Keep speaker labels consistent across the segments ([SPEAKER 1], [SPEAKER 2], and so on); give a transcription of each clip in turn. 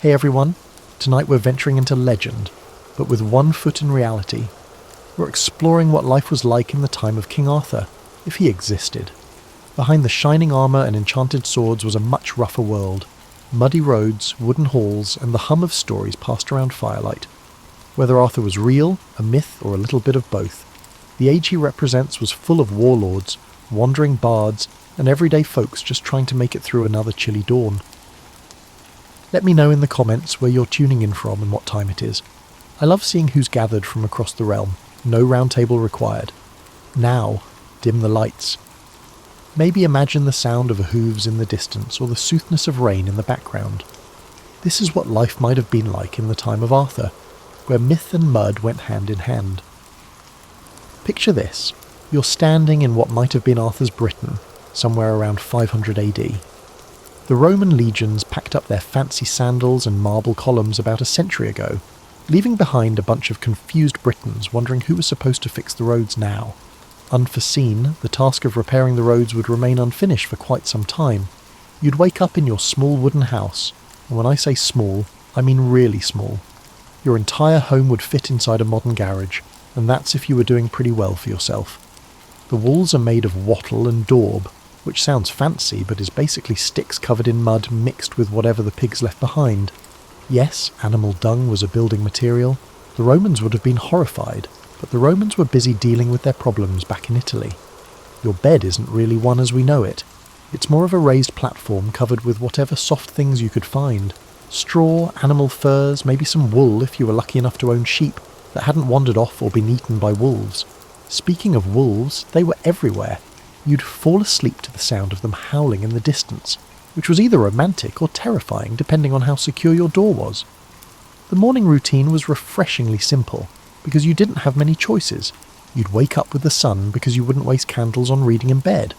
[SPEAKER 1] Hey everyone, tonight we're venturing into legend, but with one foot in reality. We're exploring what life was like in the time of King Arthur, if he existed. Behind the shining armour and enchanted swords was a much rougher world. Muddy roads, wooden halls, and the hum of stories passed around firelight. Whether Arthur was real, a myth, or a little bit of both, the age he represents was full of warlords, wandering bards, and everyday folks just trying to make it through another chilly dawn. Let me know in the comments where you're tuning in from and what time it is. I love seeing who's gathered from across the realm. No round table required. Now, dim the lights. Maybe imagine the sound of hooves in the distance or the soothness of rain in the background. This is what life might have been like in the time of Arthur, where myth and mud went hand in hand. Picture this. You're standing in what might have been Arthur's Britain, somewhere around 500 AD. The Roman legions packed up their fancy sandals and marble columns about a century ago, leaving behind a bunch of confused Britons wondering who was supposed to fix the roads now. Unforeseen, the task of repairing the roads would remain unfinished for quite some time. You'd wake up in your small wooden house, and when I say small, I mean really small. Your entire home would fit inside a modern garage, and that's if you were doing pretty well for yourself. The walls are made of wattle and daub, which sounds fancy but is basically sticks covered in mud mixed with whatever the pigs left behind. Yes, animal dung was a building material. The Romans would have been horrified, but the Romans were busy dealing with their problems back in Italy. Your bed isn't really one as we know it. It's more of a raised platform covered with whatever soft things you could find. Straw, animal furs, maybe some wool if you were lucky enough to own sheep that hadn't wandered off or been eaten by wolves. Speaking of wolves, they were everywhere. You'd fall asleep to the sound of them howling in the distance, which was either romantic or terrifying depending on how secure your door was. The morning routine was refreshingly simple, because you didn't have many choices. You'd wake up with the sun because you wouldn't waste candles on reading in bed.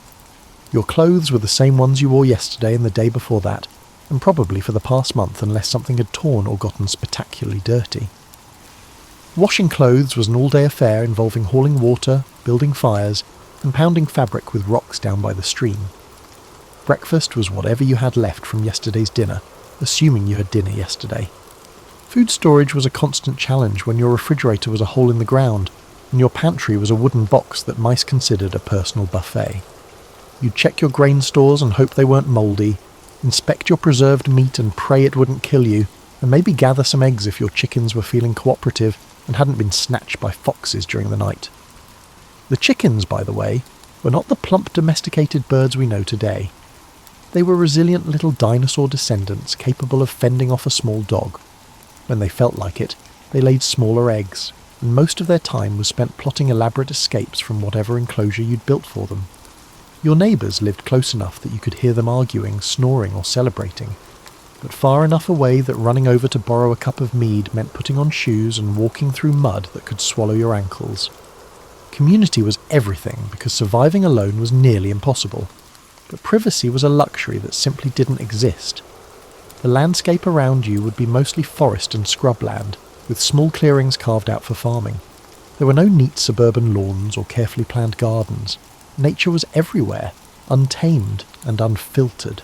[SPEAKER 1] Your clothes were the same ones you wore yesterday and the day before that, and probably for the past month unless something had torn or gotten spectacularly dirty. Washing clothes was an all-day affair involving hauling water, building fires, and pounding fabric with rocks down by the stream. Breakfast was whatever you had left from yesterday's dinner, assuming you had dinner yesterday. Food storage was a constant challenge when your refrigerator was a hole in the ground, and your pantry was a wooden box that mice considered a personal buffet. You'd check your grain stores and hope they weren't mouldy, inspect your preserved meat and pray it wouldn't kill you, and maybe gather some eggs if your chickens were feeling cooperative and hadn't been snatched by foxes during the night. The chickens, by the way, were not the plump domesticated birds we know today. They were resilient little dinosaur descendants capable of fending off a small dog. When they felt like it, they laid smaller eggs, and most of their time was spent plotting elaborate escapes from whatever enclosure you'd built for them. Your neighbours lived close enough that you could hear them arguing, snoring or celebrating, but far enough away that running over to borrow a cup of mead meant putting on shoes and walking through mud that could swallow your ankles. Community was everything because surviving alone was nearly impossible, but privacy was a luxury that simply didn't exist. The landscape around you would be mostly forest and scrubland, with small clearings carved out for farming. There were no neat suburban lawns or carefully planned gardens. Nature was everywhere, untamed and unfiltered.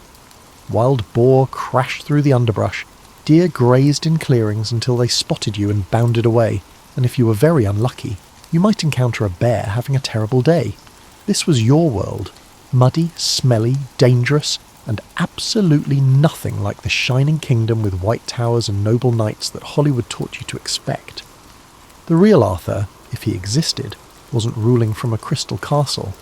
[SPEAKER 1] Wild boar crashed through the underbrush, deer grazed in clearings until they spotted you and bounded away, and if you were very unlucky, you might encounter a bear having a terrible day. This was your world, muddy, smelly, dangerous, and absolutely nothing like the shining kingdom with white towers and noble knights that Hollywood taught you to expect. The real Arthur, if he existed, wasn't ruling from a crystal castle.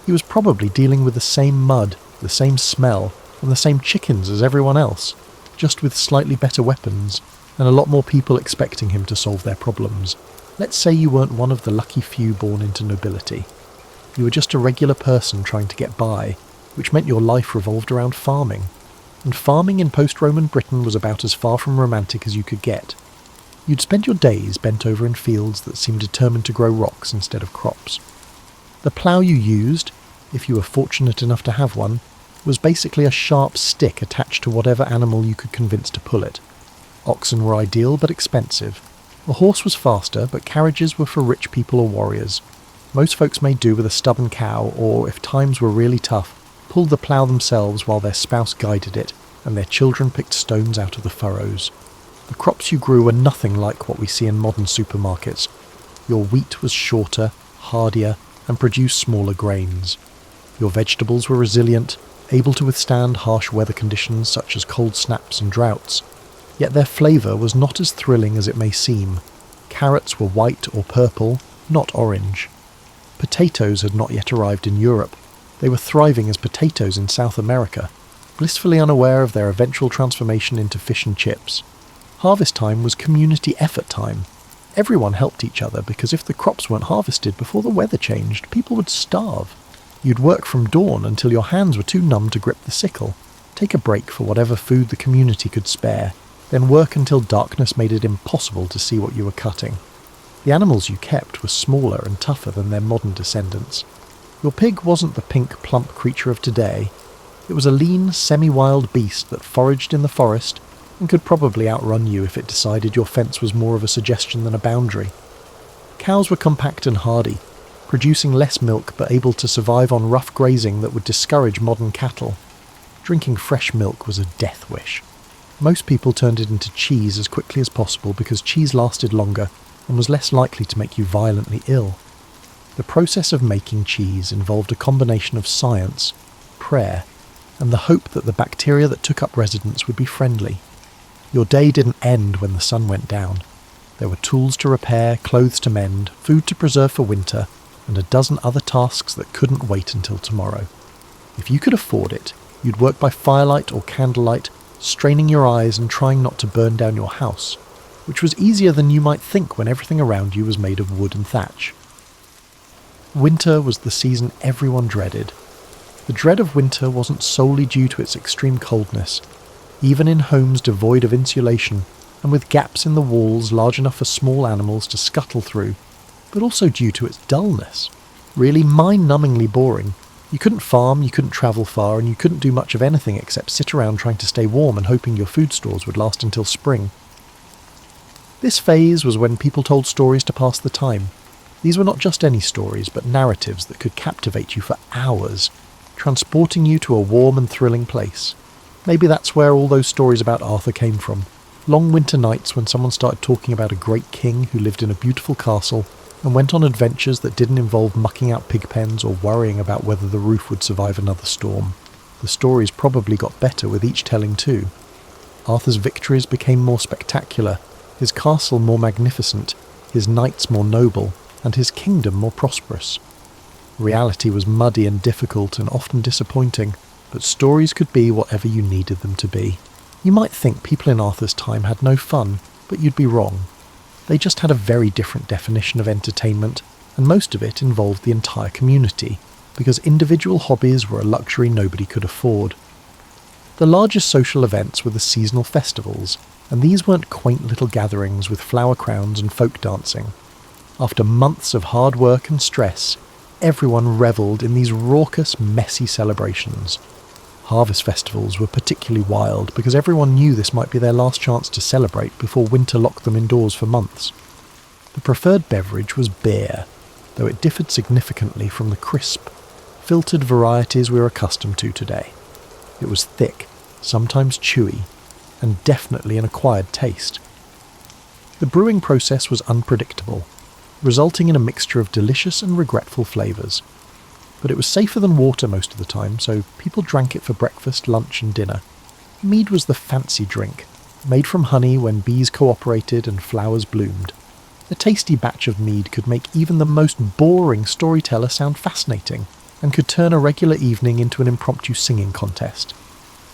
[SPEAKER 1] He was probably dealing with the same mud, the same smell, and the same chickens as everyone else, just with slightly better weapons, and a lot more people expecting him to solve their problems. Let's say you weren't one of the lucky few born into nobility. You were just a regular person trying to get by, which meant your life revolved around farming. And farming in post-Roman Britain was about as far from romantic as you could get. You'd spend your days bent over in fields that seemed determined to grow rocks instead of crops. The plough you used, if you were fortunate enough to have one, was basically a sharp stick attached to whatever animal you could convince to pull it. Oxen were ideal but expensive. A horse was faster, but carriages were for rich people or warriors. Most folks made do with a stubborn cow, or, if times were really tough, pulled the plough themselves while their spouse guided it, and their children picked stones out of the furrows. The crops you grew were nothing like what we see in modern supermarkets. Your wheat was shorter, hardier, and produced smaller grains. Your vegetables were resilient, able to withstand harsh weather conditions such as cold snaps and droughts. Yet their flavour was not as thrilling as it may seem. Carrots were white or purple, not orange. Potatoes had not yet arrived in Europe. They were thriving as potatoes in South America, blissfully unaware of their eventual transformation into fish and chips. Harvest time was community effort time. Everyone helped each other because if the crops weren't harvested before the weather changed, people would starve. You'd work from dawn until your hands were too numb to grip the sickle, take a break for whatever food the community could spare, then work until darkness made it impossible to see what you were cutting. The animals you kept were smaller and tougher than their modern descendants. Your pig wasn't the pink, plump creature of today. It was a lean, semi-wild beast that foraged in the forest and could probably outrun you if it decided your fence was more of a suggestion than a boundary. Cows were compact and hardy, producing less milk but able to survive on rough grazing that would discourage modern cattle. Drinking fresh milk was a death wish. Most people turned it into cheese as quickly as possible because cheese lasted longer and was less likely to make you violently ill. The process of making cheese involved a combination of science, prayer, and the hope that the bacteria that took up residence would be friendly. Your day didn't end when the sun went down. There were tools to repair, clothes to mend, food to preserve for winter, and a dozen other tasks that couldn't wait until tomorrow. If you could afford it, you'd work by firelight or candlelight, straining your eyes and trying not to burn down your house, which was easier than you might think when everything around you was made of wood and thatch. Winter was the season everyone dreaded. The dread of winter wasn't solely due to its extreme coldness. Even in homes devoid of insulation, and with gaps in the walls large enough for small animals to scuttle through, but also due to its dullness. Really mind-numbingly boring. You couldn't farm, you couldn't travel far, and you couldn't do much of anything except sit around trying to stay warm and hoping your food stores would last until spring. This phase was when people told stories to pass the time. These were not just any stories, but narratives that could captivate you for hours, transporting you to a warm and thrilling place. Maybe that's where all those stories about Arthur came from. Long winter nights when someone started talking about a great king who lived in a beautiful castle and went on adventures that didn't involve mucking out pig pens or worrying about whether the roof would survive another storm. The stories probably got better with each telling too. Arthur's victories became more spectacular, his castle more magnificent, his knights more noble, and his kingdom more prosperous. Reality was muddy and difficult and often disappointing, but stories could be whatever you needed them to be. You might think people in Arthur's time had no fun, but you'd be wrong. They just had a very different definition of entertainment, and most of it involved the entire community, because individual hobbies were a luxury nobody could afford. The largest social events were the seasonal festivals, and these weren't quaint little gatherings with flower crowns and folk dancing. After months of hard work and stress, everyone revelled in these raucous, messy celebrations. Harvest festivals were particularly wild because everyone knew this might be their last chance to celebrate before winter locked them indoors for months. The preferred beverage was beer, though it differed significantly from the crisp, filtered varieties we're accustomed to today. It was thick, sometimes chewy, and definitely an acquired taste. The brewing process was unpredictable, resulting in a mixture of delicious and regretful flavours. But it was safer than water most of the time, so people drank it for breakfast, lunch and dinner. Mead was the fancy drink, made from honey when bees cooperated and flowers bloomed. A tasty batch of mead could make even the most boring storyteller sound fascinating, and could turn a regular evening into an impromptu singing contest.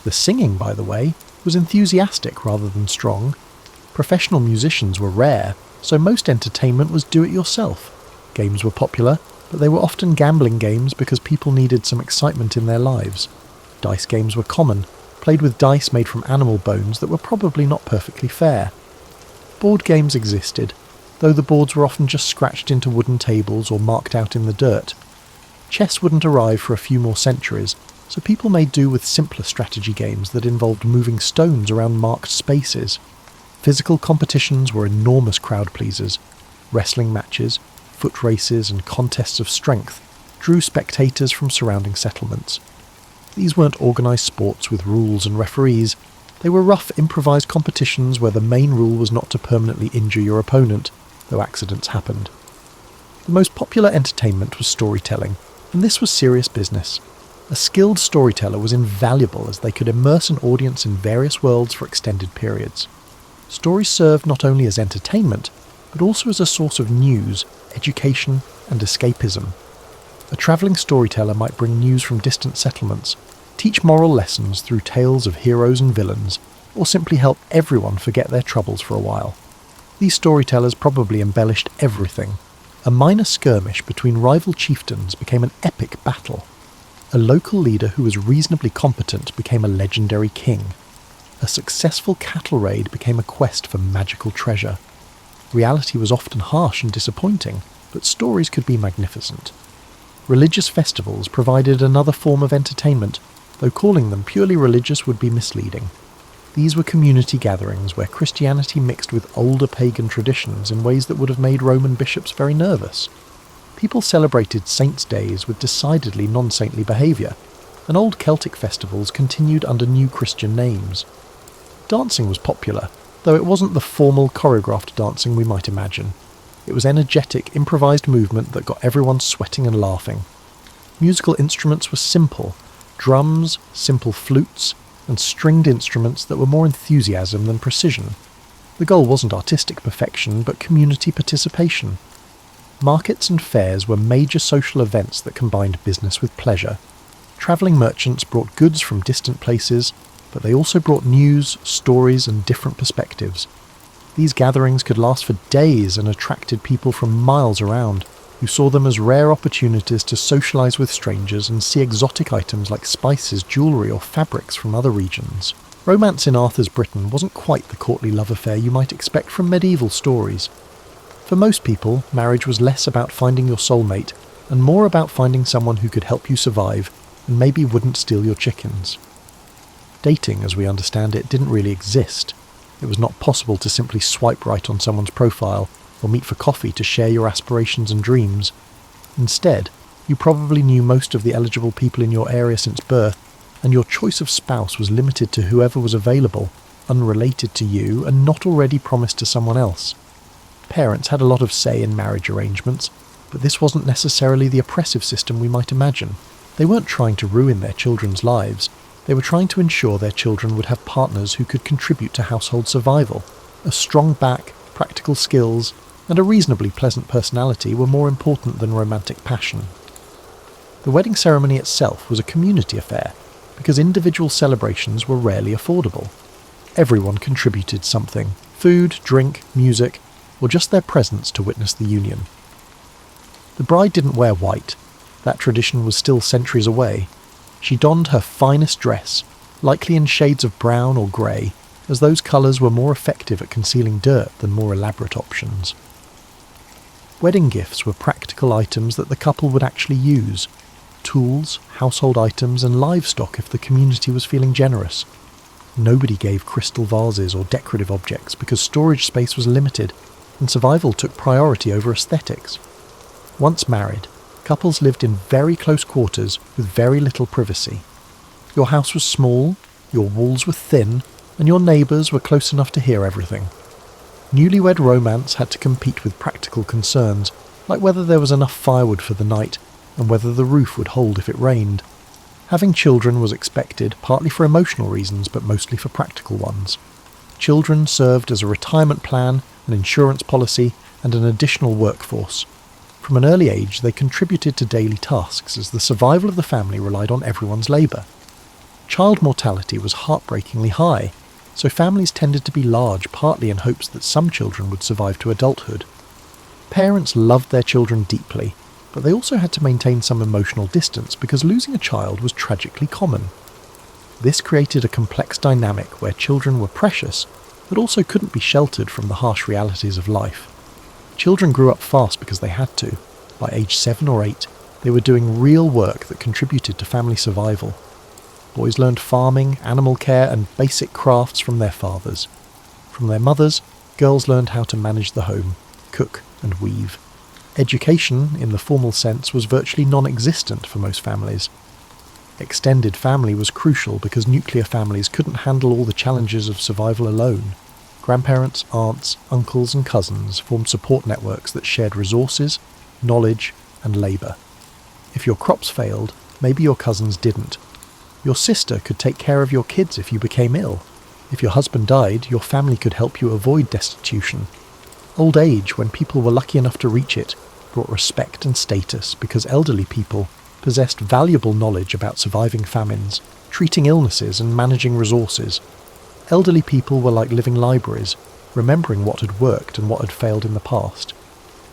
[SPEAKER 1] The singing, by the way, was enthusiastic rather than strong. Professional musicians were rare, so most entertainment was do-it-yourself. Games were popular, but they were often gambling games because people needed some excitement in their lives. Dice games were common, played with dice made from animal bones that were probably not perfectly fair. Board games existed, though the boards were often just scratched into wooden tables or marked out in the dirt. Chess wouldn't arrive for a few more centuries, so people made do with simpler strategy games that involved moving stones around marked spaces. Physical competitions were enormous crowd pleasers. Wrestling matches, foot races and contests of strength drew spectators from surrounding settlements. These weren't organised sports with rules and referees. They were rough, improvised competitions where the main rule was not to permanently injure your opponent, though accidents happened. The most popular entertainment was storytelling, and this was serious business. A skilled storyteller was invaluable as they could immerse an audience in various worlds for extended periods. Stories served not only as entertainment, but also as a source of news, education, and escapism. A travelling storyteller might bring news from distant settlements, teach moral lessons through tales of heroes and villains, or simply help everyone forget their troubles for a while. These storytellers probably embellished everything. A minor skirmish between rival chieftains became an epic battle. A local leader who was reasonably competent became a legendary king. A successful cattle raid became a quest for magical treasure. Reality was often harsh and disappointing, but stories could be magnificent. Religious festivals provided another form of entertainment, though calling them purely religious would be misleading. These were community gatherings where Christianity mixed with older pagan traditions in ways that would have made Roman bishops very nervous. People celebrated saints' days with decidedly non-saintly behaviour, and old Celtic festivals continued under new Christian names. Dancing was popular, though it wasn't the formal choreographed dancing we might imagine. It was energetic, improvised movement that got everyone sweating and laughing. Musical instruments were simple: drums, simple flutes, and stringed instruments that were more enthusiasm than precision. The goal wasn't artistic perfection, but community participation. Markets and fairs were major social events that combined business with pleasure. Travelling merchants brought goods from distant places, but they also brought news, stories, and different perspectives. These gatherings could last for days and attracted people from miles around, who saw them as rare opportunities to socialise with strangers and see exotic items like spices, jewellery, or fabrics from other regions. Romance in Arthur's Britain wasn't quite the courtly love affair you might expect from medieval stories. For most people, marriage was less about finding your soulmate and more about finding someone who could help you survive and maybe wouldn't steal your chickens. Dating, as we understand it, didn't really exist. It was not possible to simply swipe right on someone's profile or meet for coffee to share your aspirations and dreams. Instead, you probably knew most of the eligible people in your area since birth, and your choice of spouse was limited to whoever was available, unrelated to you and not already promised to someone else. Parents had a lot of say in marriage arrangements, but this wasn't necessarily the oppressive system we might imagine. They weren't trying to ruin their children's lives. They were trying to ensure their children would have partners who could contribute to household survival. A strong back, practical skills, and a reasonably pleasant personality were more important than romantic passion. The wedding ceremony itself was a community affair, because individual celebrations were rarely affordable. Everyone contributed something: food, drink, music, or just their presence to witness the union. The bride didn't wear white. That tradition was still centuries away. She donned her finest dress, likely in shades of brown or grey, as those colours were more effective at concealing dirt than more elaborate options. Wedding gifts were practical items that the couple would actually use: tools, household items, and livestock if the community was feeling generous. Nobody gave crystal vases or decorative objects because storage space was limited, and survival took priority over aesthetics. Once married, couples lived in very close quarters with very little privacy. Your house was small, your walls were thin, and your neighbours were close enough to hear everything. Newlywed romance had to compete with practical concerns, like whether there was enough firewood for the night, and whether the roof would hold if it rained. Having children was expected, partly for emotional reasons, but mostly for practical ones. Children served as a retirement plan, an insurance policy, and an additional workforce. From an early age, they contributed to daily tasks, as the survival of the family relied on everyone's labour. Child mortality was heartbreakingly high, so families tended to be large, partly in hopes that some children would survive to adulthood. Parents loved their children deeply, but they also had to maintain some emotional distance because losing a child was tragically common. This created a complex dynamic where children were precious, but also couldn't be sheltered from the harsh realities of life. Children grew up fast because they had to. By age 7 or 8, they were doing real work that contributed to family survival. Boys learned farming, animal care, and basic crafts from their fathers. From their mothers, girls learned how to manage the home, cook, and weave. Education, in the formal sense, was virtually non-existent for most families. Extended family was crucial because nuclear families couldn't handle all the challenges of survival alone. Grandparents, aunts, uncles and cousins formed support networks that shared resources, knowledge and labour. If your crops failed, maybe your cousins didn't. Your sister could take care of your kids if you became ill. If your husband died, your family could help you avoid destitution. Old age, when people were lucky enough to reach it, brought respect and status because elderly people possessed valuable knowledge about surviving famines, treating illnesses and managing resources. Elderly people were like living libraries, remembering what had worked and what had failed in the past.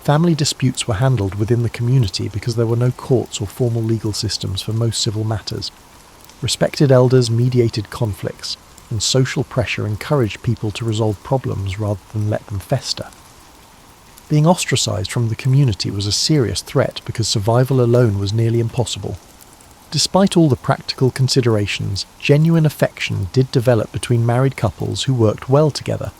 [SPEAKER 1] Family disputes were handled within the community because there were no courts or formal legal systems for most civil matters. Respected elders mediated conflicts, and social pressure encouraged people to resolve problems rather than let them fester. Being ostracised from the community was a serious threat because survival alone was nearly impossible. Despite all the practical considerations, genuine affection did develop between married couples who worked well together.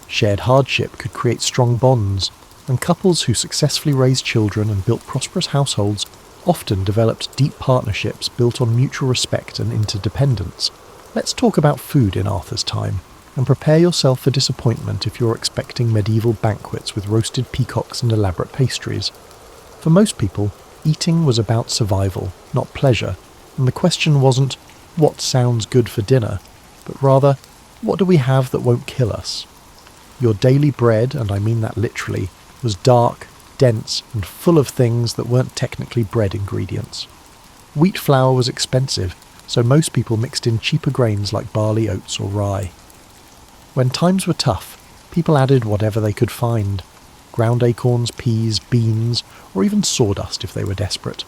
[SPEAKER 1] Shared hardship could create strong bonds, and couples who successfully raised children and built prosperous households often developed deep partnerships built on mutual respect and interdependence. Let's talk about food in Arthur's time, and prepare yourself for disappointment if you're expecting medieval banquets with roasted peacocks and elaborate pastries. For most people, eating was about survival, not pleasure, and the question wasn't, what sounds good for dinner, but rather, what do we have that won't kill us? Your daily bread, and I mean that literally, was dark, dense, and full of things that weren't technically bread ingredients. Wheat flour was expensive, so most people mixed in cheaper grains like barley, oats, or rye. When times were tough, people added whatever they could find: ground acorns, peas, beans, or even sawdust if they were desperate.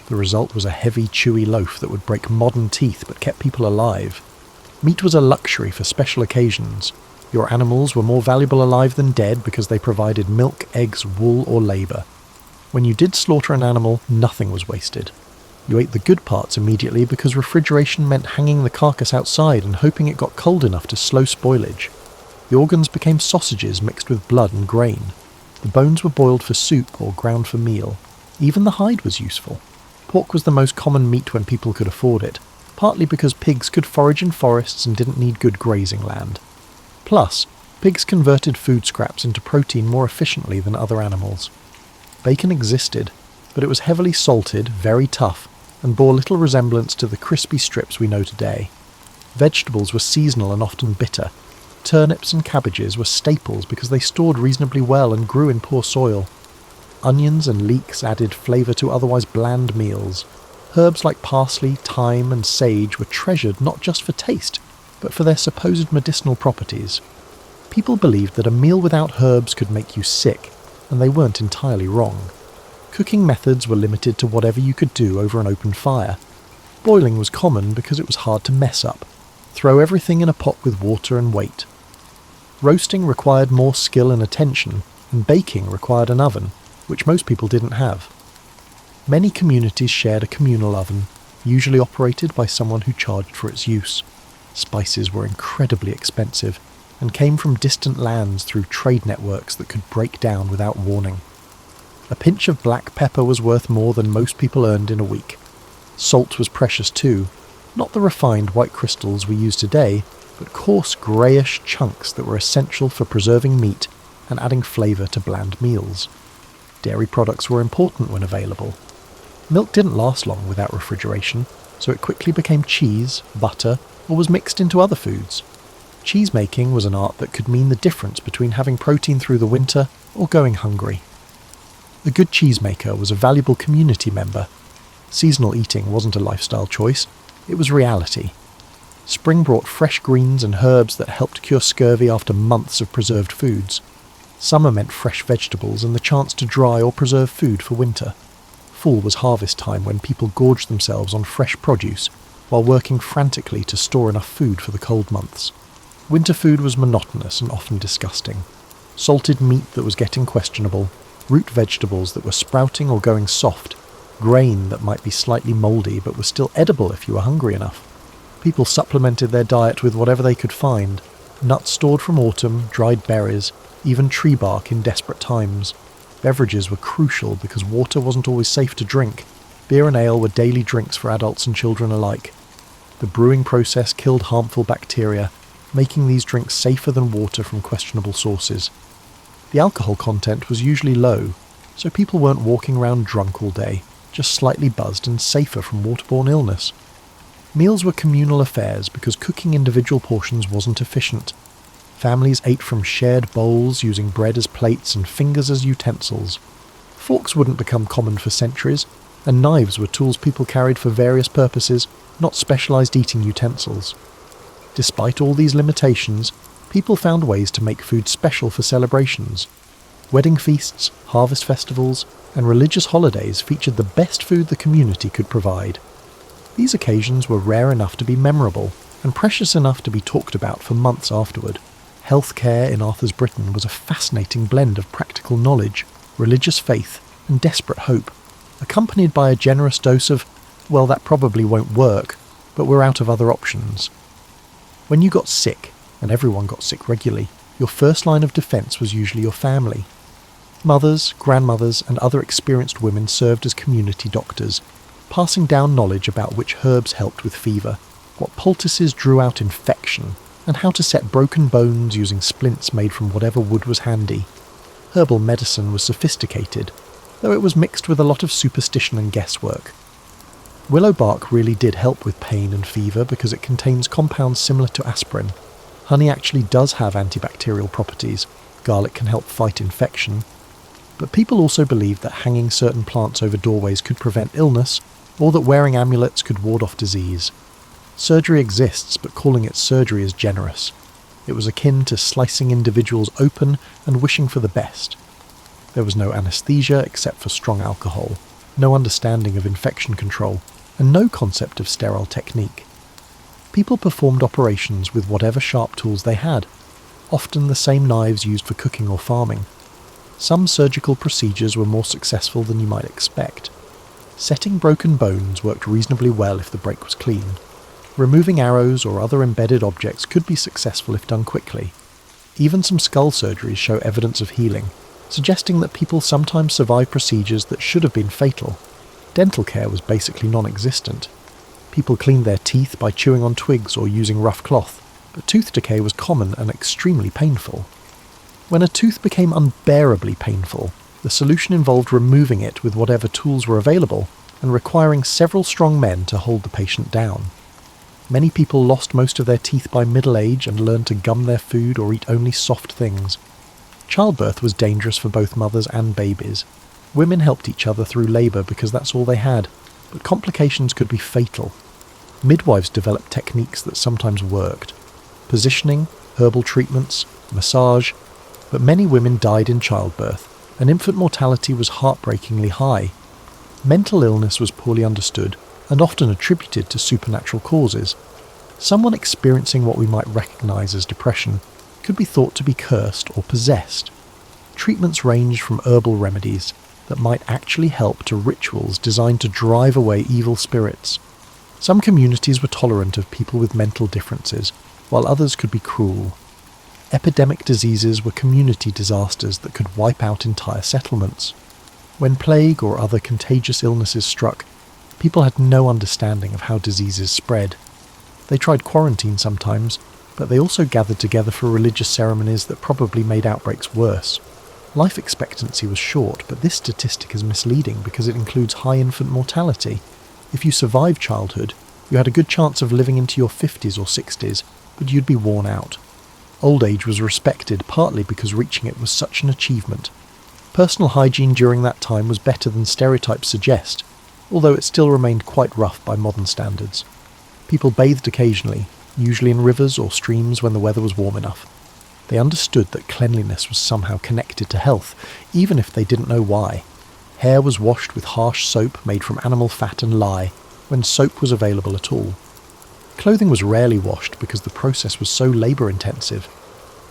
[SPEAKER 1] The result was a heavy, chewy loaf that would break modern teeth but kept people alive. Meat was a luxury for special occasions. Your animals were more valuable alive than dead because they provided milk, eggs, wool, or labour. When you did slaughter an animal, nothing was wasted. You ate the good parts immediately because refrigeration meant hanging the carcass outside and hoping it got cold enough to slow spoilage. The organs became sausages mixed with blood and grain. The bones were boiled for soup or ground for meal. Even the hide was useful. Pork was the most common meat when people could afford it, partly because pigs could forage in forests and didn't need good grazing land. Plus, pigs converted food scraps into protein more efficiently than other animals. Bacon existed, but it was heavily salted, very tough, and bore little resemblance to the crispy strips we know today. Vegetables were seasonal and often bitter. Turnips and cabbages were staples because they stored reasonably well and grew in poor soil. Onions and leeks added flavour to otherwise bland meals. Herbs like parsley, thyme and sage were treasured not just for taste, but for their supposed medicinal properties. People believed that a meal without herbs could make you sick, and they weren't entirely wrong. Cooking methods were limited to whatever you could do over an open fire. Boiling was common because it was hard to mess up. Throw everything in a pot with water and wait. Roasting required more skill and attention, and baking required an oven, which most people didn't have. Many communities shared a communal oven, usually operated by someone who charged for its use. Spices were incredibly expensive, and came from distant lands through trade networks that could break down without warning. A pinch of black pepper was worth more than most people earned in a week. Salt was precious too, not the refined white crystals we use today, but coarse greyish chunks that were essential for preserving meat and adding flavour to bland meals. Dairy products were important when available. Milk didn't last long without refrigeration, so it quickly became cheese, butter, or was mixed into other foods. Cheese making was an art that could mean the difference between having protein through the winter or going hungry. A good cheesemaker was a valuable community member. Seasonal eating wasn't a lifestyle choice, it was reality. Spring brought fresh greens and herbs that helped cure scurvy after months of preserved foods. Summer meant fresh vegetables and the chance to dry or preserve food for winter. Fall was harvest time when people gorged themselves on fresh produce while working frantically to store enough food for the cold months. Winter food was monotonous and often disgusting. Salted meat that was getting questionable, root vegetables that were sprouting or going soft, grain that might be slightly mouldy but was still edible if you were hungry enough. People supplemented their diet with whatever they could find: nuts stored from autumn, dried berries, even tree bark in desperate times. Beverages were crucial because water wasn't always safe to drink. Beer and ale were daily drinks for adults and children alike. The brewing process killed harmful bacteria, making these drinks safer than water from questionable sources. The alcohol content was usually low, so people weren't walking around drunk all day, just slightly buzzed and safer from waterborne illness. Meals were communal affairs because cooking individual portions wasn't efficient. Families ate from shared bowls, using bread as plates and fingers as utensils. Forks wouldn't become common for centuries, and knives were tools people carried for various purposes, not specialised eating utensils. Despite all these limitations, people found ways to make food special for celebrations. Wedding feasts, harvest festivals, and religious holidays featured the best food the community could provide. These occasions were rare enough to be memorable, and precious enough to be talked about for months afterward. Healthcare in Arthur's Britain was a fascinating blend of practical knowledge, religious faith, and desperate hope, accompanied by a generous dose of, well, that probably won't work, but we're out of other options. When you got sick, and everyone got sick regularly, your first line of defence was usually your family. Mothers, grandmothers, and other experienced women served as community doctors, passing down knowledge about which herbs helped with fever, what poultices drew out infection, and how to set broken bones using splints made from whatever wood was handy. Herbal medicine was sophisticated, though it was mixed with a lot of superstition and guesswork. Willow bark really did help with pain and fever because it contains compounds similar to aspirin. Honey actually does have antibacterial properties. Garlic can help fight infection. But people also believed that hanging certain plants over doorways could prevent illness, or that wearing amulets could ward off disease. Surgery exists, but calling it surgery is generous. It was akin to slicing individuals open and wishing for the best. There was no anesthesia except for strong alcohol, no understanding of infection control, and no concept of sterile technique. People performed operations with whatever sharp tools they had, often the same knives used for cooking or farming. Some surgical procedures were more successful than you might expect. Setting broken bones worked reasonably well if the break was clean. Removing arrows or other embedded objects could be successful if done quickly. Even some skull surgeries show evidence of healing, suggesting that people sometimes survive procedures that should have been fatal. Dental care was basically non-existent. People cleaned their teeth by chewing on twigs or using rough cloth, but tooth decay was common and extremely painful. When a tooth became unbearably painful, the solution involved removing it with whatever tools were available and requiring several strong men to hold the patient down. Many people lost most of their teeth by middle age and learned to gum their food or eat only soft things. Childbirth was dangerous for both mothers and babies. Women helped each other through labour because that's all they had, but complications could be fatal. Midwives developed techniques that sometimes worked. Positioning, herbal treatments, massage, but many women died in childbirth, and infant mortality was heartbreakingly high. Mental illness was poorly understood, and often attributed to supernatural causes. Someone experiencing what we might recognise as depression could be thought to be cursed or possessed. Treatments ranged from herbal remedies that might actually help to rituals designed to drive away evil spirits. Some communities were tolerant of people with mental differences, while others could be cruel. Epidemic diseases were community disasters that could wipe out entire settlements. When plague or other contagious illnesses struck, people had no understanding of how diseases spread. They tried quarantine sometimes, but they also gathered together for religious ceremonies that probably made outbreaks worse. Life expectancy was short, but this statistic is misleading because it includes high infant mortality. If you survived childhood, you had a good chance of living into your 50s or 60s, but you'd be worn out. Old age was respected partly because reaching it was such an achievement. Personal hygiene during that time was better than stereotypes suggest, although it still remained quite rough by modern standards. People bathed occasionally, usually in rivers or streams when the weather was warm enough. They understood that cleanliness was somehow connected to health, even if they didn't know why. Hair was washed with harsh soap made from animal fat and lye, when soap was available at all. Clothing was rarely washed because the process was so labour-intensive.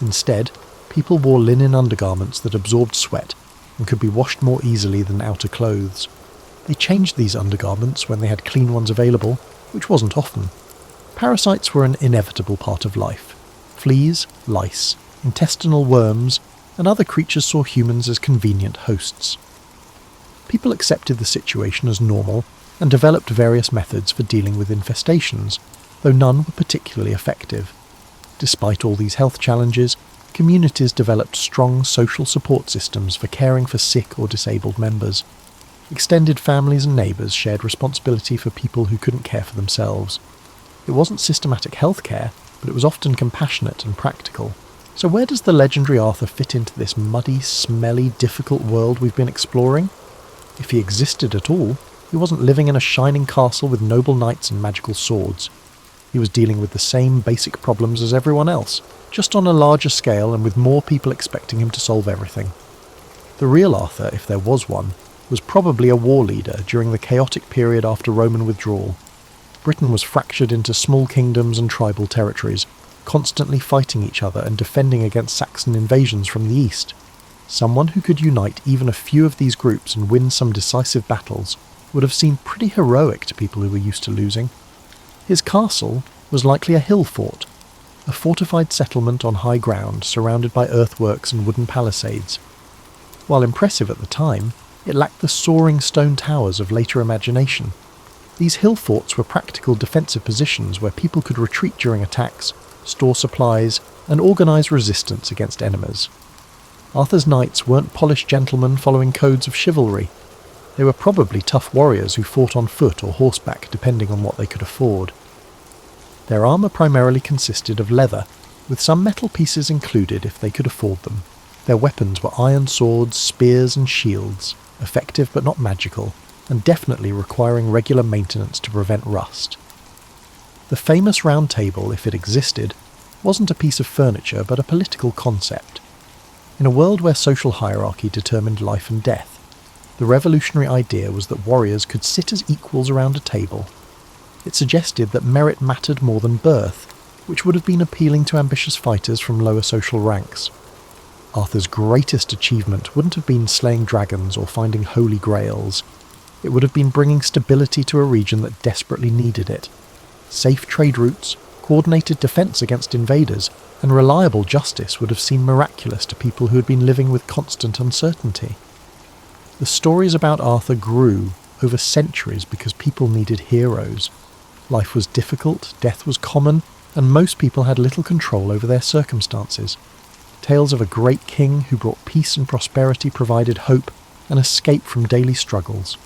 [SPEAKER 1] Instead, people wore linen undergarments that absorbed sweat and could be washed more easily than outer clothes. They changed these undergarments when they had clean ones available, which wasn't often. Parasites were an inevitable part of life. Fleas, lice, intestinal worms, and other creatures saw humans as convenient hosts. People accepted the situation as normal and developed various methods for dealing with infestations, though none were particularly effective. Despite all these health challenges, communities developed strong social support systems for caring for sick or disabled members. Extended families and neighbours shared responsibility for people who couldn't care for themselves. It wasn't systematic healthcare, but it was often compassionate and practical. So where does the legendary Arthur fit into this muddy, smelly, difficult world we've been exploring? If he existed at all, he wasn't living in a shining castle with noble knights and magical swords. He was dealing with the same basic problems as everyone else, just on a larger scale and with more people expecting him to solve everything. The real Arthur, if there was one, was probably a war leader during the chaotic period after Roman withdrawal. Britain was fractured into small kingdoms and tribal territories, constantly fighting each other and defending against Saxon invasions from the east. Someone who could unite even a few of these groups and win some decisive battles would have seemed pretty heroic to people who were used to losing. His castle was likely a hill fort, a fortified settlement on high ground surrounded by earthworks and wooden palisades. While impressive at the time, it lacked the soaring stone towers of later imagination. These hill forts were practical defensive positions where people could retreat during attacks, store supplies, and organise resistance against enemies. Arthur's knights weren't polished gentlemen following codes of chivalry. They were probably tough warriors who fought on foot or horseback depending on what they could afford. Their armour primarily consisted of leather, with some metal pieces included if they could afford them. Their weapons were iron swords, spears and shields, effective but not magical, and definitely requiring regular maintenance to prevent rust. The famous Round Table, if it existed, wasn't a piece of furniture but a political concept. In a world where social hierarchy determined life and death, the revolutionary idea was that warriors could sit as equals around a table. It suggested that merit mattered more than birth, which would have been appealing to ambitious fighters from lower social ranks. Arthur's greatest achievement wouldn't have been slaying dragons or finding holy grails. It would have been bringing stability to a region that desperately needed it. Safe trade routes, coordinated defence against invaders, and reliable justice would have seemed miraculous to people who had been living with constant uncertainty. The stories about Arthur grew over centuries because people needed heroes. Life was difficult, death was common, and most people had little control over their circumstances. Tales of a great king who brought peace and prosperity provided hope and escape from daily struggles.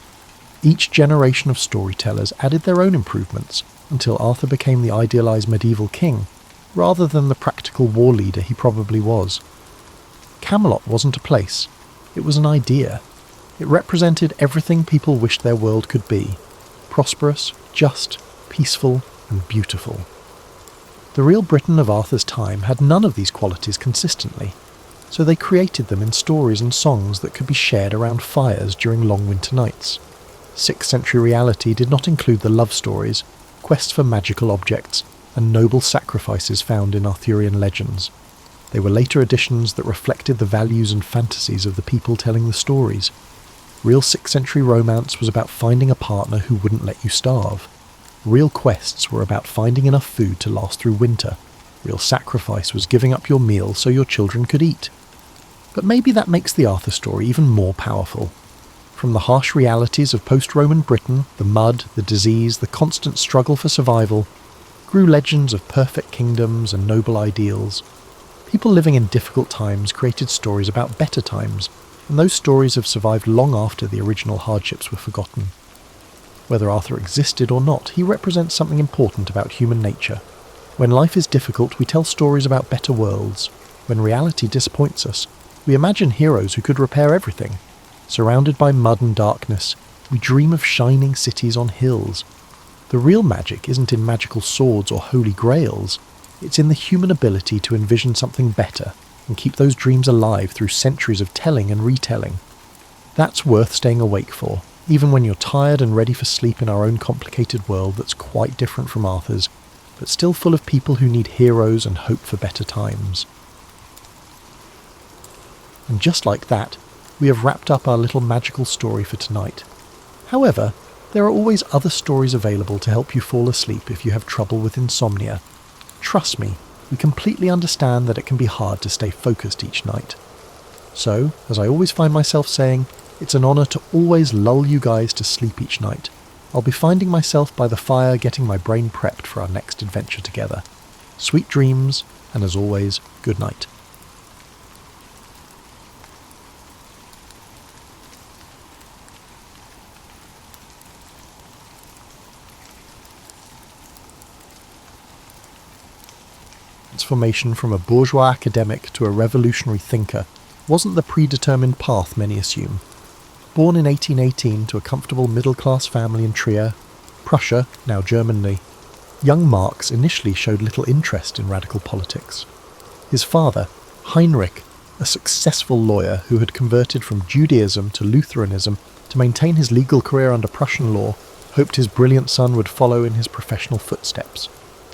[SPEAKER 1] Each generation of storytellers added their own improvements until Arthur became the idealised medieval king, rather than the practical war leader he probably was. Camelot wasn't a place, it was an idea. It represented everything people wished their world could be: prosperous, just, peaceful, and beautiful. The real Britain of Arthur's time had none of these qualities consistently, so they created them in stories and songs that could be shared around fires during long winter nights. 6th century reality did not include the love stories, quests for magical objects, and noble sacrifices found in Arthurian legends. They were later additions that reflected the values and fantasies of the people telling the stories. Real 6th century romance was about finding a partner who wouldn't let you starve. Real quests were about finding enough food to last through winter. Real sacrifice was giving up your meal so your children could eat. But maybe that makes the Arthur story even more powerful. From the harsh realities of post-Roman Britain, the mud, the disease, the constant struggle for survival, grew legends of perfect kingdoms and noble ideals. People living in difficult times created stories about better times, and those stories have survived long after the original hardships were forgotten. Whether Arthur existed or not, he represents something important about human nature. When life is difficult, we tell stories about better worlds. When reality disappoints us, we imagine heroes who could repair everything. Surrounded by mud and darkness, we dream of shining cities on hills. The real magic isn't in magical swords or holy grails, it's in the human ability to envision something better and keep those dreams alive through centuries of telling and retelling. That's worth staying awake for, even when you're tired and ready for sleep in our own complicated world that's quite different from Arthur's, but still full of people who need heroes and hope for better times. And just like that, we have wrapped up our little magical story for tonight. However, there are always other stories available to help you fall asleep if you have trouble with insomnia. Trust me, we completely understand that it can be hard to stay focused each night. So, as I always find myself saying, it's an honour to always lull you guys to sleep each night. I'll be finding myself by the fire getting my brain prepped for our next adventure together. Sweet dreams, and as always, good night. Transformation from a bourgeois academic to a revolutionary thinker wasn't the predetermined path many assume. Born in 1818 to a comfortable middle-class family in Trier, Prussia, now Germany, young Marx initially showed little interest in radical politics. His father, Heinrich, a successful lawyer who had converted from Judaism to Lutheranism to maintain his legal career under Prussian law, hoped his brilliant son would follow in his professional footsteps.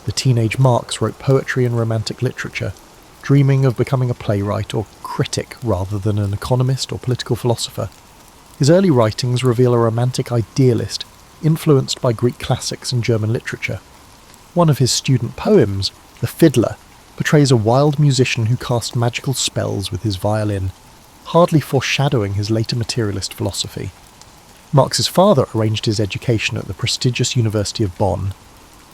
[SPEAKER 1] The teenage Marx wrote poetry and romantic literature, dreaming of becoming a playwright or critic rather than an economist or political philosopher. His early writings reveal a romantic idealist, influenced by Greek classics and German literature. One of his student poems, The Fiddler, portrays a wild musician who cast magical spells with his violin, hardly foreshadowing his later materialist philosophy. Marx's father arranged his education at the prestigious University of Bonn,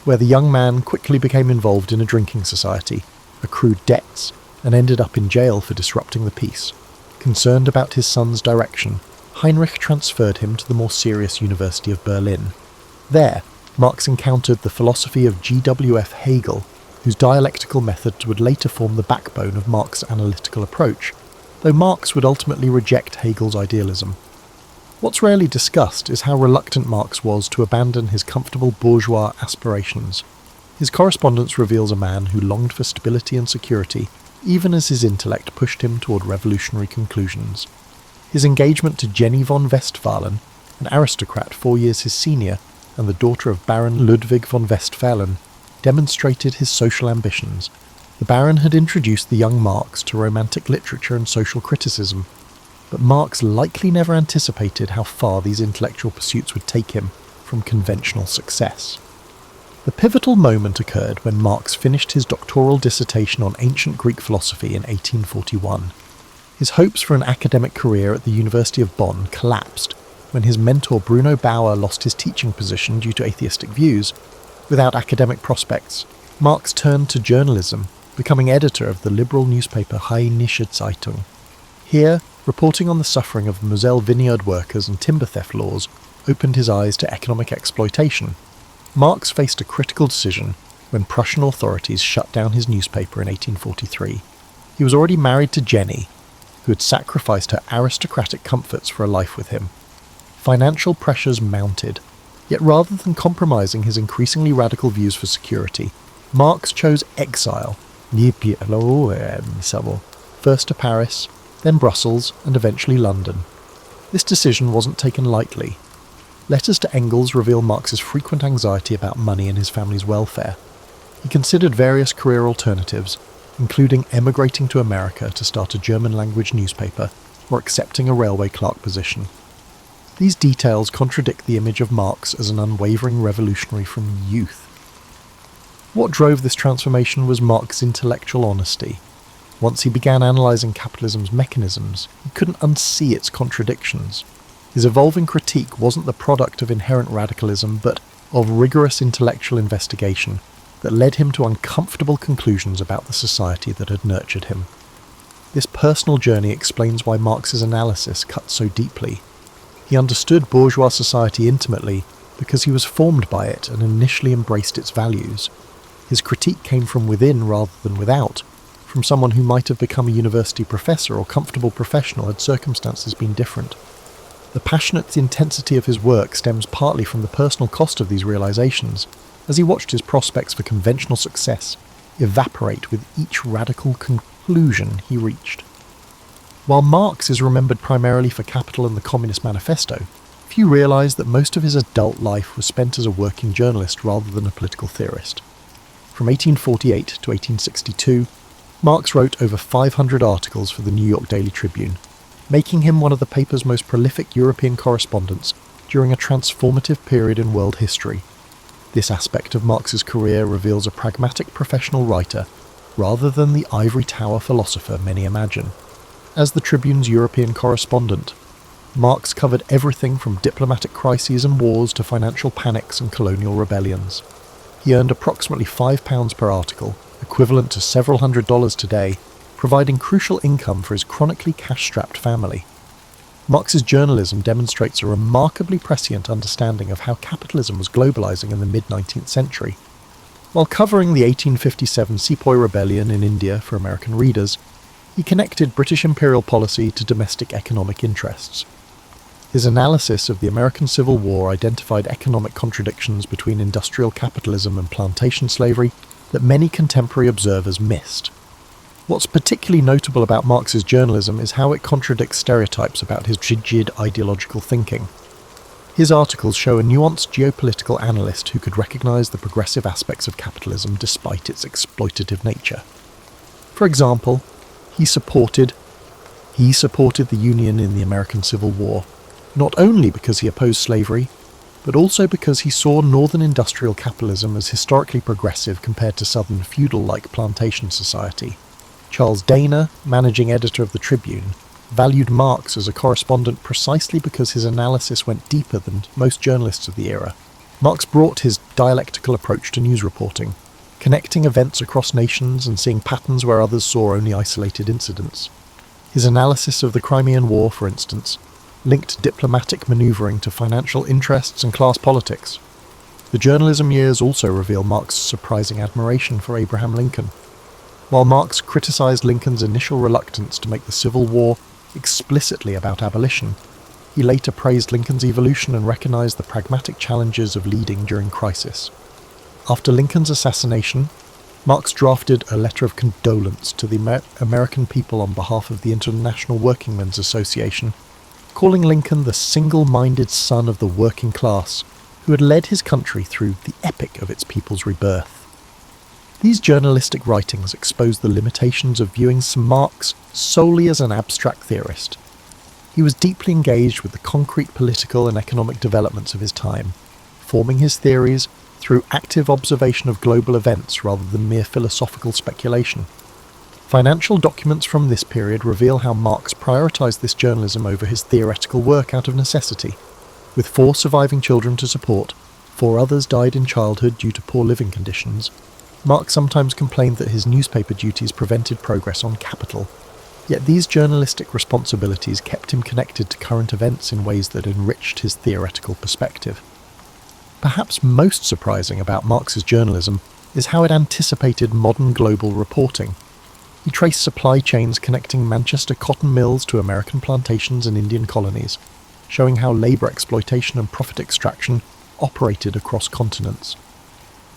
[SPEAKER 1] where the young man quickly became involved in a drinking society, accrued debts, and ended up in jail for disrupting the peace. Concerned about his son's direction, Heinrich transferred him to the more serious University of Berlin. There, Marx encountered the philosophy of G.W.F. Hegel, whose dialectical methods would later form the backbone of Marx's analytical approach, though Marx would ultimately reject Hegel's idealism. What's rarely discussed is how reluctant Marx was to abandon his comfortable bourgeois aspirations. His correspondence reveals a man who longed for stability and security, even as his intellect pushed him toward revolutionary conclusions. His engagement to Jenny von Westphalen, an aristocrat 4 years his senior, and the daughter of Baron Ludwig von Westphalen, demonstrated his social ambitions. The Baron had introduced the young Marx to romantic literature and social criticism, but Marx likely never anticipated how far these intellectual pursuits would take him from conventional success. The pivotal moment occurred when Marx finished his doctoral dissertation on ancient Greek philosophy in 1841. His hopes for an academic career at the University of Bonn collapsed when his mentor Bruno Bauer lost his teaching position due to atheistic views. Without academic prospects, Marx turned to journalism, becoming editor of the liberal newspaper Rheinische Zeitung. Here, reporting on the suffering of Moselle vineyard workers and timber theft laws opened his eyes to economic exploitation. Marx faced a critical decision when Prussian authorities shut down his newspaper in 1843. He was already married to Jenny, who had sacrificed her aristocratic comforts for a life with him. Financial pressures mounted, yet rather than compromising his increasingly radical views for security, Marx chose exile, first to Paris, then Brussels, and eventually London. This decision wasn't taken lightly. Letters to Engels reveal Marx's frequent anxiety about money and his family's welfare. He considered various career alternatives, including emigrating to America to start a German-language newspaper or accepting a railway clerk position. These details contradict the image of Marx as an unwavering revolutionary from youth. What drove this transformation was Marx's intellectual honesty. Once he began analysing capitalism's mechanisms, he couldn't unsee its contradictions. His evolving critique wasn't the product of inherent radicalism, but of rigorous intellectual investigation that led him to uncomfortable conclusions about the society that had nurtured him. This personal journey explains why Marx's analysis cut so deeply. He understood bourgeois society intimately because he was formed by it and initially embraced its values. His critique came from within rather than without, from someone who might have become a university professor or comfortable professional had circumstances been different. The passionate intensity of his work stems partly from the personal cost of these realizations, as he watched his prospects for conventional success evaporate with each radical conclusion he reached. While Marx is remembered primarily for Capital and the Communist Manifesto, few realize that most of his adult life was spent as a working journalist rather than a political theorist. From 1848 to 1862, Marx wrote over 500 articles for the New York Daily Tribune, making him one of the paper's most prolific European correspondents during a transformative period in world history. This aspect of Marx's career reveals a pragmatic professional writer, rather than the ivory tower philosopher many imagine. As the Tribune's European correspondent, Marx covered everything from diplomatic crises and wars to financial panics and colonial rebellions. He earned approximately £5 per article, equivalent to several $100s today, providing crucial income for his chronically cash-strapped family. Marx's journalism demonstrates a remarkably prescient understanding of how capitalism was globalizing in the mid-19th century. While covering the 1857 Sepoy Rebellion in India for American readers, he connected British imperial policy to domestic economic interests. His analysis of the American Civil War identified economic contradictions between industrial capitalism and plantation slavery that many contemporary observers missed. What's particularly notable about Marx's journalism is how it contradicts stereotypes about his rigid ideological thinking. His articles show a nuanced geopolitical analyst who could recognise the progressive aspects of capitalism despite its exploitative nature. For example, he supported the Union in the American Civil War, not only because he opposed slavery, but also because he saw northern industrial capitalism as historically progressive compared to southern feudal-like plantation society. Charles Dana, managing editor of the Tribune, valued Marx as a correspondent precisely because his analysis went deeper than most journalists of the era. Marx brought his dialectical approach to news reporting, connecting events across nations and seeing patterns where others saw only isolated incidents. His analysis of the Crimean War, for instance, linked diplomatic manoeuvring to financial interests and class politics. The journalism years also reveal Marx's surprising admiration for Abraham Lincoln. While Marx criticized Lincoln's initial reluctance to make the Civil War explicitly about abolition, he later praised Lincoln's evolution and recognized the pragmatic challenges of leading during crisis. After Lincoln's assassination, Marx drafted a letter of condolence to the American people on behalf of the International Workingmen's Association, calling Lincoln the single-minded son of the working class who had led his country through the epic of its people's rebirth. These journalistic writings expose the limitations of viewing Marx solely as an abstract theorist. He was deeply engaged with the concrete political and economic developments of his time, forming his theories through active observation of global events rather than mere philosophical speculation. Financial documents from this period reveal how Marx prioritized this journalism over his theoretical work out of necessity. With 4 surviving children to support, 4 others died in childhood due to poor living conditions, Marx sometimes complained that his newspaper duties prevented progress on capital. Yet these journalistic responsibilities kept him connected to current events in ways that enriched his theoretical perspective. Perhaps most surprising about Marx's journalism is how it anticipated modern global reporting. He traced supply chains connecting Manchester cotton mills to American plantations and Indian colonies, showing how labour exploitation and profit extraction operated across continents.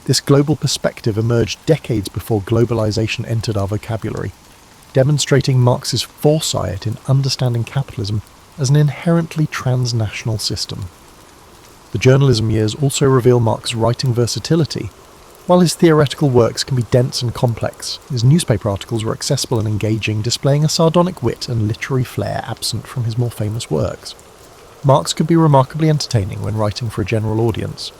[SPEAKER 1] This global perspective emerged decades before globalization entered our vocabulary, demonstrating Marx's foresight in understanding capitalism as an inherently transnational system. The journalism years also reveal Marx's writing versatility. While his theoretical works can be dense and complex, his newspaper articles were accessible and engaging, displaying a sardonic wit and literary flair absent from his more famous works. Marx could be remarkably entertaining when writing for a general audience,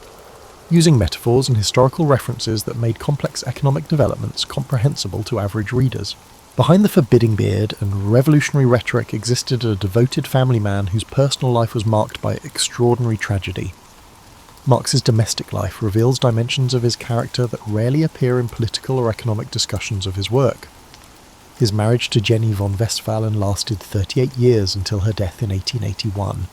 [SPEAKER 1] using metaphors and historical references that made complex economic developments comprehensible to average readers. Behind the forbidding beard and revolutionary rhetoric existed a devoted family man whose personal life was marked by extraordinary tragedy. Marx's domestic life reveals dimensions of his character that rarely appear in political or economic discussions of his work. His marriage to Jenny von Westphalen lasted 38 years until her death in 1881.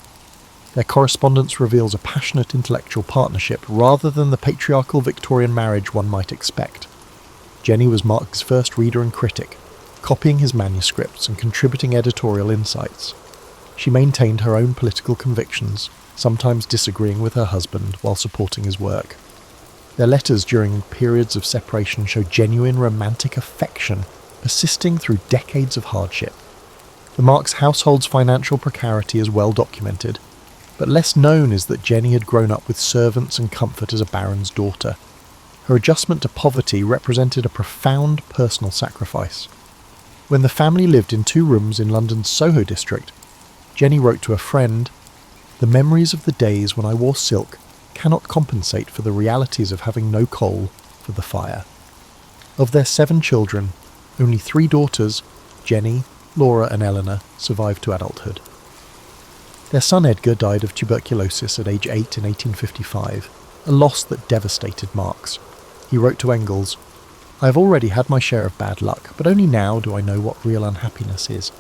[SPEAKER 1] Their correspondence reveals a passionate intellectual partnership rather than the patriarchal Victorian marriage one might expect. Jenny was Marx's first reader and critic, copying his manuscripts and contributing editorial insights. She maintained her own political convictions, sometimes disagreeing with her husband while supporting his work. Their letters during periods of separation show genuine romantic affection persisting through decades of hardship. The Marx household's financial precarity is well documented, but less known is that Jenny had grown up with servants and comfort as a baron's daughter. Her adjustment to poverty represented a profound personal sacrifice. When the family lived in 2 rooms in London's Soho district, Jenny wrote to a friend, "The memories of the days when I wore silk cannot compensate for the realities of having no coal for the fire." Of their 7 children, only 3 daughters, Jenny, Laura and Eleanor, survived to adulthood. Their son Edgar died of tuberculosis at age 8 in 1855, a loss that devastated Marx. He wrote to Engels, "I have already had my share of bad luck, but only now do I know what real unhappiness is."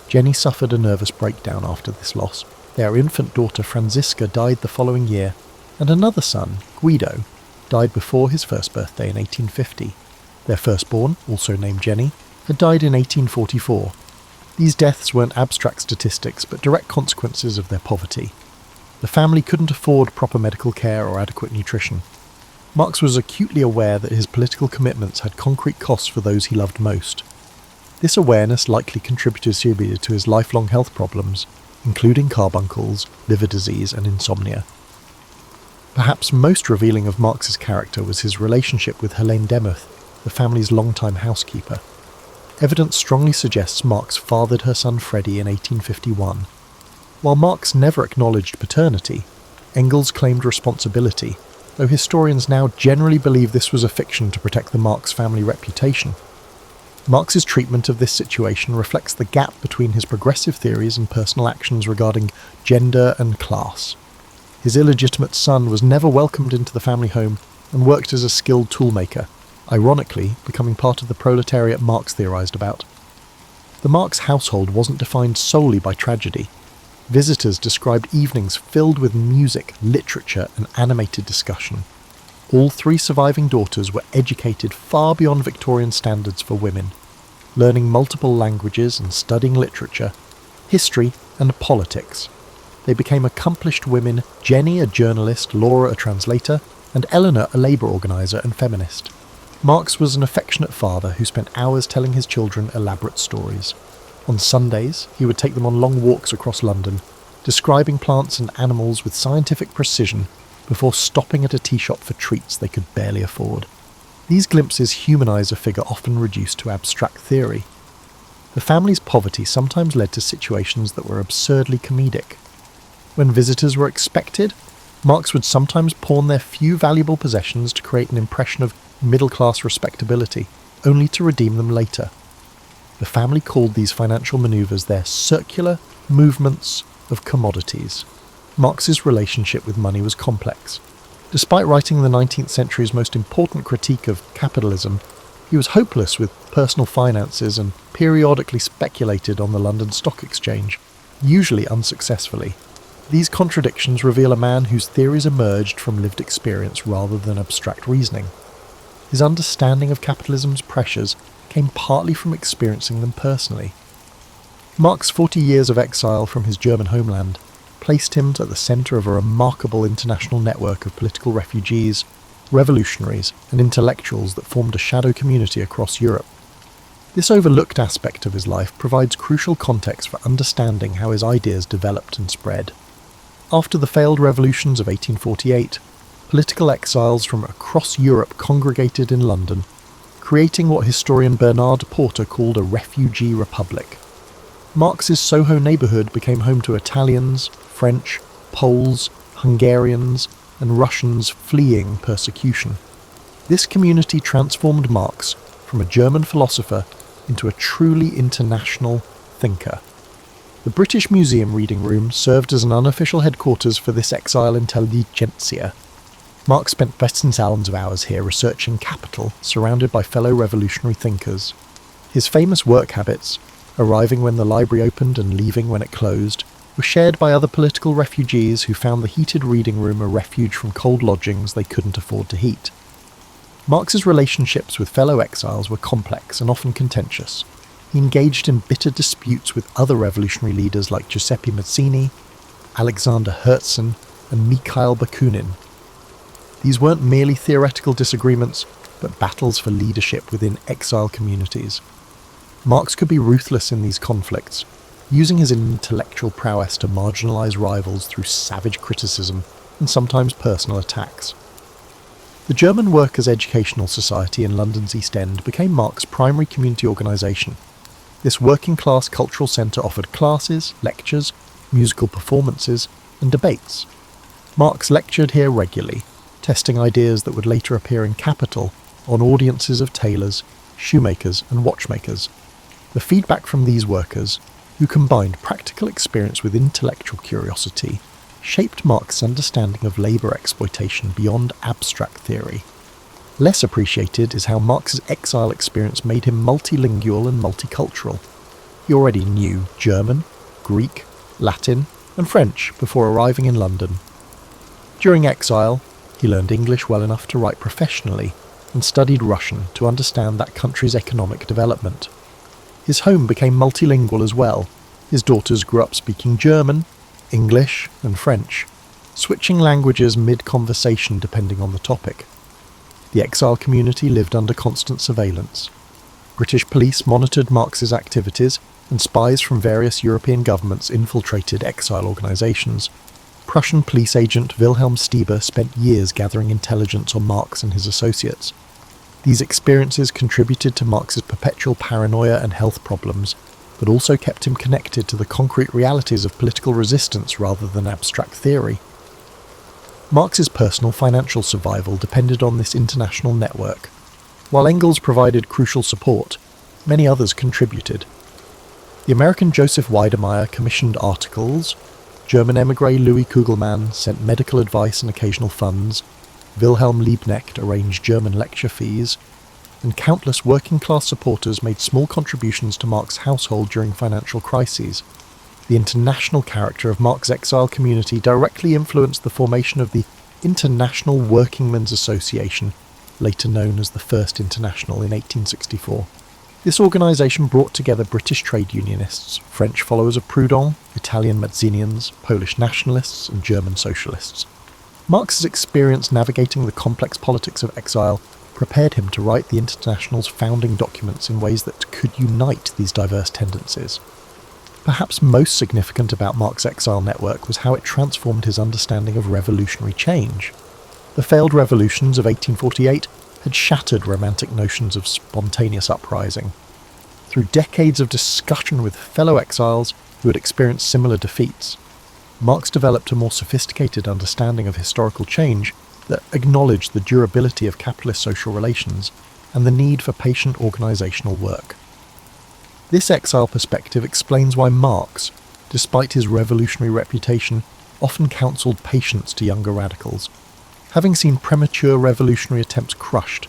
[SPEAKER 1] Jenny suffered a nervous breakdown after this loss. Their infant daughter Franziska died the following year, and another son, Guido, died before his first birthday in 1850. Their firstborn, also named Jenny, had died in 1844. These deaths weren't abstract statistics, but direct consequences of their poverty. The family couldn't afford proper medical care or adequate nutrition. Marx was acutely aware that his political commitments had concrete costs for those he loved most. This awareness likely contributed seriously to his lifelong health problems, including carbuncles, liver disease and insomnia. Perhaps most revealing of Marx's character was his relationship with Helene Demuth, the family's longtime housekeeper. Evidence strongly suggests Marx fathered her son Freddie in 1851. While Marx never acknowledged paternity, Engels claimed responsibility, though historians now generally believe this was a fiction to protect the Marx family reputation. Marx's treatment of this situation reflects the gap between his progressive theories and personal actions regarding gender and class. His illegitimate son was never welcomed into the family home and worked as a skilled toolmaker, ironically becoming part of the proletariat Marx theorized about. The Marx household wasn't defined solely by tragedy. Visitors described evenings filled with music, literature, and animated discussion. All three surviving daughters were educated far beyond Victorian standards for women, learning multiple languages and studying literature, history, and politics. They became accomplished women, Jenny a journalist, Laura a translator, and Eleanor a labour organiser and feminist. Marx was an affectionate father who spent hours telling his children elaborate stories. On Sundays, he would take them on long walks across London, describing plants and animals with scientific precision before stopping at a tea shop for treats they could barely afford. These glimpses humanise a figure often reduced to abstract theory. The family's poverty sometimes led to situations that were absurdly comedic. When visitors were expected, Marx would sometimes pawn their few valuable possessions to create an impression of middle-class respectability, only to redeem them later. The family called these financial manoeuvres their circular movements of commodities. Marx's relationship with money was complex. Despite writing the 19th century's most important critique of capitalism, he was hopeless with personal finances and periodically speculated on the London Stock Exchange, usually unsuccessfully. These contradictions reveal a man whose theories emerged from lived experience rather than abstract reasoning. His understanding of capitalism's pressures came partly from experiencing them personally. Marx's 40 years of exile from his German homeland placed him at the centre of a remarkable international network of political refugees, revolutionaries, and intellectuals that formed a shadow community across Europe. This overlooked aspect of his life provides crucial context for understanding how his ideas developed and spread. After the failed revolutions of 1848, political exiles from across Europe congregated in London, creating what historian Bernard Porter called a refugee republic. Marx's Soho neighbourhood became home to Italians, French, Poles, Hungarians, and Russians fleeing persecution. This community transformed Marx from a German philosopher into a truly international thinker. The British Museum Reading Room served as an unofficial headquarters for this exile intelligentsia. Marx spent thousands of hours here researching capital, surrounded by fellow revolutionary thinkers. His famous work habits, arriving when the library opened and leaving when it closed, were shared by other political refugees who found the heated reading room a refuge from cold lodgings they couldn't afford to heat. Marx's relationships with fellow exiles were complex and often contentious. He engaged in bitter disputes with other revolutionary leaders like Giuseppe Mazzini, Alexander Herzen, and Mikhail Bakunin. These weren't merely theoretical disagreements, but battles for leadership within exile communities. Marx could be ruthless in these conflicts, using his intellectual prowess to marginalize rivals through savage criticism and sometimes personal attacks. The German Workers' Educational Society in London's East End became Marx's primary community organisation. This working-class cultural centre offered classes, lectures, musical performances, and debates. Marx lectured here regularly, testing ideas that would later appear in Capital on audiences of tailors, shoemakers, and watchmakers. The feedback from these workers, who combined practical experience with intellectual curiosity, shaped Marx's understanding of labour exploitation beyond abstract theory. Less appreciated is how Marx's exile experience made him multilingual and multicultural. He already knew German, Greek, Latin, and French before arriving in London. During exile, he learned English well enough to write professionally and studied Russian to understand that country's economic development. His home became multilingual as well. His daughters grew up speaking German, English, and French, switching languages mid-conversation depending on the topic. The exile community lived under constant surveillance. British police monitored Marx's activities, and spies from various European governments infiltrated exile organisations. Prussian police agent Wilhelm Stieber spent years gathering intelligence on Marx and his associates. These experiences contributed to Marx's perpetual paranoia and health problems, but also kept him connected to the concrete realities of political resistance rather than abstract theory. Marx's personal financial survival depended on this international network. While Engels provided crucial support, many others contributed. The American Joseph Weidemeyer commissioned articles, German émigré Louis Kugelmann sent medical advice and occasional funds, Wilhelm Liebknecht arranged German lecture fees, and countless working-class supporters made small contributions to Marx's household during financial crises. The international character of Marx's exile community directly influenced the formation of the International Workingmen's Association, later known as the First International, in 1864. This organisation brought together British trade unionists, French followers of Proudhon, Italian Mazzinians, Polish nationalists, and German socialists. Marx's experience navigating the complex politics of exile prepared him to write the International's founding documents in ways that could unite these diverse tendencies. Perhaps most significant about Marx's exile network was how it transformed his understanding of revolutionary change. The failed revolutions of 1848 had shattered romantic notions of spontaneous uprising. Through decades of discussion with fellow exiles who had experienced similar defeats, Marx developed a more sophisticated understanding of historical change that acknowledged the durability of capitalist social relations and the need for patient organisational work. This exile perspective explains why Marx, despite his revolutionary reputation, often counselled patience to younger radicals. Having seen premature revolutionary attempts crushed,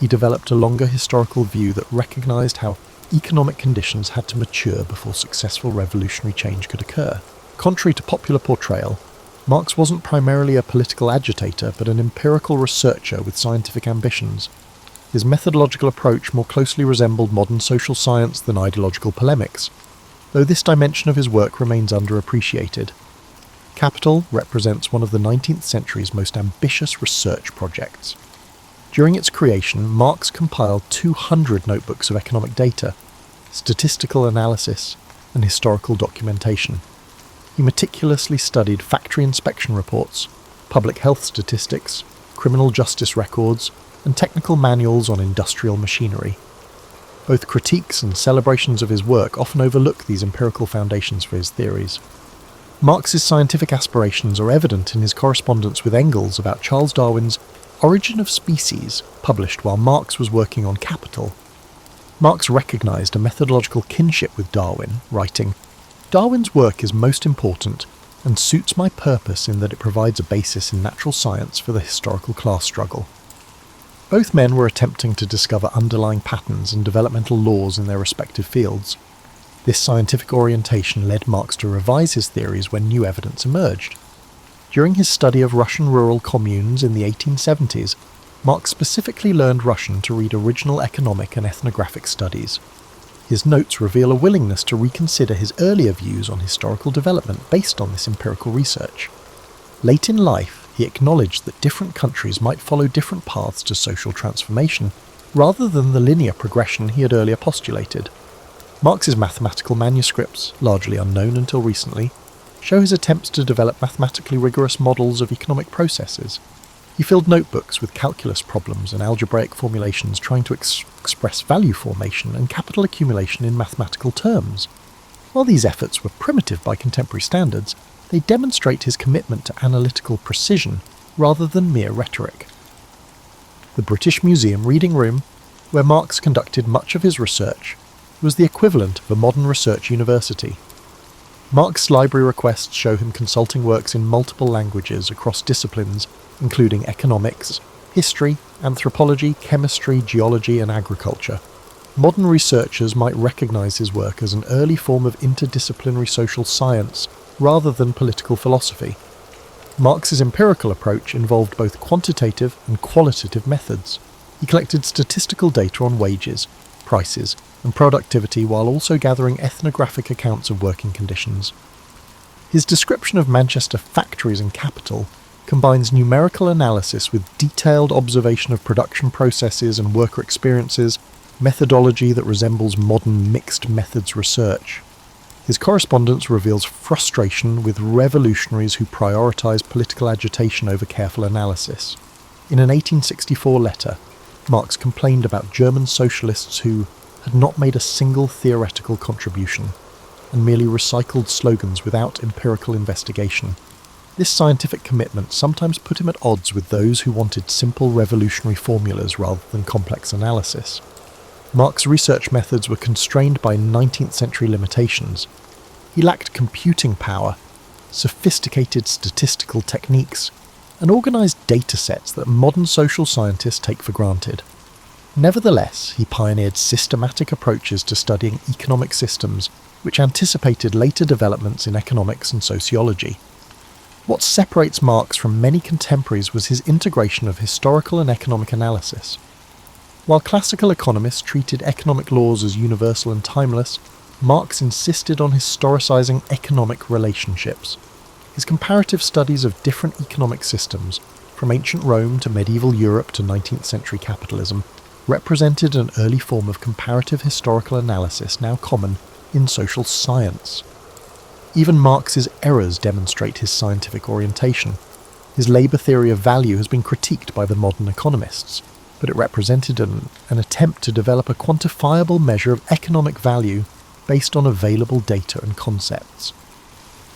[SPEAKER 1] he developed a longer historical view that recognised how economic conditions had to mature before successful revolutionary change could occur. Contrary to popular portrayal, Marx wasn't primarily a political agitator but an empirical researcher with scientific ambitions. His methodological approach more closely resembled modern social science than ideological polemics, though this dimension of his work remains underappreciated. Capital represents one of the 19th century's most ambitious research projects. During its creation, Marx compiled 200 notebooks of economic data, statistical analysis, and historical documentation. He meticulously studied factory inspection reports, public health statistics, criminal justice records, and technical manuals on industrial machinery. Both critiques and celebrations of his work often overlook these empirical foundations for his theories. Marx's scientific aspirations are evident in his correspondence with Engels about Charles Darwin's Origin of Species, published while Marx was working on Capital. Marx recognised a methodological kinship with Darwin, writing, "Darwin's work is most important and suits my purpose in that it provides a basis in natural science for the historical class struggle." Both men were attempting to discover underlying patterns and developmental laws in their respective fields. This scientific orientation led Marx to revise his theories when new evidence emerged. During his study of Russian rural communes in the 1870s, Marx specifically learned Russian to read original economic and ethnographic studies. His notes reveal a willingness to reconsider his earlier views on historical development based on this empirical research. Late in life, he acknowledged that different countries might follow different paths to social transformation, rather than the linear progression he had earlier postulated. Marx's mathematical manuscripts, largely unknown until recently, show his attempts to develop mathematically rigorous models of economic processes. He filled notebooks with calculus problems and algebraic formulations trying to express value formation and capital accumulation in mathematical terms. While these efforts were primitive by contemporary standards, they demonstrate his commitment to analytical precision rather than mere rhetoric. The British Museum Reading Room, where Marx conducted much of his research, was the equivalent of a modern research university. Marx's library requests show him consulting works in multiple languages across disciplines, including economics, history, anthropology, chemistry, geology, and agriculture. Modern researchers might recognise his work as an early form of interdisciplinary social science rather than political philosophy. Marx's empirical approach involved both quantitative and qualitative methods. He collected statistical data on wages, prices, and productivity while also gathering ethnographic accounts of working conditions. His description of Manchester factories and capital combines numerical analysis with detailed observation of production processes and worker experiences, methodology that resembles modern mixed methods research. His correspondence reveals frustration with revolutionaries who prioritise political agitation over careful analysis. In an 1864 letter, Marx complained about German socialists who had not made a single theoretical contribution and merely recycled slogans without empirical investigation. This scientific commitment sometimes put him at odds with those who wanted simple revolutionary formulas rather than complex analysis. Marx's research methods were constrained by 19th century limitations. He lacked computing power, sophisticated statistical techniques, and organised data sets that modern social scientists take for granted. Nevertheless, he pioneered systematic approaches to studying economic systems which anticipated later developments in economics and sociology. What separates Marx from many contemporaries was his integration of historical and economic analysis. While classical economists treated economic laws as universal and timeless, Marx insisted on historicising economic relationships. His comparative studies of different economic systems, from ancient Rome to medieval Europe to 19th century capitalism, represented an early form of comparative historical analysis now common in social science. Even Marx's errors demonstrate his scientific orientation. His labour theory of value has been critiqued by the modern economists, but it represented an attempt to develop a quantifiable measure of economic value based on available data and concepts.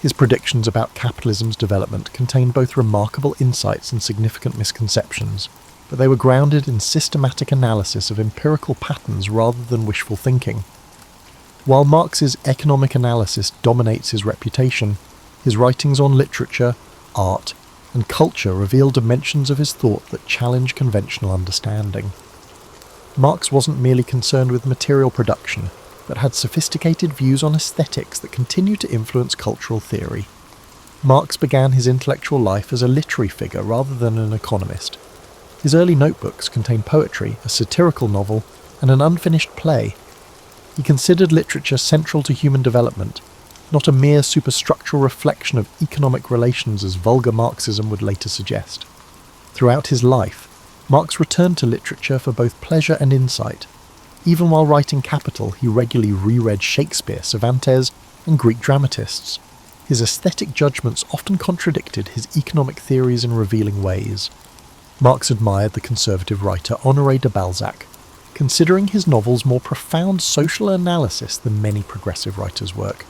[SPEAKER 1] His predictions about capitalism's development contained both remarkable insights and significant misconceptions, but they were grounded in systematic analysis of empirical patterns rather than wishful thinking. While Marx's economic analysis dominates his reputation, his writings on literature, art, and culture reveal dimensions of his thought that challenge conventional understanding. Marx wasn't merely concerned with material production, but had sophisticated views on aesthetics that continue to influence cultural theory. Marx began his intellectual life as a literary figure rather than an economist. His early notebooks contain poetry, a satirical novel, and an unfinished play. He considered literature central to human development, not a mere superstructural reflection of economic relations as vulgar Marxism would later suggest. Throughout his life, Marx returned to literature for both pleasure and insight. Even while writing Capital, he regularly reread Shakespeare, Cervantes, and Greek dramatists. His aesthetic judgments often contradicted his economic theories in revealing ways. Marx admired the conservative writer Honoré de Balzac, considering his novels more profound social analysis than many progressive writers' work.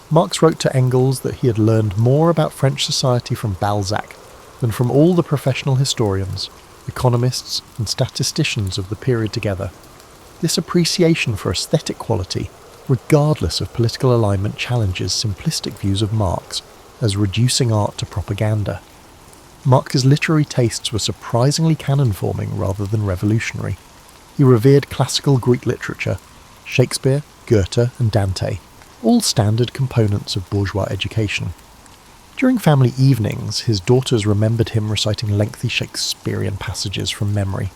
[SPEAKER 1] Marx wrote to Engels that he had learned more about French society from Balzac than from all the professional historians, economists, and statisticians of the period together. This appreciation for aesthetic quality, regardless of political alignment, challenges simplistic views of Marx as reducing art to propaganda. Marx's literary tastes were surprisingly canon-forming rather than revolutionary. He revered classical Greek literature, Shakespeare, Goethe, and Dante, all standard components of bourgeois education. During family evenings, his daughters remembered him reciting lengthy Shakespearean passages from memory.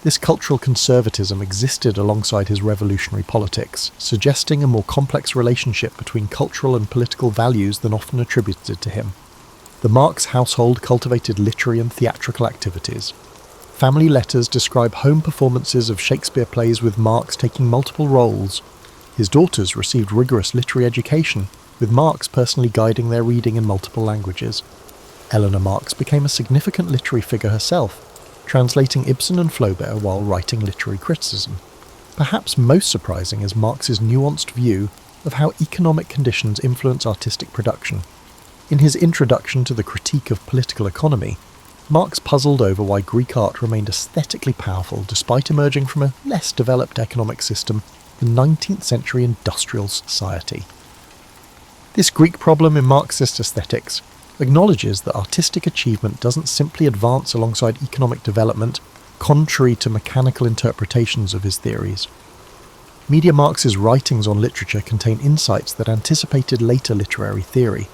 [SPEAKER 1] This cultural conservatism existed alongside his revolutionary politics, suggesting a more complex relationship between cultural and political values than often attributed to him. The Marx household cultivated literary and theatrical activities. Family letters describe home performances of Shakespeare plays with Marx taking multiple roles. His daughters received rigorous literary education, with Marx personally guiding their reading in multiple languages. Eleanor Marx became a significant literary figure herself, translating Ibsen and Flaubert while writing literary criticism. Perhaps most surprising is Marx's nuanced view of how economic conditions influence artistic production. In his introduction to the Critique of Political Economy, Marx puzzled over why Greek art remained aesthetically powerful despite emerging from a less developed economic system, the 19th century industrial society. This Greek problem in Marxist aesthetics acknowledges that artistic achievement doesn't simply advance alongside economic development, contrary to mechanical interpretations of his theories. Media Marx's writings on literature contain insights that anticipated later literary theory.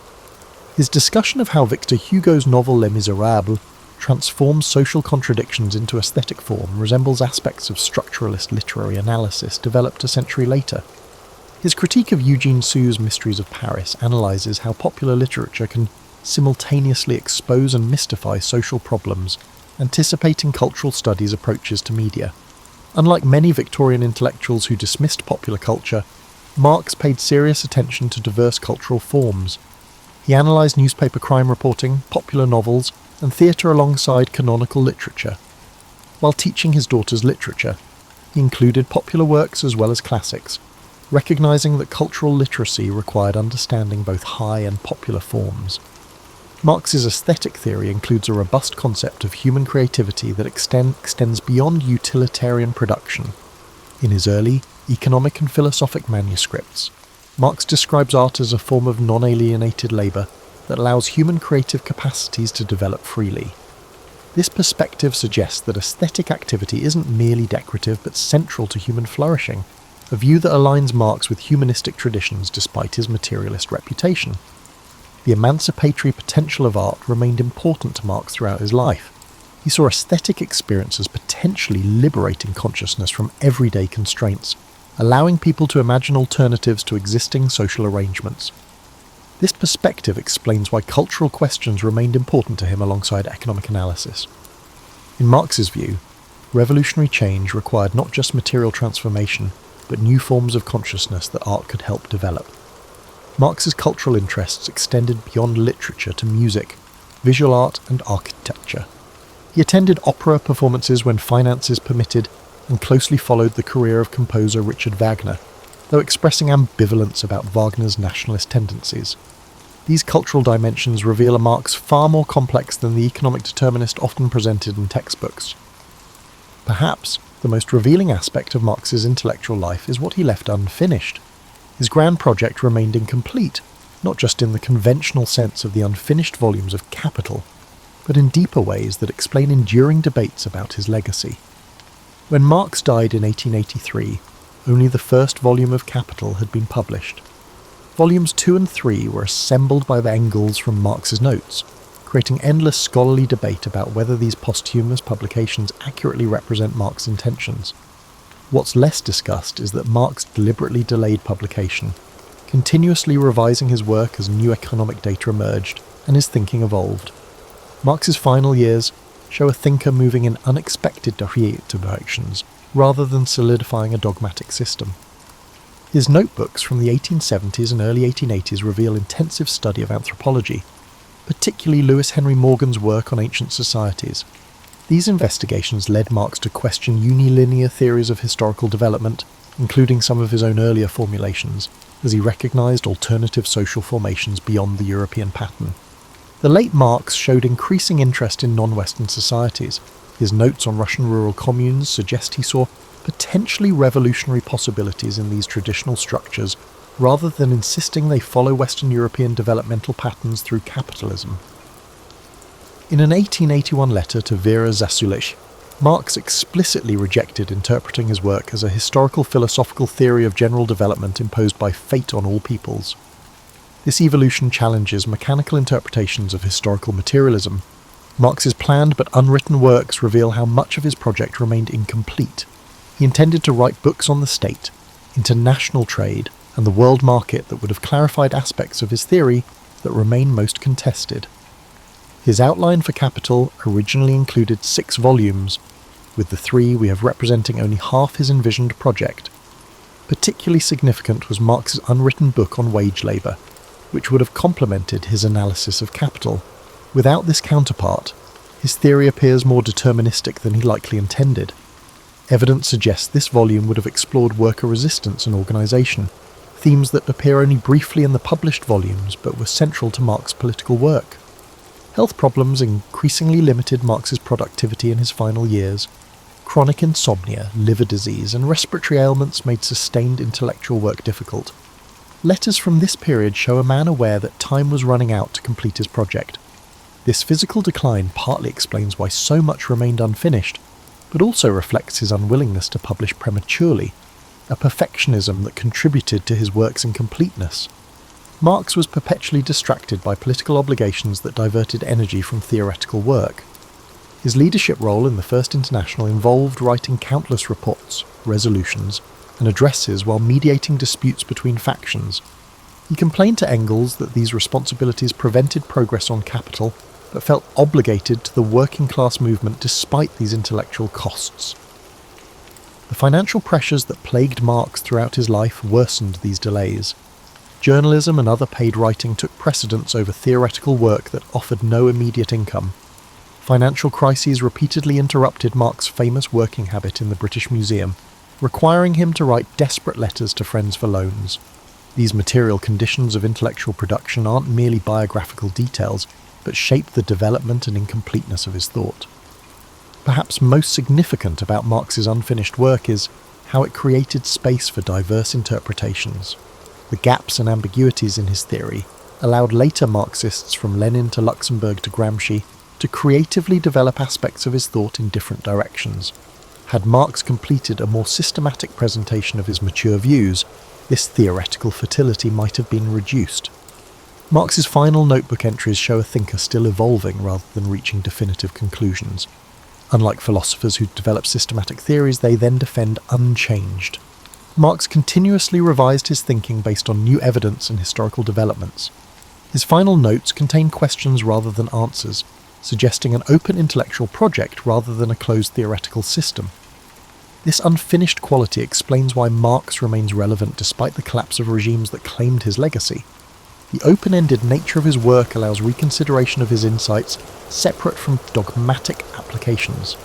[SPEAKER 1] His discussion of how Victor Hugo's novel Les Miserables transforms social contradictions into aesthetic form resembles aspects of structuralist literary analysis developed a century later. His critique of Eugene Sue's Mysteries of Paris analyses how popular literature can simultaneously expose and mystify social problems, anticipating cultural studies' approaches to media. Unlike many Victorian intellectuals who dismissed popular culture, Marx paid serious attention to diverse cultural forms. He analysed newspaper crime reporting, popular novels, and theatre alongside canonical literature. While teaching his daughters literature, he included popular works as well as classics, recognising that cultural literacy required understanding both high and popular forms. Marx's aesthetic theory includes a robust concept of human creativity that extends beyond utilitarian production. In his early economic and philosophic manuscripts, Marx describes art as a form of non-alienated labour that allows human creative capacities to develop freely. This perspective suggests that aesthetic activity isn't merely decorative but central to human flourishing, a view that aligns Marx with humanistic traditions despite his materialist reputation. The emancipatory potential of art remained important to Marx throughout his life. He saw aesthetic experience as potentially liberating consciousness from everyday constraints, allowing people to imagine alternatives to existing social arrangements. This perspective explains why cultural questions remained important to him alongside economic analysis. In Marx's view, revolutionary change required not just material transformation, but new forms of consciousness that art could help develop. Marx's cultural interests extended beyond literature to music, visual art and architecture. He attended opera performances when finances permitted and closely followed the career of composer Richard Wagner, though expressing ambivalence about Wagner's nationalist tendencies. These cultural dimensions reveal a Marx far more complex than the economic determinist often presented in textbooks. Perhaps the most revealing aspect of Marx's intellectual life is what he left unfinished. His grand project remained incomplete, not just in the conventional sense of the unfinished volumes of Capital, but in deeper ways that explain enduring debates about his legacy. When Marx died in 1883, only the first volume of Capital had been published. Volumes 2 and 3 were assembled by the Engels from Marx's notes, creating endless scholarly debate about whether these posthumous publications accurately represent Marx's intentions. What's less discussed is that Marx deliberately delayed publication, continuously revising his work as new economic data emerged and his thinking evolved. Marx's final years show a thinker moving in unexpected directions, rather than solidifying a dogmatic system. His notebooks from the 1870s and early 1880s reveal intensive study of anthropology, particularly Lewis Henry Morgan's work on ancient societies. These investigations led Marx to question unilinear theories of historical development, including some of his own earlier formulations, as he recognised alternative social formations beyond the European pattern. The late Marx showed increasing interest in non-Western societies. His notes on Russian rural communes suggest he saw potentially revolutionary possibilities in these traditional structures, rather than insisting they follow Western European developmental patterns through capitalism. In an 1881 letter to Vera Zasulich, Marx explicitly rejected interpreting his work as a historical philosophical theory of general development imposed by fate on all peoples. This evolution challenges mechanical interpretations of historical materialism. Marx's planned but unwritten works reveal how much of his project remained incomplete. He intended to write books on the state, international trade, and the world market that would have clarified aspects of his theory that remain most contested. His outline for Capital originally included 6 volumes, with the 3 we have representing only half his envisioned project. Particularly significant was Marx's unwritten book on wage labour, which would have complemented his analysis of Capital. Without this counterpart, his theory appears more deterministic than he likely intended. Evidence suggests this volume would have explored worker resistance and organisation, themes that appear only briefly in the published volumes but were central to Marx's political work. Health problems increasingly limited Marx's productivity in his final years. Chronic insomnia, liver disease, and respiratory ailments made sustained intellectual work difficult. Letters from this period show a man aware that time was running out to complete his project. This physical decline partly explains why so much remained unfinished, but also reflects his unwillingness to publish prematurely, a perfectionism that contributed to his work's incompleteness. Marx was perpetually distracted by political obligations that diverted energy from theoretical work. His leadership role in the First International involved writing countless reports, resolutions, and addresses while mediating disputes between factions. He complained to Engels that these responsibilities prevented progress on capital, but felt obligated to the working class movement despite these intellectual costs. The financial pressures that plagued Marx throughout his life worsened these delays. Journalism and other paid writing took precedence over theoretical work that offered no immediate income. Financial crises repeatedly interrupted Marx's famous working habit in the British Museum, requiring him to write desperate letters to friends for loans. These material conditions of intellectual production aren't merely biographical details, but shape the development and incompleteness of his thought. Perhaps most significant about Marx's unfinished work is how it created space for diverse interpretations. The gaps and ambiguities in his theory allowed later Marxists from Lenin to Luxemburg to Gramsci to creatively develop aspects of his thought in different directions. Had Marx completed a more systematic presentation of his mature views, this theoretical fertility might have been reduced. Marx's final notebook entries show a thinker still evolving rather than reaching definitive conclusions. Unlike philosophers who develop systematic theories, they then defend unchanged. Marx continuously revised his thinking based on new evidence and historical developments. His final notes contain questions rather than answers, suggesting an open intellectual project rather than a closed theoretical system. This unfinished quality explains why Marx remains relevant despite the collapse of regimes that claimed his legacy. The open-ended nature of his work allows reconsideration of his insights separate from dogmatic applications.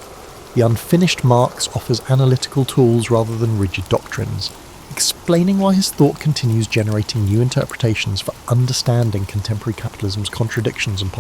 [SPEAKER 1] The unfinished Marx offers analytical tools rather than rigid doctrines, explaining why his thought continues generating new interpretations for understanding contemporary capitalism's contradictions and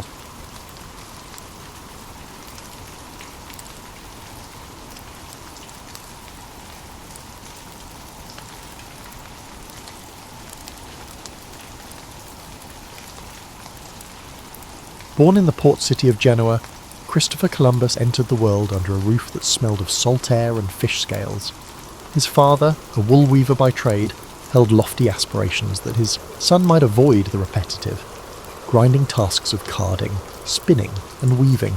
[SPEAKER 1] Born in the port city of Genoa, Christopher Columbus entered the world under a roof that smelled of salt air and fish scales. His father, a wool weaver by trade, held lofty aspirations that his son might avoid the repetitive, grinding tasks of carding, spinning, and weaving,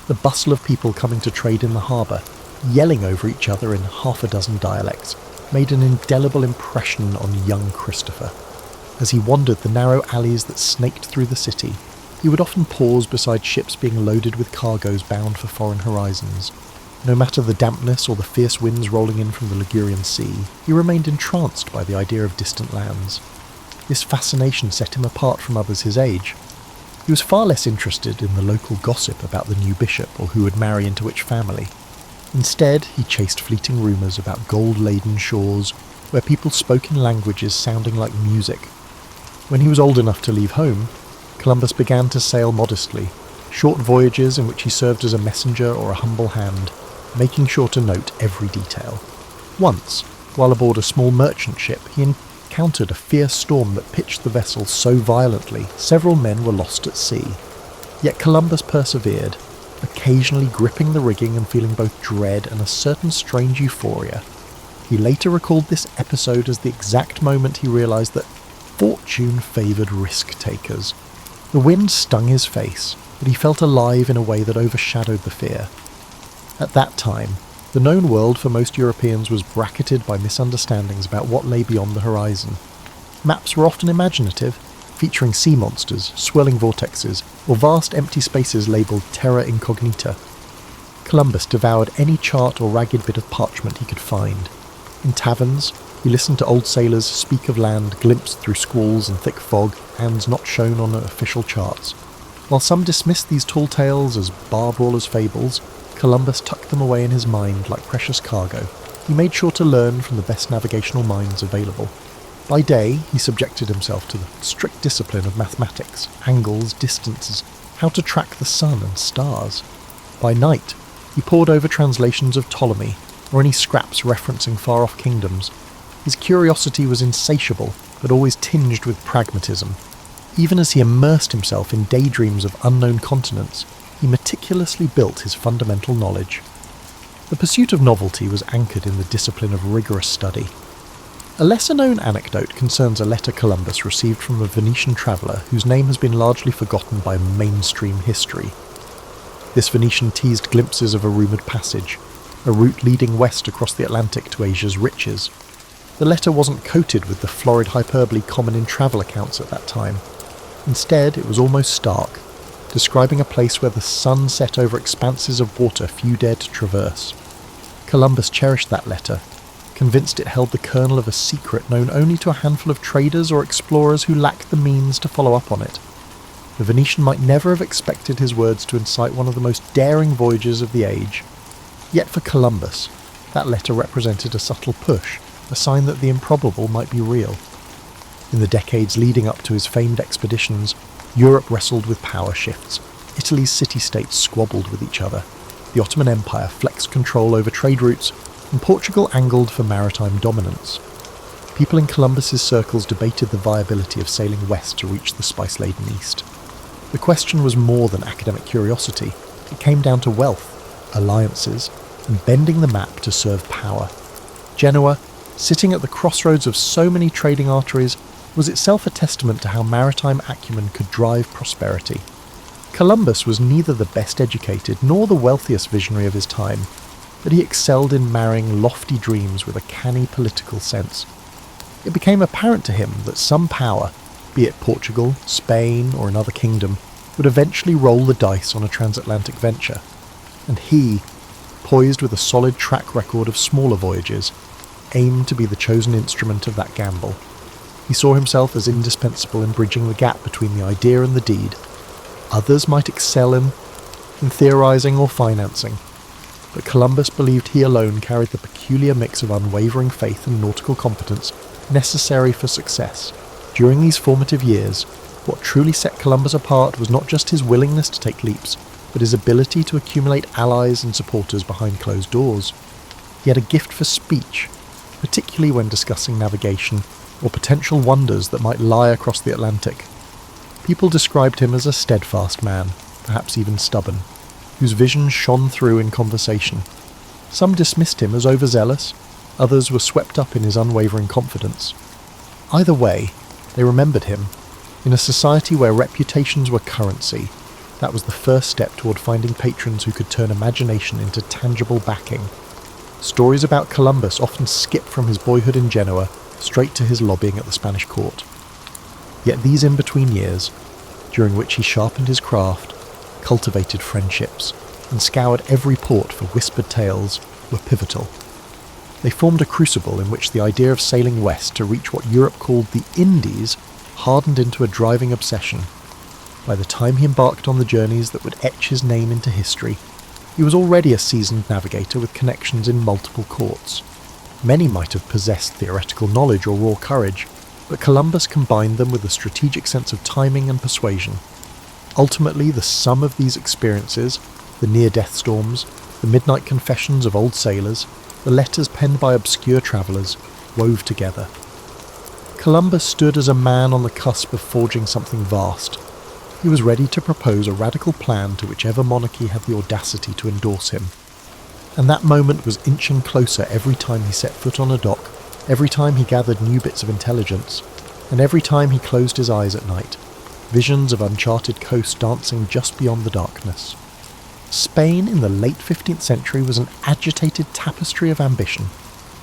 [SPEAKER 1] the bustle of people coming to trade in the harbour, yelling over each other in half a dozen dialects, made an indelible impression on young Christopher. As he wandered the narrow alleys that snaked through the city, he would often pause beside ships being loaded with cargoes bound for foreign horizons. No matter the dampness or the fierce winds rolling in from the Ligurian Sea, he remained entranced by the idea of distant lands. This fascination set him apart from others his age. He was far less interested in the local gossip about the new bishop or who would marry into which family. Instead, he chased fleeting rumours about gold-laden shores where people spoke in languages sounding like music. When he was old enough to leave home, Columbus began to sail modestly, short voyages in which he served as a messenger or a humble hand, making sure to note every detail. Once, while aboard a small merchant ship, he encountered a fierce storm that pitched the vessel so violently several men were lost at sea. Yet Columbus persevered, occasionally gripping the rigging and feeling both dread and a certain strange euphoria. He later recalled this episode as the exact moment he realised that fortune favoured risk-takers. The wind stung his face, but he felt alive in a way that overshadowed the fear. At that time, the known world for most Europeans was bracketed by misunderstandings about what lay beyond the horizon. Maps were often imaginative, featuring sea monsters, swirling vortexes, or vast empty spaces labelled terra incognita. Columbus devoured any chart or ragged bit of parchment he could find. In taverns, he listened to old sailors speak of land glimpsed through squalls and thick fog, hands not shown on official charts. While some dismissed these tall tales as bar-brawlers' fables, Columbus tucked them away in his mind like precious cargo. He made sure to learn from the best navigational minds available. By day, he subjected himself to the strict discipline of mathematics, angles, distances, how to track the sun and stars. By night, he pored over translations of Ptolemy, or any scraps referencing far-off kingdoms. His curiosity was insatiable, but always tinged with pragmatism. Even as he immersed himself in daydreams of unknown continents, he meticulously built his fundamental knowledge. The pursuit of novelty was anchored in the discipline of rigorous study. A lesser-known anecdote concerns a letter Columbus received from a Venetian traveller whose name has been largely forgotten by mainstream history. This Venetian teased glimpses of a rumoured passage, a route leading west across the Atlantic to Asia's riches. The letter wasn't coated with the florid hyperbole common in travel accounts at that time. Instead, it was almost stark, describing a place where the sun set over expanses of water few dared to traverse. Columbus cherished that letter, convinced it held the kernel of a secret known only to a handful of traders or explorers who lacked the means to follow up on it. The Venetian might never have expected his words to incite one of the most daring voyages of the age. Yet for Columbus, that letter represented a subtle push, a sign that the improbable might be real. In the decades leading up to his famed expeditions, Europe wrestled with power shifts. Italy's city-states squabbled with each other. The Ottoman Empire flexed control over trade routes, and Portugal angled for maritime dominance. People in Columbus's circles debated the viability of sailing west to reach the spice-laden east. The question was more than academic curiosity. It came down to wealth, alliances, and bending the map to serve power. Genoa, sitting at the crossroads of so many trading arteries, was itself a testament to how maritime acumen could drive prosperity. Columbus was neither the best educated nor the wealthiest visionary of his time, but he excelled in marrying lofty dreams with a canny political sense. It became apparent to him that some power, be it Portugal, Spain, or another kingdom, would eventually roll the dice on a transatlantic venture, and he, poised with a solid track record of smaller voyages, aimed to be the chosen instrument of that gamble. He saw himself as indispensable in bridging the gap between the idea and the deed. Others might excel in theorising or financing, but Columbus believed he alone carried the peculiar mix of unwavering faith and nautical competence necessary for success. During these formative years, what truly set Columbus apart was not just his willingness to take leaps, but his ability to accumulate allies and supporters behind closed doors. He had a gift for speech, particularly when discussing navigation or potential wonders that might lie across the Atlantic. People described him as a steadfast man, perhaps even stubborn, whose vision shone through in conversation. Some dismissed him as overzealous, others were swept up in his unwavering confidence. Either way, they remembered him. In a society where reputations were currency, that was the first step toward finding patrons who could turn imagination into tangible backing. Stories about Columbus often skip from his boyhood in Genoa straight to his lobbying at the Spanish court. Yet these in-between years, during which he sharpened his craft, cultivated friendships, and scoured every port for whispered tales, were pivotal. They formed a crucible in which the idea of sailing west to reach what Europe called the Indies hardened into a driving obsession. By the time he embarked on the journeys that would etch his name into history, he was already a seasoned navigator with connections in multiple courts. Many might have possessed theoretical knowledge or raw courage, but Columbus combined them with a strategic sense of timing and persuasion. Ultimately, the sum of these experiences, the near-death storms, the midnight confessions of old sailors, the letters penned by obscure travellers, wove together. Columbus stood as a man on the cusp of forging something vast. He was ready to propose a radical plan to whichever monarchy had the audacity to endorse him. And that moment was inching closer every time he set foot on a dock, every time he gathered new bits of intelligence, and every time he closed his eyes at night, visions of uncharted coast dancing just beyond the darkness. Spain in the late 15th century was an agitated tapestry of ambition,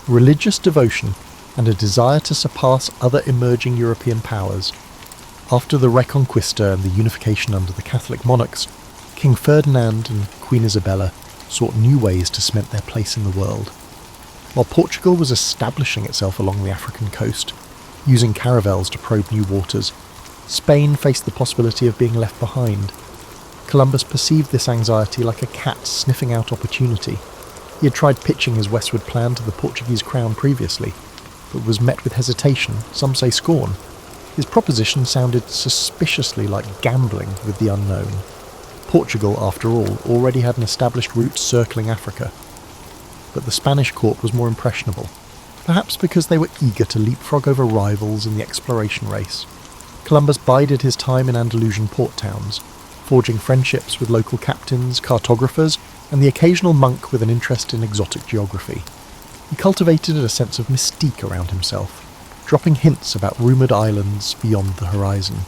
[SPEAKER 1] religious devotion, and a desire to surpass other emerging European powers. After the Reconquista and the unification under the Catholic monarchs, King Ferdinand and Queen Isabella sought new ways to cement their place in the world. While Portugal was establishing itself along the African coast, using caravels to probe new waters, Spain faced the possibility of being left behind. Columbus perceived this anxiety like a cat sniffing out opportunity. He had tried pitching his westward plan to the Portuguese crown previously, but was met with hesitation, some say scorn. His proposition sounded suspiciously like gambling with the unknown. Portugal, after all, already had an established route circling Africa. But the Spanish court was more impressionable. perhaps because they were eager to leapfrog over rivals in the exploration race. Columbus bided his time in Andalusian port towns, forging friendships with local captains, cartographers, and the occasional monk with an interest in exotic geography. He cultivated a sense of mystique around himself, dropping hints about rumoured islands beyond the horizon.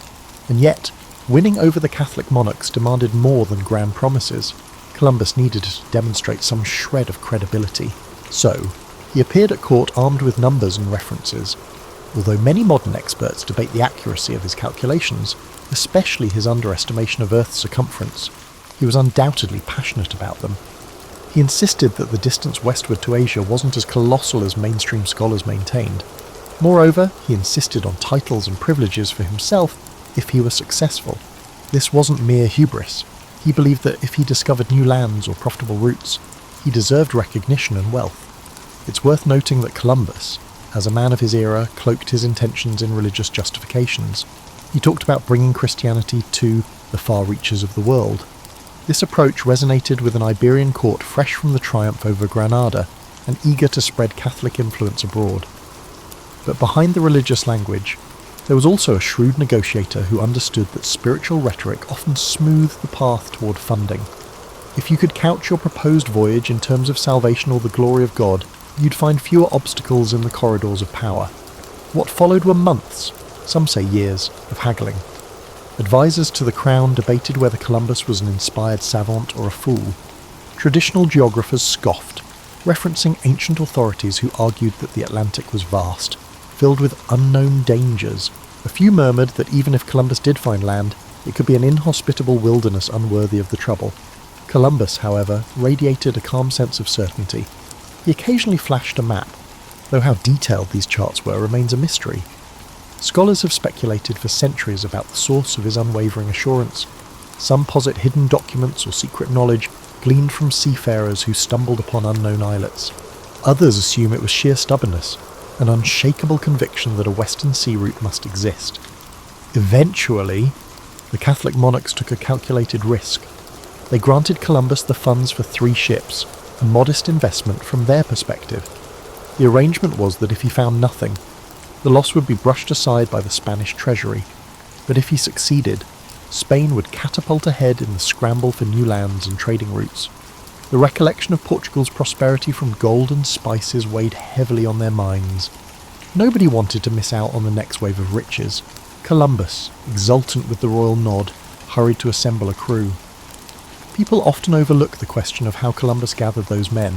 [SPEAKER 1] And yet, winning over the Catholic monarchs demanded more than grand promises. Columbus needed to demonstrate some shred of credibility. So, he appeared at court armed with numbers and references. Although many modern experts debate the accuracy of his calculations, especially his underestimation of Earth's circumference, he was undoubtedly passionate about them. He insisted that the distance westward to Asia wasn't as colossal as mainstream scholars maintained. Moreover, he insisted on titles and privileges for himself if he were successful. This wasn't mere hubris. He believed that if he discovered new lands or profitable routes, he deserved recognition and wealth. It's worth noting that Columbus, as a man of his era, cloaked his intentions in religious justifications. He talked about bringing Christianity to the far reaches of the world. This approach resonated with an Iberian court fresh from the triumph over Granada and eager to spread Catholic influence abroad. But behind the religious language, there was also a shrewd negotiator who understood that spiritual rhetoric often smoothed the path toward funding. If you could couch your proposed voyage in terms of salvation or the glory of God, you'd find fewer obstacles in the corridors of power. What followed were months, some say years, of haggling. Advisors to the crown debated whether Columbus was an inspired savant or a fool. Traditional geographers scoffed, referencing ancient authorities who argued that the Atlantic was vast, filled with unknown dangers. A few murmured that even if Columbus did find land, it could be an inhospitable wilderness unworthy of the trouble. Columbus, however, radiated a calm sense of certainty. He occasionally flashed a map, though how detailed these charts were remains a mystery. Scholars have speculated for centuries about the source of his unwavering assurance. Some posit hidden documents or secret knowledge gleaned from seafarers who stumbled upon unknown islets. Others assume it was sheer stubbornness, an unshakable conviction that a western sea route must exist. Eventually, the Catholic monarchs took a calculated risk. They granted Columbus the funds for 3 ships, a modest investment from their perspective. The arrangement was that if he found nothing, the loss would be brushed aside by the Spanish treasury, but if he succeeded, Spain would catapult ahead in the scramble for new lands and trading routes. The recollection of Portugal's prosperity from gold and spices weighed heavily on their minds. Nobody wanted to miss out on the next wave of riches. Columbus, exultant with the royal nod, hurried to assemble a crew. People often overlook the question of how Columbus gathered those men.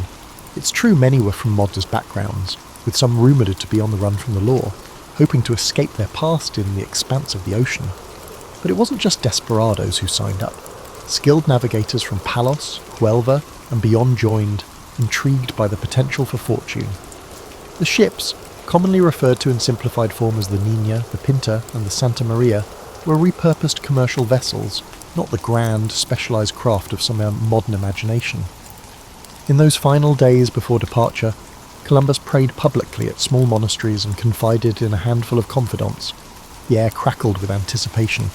[SPEAKER 1] It's true many were from modest backgrounds, with some rumoured to be on the run from the law, hoping to escape their past in the expanse of the ocean. But it wasn't just desperados who signed up. Skilled navigators from Palos, Huelva, and beyond joined, intrigued by the potential for fortune. The ships, commonly referred to in simplified form as the Niña, the Pinta, and the Santa Maria, were repurposed commercial vessels, not the grand, specialised craft of some modern imagination. In those final days before departure, Columbus prayed publicly at small monasteries and confided in a handful of confidants. The air crackled with anticipation.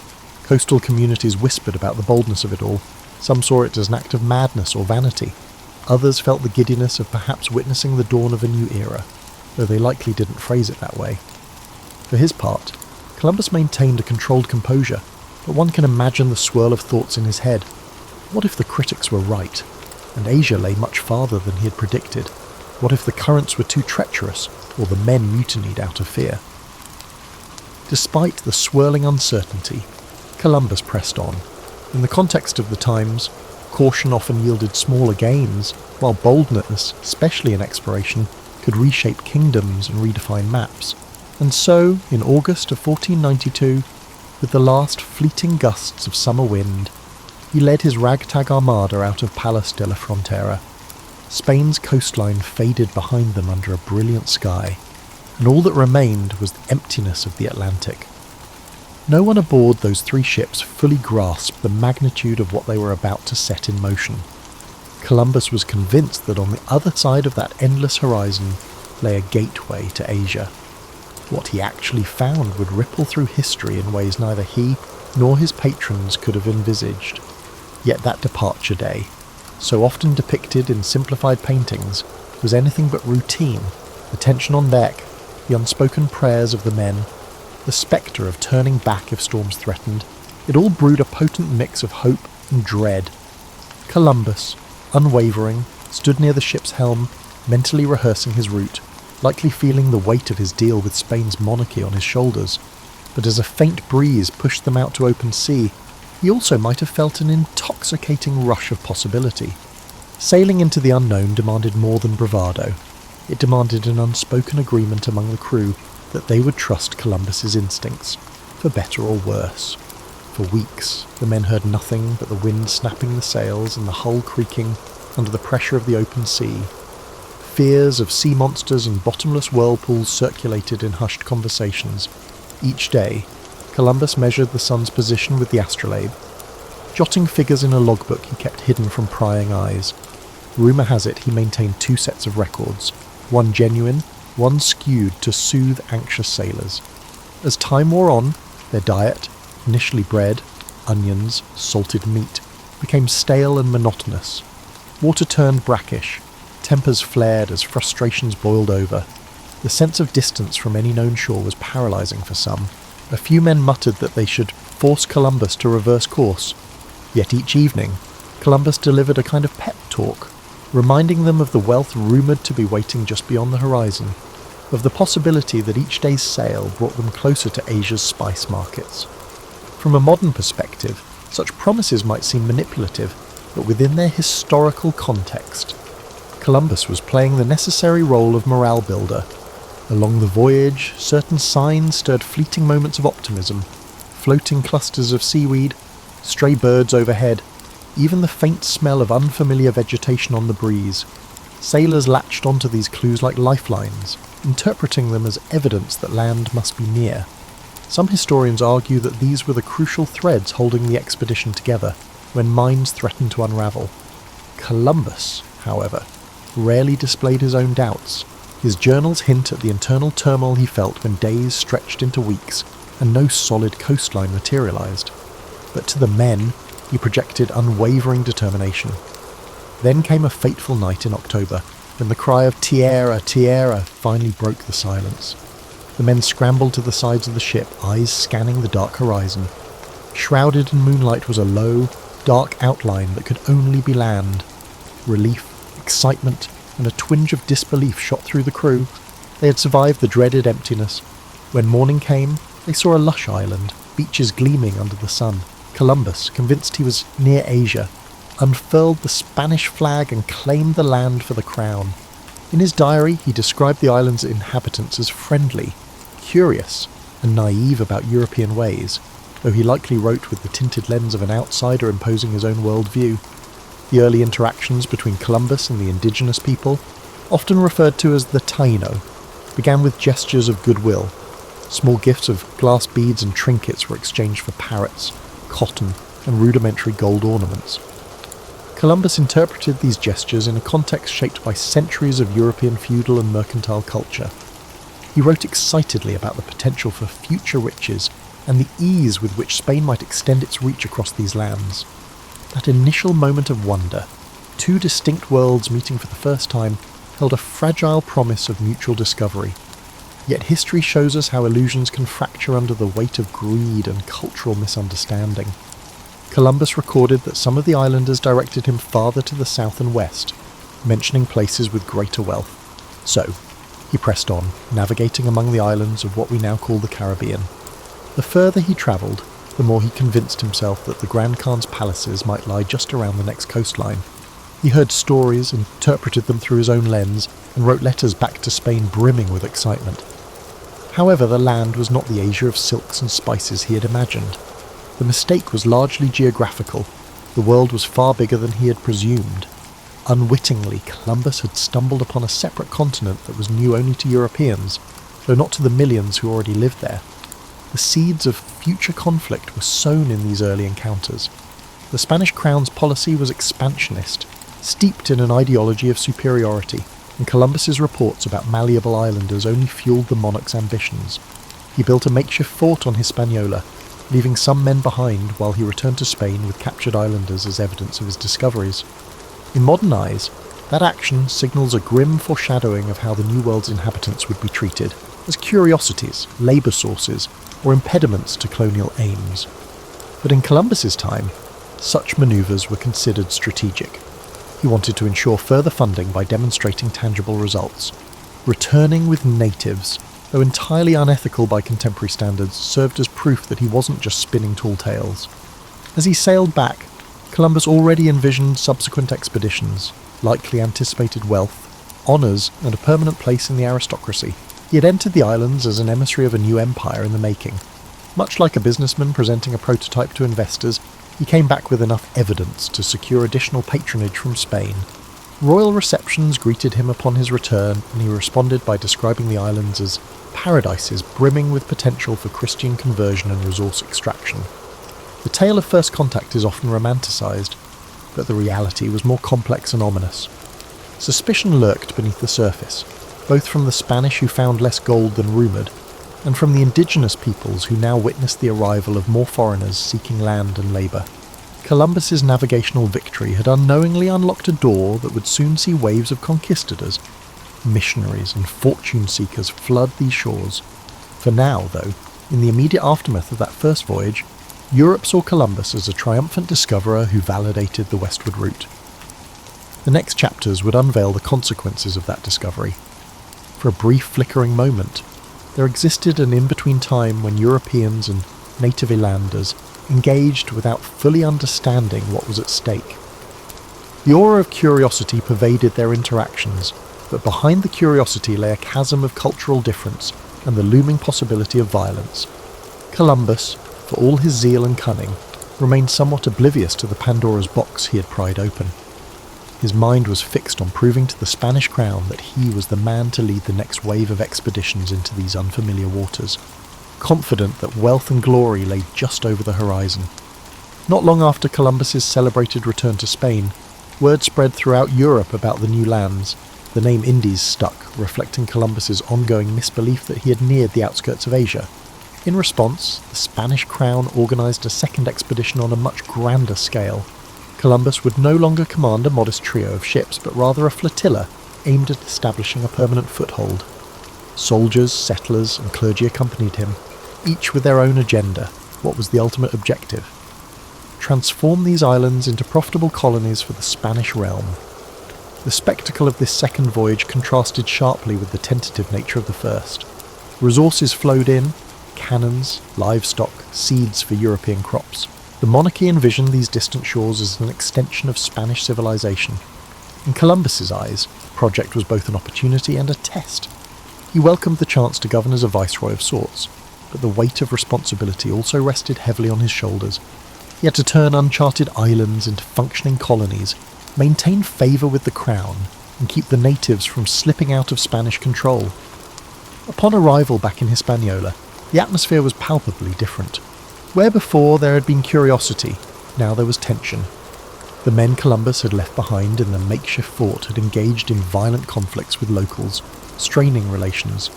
[SPEAKER 1] Coastal communities whispered about the boldness of it all. Some saw it as an act of madness or vanity. Others felt the giddiness of perhaps witnessing the dawn of a new era, though they likely didn't phrase it that way. For his part, Columbus maintained a controlled composure, but one can imagine the swirl of thoughts in his head. What if the critics were right, and Asia lay much farther than he had predicted? What if the currents were too treacherous, or the men mutinied out of fear? Despite the swirling uncertainty, Columbus pressed on. In the context of the times, caution often yielded smaller gains, while boldness, especially in exploration, could reshape kingdoms and redefine maps. And so, in August of 1492, with the last fleeting gusts of summer wind, he led his ragtag armada out of Palos de la Frontera. Spain's coastline faded behind them under a brilliant sky, and all that remained was the emptiness of the Atlantic. No one aboard those 3 ships fully grasped the magnitude of what they were about to set in motion. Columbus was convinced that on the other side of that endless horizon lay a gateway to Asia. What he actually found would ripple through history in ways neither he nor his patrons could have envisaged. Yet that departure day, so often depicted in simplified paintings, was anything but routine. The tension on deck, the unspoken prayers of the men, the spectre of turning back if storms threatened, it all brewed a potent mix of hope and dread. Columbus, unwavering, stood near the ship's helm, mentally rehearsing his route, likely feeling the weight of his deal with Spain's monarchy on his shoulders. But as a faint breeze pushed them out to open sea, he also might have felt an intoxicating rush of possibility. Sailing into the unknown demanded more than bravado. It demanded an unspoken agreement among the crew that they would trust Columbus's instincts, for better or worse. For weeks, the men heard nothing but the wind snapping the sails and the hull creaking under the pressure of the open sea. Fears of sea monsters and bottomless whirlpools circulated in hushed conversations. Each day, Columbus measured the sun's position with the astrolabe, jotting figures in a logbook he kept hidden from prying eyes. Rumour has it he maintained 2 sets of records, one genuine, one skewed to soothe anxious sailors. As time wore on, their diet, initially bread, onions, salted meat, became stale and monotonous. Water turned brackish, tempers flared as frustrations boiled over. The sense of distance from any known shore was paralysing for some. A few men muttered that they should force Columbus to reverse course. Yet each evening, Columbus delivered a kind of pep talk, reminding them of the wealth rumoured to be waiting just beyond the horizon, of the possibility that each day's sail brought them closer to Asia's spice markets. From a modern perspective, such promises might seem manipulative, but within their historical context, Columbus was playing the necessary role of morale builder. Along the voyage, certain signs stirred fleeting moments of optimism, floating clusters of seaweed, stray birds overhead, even the faint smell of unfamiliar vegetation on the breeze. Sailors latched onto these clues like lifelines, interpreting them as evidence that land must be near. Some historians argue that these were the crucial threads holding the expedition together when minds threatened to unravel. Columbus, however, rarely displayed his own doubts. His journals hint at the internal turmoil he felt when days stretched into weeks and no solid coastline materialised. But to the men, he projected unwavering determination. Then came a fateful night in October, when the cry of "Tierra, Tierra" finally broke the silence. The men scrambled to the sides of the ship, eyes scanning the dark horizon. Shrouded in moonlight was a low, dark outline that could only be land. Relief, excitement, and a twinge of disbelief shot through the crew. They had survived the dreaded emptiness. When morning came, they saw a lush island, beaches gleaming under the sun. Columbus, convinced he was near Asia, unfurled the Spanish flag and claimed the land for the crown. In his diary, he described the island's inhabitants as friendly, curious, and naive about European ways, though he likely wrote with the tinted lens of an outsider imposing his own worldview. The early interactions between Columbus and the indigenous people, often referred to as the Taino, began with gestures of goodwill. Small gifts of glass beads and trinkets were exchanged for parrots, cotton, and rudimentary gold ornaments. Columbus interpreted these gestures in a context shaped by centuries of European feudal and mercantile culture. He wrote excitedly about the potential for future riches and the ease with which Spain might extend its reach across these lands. That initial moment of wonder, 2 distinct worlds meeting for the first time, held a fragile promise of mutual discovery. Yet history shows us how illusions can fracture under the weight of greed and cultural misunderstanding. Columbus recorded that some of the islanders directed him farther to the south and west, mentioning places with greater wealth. So, he pressed on, navigating among the islands of what we now call the Caribbean. The further he travelled, the more he convinced himself that the Grand Khan's palaces might lie just around the next coastline. He heard stories, interpreted them through his own lens, and wrote letters back to Spain brimming with excitement. However, the land was not the Asia of silks and spices he had imagined. The mistake was largely geographical. The world was far bigger than he had presumed. Unwittingly, Columbus had stumbled upon a separate continent that was new only to Europeans, though not to the millions who already lived there. The seeds of future conflict were sown in these early encounters. The Spanish crown's policy was expansionist, steeped in an ideology of superiority, and Columbus's reports about malleable islanders only fueled the monarch's ambitions. He built a makeshift fort on Hispaniola, leaving some men behind while he returned to Spain with captured islanders as evidence of his discoveries. In modern eyes, That action signals a grim foreshadowing of how the New World's inhabitants would be treated, as curiosities, labour sources, or impediments to colonial aims. But in Columbus's time, such manoeuvres were considered strategic. He wanted to ensure further funding by demonstrating tangible results. Returning with natives, though entirely unethical by contemporary standards, served as proof that he wasn't just spinning tall tales. As he sailed back, Columbus already envisioned subsequent expeditions, likely anticipated wealth, honours, and a permanent place in the aristocracy. He had entered the islands as an emissary of a new empire in the making. Much like a businessman presenting a prototype to investors, he came back with enough evidence to secure additional patronage from Spain. Royal receptions greeted him upon his return, and he responded by describing the islands as paradises brimming with potential for Christian conversion and resource extraction. The tale of first contact is often romanticised, but the reality was more complex and ominous. Suspicion lurked beneath the surface, both from the Spanish who found less gold than rumoured, and from the indigenous peoples who now witnessed the arrival of more foreigners seeking land and labour. Columbus's navigational victory had unknowingly unlocked a door that would soon see waves of conquistadors. Missionaries and fortune-seekers flood these shores. For now, though, in the immediate aftermath of that first voyage, Europe saw Columbus as a triumphant discoverer who validated the westward route. The next chapters would unveil the consequences of that discovery. For a brief flickering moment, there existed an in-between time when Europeans and native islanders engaged without fully understanding what was at stake. The aura of curiosity pervaded their interactions, but behind the curiosity lay a chasm of cultural difference and the looming possibility of violence. Columbus, for all his zeal and cunning, remained somewhat oblivious to the Pandora's box he had pried open. His mind was fixed on proving to the Spanish crown that he was the man to lead the next wave of expeditions into these unfamiliar waters, confident that wealth and glory lay just over the horizon. Not long after Columbus's celebrated return to Spain, word spread throughout Europe about the new lands. The name Indies stuck, reflecting Columbus's ongoing misbelief that he had neared the outskirts of Asia. In response, the Spanish crown organised a second expedition on a much grander scale. Columbus would no longer command a modest trio of ships, but rather a flotilla aimed at establishing a permanent foothold. Soldiers, settlers, and clergy accompanied him, each with their own agenda. What was the ultimate objective? Transform these islands into profitable colonies for the Spanish realm. The spectacle of this second voyage contrasted sharply with the tentative nature of the first. Resources flowed in: cannons, livestock, seeds for European crops. The monarchy envisioned these distant shores as an extension of Spanish civilization. In Columbus's eyes, the project was both an opportunity and a test. He welcomed the chance to govern as a viceroy of sorts, but the weight of responsibility also rested heavily on his shoulders. He had to turn uncharted islands into functioning colonies, maintain favour with the crown, and keep the natives from slipping out of Spanish control. Upon arrival back in Hispaniola, the atmosphere was palpably different. Where before there had been curiosity, now there was tension. The men Columbus had left behind in the makeshift fort had engaged in violent conflicts with locals, straining relations.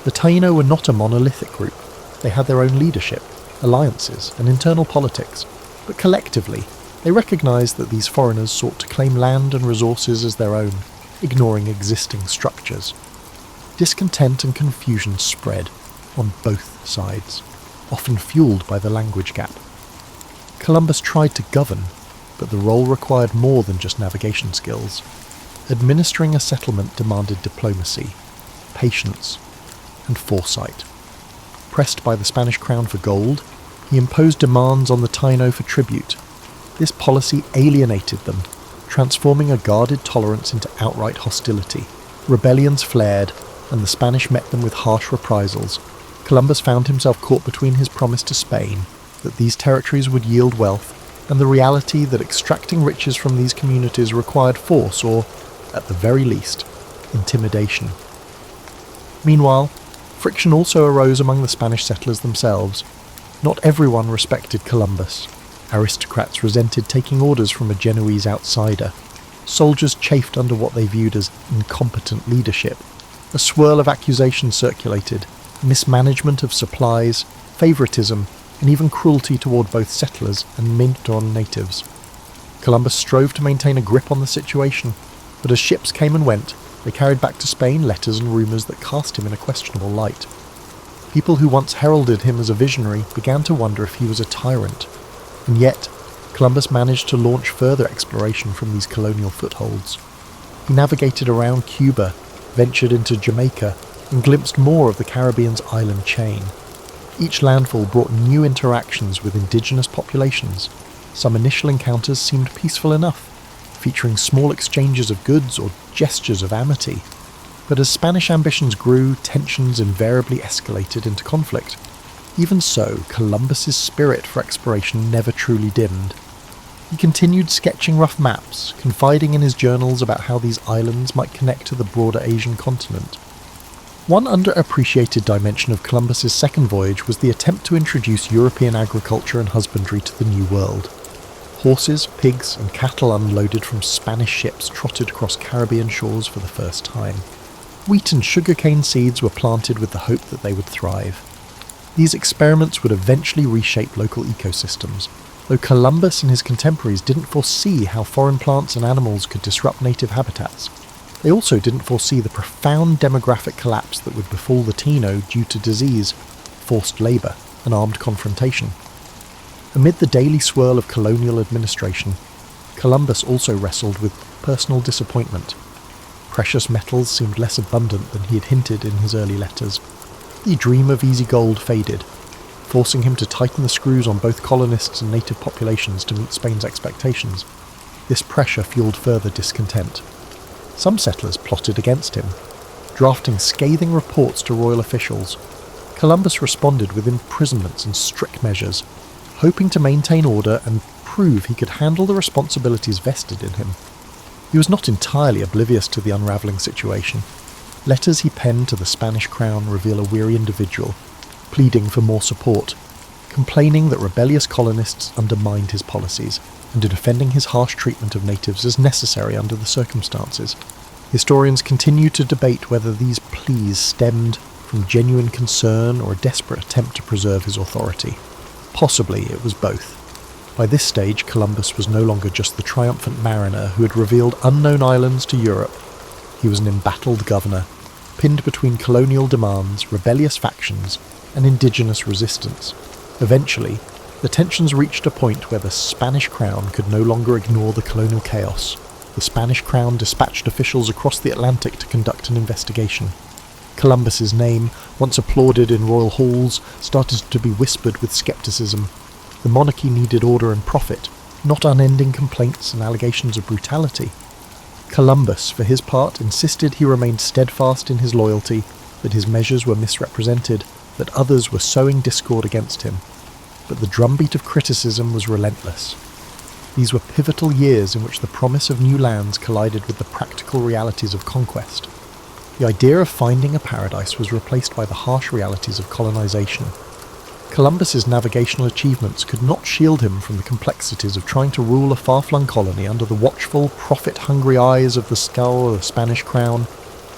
[SPEAKER 1] The Taino were not a monolithic group. They had their own leadership, alliances, and internal politics, but collectively, they recognised that these foreigners sought to claim land and resources as their own, ignoring existing structures. Discontent and confusion spread on both sides, often fueled by the language gap. Columbus tried to govern, but the role required more than just navigation skills. Administering a settlement demanded diplomacy, patience, and foresight. Pressed by the Spanish crown for gold, he imposed demands on the Taino for tribute. This policy alienated them, transforming a guarded tolerance into outright hostility. Rebellions flared, and the Spanish met them with harsh reprisals. Columbus found himself caught between his promise to Spain that these territories would yield wealth, and the reality that extracting riches from these communities required force or, at the very least, intimidation. Meanwhile, friction also arose among the Spanish settlers themselves. Not everyone respected Columbus. Aristocrats resented taking orders from a Genoese outsider. Soldiers chafed under what they viewed as incompetent leadership. A swirl of accusations circulated: mismanagement of supplies, favouritism, and even cruelty toward both settlers and Mignon natives. Columbus strove to maintain a grip on the situation. But as ships came and went, they carried back to Spain letters and rumours that cast him in a questionable light. People who once heralded him as a visionary began to wonder if he was a tyrant. And yet, Columbus managed to launch further exploration from these colonial footholds. He navigated around Cuba, ventured into Jamaica, and glimpsed more of the Caribbean's island chain. Each landfall brought new interactions with indigenous populations. Some initial encounters seemed peaceful enough, featuring small exchanges of goods or gestures of amity. But as Spanish ambitions grew, tensions invariably escalated into conflict. Even so, Columbus's spirit for exploration never truly dimmed. He continued sketching rough maps, confiding in his journals about how these islands might connect to the broader Asian continent. One underappreciated dimension of Columbus's second voyage was the attempt to introduce European agriculture and husbandry to the New World. Horses, pigs, and cattle unloaded from Spanish ships trotted across Caribbean shores for the first time. Wheat and sugarcane seeds were planted with the hope that they would thrive. These experiments would eventually reshape local ecosystems, though Columbus and his contemporaries didn't foresee how foreign plants and animals could disrupt native habitats. They also didn't foresee the profound demographic collapse that would befall the Taino due to disease, forced labour, and armed confrontation. Amid the daily swirl of colonial administration, Columbus also wrestled with personal disappointment. Precious metals seemed less abundant than he had hinted in his early letters. The dream of easy gold faded, forcing him to tighten the screws on both colonists and native populations to meet Spain's expectations. This pressure fueled further discontent. Some settlers plotted against him, drafting scathing reports to royal officials. Columbus responded with imprisonments and strict measures, hoping to maintain order and prove he could handle the responsibilities vested in him. He was not entirely oblivious to the unravelling situation. Letters he penned to the Spanish crown reveal a weary individual, pleading for more support, complaining that rebellious colonists undermined his policies, and defending his harsh treatment of natives as necessary under the circumstances. Historians continue to debate whether these pleas stemmed from genuine concern or a desperate attempt to preserve his authority. Possibly it was both. By this stage, Columbus was no longer just the triumphant mariner who had revealed unknown islands to Europe. He was an embattled governor, pinned between colonial demands, rebellious factions, and indigenous resistance. Eventually, the tensions reached a point where the Spanish crown could no longer ignore the colonial chaos. The Spanish crown dispatched officials across the Atlantic to conduct an investigation. Columbus's name, once applauded in royal halls, started to be whispered with skepticism. The monarchy needed order and profit, not unending complaints and allegations of brutality. Columbus, for his part, insisted he remained steadfast in his loyalty, that his measures were misrepresented, that others were sowing discord against him. But the drumbeat of criticism was relentless. These were pivotal years in which the promise of new lands collided with the practical realities of conquest. The idea of finding a paradise was replaced by the harsh realities of colonization. Columbus's navigational achievements could not shield him from the complexities of trying to rule a far-flung colony under the watchful, profit-hungry eyes of the skull of the Spanish crown,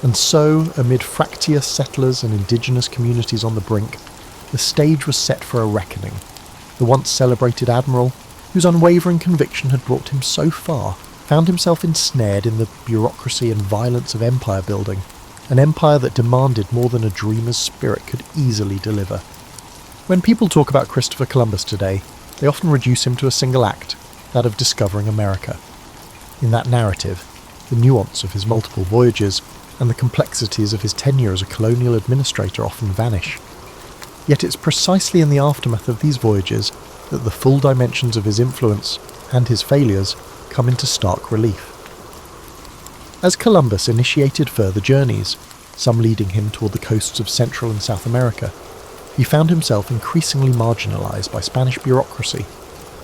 [SPEAKER 1] and so, amid fractious settlers and indigenous communities on the brink, the stage was set for a reckoning. The once celebrated admiral, whose unwavering conviction had brought him so far, found himself ensnared in the bureaucracy and violence of empire building, an empire that demanded more than a dreamer's spirit could easily deliver. When people talk about Christopher Columbus today, they often reduce him to a single act, that of discovering America. In that narrative, the nuance of his multiple voyages and the complexities of his tenure as a colonial administrator often vanish. Yet it's precisely in the aftermath of these voyages that the full dimensions of his influence and his failures come into stark relief. As Columbus initiated further journeys, some leading him toward the coasts of Central and South America, he found himself increasingly marginalized by Spanish bureaucracy.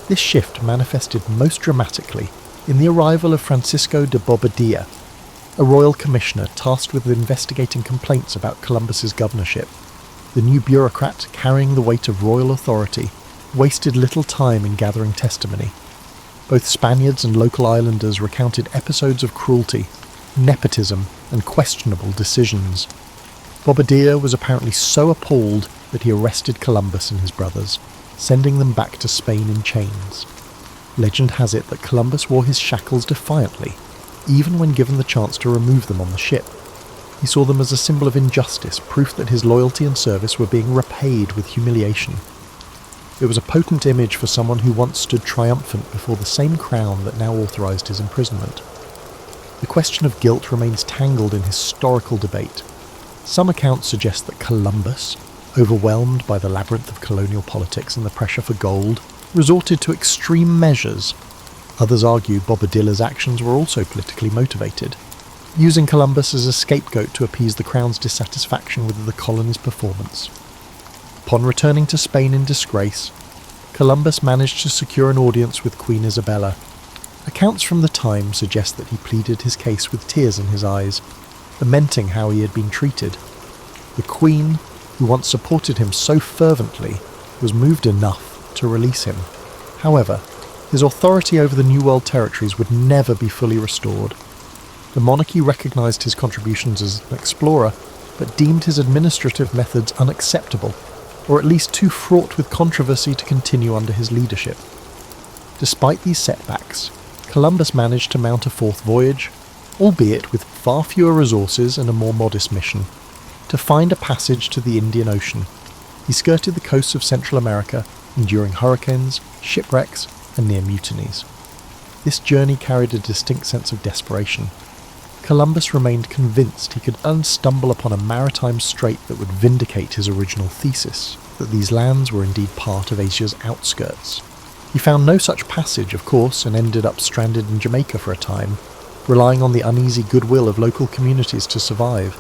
[SPEAKER 1] This shift manifested most dramatically in the arrival of Francisco de Bobadilla, a royal commissioner tasked with investigating complaints about Columbus's governorship. The new bureaucrat, carrying the weight of royal authority, wasted little time in gathering testimony. Both Spaniards and local islanders recounted episodes of cruelty, nepotism, and questionable decisions. Bobadilla was apparently so appalled that he arrested Columbus and his brothers, sending them back to Spain in chains. Legend has it that Columbus wore his shackles defiantly, even when given the chance to remove them on the ship. He saw them as a symbol of injustice, proof that his loyalty and service were being repaid with humiliation. It was a potent image for someone who once stood triumphant before the same crown that now authorised his imprisonment. The question of guilt remains tangled in historical debate. Some accounts suggest that Columbus, overwhelmed by the labyrinth of colonial politics and the pressure for gold, resorted to extreme measures. Others argue Bobadilla's actions were also politically motivated, using Columbus as a scapegoat to appease the Crown's dissatisfaction with the colony's performance. Upon returning to Spain in disgrace, Columbus managed to secure an audience with Queen Isabella. Accounts from the time suggest that he pleaded his case with tears in his eyes, lamenting how he had been treated. The Queen, who once supported him so fervently, was moved enough to release him. However, his authority over the New World territories would never be fully restored. The monarchy recognised his contributions as an explorer, but deemed his administrative methods unacceptable, or at least too fraught with controversy to continue under his leadership. Despite these setbacks, Columbus managed to mount a fourth voyage, albeit with far fewer resources and a more modest mission, to find a passage to the Indian Ocean. He skirted the coasts of Central America, enduring hurricanes, shipwrecks, and near mutinies. This journey carried a distinct sense of desperation. Columbus remained convinced he could unstumble upon a maritime strait that would vindicate his original thesis, that these lands were indeed part of Asia's outskirts. He found no such passage, of course, and ended up stranded in Jamaica for a time, relying on the uneasy goodwill of local communities to survive.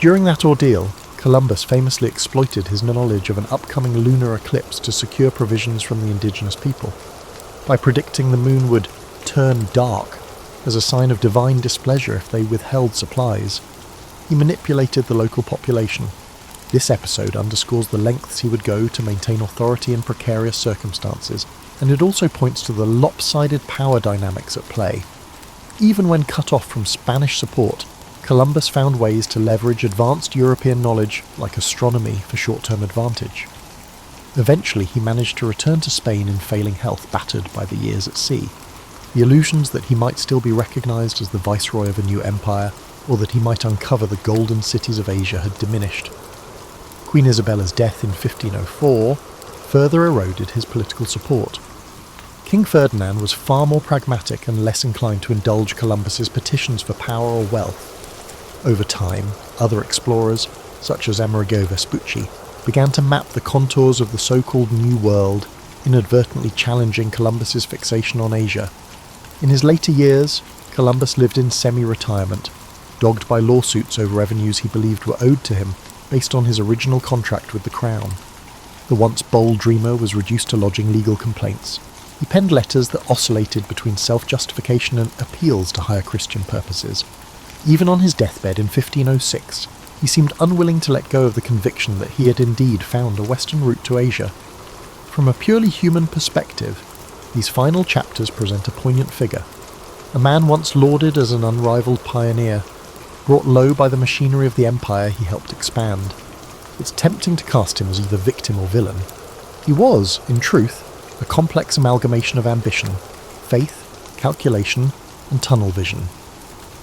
[SPEAKER 1] During that ordeal, Columbus famously exploited his knowledge of an upcoming lunar eclipse to secure provisions from the indigenous people. By predicting the moon would turn dark as a sign of divine displeasure if they withheld supplies, he manipulated the local population. This episode underscores the lengths he would go to maintain authority in precarious circumstances, and it also points to the lopsided power dynamics at play. Even when cut off from Spanish support, Columbus found ways to leverage advanced European knowledge like astronomy for short-term advantage. Eventually he managed to return to Spain in failing health, battered by the years at sea. The illusions that he might still be recognised as the viceroy of a new empire, or that he might uncover the golden cities of Asia, had diminished. Queen Isabella's death in 1504 further eroded his political support. King Ferdinand was far more pragmatic and less inclined to indulge Columbus's petitions for power or wealth. Over time, other explorers, such as Amerigo Vespucci, began to map the contours of the so-called New World, inadvertently challenging Columbus's fixation on Asia. In his later years, Columbus lived in semi-retirement, dogged by lawsuits over revenues he believed were owed to him based on his original contract with the Crown. The once bold dreamer was reduced to lodging legal complaints. He penned letters that oscillated between self-justification and appeals to higher Christian purposes. Even on his deathbed in 1506, he seemed unwilling to let go of the conviction that he had indeed found a western route to Asia. From a purely human perspective, these final chapters present a poignant figure. A man once lauded as an unrivaled pioneer, brought low by the machinery of the empire he helped expand. It's tempting to cast him as either victim or villain. He was, in truth, a complex amalgamation of ambition, faith, calculation, and tunnel vision.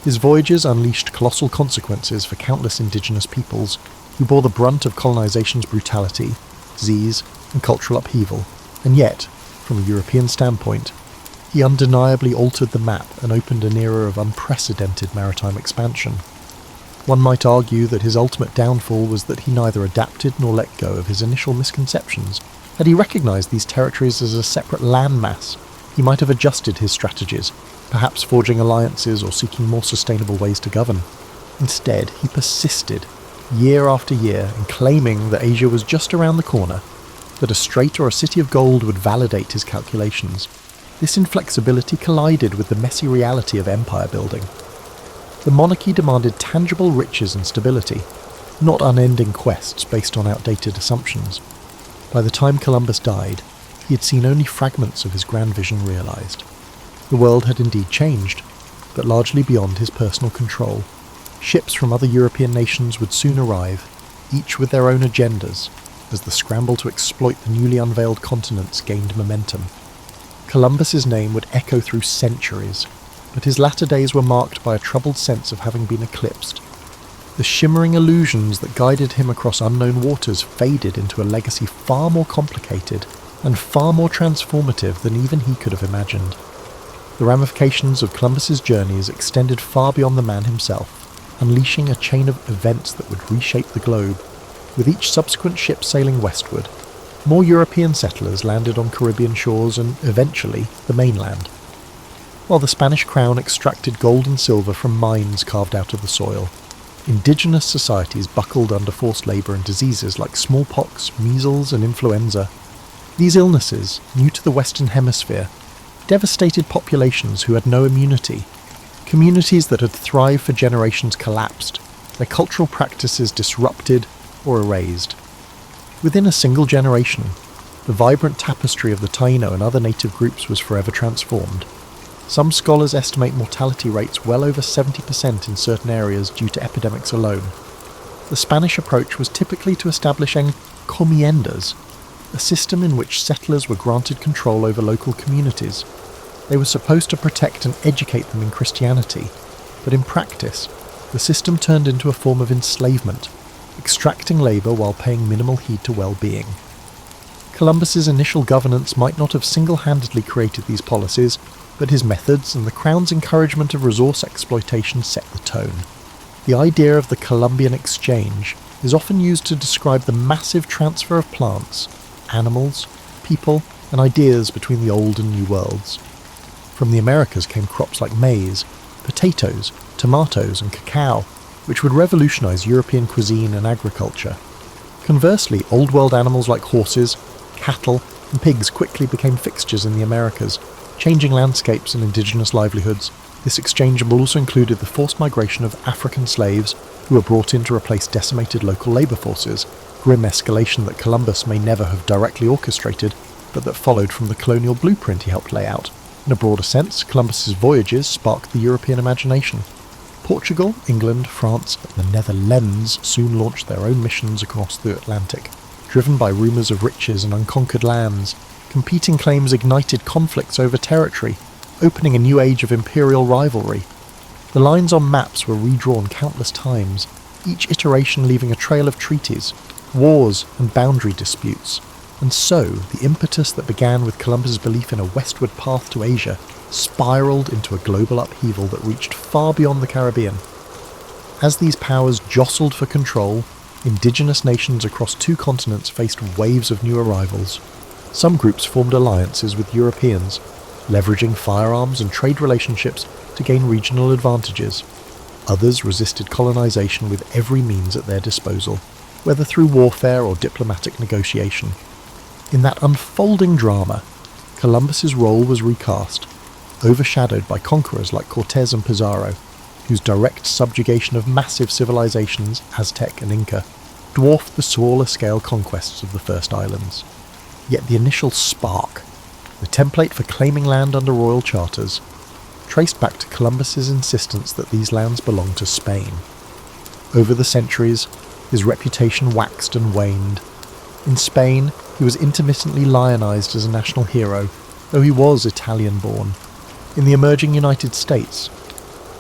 [SPEAKER 1] His voyages unleashed colossal consequences for countless indigenous peoples who bore the brunt of colonization's brutality, disease, and cultural upheaval, and yet, from a European standpoint, he undeniably altered the map and opened an era of unprecedented maritime expansion. One might argue that his ultimate downfall was that he neither adapted nor let go of his initial misconceptions. Had he recognised these territories as a separate landmass, he might have adjusted his strategies, perhaps forging alliances or seeking more sustainable ways to govern. Instead, he persisted, year after year, in claiming that Asia was just around the corner, that a strait or a city of gold would validate his calculations. This inflexibility collided with the messy reality of empire building. The monarchy demanded tangible riches and stability, not unending quests based on outdated assumptions. By the time Columbus died, he had seen only fragments of his grand vision realised. The world had indeed changed, but largely beyond his personal control. Ships from other European nations would soon arrive, each with their own agendas, as the scramble to exploit the newly unveiled continents gained momentum. Columbus's name would echo through centuries, but his latter days were marked by a troubled sense of having been eclipsed. The shimmering illusions that guided him across unknown waters faded into a legacy far more complicated and far more transformative than even he could have imagined. The ramifications of Columbus's journeys extended far beyond the man himself, unleashing a chain of events that would reshape the globe. With each subsequent ship sailing westward, more European settlers landed on Caribbean shores and, eventually, the mainland. While the Spanish crown extracted gold and silver from mines carved out of the soil, indigenous societies buckled under forced labour and diseases like smallpox, measles and influenza. These illnesses, new to the Western Hemisphere, devastated populations who had no immunity. Communities that had thrived for generations collapsed, their cultural practices disrupted or erased. Within a single generation, the vibrant tapestry of the Taino and other native groups was forever transformed. Some scholars estimate mortality rates well over 70% in certain areas due to epidemics alone. The Spanish approach was typically to establish encomiendas, a system in which settlers were granted control over local communities. They were supposed to protect and educate them in Christianity, but in practice, the system turned into a form of enslavement, extracting labour while paying minimal heed to well-being. Columbus's initial governance might not have single-handedly created these policies, but his methods and the Crown's encouragement of resource exploitation set the tone. The idea of the Columbian Exchange is often used to describe the massive transfer of plants, animals, people, and ideas between the old and new worlds. From the Americas came crops like maize, potatoes, tomatoes, and cacao, which would revolutionize European cuisine and agriculture. Conversely, Old World animals like horses, cattle, and pigs quickly became fixtures in the Americas, changing landscapes and indigenous livelihoods. This exchange also included the forced migration of African slaves who were brought in to replace decimated local labour forces, grim escalation that Columbus may never have directly orchestrated, but that followed from the colonial blueprint he helped lay out. In a broader sense, Columbus's voyages sparked the European imagination. Portugal, England, France, and the Netherlands soon launched their own missions across the Atlantic. Driven by rumours of riches and unconquered lands, competing claims ignited conflicts over territory, opening a new age of imperial rivalry. The lines on maps were redrawn countless times, each iteration leaving a trail of treaties, wars, and boundary disputes. And so, the impetus that began with Columbus's belief in a westward path to Asia spiralled into a global upheaval that reached far beyond the Caribbean. As these powers jostled for control, indigenous nations across two continents faced waves of new arrivals. Some groups formed alliances with Europeans, leveraging firearms and trade relationships to gain regional advantages. Others resisted colonization with every means at their disposal, whether through warfare or diplomatic negotiation. In that unfolding drama, Columbus's role was recast, overshadowed by conquerors like Cortés and Pizarro, whose direct subjugation of massive civilizations, Aztec and Inca, dwarfed the smaller-scale conquests of the first islands. Yet the initial spark, the template for claiming land under royal charters, traced back to Columbus's insistence that these lands belonged to Spain. Over the centuries, his reputation waxed and waned. In Spain, he was intermittently lionized as a national hero, though he was Italian-born. In the emerging United States,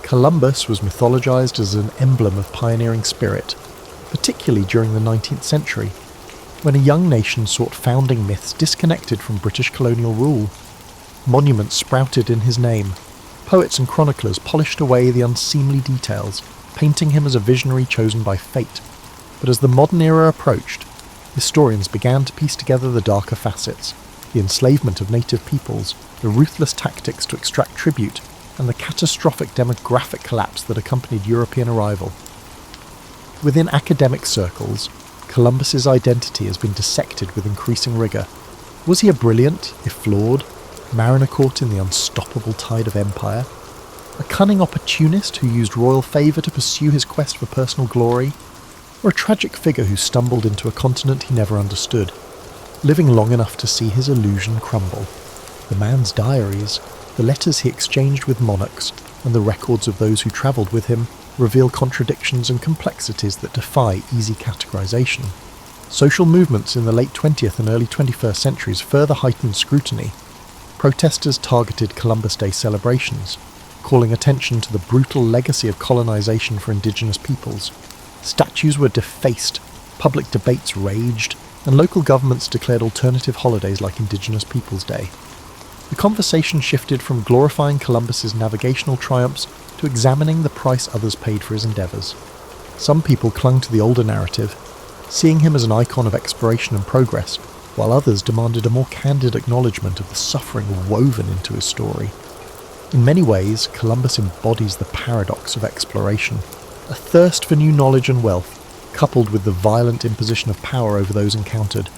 [SPEAKER 1] Columbus was mythologized as an emblem of pioneering spirit, particularly during the 19th century, when a young nation sought founding myths disconnected from British colonial rule. Monuments sprouted in his name. Poets and chroniclers polished away the unseemly details, painting him as a visionary chosen by fate. But as the modern era approached, historians began to piece together the darker facets, the enslavement of native peoples, the ruthless tactics to extract tribute, and the catastrophic demographic collapse that accompanied European arrival. Within academic circles, Columbus's identity has been dissected with increasing rigour. Was he a brilliant, if flawed, mariner caught in the unstoppable tide of empire? A cunning opportunist who used royal favour to pursue his quest for personal glory? Or a tragic figure who stumbled into a continent he never understood, living long enough to see his illusion crumble? The man's diaries, the letters he exchanged with monarchs, and the records of those who travelled with him reveal contradictions and complexities that defy easy categorization. Social movements in the late 20th and early 21st centuries further heightened scrutiny. Protesters targeted Columbus Day celebrations. calling attention to the brutal legacy of colonization for indigenous peoples. Statues were defaced, public debates raged, and local governments declared alternative holidays like Indigenous Peoples' Day. The conversation shifted from glorifying Columbus's navigational triumphs to examining the price others paid for his endeavours. Some people clung to the older narrative, seeing him as an icon of exploration and progress, while others demanded a more candid acknowledgement of the suffering woven into his story. In many ways, Columbus embodies the paradox of exploration, a thirst for new knowledge and wealth, coupled with the violent imposition of power over those encountered.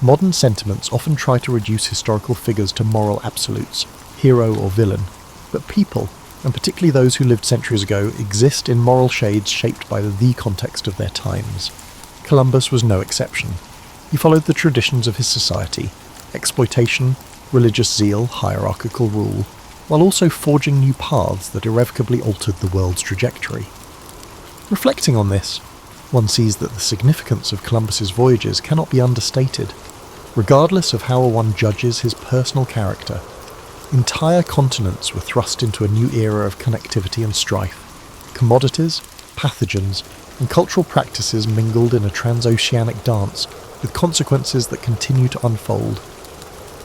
[SPEAKER 1] Modern sentiments often try to reduce historical figures to moral absolutes, hero or villain, but people, and particularly those who lived centuries ago, exist in moral shades shaped by the context of their times. Columbus was no exception. He followed the traditions of his society, exploitation, religious zeal, hierarchical rule, while also forging new paths that irrevocably altered the world's trajectory. Reflecting on this, one sees that the significance of Columbus's voyages cannot be understated. Regardless of how one judges his personal character, entire continents were thrust into a new era of connectivity and strife. Commodities, pathogens, and cultural practices mingled in a transoceanic dance, with consequences that continue to unfold.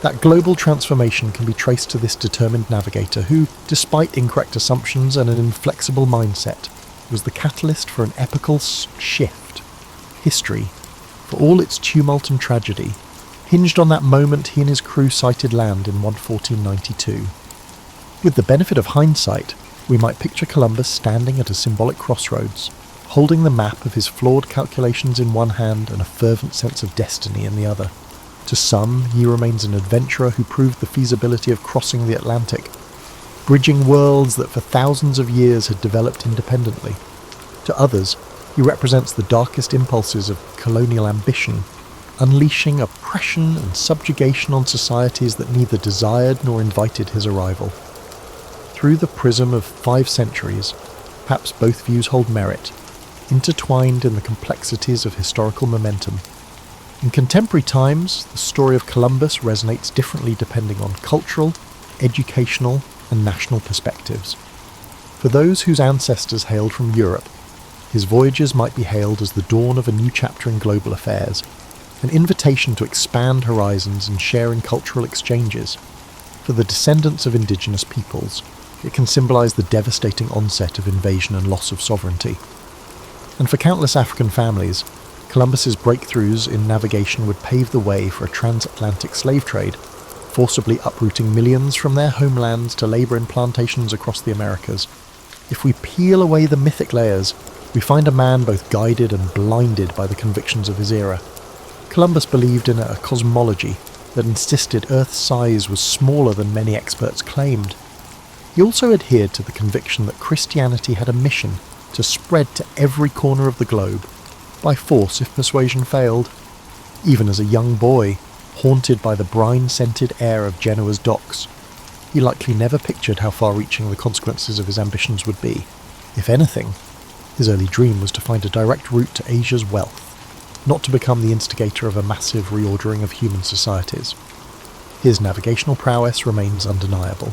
[SPEAKER 1] That global transformation can be traced to this determined navigator who, despite incorrect assumptions and an inflexible mindset, was the catalyst for an epical shift. History, for all its tumult and tragedy, hinged on that moment he and his crew sighted land in 1492. With the benefit of hindsight, we might picture Columbus standing at a symbolic crossroads, holding the map of his flawed calculations in one hand and a fervent sense of destiny in the other. To some, he remains an adventurer who proved the feasibility of crossing the Atlantic, bridging worlds that for thousands of years had developed independently. To others, he represents the darkest impulses of colonial ambition, unleashing oppression and subjugation on societies that neither desired nor invited his arrival. Through the prism of 5 centuries, perhaps both views hold merit, intertwined in the complexities of historical momentum. In contemporary times, the story of Columbus resonates differently depending on cultural, educational, and national perspectives. For those whose ancestors hailed from Europe, his voyages might be hailed as the dawn of a new chapter in global affairs, an invitation to expand horizons and share in cultural exchanges. For the descendants of indigenous peoples, it can symbolize the devastating onset of invasion and loss of sovereignty. And for countless African families, Columbus's breakthroughs in navigation would pave the way for a transatlantic slave trade, forcibly uprooting millions from their homelands to labor in plantations across the Americas. If we peel away the mythic layers, we find a man both guided and blinded by the convictions of his era. Columbus believed in a cosmology that insisted Earth's size was smaller than many experts claimed. He also adhered to the conviction that Christianity had a mission to spread to every corner of the globe, by force if persuasion failed. Even as a young boy, haunted by the brine-scented air of Genoa's docks, he likely never pictured how far-reaching the consequences of his ambitions would be. If anything, his early dream was to find a direct route to Asia's wealth, not to become the instigator of a massive reordering of human societies. His navigational prowess remains undeniable.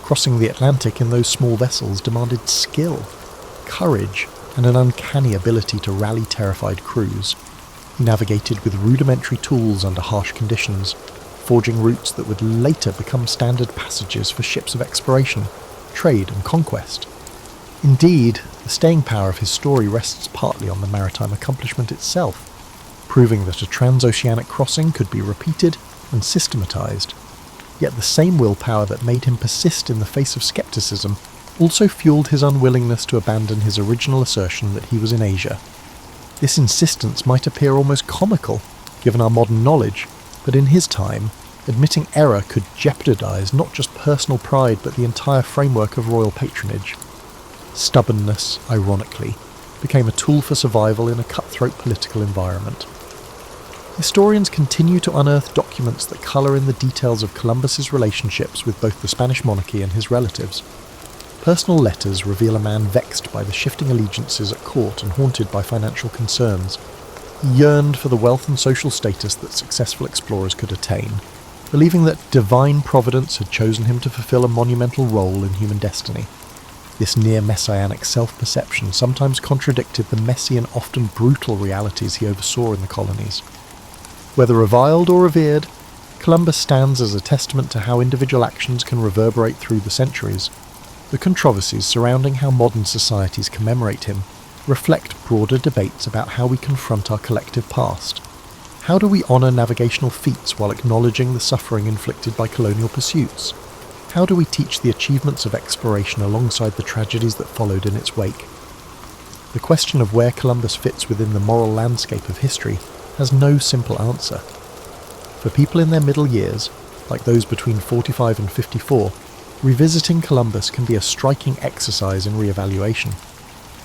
[SPEAKER 1] Crossing the Atlantic in those small vessels demanded skill, courage, and an uncanny ability to rally terrified crews. He navigated with rudimentary tools under harsh conditions, forging routes that would later become standard passages for ships of exploration, trade, and conquest. Indeed, the staying power of his story rests partly on the maritime accomplishment itself, proving that a transoceanic crossing could be repeated and systematized. Yet the same willpower that made him persist in the face of skepticism also fueled his unwillingness to abandon his original assertion that he was in Asia. This insistence might appear almost comical, given our modern knowledge, but in his time, admitting error could jeopardize not just personal pride but the entire framework of royal patronage. Stubbornness, ironically, became a tool for survival in a cutthroat political environment. Historians continue to unearth documents that colour in the details of Columbus's relationships with both the Spanish monarchy and his relatives. Personal letters reveal a man vexed by the shifting allegiances at court and haunted by financial concerns. He yearned for the wealth and social status that successful explorers could attain, believing that divine providence had chosen him to fulfill a monumental role in human destiny. This near-messianic self-perception sometimes contradicted the messy and often brutal realities he oversaw in the colonies. Whether reviled or revered, Columbus stands as a testament to how individual actions can reverberate through the centuries. The controversies surrounding how modern societies commemorate him reflect broader debates about how we confront our collective past. How do we honour navigational feats while acknowledging the suffering inflicted by colonial pursuits? How do we teach the achievements of exploration alongside the tragedies that followed in its wake? The question of where Columbus fits within the moral landscape of history has no simple answer. For people in their middle years, like those between 45 and 54, revisiting Columbus can be a striking exercise in re-evaluation.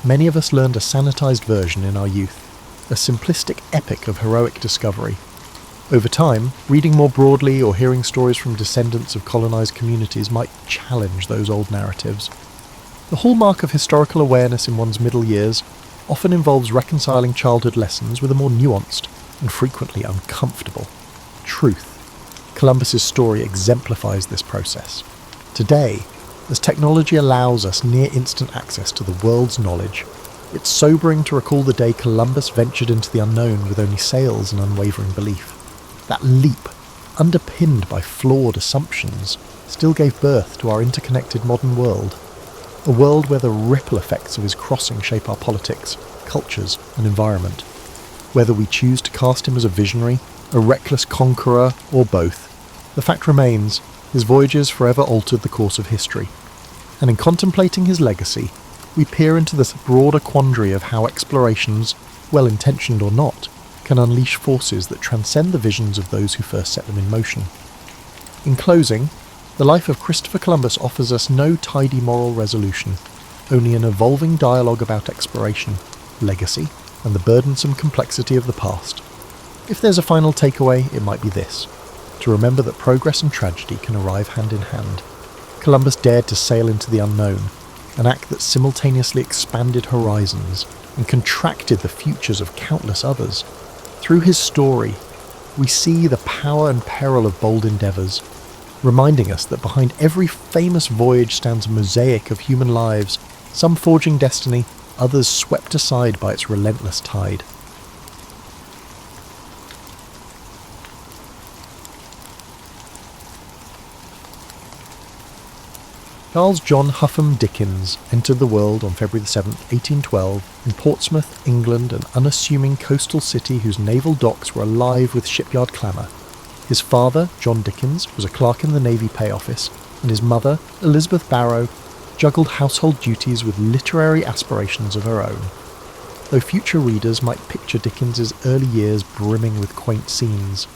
[SPEAKER 1] Many of us learned a sanitised version in our youth, a simplistic epic of heroic discovery. Over time, reading more broadly or hearing stories from descendants of colonised communities might challenge those old narratives. The hallmark of historical awareness in one's middle years often involves reconciling childhood lessons with a more nuanced and frequently uncomfortable truth. Columbus's story exemplifies this process. Today, as technology allows us near-instant access to the world's knowledge, it's sobering to recall the day Columbus ventured into the unknown with only sails and unwavering belief. That leap, underpinned by flawed assumptions, still gave birth to our interconnected modern world. A world where the ripple effects of his crossing shape our politics, cultures, and environment. Whether we choose to cast him as a visionary, a reckless conqueror, or both, the fact remains, his voyages forever altered the course of history. And in contemplating his legacy, we peer into this broader quandary of how explorations, well-intentioned or not, can unleash forces that transcend the visions of those who first set them in motion. In closing, the life of Christopher Columbus offers us no tidy moral resolution, only an evolving dialogue about exploration, legacy, and the burdensome complexity of the past. If there's a final takeaway, it might be this: to remember that progress and tragedy can arrive hand in hand. Columbus dared to sail into the unknown, an act that simultaneously expanded horizons and contracted the futures of countless others. Through his story, we see the power and peril of bold endeavours, reminding us that behind every famous voyage stands a mosaic of human lives, some forging destiny, others swept aside by its relentless tide. Charles John Huffam Dickens entered the world on February 7, 1812, in Portsmouth, England, an unassuming coastal city whose naval docks were alive with shipyard clamour. His father, John Dickens, was a clerk in the Navy Pay Office, and his mother, Elizabeth Barrow, juggled household duties with literary aspirations of her own. Though future readers might picture Dickens's early years brimming with quaint scenes,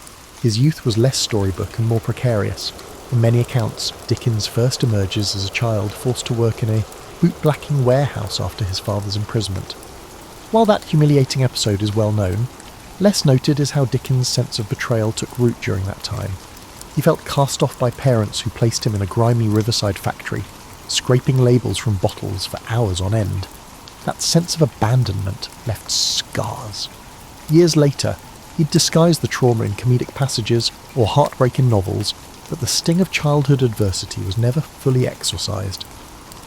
[SPEAKER 1] his youth was less storybook and more precarious. In many accounts, Dickens first emerges as a child forced to work in a boot-blacking warehouse after his father's imprisonment. While that humiliating episode is well known, less noted is how Dickens' sense of betrayal took root during that time. He felt cast off by parents who placed him in a grimy riverside factory, scraping labels from bottles for hours on end. That sense of abandonment left scars. Years later, he'd disguise the trauma in comedic passages or heartbreak in novels, but the sting of childhood adversity was never fully exorcised.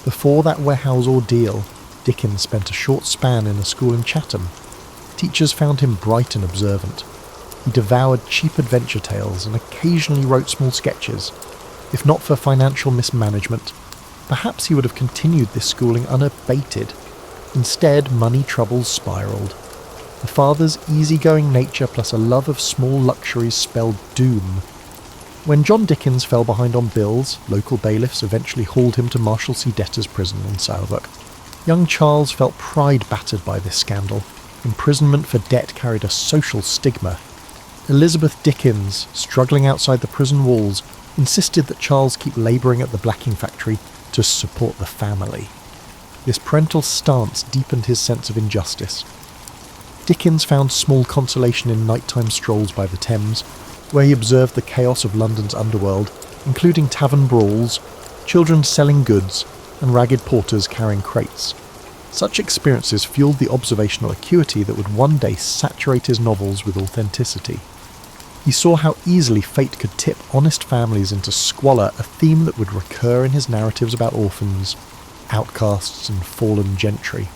[SPEAKER 1] Before that warehouse ordeal, Dickens spent a short span in a school in Chatham. Teachers found him bright and observant. He devoured cheap adventure tales and occasionally wrote small sketches. If not for financial mismanagement, perhaps he would have continued this schooling unabated. Instead, money troubles spiralled. The father's easygoing nature plus a love of small luxuries spelled doom. When John Dickens fell behind on bills, local bailiffs eventually hauled him to Marshalsea debtors' prison in Southwark. Young Charles felt pride battered by this scandal. Imprisonment for debt carried a social stigma. Elizabeth Dickens, struggling outside the prison walls, insisted that Charles keep labouring at the blacking factory to support the family. This parental stance deepened his sense of injustice. Dickens found small consolation in nighttime strolls by the Thames, where he observed the chaos of London's underworld, including tavern brawls, children selling goods, and ragged porters carrying crates. Such experiences fueled the observational acuity that would one day saturate his novels with authenticity. He saw how easily fate could tip honest families into squalor, a theme that would recur in his narratives about orphans, outcasts and fallen gentry.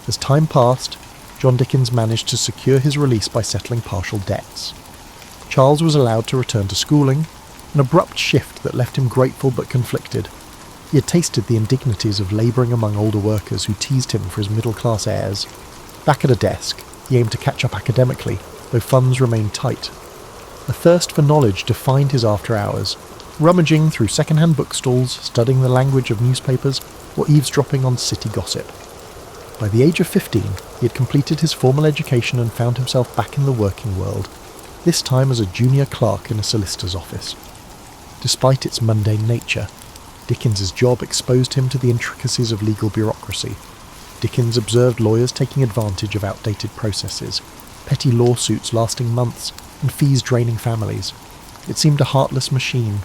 [SPEAKER 1] As time passed, John Dickens managed to secure his release by settling partial debts. Charles was allowed to return to schooling, an abrupt shift that left him grateful but conflicted. He had tasted the indignities of labouring among older workers who teased him for his middle-class airs. Back at a desk, he aimed to catch up academically, though funds remained tight. A thirst for knowledge defined his after-hours, rummaging through second-hand bookstalls, studying the language of newspapers, or eavesdropping on city gossip. By the age of 15, he had completed his formal education and found himself back in the working world, this time as a junior clerk in a solicitor's office. Despite its mundane nature, Dickens's job exposed him to the intricacies of legal bureaucracy. Dickens observed lawyers taking advantage of outdated processes, petty lawsuits lasting months, and fees draining families. It seemed a heartless machine.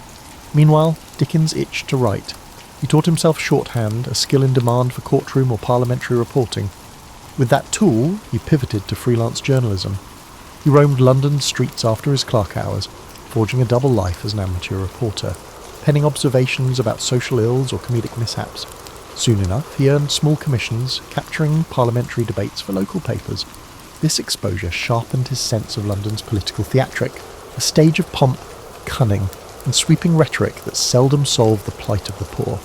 [SPEAKER 1] Meanwhile, Dickens itched to write. He taught himself shorthand, a skill in demand for courtroom or parliamentary reporting. With that tool, he pivoted to freelance journalism. He roamed London's streets after his clerk hours, forging a double life as an amateur reporter, penning observations about social ills or comedic mishaps. Soon enough, he earned small commissions, capturing parliamentary debates for local papers. This exposure sharpened his sense of London's political theatric, a stage of pomp, cunning, and sweeping rhetoric that seldom solved the plight of the poor.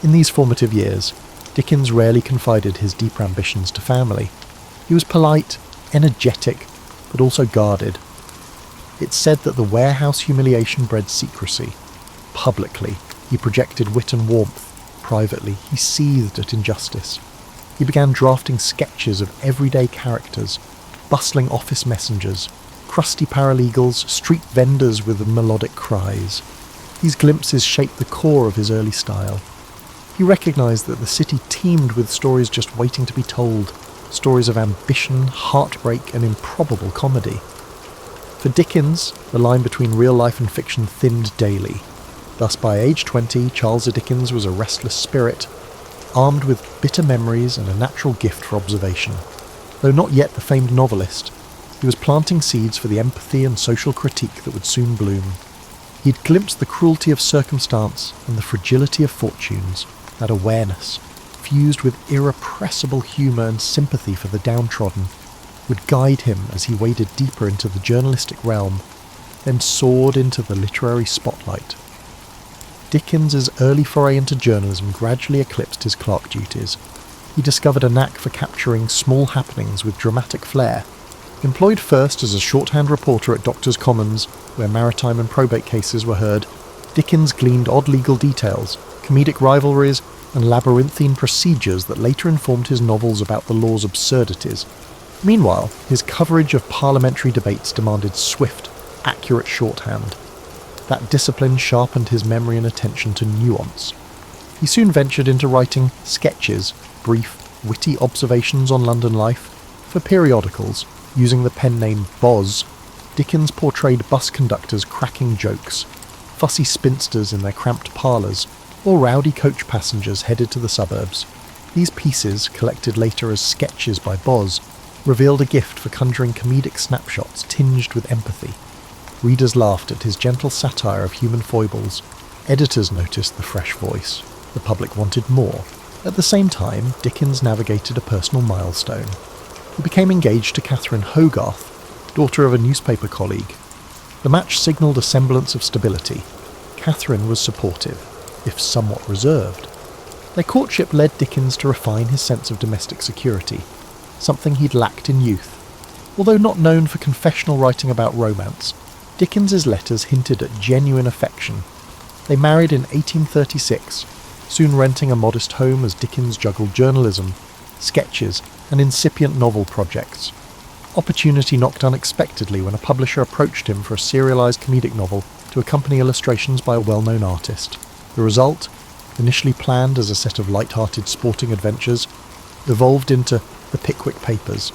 [SPEAKER 1] In these formative years, Dickens rarely confided his deeper ambitions to family. He was polite, energetic, but also guarded. It's said that the warehouse humiliation bred secrecy. Publicly, he projected wit and warmth. Privately, he seethed at injustice. He began drafting sketches of everyday characters, bustling office messengers, crusty paralegals, street vendors with melodic cries. These glimpses shaped the core of his early style. He recognised that the city teemed with stories just waiting to be told, stories of ambition, heartbreak, and improbable comedy. For Dickens, the line between real life and fiction thinned daily. Thus, by age 20, Charles Dickens was a restless spirit, armed with bitter memories and a natural gift for observation. Though not yet the famed novelist, he was planting seeds for the empathy and social critique that would soon bloom. He'd glimpsed the cruelty of circumstance and the fragility of fortunes. That awareness, fused with irrepressible humour and sympathy for the downtrodden, would guide him as he waded deeper into the journalistic realm, then soared into the literary spotlight. Dickens's early foray into journalism gradually eclipsed his clerk duties. He discovered a knack for capturing small happenings with dramatic flair. Employed first as a shorthand reporter at Doctors' Commons, where maritime and probate cases were heard, Dickens gleaned odd legal details, comedic rivalries, and labyrinthine procedures that later informed his novels about the law's absurdities. Meanwhile, his coverage of parliamentary debates demanded swift, accurate shorthand. That discipline sharpened his memory and attention to nuance. He soon ventured into writing sketches, brief, witty observations on London life. For periodicals, using the pen name Boz, Dickens portrayed bus conductors cracking jokes, fussy spinsters in their cramped parlours, or rowdy coach passengers headed to the suburbs. These pieces, collected later as sketches by Boz, revealed a gift for conjuring comedic snapshots tinged with empathy. Readers laughed at his gentle satire of human foibles. Editors noticed the fresh voice. The public wanted more. At the same time, Dickens navigated a personal milestone. He became engaged to Catherine Hogarth, daughter of a newspaper colleague. The match signalled a semblance of stability. Catherine was supportive, if somewhat reserved. Their courtship led Dickens to refine his sense of domestic security, something he'd lacked in youth. Although not known for confessional writing about romance, Dickens's letters hinted at genuine affection. They married in 1836, soon renting a modest home as Dickens juggled journalism, sketches, and incipient novel projects. Opportunity knocked unexpectedly when a publisher approached him for a serialised comedic novel to accompany illustrations by a well-known artist. The result, initially planned as a set of light-hearted sporting adventures, evolved into The Pickwick Papers.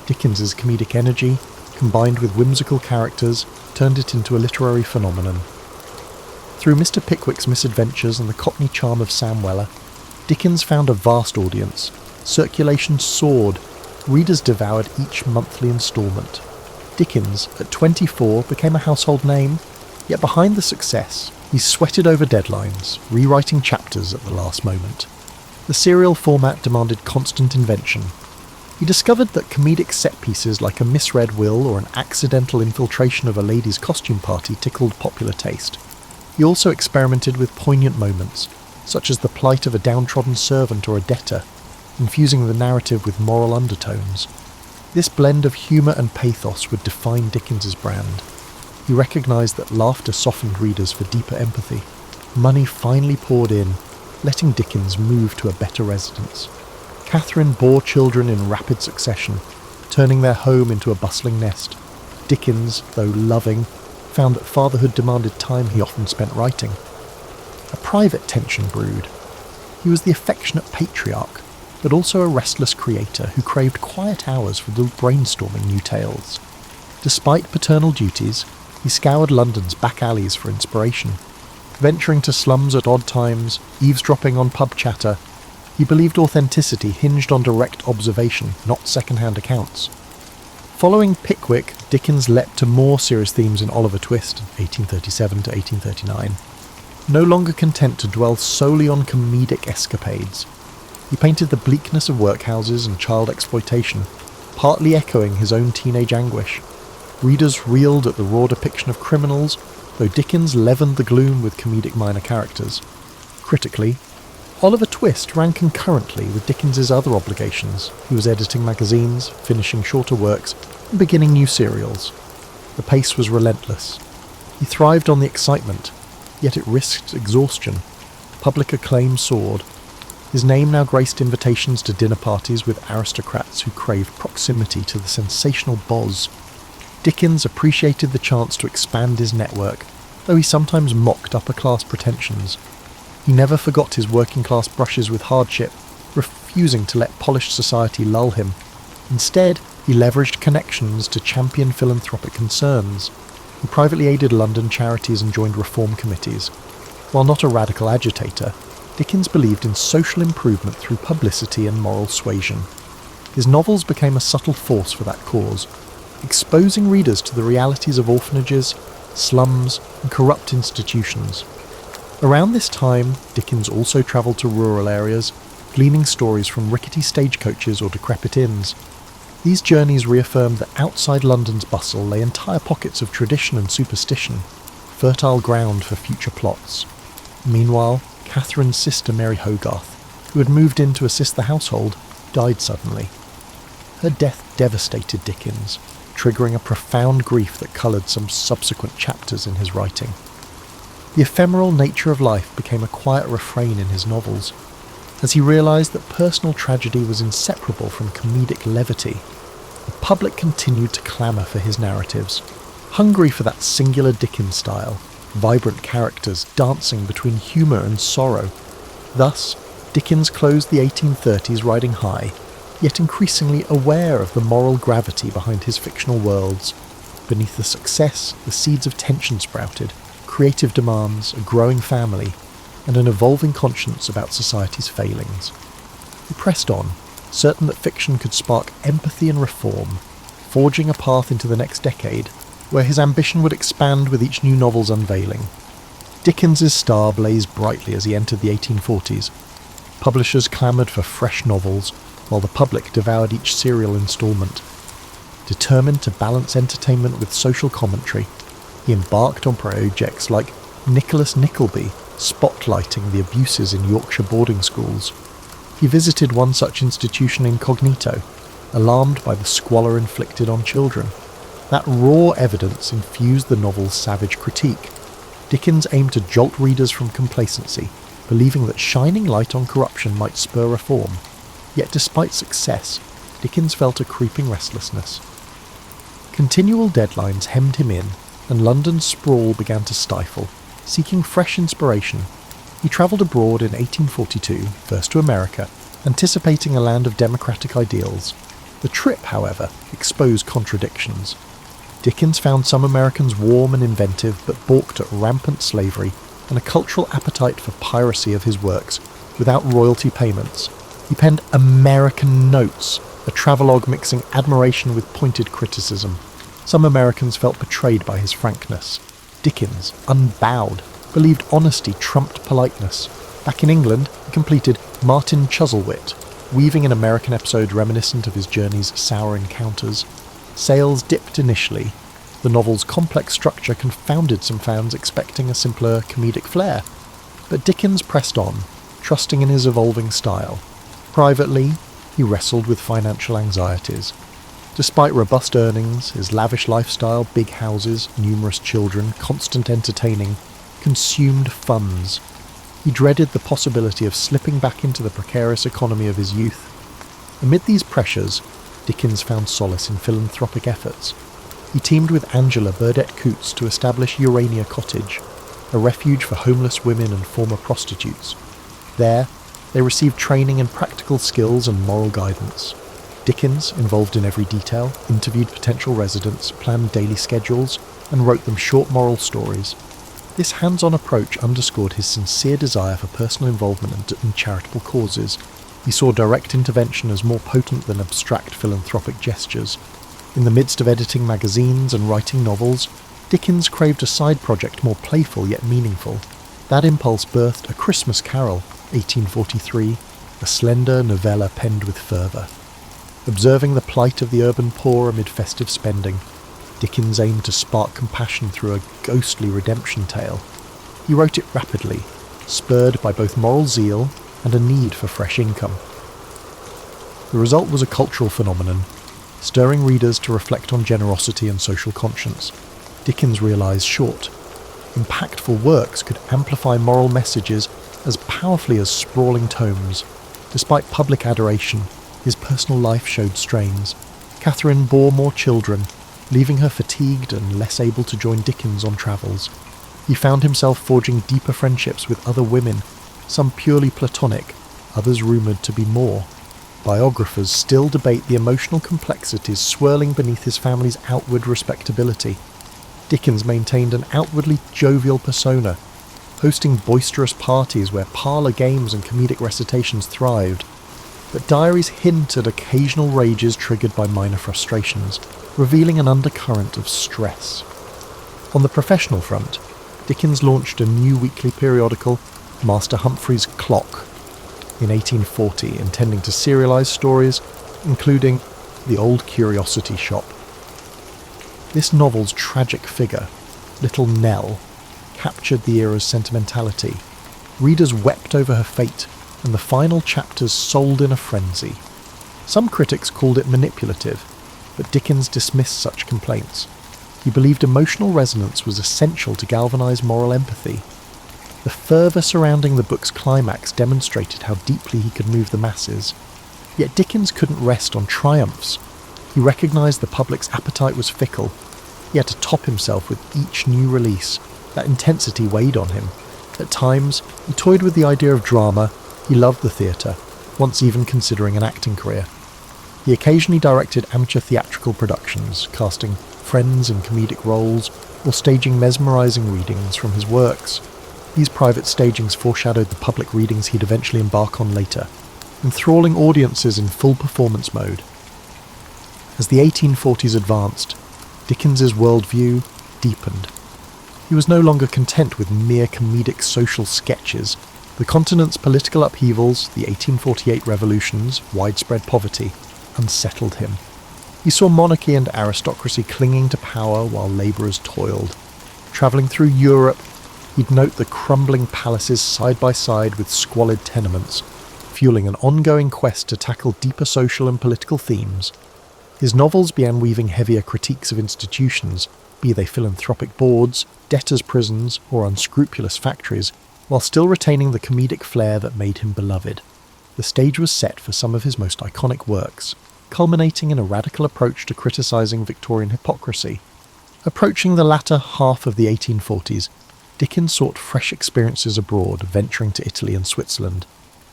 [SPEAKER 1] Dickens's comedic energy, combined with whimsical characters, turned it into a literary phenomenon. Through Mr. Pickwick's misadventures and the Cockney charm of Sam Weller, Dickens found a vast audience. Circulation soared. Readers devoured each monthly instalment. Dickens, at 24, became a household name, yet behind the success, he sweated over deadlines, rewriting chapters at the last moment. The serial format demanded constant invention. He discovered that comedic set pieces like a misread will or an accidental infiltration of a lady's costume party tickled popular taste. He also experimented with poignant moments, such as the plight of a downtrodden servant or a debtor, infusing the narrative with moral undertones. This blend of humour and pathos would define Dickens's brand. He recognised that laughter softened readers for deeper empathy. Money finally poured in, letting Dickens move to a better residence. Catherine bore children in rapid succession, turning their home into a bustling nest. Dickens, though loving, found that fatherhood demanded time he often spent writing. A private tension brewed. He was the affectionate patriarch, but also a restless creator who craved quiet hours for brainstorming new tales. Despite paternal duties, he scoured London's back alleys for inspiration. Venturing to slums at odd times, eavesdropping on pub chatter, he believed authenticity hinged on direct observation, not second-hand accounts. Following Pickwick, Dickens leapt to more serious themes in Oliver Twist, 1837 to 1839. No longer content to dwell solely on comedic escapades, he painted the bleakness of workhouses and child exploitation, partly echoing his own teenage anguish. Readers reeled at the raw depiction of criminals, though Dickens leavened the gloom with comedic minor characters. Critically, Oliver Twist ran concurrently with Dickens's other obligations. He was editing magazines, finishing shorter works, and beginning new serials. The pace was relentless. He thrived on the excitement, yet it risked exhaustion. Public acclaim soared. His name now graced invitations to dinner parties with aristocrats who craved proximity to the sensational boz. Dickens appreciated the chance to expand his network, though he sometimes mocked upper-class pretensions. He never forgot his working-class brushes with hardship, refusing to let polished society lull him. Instead, he leveraged connections to champion philanthropic concerns. He privately aided London charities and joined reform committees. While not a radical agitator, Dickens believed in social improvement through publicity and moral suasion. His novels became a subtle force for that cause, exposing readers to the realities of orphanages, slums, and corrupt institutions. Around this time, Dickens also travelled to rural areas, gleaning stories from rickety stagecoaches or decrepit inns. These journeys reaffirmed that outside London's bustle lay entire pockets of tradition and superstition, fertile ground for future plots. Meanwhile, Catherine's sister Mary Hogarth, who had moved in to assist the household, died suddenly. Her death devastated Dickens, triggering a profound grief that coloured some subsequent chapters in his writing. The ephemeral nature of life became a quiet refrain in his novels, as he realised that personal tragedy was inseparable from comedic levity. The public continued to clamour for his narratives, hungry for that singular Dickens style, vibrant characters dancing between humour and sorrow. Thus, Dickens closed the 1830s riding high, yet increasingly aware of the moral gravity behind his fictional worlds. Beneath the success, the seeds of tension sprouted, creative demands, a growing family, and an evolving conscience about society's failings. He pressed on, certain that fiction could spark empathy and reform, forging a path into the next decade, where his ambition would expand with each new novel's unveiling. Dickens's star blazed brightly as he entered the 1840s. Publishers clamoured for fresh novels, while the public devoured each serial instalment. Determined to balance entertainment with social commentary, he embarked on projects like Nicholas Nickleby, spotlighting the abuses in Yorkshire boarding schools. He visited one such institution incognito, alarmed by the squalor inflicted on children. That raw evidence infused the novel's savage critique. Dickens aimed to jolt readers from complacency, believing that shining light on corruption might spur reform. Yet despite success, Dickens felt a creeping restlessness. Continual deadlines hemmed him in, and London's sprawl began to stifle. Seeking fresh inspiration, he travelled abroad in 1842, first to America, anticipating a land of democratic ideals. The trip, however, exposed contradictions. Dickens found some Americans warm and inventive, but balked at rampant slavery and a cultural appetite for piracy of his works, without royalty payments. He penned American Notes, a travelogue mixing admiration with pointed criticism. Some Americans felt betrayed by his frankness. Dickens, unbowed, believed honesty trumped politeness. Back in England, he completed Martin Chuzzlewit, weaving an American episode reminiscent of his journey's sour encounters. Sales dipped initially. The novel's complex structure confounded some fans expecting a simpler comedic flair. But Dickens pressed on, trusting in his evolving style. Privately, he wrestled with financial anxieties. Despite robust earnings, his lavish lifestyle, big houses, numerous children, constant entertaining, consumed funds. He dreaded the possibility of slipping back into the precarious economy of his youth. Amid these pressures, Dickens found solace in philanthropic efforts. He teamed with Angela Burdett Coutts to establish Urania Cottage, a refuge for homeless women and former prostitutes. There, they received training in practical skills and moral guidance. Dickens, involved in every detail, interviewed potential residents, planned daily schedules, and wrote them short moral stories. This hands-on approach underscored his sincere desire for personal involvement in charitable causes. He saw direct intervention as more potent than abstract philanthropic gestures. In the midst of editing magazines and writing novels, Dickens craved a side project more playful yet meaningful. That impulse birthed A Christmas Carol, 1843, a slender novella penned with fervour. Observing the plight of the urban poor amid festive spending, Dickens aimed to spark compassion through a ghostly redemption tale. He wrote it rapidly, spurred by both moral zeal and a need for fresh income. The result was a cultural phenomenon, stirring readers to reflect on generosity and social conscience. Dickens realised short, impactful works could amplify moral messages as powerfully as sprawling tomes. Despite public adoration, his personal life showed strains. Catherine bore more children, leaving her fatigued and less able to join Dickens on travels. He found himself forging deeper friendships with other women, some purely platonic, others rumoured to be more. Biographers still debate the emotional complexities swirling beneath his family's outward respectability. Dickens maintained an outwardly jovial persona, hosting boisterous parties where parlour games and comedic recitations thrived. But diaries hint at occasional rages triggered by minor frustrations, revealing an undercurrent of stress. On the professional front, Dickens launched a new weekly periodical, Master Humphrey's Clock, in 1840, intending to serialise stories, including The Old Curiosity Shop. This novel's tragic figure, Little Nell, captured the era's sentimentality. Readers wept over her fate, and the final chapters sold in a frenzy. Some critics called it manipulative, but Dickens dismissed such complaints. He believed emotional resonance was essential to galvanise moral empathy. The fervour surrounding the book's climax demonstrated how deeply he could move the masses. Yet Dickens couldn't rest on triumphs. He recognised the public's appetite was fickle. He had to top himself with each new release. That intensity weighed on him. At times, he toyed with the idea of drama. He loved the theatre, once even considering an acting career. He occasionally directed amateur theatrical productions, casting friends in comedic roles, or staging mesmerising readings from his works. These private stagings foreshadowed the public readings he'd eventually embark on later, enthralling audiences in full performance mode. As the 1840s advanced, Dickens's worldview deepened. He was no longer content with mere comedic social sketches. The continent's political upheavals, the 1848 revolutions, widespread poverty, unsettled him. He saw monarchy and aristocracy clinging to power while labourers toiled. Travelling through Europe, he'd note the crumbling palaces side by side with squalid tenements, fueling an ongoing quest to tackle deeper social and political themes. His novels began weaving heavier critiques of institutions, be they philanthropic boards, debtors' prisons, or unscrupulous factories, while still retaining the comedic flair that made him beloved. The stage was set for some of his most iconic works, culminating in a radical approach to criticising Victorian hypocrisy. Approaching the latter half of the 1840s, Dickens sought fresh experiences abroad, venturing to Italy and Switzerland.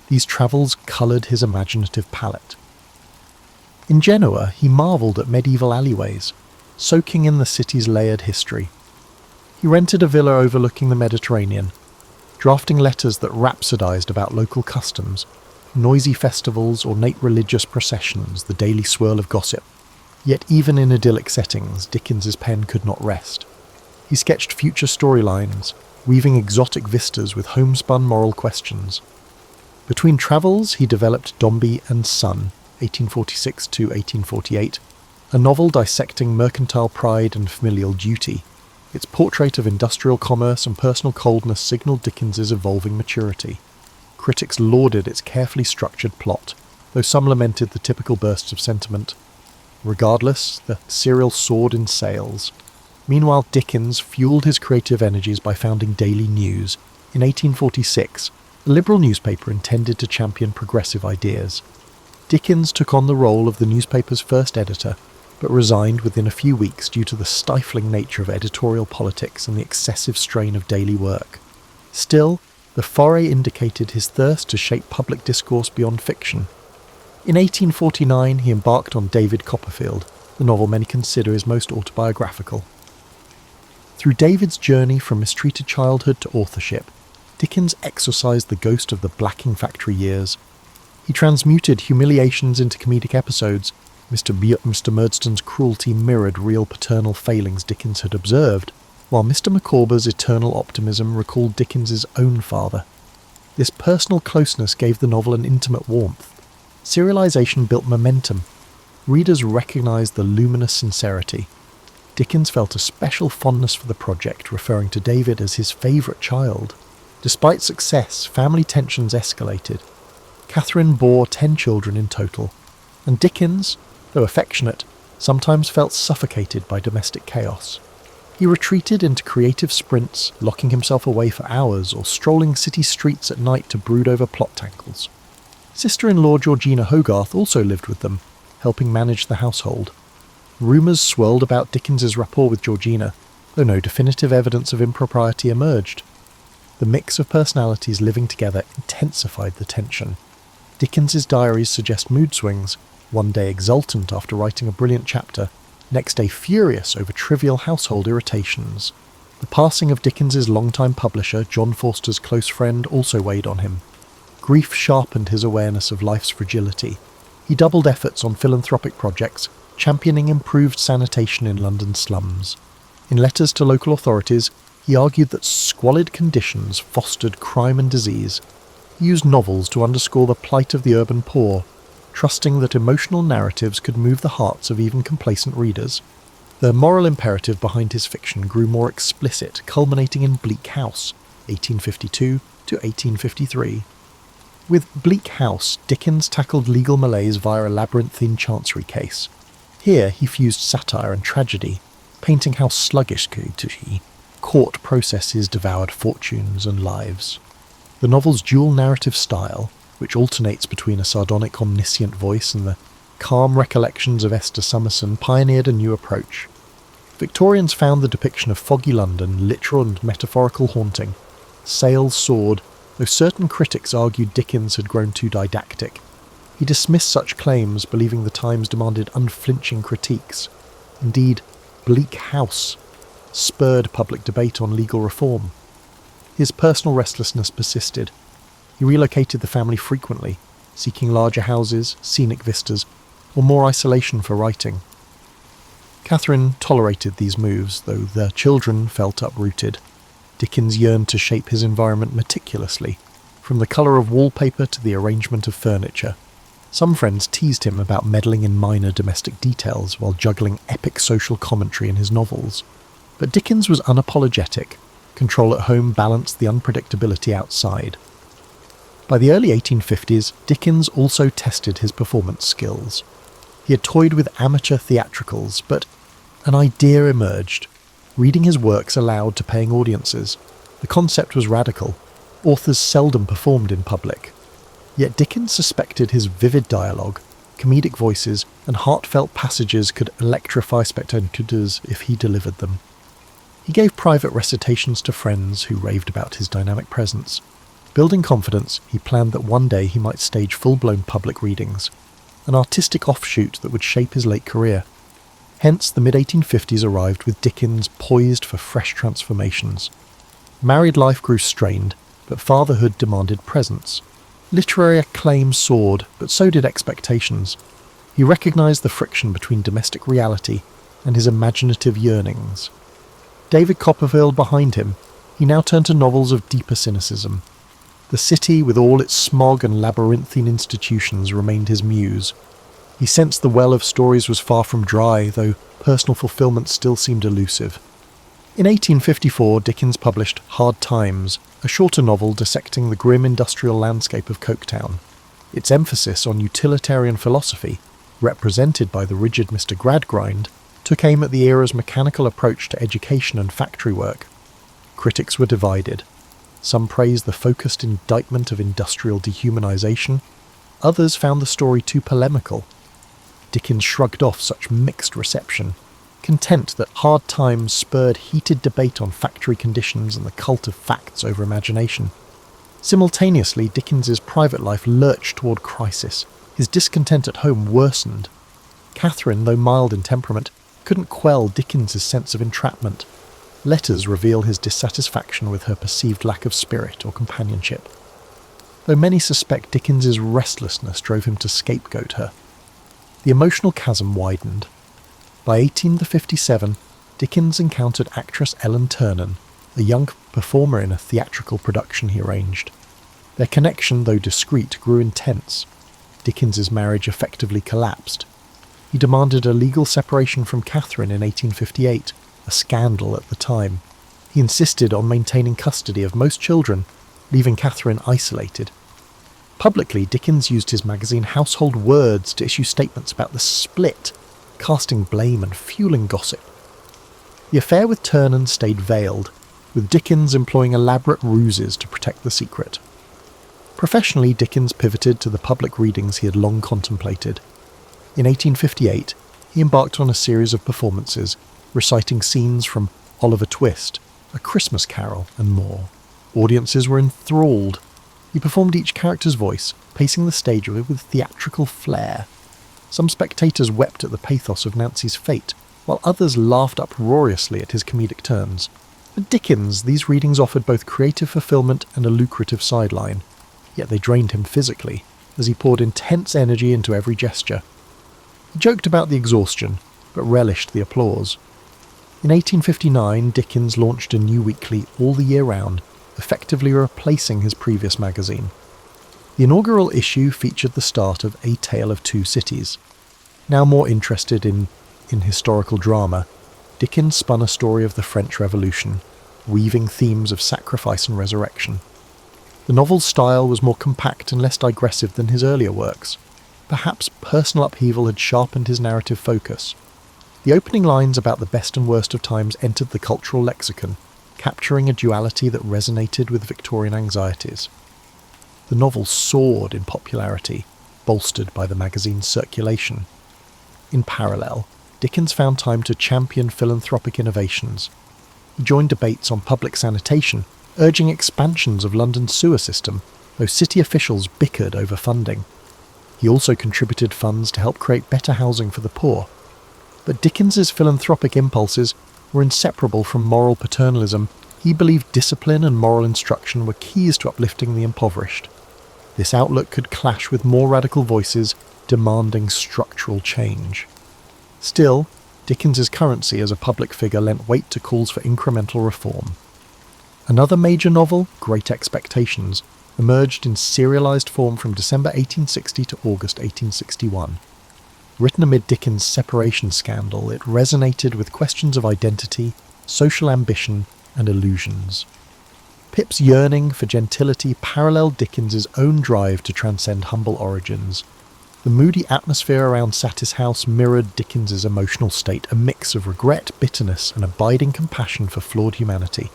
[SPEAKER 1] These travels coloured his imaginative palette. In Genoa, he marvelled at medieval alleyways, soaking in the city's layered history. He rented a villa overlooking the Mediterranean, drafting letters that rhapsodised about local customs, noisy festivals, ornate religious processions, the daily swirl of gossip. Yet even in idyllic settings, Dickens's pen could not rest. He sketched future storylines, weaving exotic vistas with homespun moral questions. Between travels, he developed Dombey and Son, 1846 to 1848, a novel dissecting mercantile pride and familial duty. Its portrait of industrial commerce and personal coldness signalled Dickens's evolving maturity. Critics lauded its carefully structured plot, though some lamented the typical bursts of sentiment. Regardless, the serial soared in sales. Meanwhile, Dickens fueled his creative energies by founding Daily News. In 1846, a liberal newspaper intended to champion progressive ideas. Dickens took on the role of the newspaper's first editor, but resigned within a few weeks due to the stifling nature of editorial politics and the excessive strain of daily work. Still, the foray indicated his thirst to shape public discourse beyond fiction. In 1849, he embarked on David Copperfield, the novel many consider his most autobiographical. Through David's journey from mistreated childhood to authorship, Dickens exorcised the ghost of the blacking factory years. He transmuted humiliations into comedic episodes. Mr. Murdstone's cruelty mirrored real paternal failings Dickens had observed, while Mr. Micawber's eternal optimism recalled Dickens's own father. This personal closeness gave the novel an intimate warmth. Serialization built momentum. Readers recognized the luminous sincerity. Dickens felt a special fondness for the project, referring to David as his favourite child. Despite success, family tensions escalated. Catherine bore 10 children in total, and Dickens, though affectionate, sometimes felt suffocated by domestic chaos. He retreated into creative sprints, locking himself away for hours or strolling city streets at night to brood over plot tangles. Sister-in-law Georgina Hogarth also lived with them, helping manage the household. Rumours swirled about Dickens's rapport with Georgina, though no definitive evidence of impropriety emerged. The mix of personalities living together intensified the tension. Dickens's diaries suggest mood swings, one day exultant after writing a brilliant chapter, next day furious over trivial household irritations. The passing of Dickens's longtime publisher, John Forster's close friend, also weighed on him. Grief sharpened his awareness of life's fragility. He doubled efforts on philanthropic projects, championing improved sanitation in London slums. In letters to local authorities, he argued that squalid conditions fostered crime and disease. He used novels to underscore the plight of the urban poor, trusting that emotional narratives could move the hearts of even complacent readers. The moral imperative behind his fiction grew more explicit, culminating in Bleak House, 1852 to 1853. With Bleak House, Dickens tackled legal malaise via a labyrinthine chancery case. Here he fused satire and tragedy, painting how sluggish court processes devoured fortunes and lives. The novel's dual narrative style, which alternates between a sardonic omniscient voice and the calm recollections of Esther Summerson, pioneered a new approach. Victorians found the depiction of foggy London literal and metaphorical haunting. Sales soared, though certain critics argued Dickens had grown too didactic. He dismissed such claims, believing the times demanded unflinching critiques. Indeed, Bleak House spurred public debate on legal reform. His personal restlessness persisted. He relocated the family frequently, seeking larger houses, scenic vistas, or more isolation for writing. Catherine tolerated these moves, though their children felt uprooted. Dickens yearned to shape his environment meticulously, from the colour of wallpaper to the arrangement of furniture. Some friends teased him about meddling in minor domestic details while juggling epic social commentary in his novels. But Dickens was unapologetic. Control at home balanced the unpredictability outside. By the early 1850s, Dickens also tested his performance skills. He had toyed with amateur theatricals, but an idea emerged. Reading his works aloud to paying audiences. The concept was radical. Authors seldom performed in public. Yet Dickens suspected his vivid dialogue, comedic voices, and heartfelt passages could electrify spectators if he delivered them. He gave private recitations to friends who raved about his dynamic presence. Building confidence, he planned that one day he might stage full-blown public readings, an artistic offshoot that would shape his late career. Hence, the mid-1850s arrived with Dickens poised for fresh transformations. Married life grew strained, but fatherhood demanded presence. Literary acclaim soared, but so did expectations. He recognised the friction between domestic reality and his imaginative yearnings. David Copperfield behind him, he now turned to novels of deeper cynicism. The city, with all its smog and labyrinthine institutions, remained his muse. He sensed the well of stories was far from dry, though personal fulfilment still seemed elusive. In 1854, Dickens published Hard Times, a shorter novel dissecting the grim industrial landscape of Coketown. Its emphasis on utilitarian philosophy, represented by the rigid Mr. Gradgrind, took aim at the era's mechanical approach to education and factory work. Critics were divided. Some praised the focused indictment of industrial dehumanization. Others found the story too polemical. Dickens shrugged off such mixed reception, content that Hard Times spurred heated debate on factory conditions and the cult of facts over imagination. Simultaneously, Dickens's private life lurched toward crisis. His discontent at home worsened. Catherine, though mild in temperament, couldn't quell Dickens's sense of entrapment. Letters reveal his dissatisfaction with her perceived lack of spirit or companionship. Though many suspect Dickens's restlessness drove him to scapegoat her. The emotional chasm widened. By 1857, Dickens encountered actress Ellen Ternan, a young performer in a theatrical production he arranged. Their connection, though discreet, grew intense. Dickens's marriage effectively collapsed. He demanded a legal separation from Catherine in 1858, a scandal at the time. He insisted on maintaining custody of most children, leaving Catherine isolated. Publicly, Dickens used his magazine Household Words to issue statements about the split, casting blame and fueling gossip. The affair with Ternan stayed veiled, with Dickens employing elaborate ruses to protect the secret. Professionally, Dickens pivoted to the public readings he had long contemplated. In 1858, he embarked on a series of performances, reciting scenes from Oliver Twist, A Christmas Carol, and more. Audiences were enthralled. He performed each character's voice, pacing the stage with theatrical flair. Some spectators wept at the pathos of Nancy's fate, while others laughed uproariously at his comedic turns. For Dickens, these readings offered both creative fulfillment and a lucrative sideline, yet they drained him physically, as he poured intense energy into every gesture. He joked about the exhaustion, but relished the applause. In 1859, Dickens launched a new weekly all the year round, effectively replacing his previous magazine. The inaugural issue featured the start of A Tale of Two Cities. Now more interested in historical drama, Dickens spun a story of the French Revolution, weaving themes of sacrifice and resurrection. The novel's style was more compact and less digressive than his earlier works. Perhaps personal upheaval had sharpened his narrative focus. The opening lines about the best and worst of times entered the cultural lexicon, capturing a duality that resonated with Victorian anxieties. The novel soared in popularity, bolstered by the magazine's circulation. In parallel, Dickens found time to champion philanthropic innovations. He joined debates on public sanitation, urging expansions of London's sewer system, though city officials bickered over funding. He also contributed funds to help create better housing for the poor. But Dickens's philanthropic impulses were inseparable from moral paternalism. He believed discipline and moral instruction were keys to uplifting the impoverished. This outlook could clash with more radical voices demanding structural change. Still, Dickens's currency as a public figure lent weight to calls for incremental reform. Another major novel, Great Expectations, emerged in serialized form from December 1860 to August 1861. Written amid Dickens' separation scandal, it resonated with questions of identity, social ambition, and illusions. Pip's yearning for gentility paralleled Dickens's own drive to transcend humble origins. The moody atmosphere around Satis House mirrored Dickens's emotional state, a mix of regret, bitterness, and abiding compassion for flawed humanity.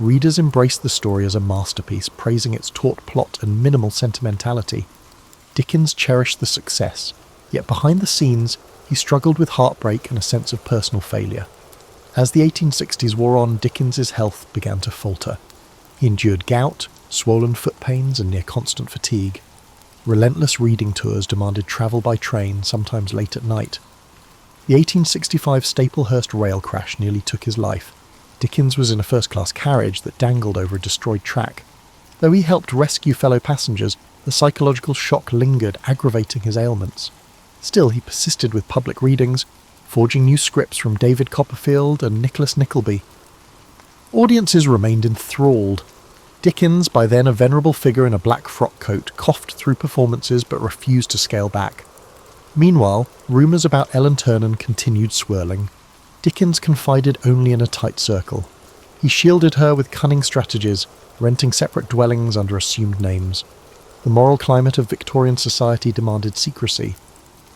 [SPEAKER 1] Readers embraced the story as a masterpiece, praising its taut plot and minimal sentimentality. Dickens cherished the success, yet behind the scenes he struggled with heartbreak and a sense of personal failure. As the 1860s wore on, Dickens's health began to falter. He endured gout, swollen foot pains, and near constant fatigue. Relentless reading tours demanded travel by train, sometimes late at night. The 1865 Staplehurst rail crash nearly took his life. Dickens was in a first-class carriage that dangled over a destroyed track. Though he helped rescue fellow passengers, the psychological shock lingered, aggravating his ailments. Still, he persisted with public readings, forging new scripts from David Copperfield and Nicholas Nickleby. Audiences remained enthralled. Dickens, by then a venerable figure in a black frock coat, coughed through performances but refused to scale back. Meanwhile, rumours about Ellen Ternan continued swirling. Dickens confided only in a tight circle. He shielded her with cunning strategies, renting separate dwellings under assumed names. The moral climate of Victorian society demanded secrecy.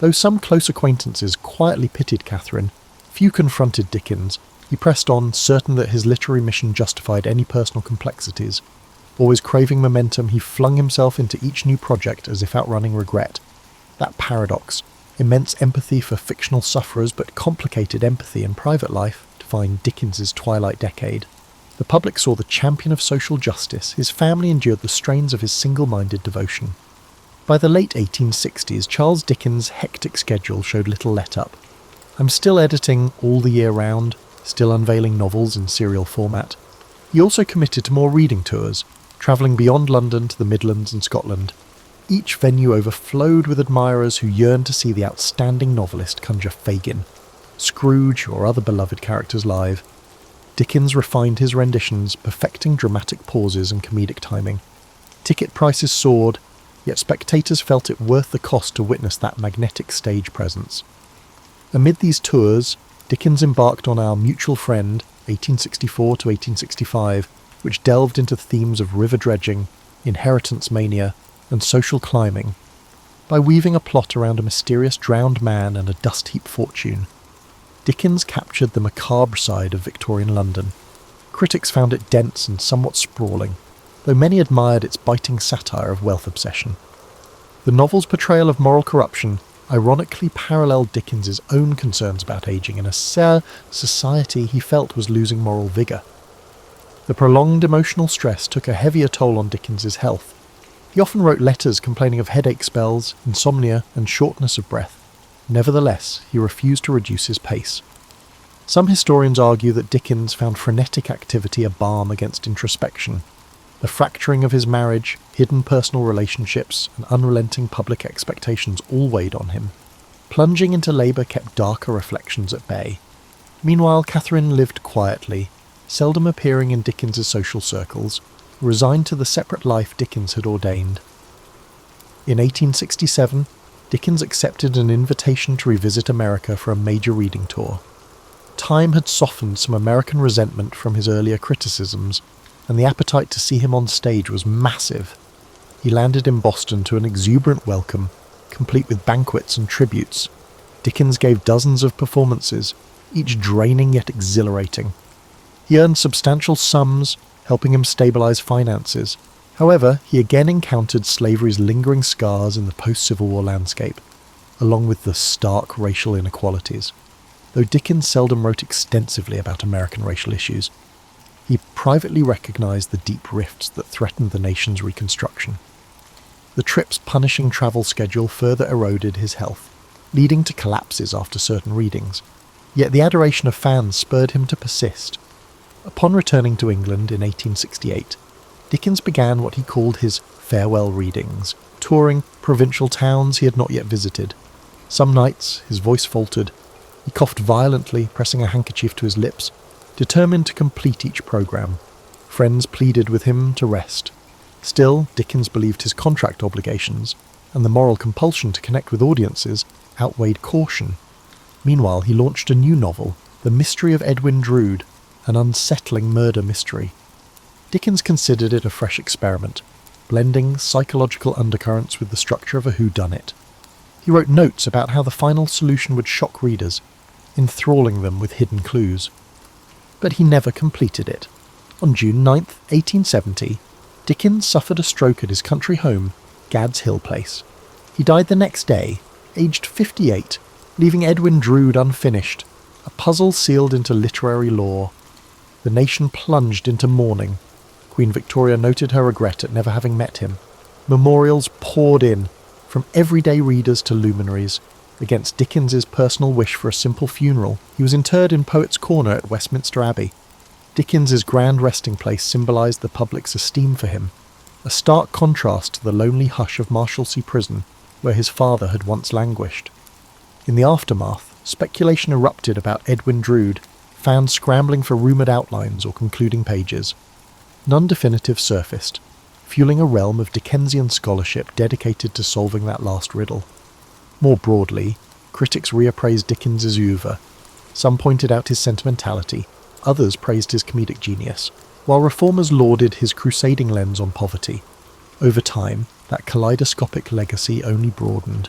[SPEAKER 1] Though some close acquaintances quietly pitied Catherine, few confronted Dickens. He pressed on, certain that his literary mission justified any personal complexities. Always craving momentum, he flung himself into each new project as if outrunning regret. That paradox, immense empathy for fictional sufferers but complicated empathy in private life, defined Dickens's twilight decade. The public saw the champion of social justice, his family endured the strains of his single-minded devotion. By the late 1860s, Charles Dickens' hectic schedule showed little let-up. I'm still editing all the year round, still unveiling novels in serial format. He also committed to more reading tours, travelling beyond London to the Midlands and Scotland. Each venue overflowed with admirers who yearned to see the outstanding novelist conjure Fagin, Scrooge or other beloved characters live. Dickens refined his renditions, perfecting dramatic pauses and comedic timing. Ticket prices soared, yet spectators felt it worth the cost to witness that magnetic stage presence. Amid these tours, Dickens embarked on Our Mutual Friend, 1864 to 1865, which delved into themes of river dredging, inheritance mania, and social climbing. By weaving a plot around a mysterious drowned man and a dust-heap fortune, Dickens captured the macabre side of Victorian London. Critics found it dense and somewhat sprawling, though many admired its biting satire of wealth obsession. The novel's portrayal of moral corruption ironically paralleled Dickens's own concerns about ageing in a society he felt was losing moral vigour. The prolonged emotional stress took a heavier toll on Dickens's health. He often wrote letters complaining of headache spells, insomnia, and shortness of breath. Nevertheless, he refused to reduce his pace. Some historians argue that Dickens found frenetic activity a balm against introspection. The fracturing of his marriage, hidden personal relationships, and unrelenting public expectations all weighed on him. Plunging into labour kept darker reflections at bay. Meanwhile, Catherine lived quietly, seldom appearing in Dickens's social circles, resigned to the separate life Dickens had ordained. In 1867, Dickens accepted an invitation to revisit America for a major reading tour. Time had softened some American resentment from his earlier criticisms, and the appetite to see him on stage was massive. He landed in Boston to an exuberant welcome, complete with banquets and tributes. Dickens gave dozens of performances, each draining yet exhilarating. He earned substantial sums, helping him stabilize finances. However, he again encountered slavery's lingering scars in the post-Civil War landscape, along with the stark racial inequalities. Though Dickens seldom wrote extensively about American racial issues, he privately recognized the deep rifts that threatened the nation's reconstruction. The trip's punishing travel schedule further eroded his health, leading to collapses after certain readings. Yet the adoration of fans spurred him to persist. Upon returning to England in 1868, Dickens began what he called his farewell readings, touring provincial towns he had not yet visited. Some nights his voice faltered. He coughed violently, pressing a handkerchief to his lips, determined to complete each programme. Friends pleaded with him to rest. Still, Dickens believed his contract obligations, and the moral compulsion to connect with audiences, outweighed caution. Meanwhile, he launched a new novel, The Mystery of Edwin Drood, an unsettling murder mystery. Dickens considered it a fresh experiment, blending psychological undercurrents with the structure of a whodunit. He wrote notes about how the final solution would shock readers, enthralling them with hidden clues. But he never completed it. On June 9, 1870, Dickens suffered a stroke at his country home, Gad's Hill Place. He died the next day, aged 58, leaving Edwin Drood unfinished, a puzzle sealed into literary lore. The nation plunged into mourning. Queen Victoria noted her regret at never having met him. Memorials poured in, from everyday readers to luminaries. Against Dickens's personal wish for a simple funeral, he was interred in Poets' Corner at Westminster Abbey. Dickens's grand resting place symbolised the public's esteem for him, a stark contrast to the lonely hush of Marshalsea Prison, where his father had once languished. In the aftermath, speculation erupted about Edwin Drood, fans scrambling for rumoured outlines or concluding pages. none definitive surfaced, fueling a realm of Dickensian scholarship dedicated to solving that last riddle. More broadly, critics reappraised Dickens's oeuvre. Some pointed out his sentimentality, others praised his comedic genius, while reformers lauded his crusading lens on poverty. Over time, that kaleidoscopic legacy only broadened.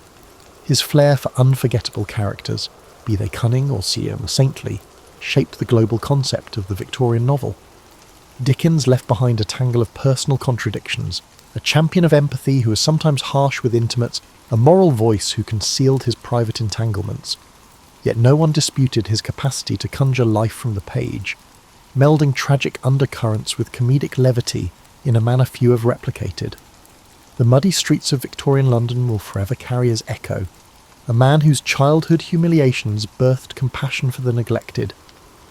[SPEAKER 1] His flair for unforgettable characters, be they cunning or saintly, shaped the global concept of the Victorian novel. Dickens left behind a tangle of personal contradictions, a champion of empathy who was sometimes harsh with intimates, a moral voice who concealed his private entanglements. Yet no one disputed his capacity to conjure life from the page, melding tragic undercurrents with comedic levity in a manner few have replicated. The muddy streets of Victorian London will forever carry his echo, a man whose childhood humiliations birthed compassion for the neglected,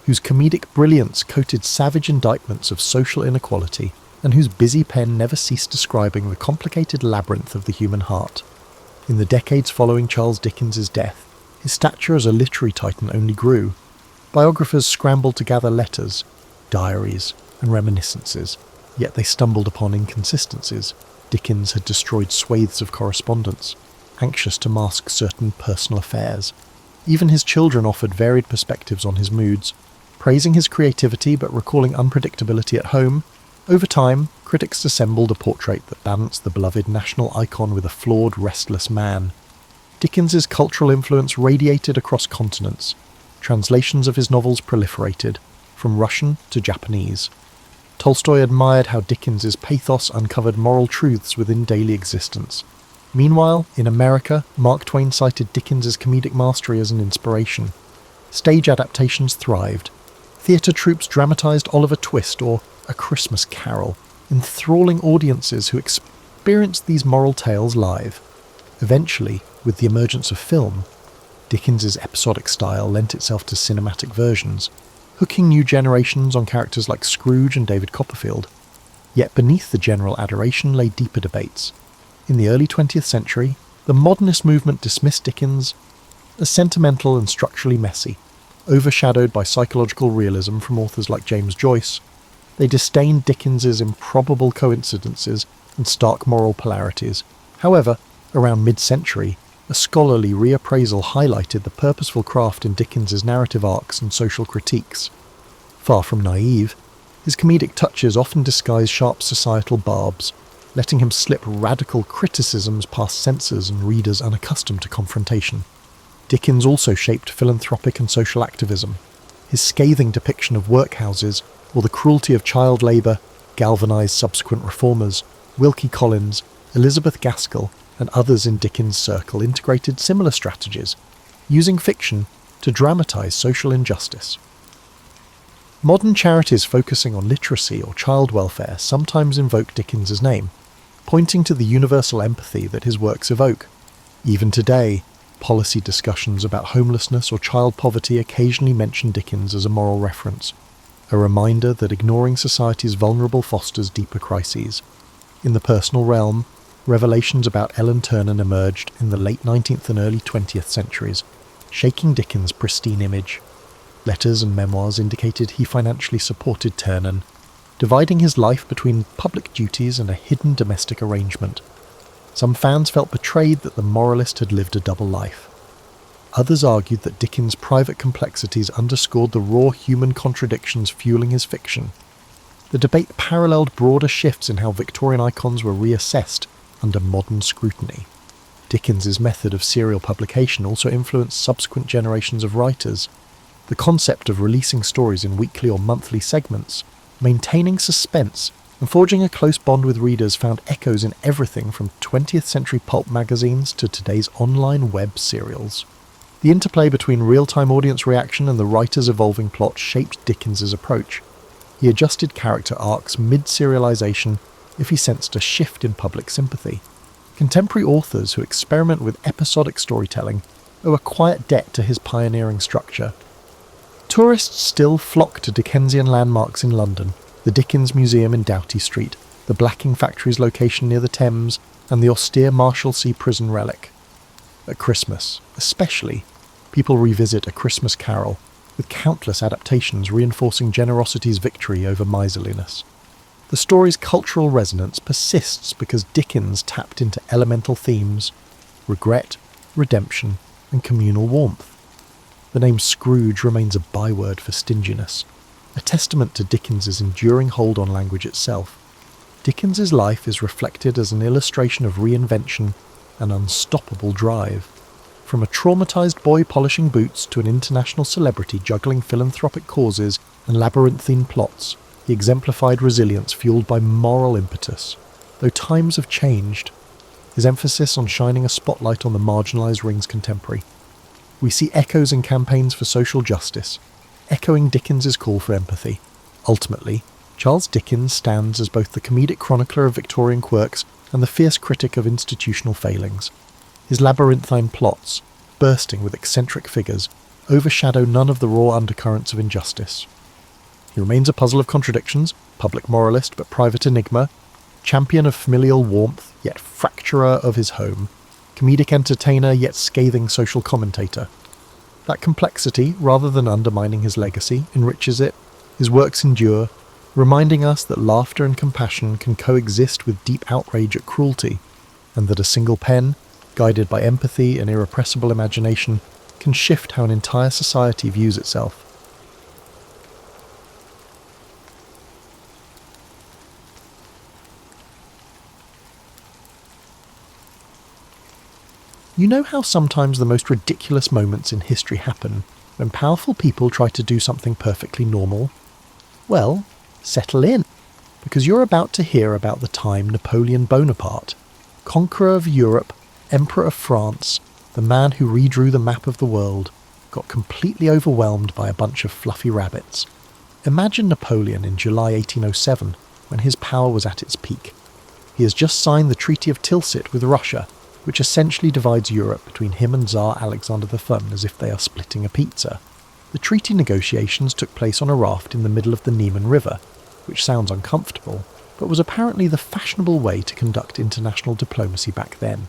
[SPEAKER 1] whose comedic brilliance coated savage indictments of social inequality, and whose busy pen never ceased describing the complicated labyrinth of the human heart. In the decades following Charles Dickens's death, his stature as a literary titan only grew. Biographers scrambled to gather letters, diaries, and reminiscences, yet they stumbled upon inconsistencies. Dickens had destroyed swathes of correspondence, anxious to mask certain personal affairs. Even his children offered varied perspectives on his moods, praising his creativity but recalling unpredictability at home. Over time, critics assembled a portrait that balanced the beloved national icon with a flawed, restless man. Dickens's cultural influence radiated across continents. Translations of his novels proliferated, from Russian to Japanese. Tolstoy admired how Dickens's pathos uncovered moral truths within daily existence. Meanwhile, in America, Mark Twain cited Dickens's comedic mastery as an inspiration. Stage adaptations thrived. Theatre troupes dramatized Oliver Twist or A Christmas Carol, enthralling audiences who experienced these moral tales live. Eventually, with the emergence of film, Dickens's episodic style lent itself to cinematic versions, hooking new generations on characters like Scrooge and David Copperfield. Yet beneath the general adoration lay deeper debates. In the early 20th century, the modernist movement dismissed Dickens as sentimental and structurally messy. Overshadowed by psychological realism from authors like James Joyce, they disdained Dickens's improbable coincidences and stark moral polarities. However, around mid-century, a scholarly reappraisal highlighted the purposeful craft in Dickens's narrative arcs and social critiques. Far from naive, his comedic touches often disguise sharp societal barbs, letting him slip radical criticisms past censors and readers unaccustomed to confrontation. Dickens also shaped philanthropic and social activism. His scathing depiction of workhouses or the cruelty of child labour galvanised subsequent reformers. Wilkie Collins, Elizabeth Gaskell, and others in Dickens' circle integrated similar strategies, using fiction to dramatise social injustice. Modern charities focusing on literacy or child welfare sometimes invoke Dickens's name, pointing to the universal empathy that his works evoke. Even today, policy discussions about homelessness or child poverty occasionally mention Dickens as a moral reference, a reminder that ignoring society's vulnerable fosters deeper crises. In the personal realm, revelations about Ellen Ternan emerged in the late 19th and early 20th centuries, shaking Dickens' pristine image. Letters and memoirs indicated he financially supported Ternan, dividing his life between public duties and a hidden domestic arrangement. Some fans felt betrayed that the moralist had lived a double life. Others argued that Dickens' private complexities underscored the raw human contradictions fueling his fiction. The debate paralleled broader shifts in how Victorian icons were reassessed under modern scrutiny. Dickens's method of serial publication also influenced subsequent generations of writers. The concept of releasing stories in weekly or monthly segments, maintaining suspense, and forging a close bond with readers found echoes in everything from 20th century pulp magazines to today's online web serials. The interplay between real-time audience reaction and the writer's evolving plot shaped Dickens's approach. He adjusted character arcs mid-serialization if he sensed a shift in public sympathy. Contemporary authors who experiment with episodic storytelling owe a quiet debt to his pioneering structure. Tourists still flock to Dickensian landmarks in London, the Dickens Museum in Doughty Street, the blacking factory's location near the Thames, and the austere Marshalsea prison relic. At Christmas, especially, people revisit A Christmas Carol, with countless adaptations reinforcing generosity's victory over miserliness. The story's cultural resonance persists because Dickens tapped into elemental themes: regret, redemption, and communal warmth. The name Scrooge remains a byword for stinginess, a testament to Dickens's enduring hold on language itself. Dickens's life is reflected as an illustration of reinvention and unstoppable drive. From a traumatized boy polishing boots to an international celebrity juggling philanthropic causes and labyrinthine plots, he exemplified resilience fueled by moral impetus. Though times have changed, his emphasis on shining a spotlight on the marginalised rings contemporary. We see echoes in campaigns for social justice, echoing Dickens's call for empathy. Ultimately, Charles Dickens stands as both the comedic chronicler of Victorian quirks and the fierce critic of institutional failings. His labyrinthine plots, bursting with eccentric figures, overshadow none of the raw undercurrents of injustice. He remains a puzzle of contradictions, public moralist but private enigma, champion of familial warmth yet fracturer of his home, comedic entertainer yet scathing social commentator. That complexity, rather than undermining his legacy, enriches it. His works endure, reminding us that laughter and compassion can coexist with deep outrage at cruelty, and that a single pen, guided by empathy and irrepressible imagination, can shift how an entire society views itself. You know how sometimes the most ridiculous moments in history happen when powerful people try to do something perfectly normal? Well, settle in, because you're about to hear about the time Napoleon Bonaparte, conqueror of Europe, Emperor of France, the man who redrew the map of the world, got completely overwhelmed by a bunch of fluffy rabbits. Imagine Napoleon in July 1807, when his power was at its peak. He has just signed the Treaty of Tilsit with Russia, which essentially divides Europe between him and Tsar Alexander the Hun as if they are splitting a pizza. The treaty negotiations took place on a raft in the middle of the Niemen River, which sounds uncomfortable, but was apparently the fashionable way to conduct international diplomacy back then.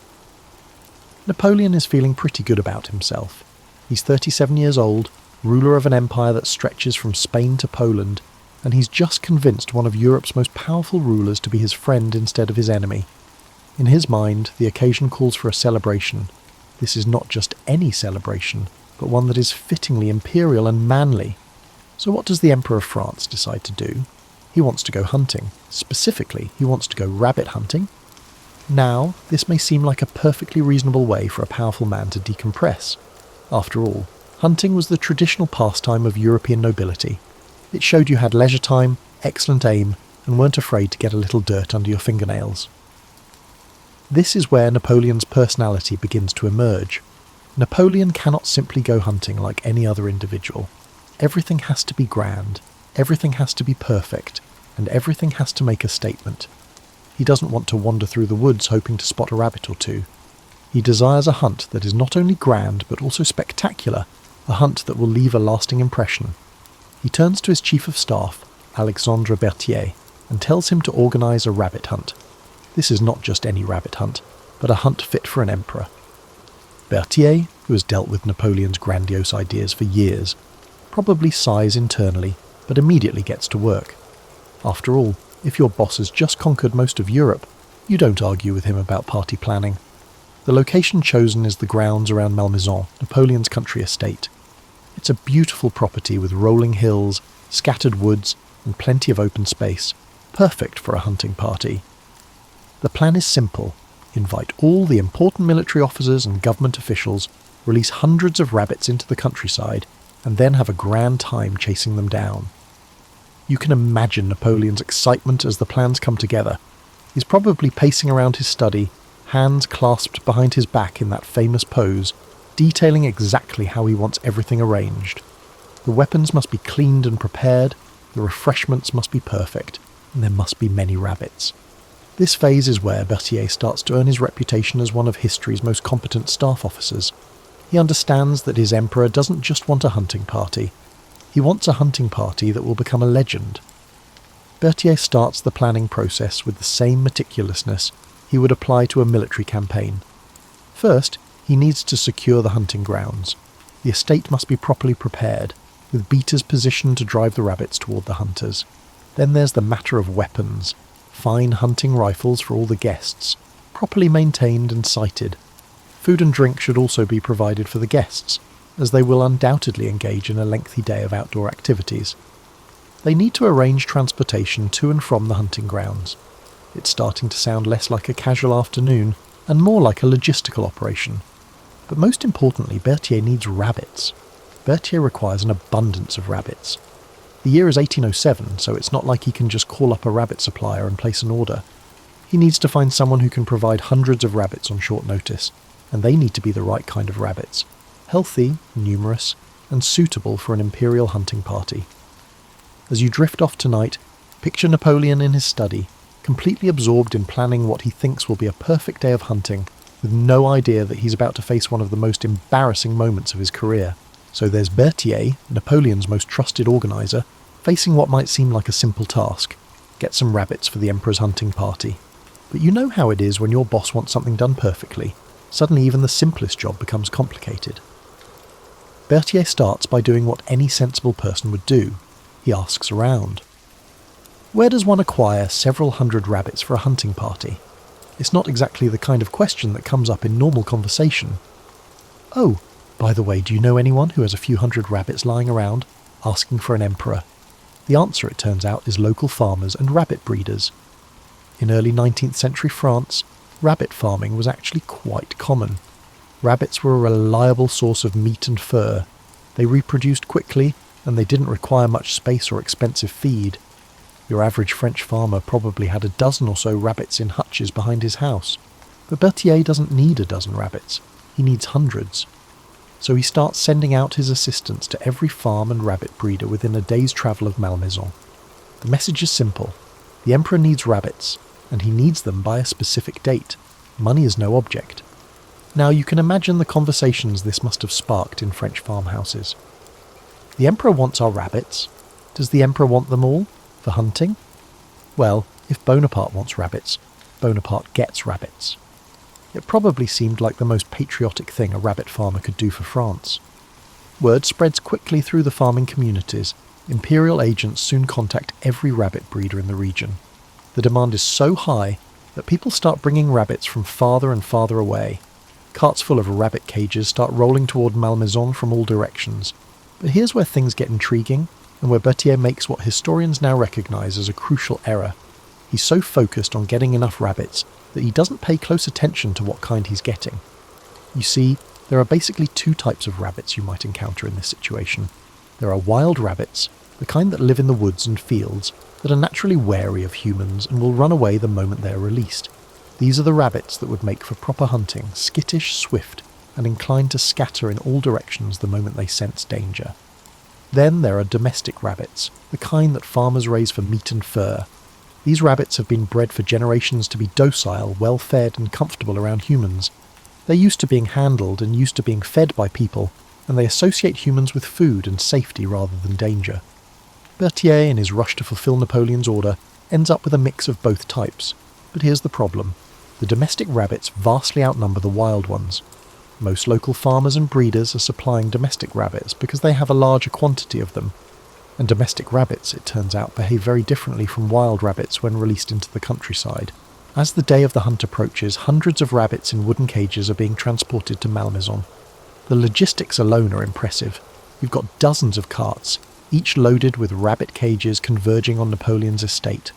[SPEAKER 1] Napoleon is feeling pretty good about himself. He's 37 years old, ruler of an empire that stretches from Spain to Poland, and he's just convinced one of Europe's most powerful rulers to be his friend instead of his enemy. In his mind, the occasion calls for a celebration. This is not just any celebration, but one that is fittingly imperial and manly. So what does the Emperor of France decide to do? He wants to go hunting. Specifically, he wants to go rabbit hunting. Now, this may seem like a perfectly reasonable way for a powerful man to decompress. After all, hunting was the traditional pastime of European nobility. It showed you had leisure time, excellent aim, and weren't afraid to get a little dirt under your fingernails. This is where Napoleon's personality begins to emerge. Napoleon cannot simply go hunting like any other individual. Everything has to be grand, everything has to be perfect, and everything has to make a statement. He doesn't want to wander through the woods hoping to spot a rabbit or two. He desires a hunt that is not only grand but also spectacular, a hunt that will leave a lasting impression. He turns to his chief of staff, Alexandre Berthier, and tells him to organise a rabbit hunt. This is not just any rabbit hunt, but a hunt fit for an emperor. Berthier, who has dealt with Napoleon's grandiose ideas for years, probably sighs internally, but immediately gets to work. After all, if your boss has just conquered most of Europe, you don't argue with him about party planning. The location chosen is the grounds around Malmaison, Napoleon's country estate. It's a beautiful property with rolling hills, scattered woods, and plenty of open space, perfect for a hunting party. The plan is simple. Invite all the important military officers and government officials, release hundreds of rabbits into the countryside, and then have a grand time chasing them down. You can imagine Napoleon's excitement as the plans come together. He's probably pacing around his study, hands clasped behind his back in that famous pose, detailing exactly how he wants everything arranged. The weapons must be cleaned and prepared, the refreshments must be perfect, and there must be many rabbits. This phase is where Berthier starts to earn his reputation as one of history's most competent staff officers. He understands that his emperor doesn't just want a hunting party. He wants a hunting party that will become a legend. Berthier starts the planning process with the same meticulousness he would apply to a military campaign. First, he needs to secure the hunting grounds. The estate must be properly prepared, with beaters positioned to drive the rabbits toward the hunters. Then there's the matter of weapons. Fine hunting rifles for all the guests, properly maintained and sighted. Food and drink should also be provided for the guests, as they will undoubtedly engage in a lengthy day of outdoor activities. They need to arrange transportation to and from the hunting grounds. It's starting to sound less like a casual afternoon and more like a logistical operation. But most importantly, Berthier needs rabbits. Berthier requires an abundance of rabbits. The year is 1807, so it's not like he can just call up a rabbit supplier and place an order. He needs to find someone who can provide hundreds of rabbits on short notice, and they need to be the right kind of rabbits. Healthy, numerous, and suitable for an imperial hunting party. As you drift off tonight, picture Napoleon in his study, completely absorbed in planning what he thinks will be a perfect day of hunting, with no idea that he's about to face one of the most embarrassing moments of his career. So there's Berthier, Napoleon's most trusted organiser, facing what might seem like a simple task: get some rabbits for the Emperor's hunting party. But you know how it is when your boss wants something done perfectly. Suddenly even the simplest job becomes complicated. Berthier starts by doing what any sensible person would do. He asks around. Where does one acquire several hundred rabbits for a hunting party? It's not exactly the kind of question that comes up in normal conversation. Oh, by the way, do you know anyone who has a few hundred rabbits lying around, asking for an emperor? The answer, it turns out, is local farmers and rabbit breeders. In early 19th century France, rabbit farming was actually quite common. Rabbits were a reliable source of meat and fur. They reproduced quickly, and they didn't require much space or expensive feed. Your average French farmer probably had a dozen or so rabbits in hutches behind his house. But Berthier doesn't need a dozen rabbits. He needs hundreds. So he starts sending out his assistants to every farm and rabbit breeder within a day's travel of Malmaison. The message is simple. The Emperor needs rabbits, and he needs them by a specific date. Money is no object. Now you can imagine the conversations this must have sparked in French farmhouses. The Emperor wants our rabbits. Does the Emperor want them all? For hunting? Well, if Bonaparte wants rabbits, Bonaparte gets rabbits. It probably seemed like the most patriotic thing a rabbit farmer could do for France. Word spreads quickly through the farming communities. Imperial agents soon contact every rabbit breeder in the region. The demand is so high that people start bringing rabbits from farther and farther away. Carts full of rabbit cages start rolling toward Malmaison from all directions. But here's where things get intriguing, and where Berthier makes what historians now recognise as a crucial error. He's so focused on getting enough rabbits that he doesn't pay close attention to what kind he's getting. You see, there are basically two types of rabbits you might encounter in this situation. There are wild rabbits, the kind that live in the woods and fields, that are naturally wary of humans and will run away the moment they are released. These are the rabbits that would make for proper hunting, skittish, swift, and inclined to scatter in all directions the moment they sense danger. Then there are domestic rabbits, the kind that farmers raise for meat and fur. These rabbits have been bred for generations to be docile, well-fed and comfortable around humans. They're used to being handled and used to being fed by people, and they associate humans with food and safety rather than danger. Berthier, in his rush to fulfill Napoleon's order, ends up with a mix of both types. But here's the problem. The domestic rabbits vastly outnumber the wild ones. Most local farmers and breeders are supplying domestic rabbits because they have a larger quantity of them. And domestic rabbits, it turns out, behave very differently from wild rabbits when released into the countryside. As the day of the hunt approaches, hundreds of rabbits in wooden cages are being transported to Malmaison. The logistics alone are impressive. You've got dozens of carts, each loaded with rabbit cages converging on Napoleon's estate.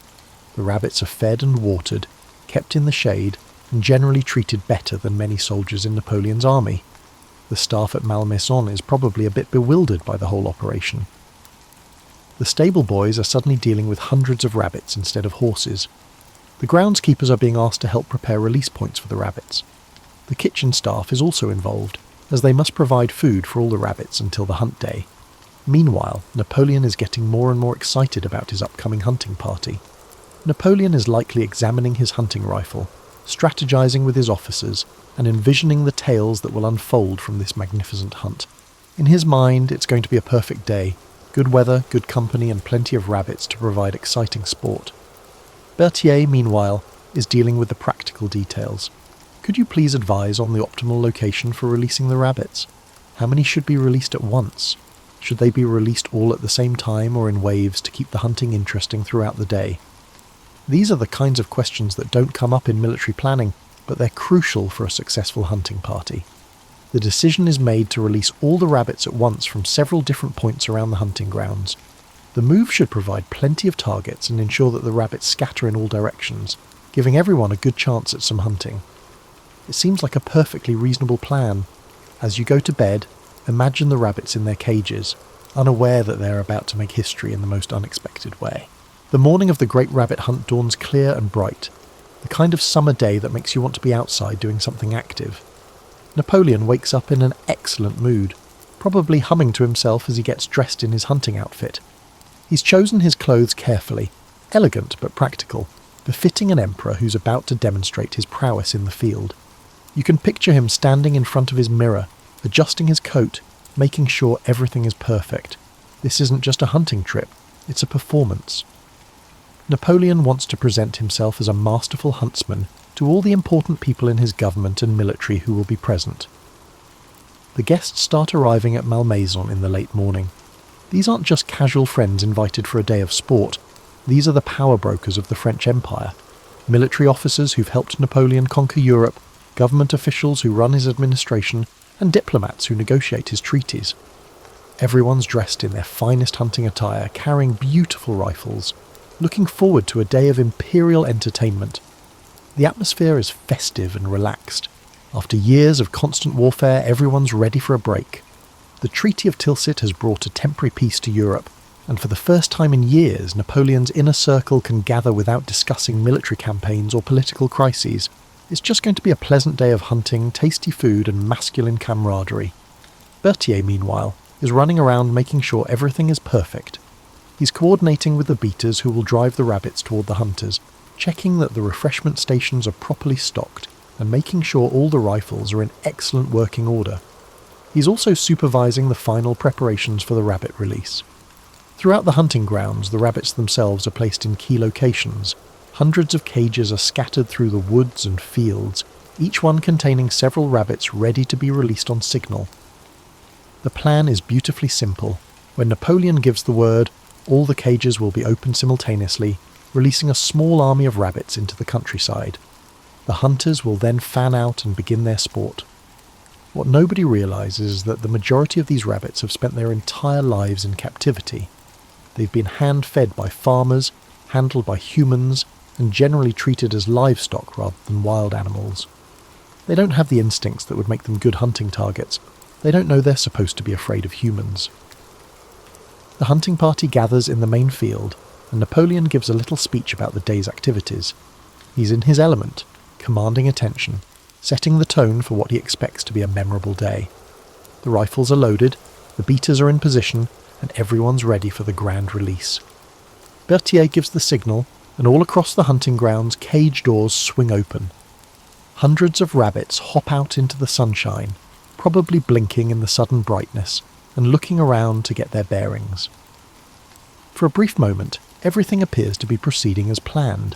[SPEAKER 1] The rabbits are fed and watered, kept in the shade, and generally treated better than many soldiers in Napoleon's army. The staff at Malmaison is probably a bit bewildered by the whole operation. The stable boys are suddenly dealing with hundreds of rabbits instead of horses. The groundskeepers are being asked to help prepare release points for the rabbits. The kitchen staff is also involved, as they must provide food for all the rabbits until the hunt day. Meanwhile, Napoleon is getting more and more excited about his upcoming hunting party. Napoleon is likely examining his hunting rifle, strategizing with his officers, and envisioning the tales that will unfold from this magnificent hunt. In his mind, it's going to be a perfect day. Good weather, good company, and plenty of rabbits to provide exciting sport. Berthier, meanwhile, is dealing with the practical details. Could you please advise on the optimal location for releasing the rabbits? How many should be released at once? Should they be released all at the same time or in waves to keep the hunting interesting throughout the day? These are the kinds of questions that don't come up in military planning, but they're crucial for a successful hunting party. The decision is made to release all the rabbits at once from several different points around the hunting grounds. The move should provide plenty of targets and ensure that the rabbits scatter in all directions, giving everyone a good chance at some hunting. It seems like a perfectly reasonable plan. As you go to bed, imagine the rabbits in their cages, unaware that they're about to make history in the most unexpected way. The morning of the great rabbit hunt dawns clear and bright, the kind of summer day that makes you want to be outside doing something active. Napoleon wakes up in an excellent mood, probably humming to himself as he gets dressed in his hunting outfit. He's chosen his clothes carefully, elegant but practical, befitting an emperor who's about to demonstrate his prowess in the field. You can picture him standing in front of his mirror, adjusting his coat, making sure everything is perfect. This isn't just a hunting trip, it's a performance. Napoleon wants to present himself as a masterful huntsman to all the important people in his government and military who will be present. The guests start arriving at Malmaison in the late morning. These aren't just casual friends invited for a day of sport. These are the power brokers of the French Empire, military officers who've helped Napoleon conquer Europe, government officials who run his administration, and diplomats who negotiate his treaties. Everyone's dressed in their finest hunting attire, carrying beautiful rifles, looking forward to a day of imperial entertainment. The atmosphere is festive and relaxed. After years of constant warfare, everyone's ready for a break. The Treaty of Tilsit has brought a temporary peace to Europe, and for the first time in years, Napoleon's inner circle can gather without discussing military campaigns or political crises. It's just going to be a pleasant day of hunting, tasty food, and masculine camaraderie. Berthier, meanwhile, is running around making sure everything is perfect. He's coordinating with the beaters who will drive the rabbits toward the hunters, checking that the refreshment stations are properly stocked, and making sure all the rifles are in excellent working order. He's also supervising the final preparations for the rabbit release. Throughout the hunting grounds, the rabbits themselves are placed in key locations. Hundreds of cages are scattered through the woods and fields, each one containing several rabbits ready to be released on signal. The plan is beautifully simple. When Napoleon gives the word, all the cages will be opened simultaneously, releasing a small army of rabbits into the countryside. The hunters will then fan out and begin their sport. What nobody realises is that the majority of these rabbits have spent their entire lives in captivity. They've been hand-fed by farmers, handled by humans, and generally treated as livestock rather than wild animals. They don't have the instincts that would make them good hunting targets. They don't know they're supposed to be afraid of humans. The hunting party gathers in the main field, and Napoleon gives a little speech about the day's activities. He's in his element, commanding attention, setting the tone for what he expects to be a memorable day. The rifles are loaded, the beaters are in position, and everyone's ready for the grand release. Berthier gives the signal, and all across the hunting grounds cage doors swing open. Hundreds of rabbits hop out into the sunshine, probably blinking in the sudden brightness, and looking around to get their bearings. For a brief moment, everything appears to be proceeding as planned.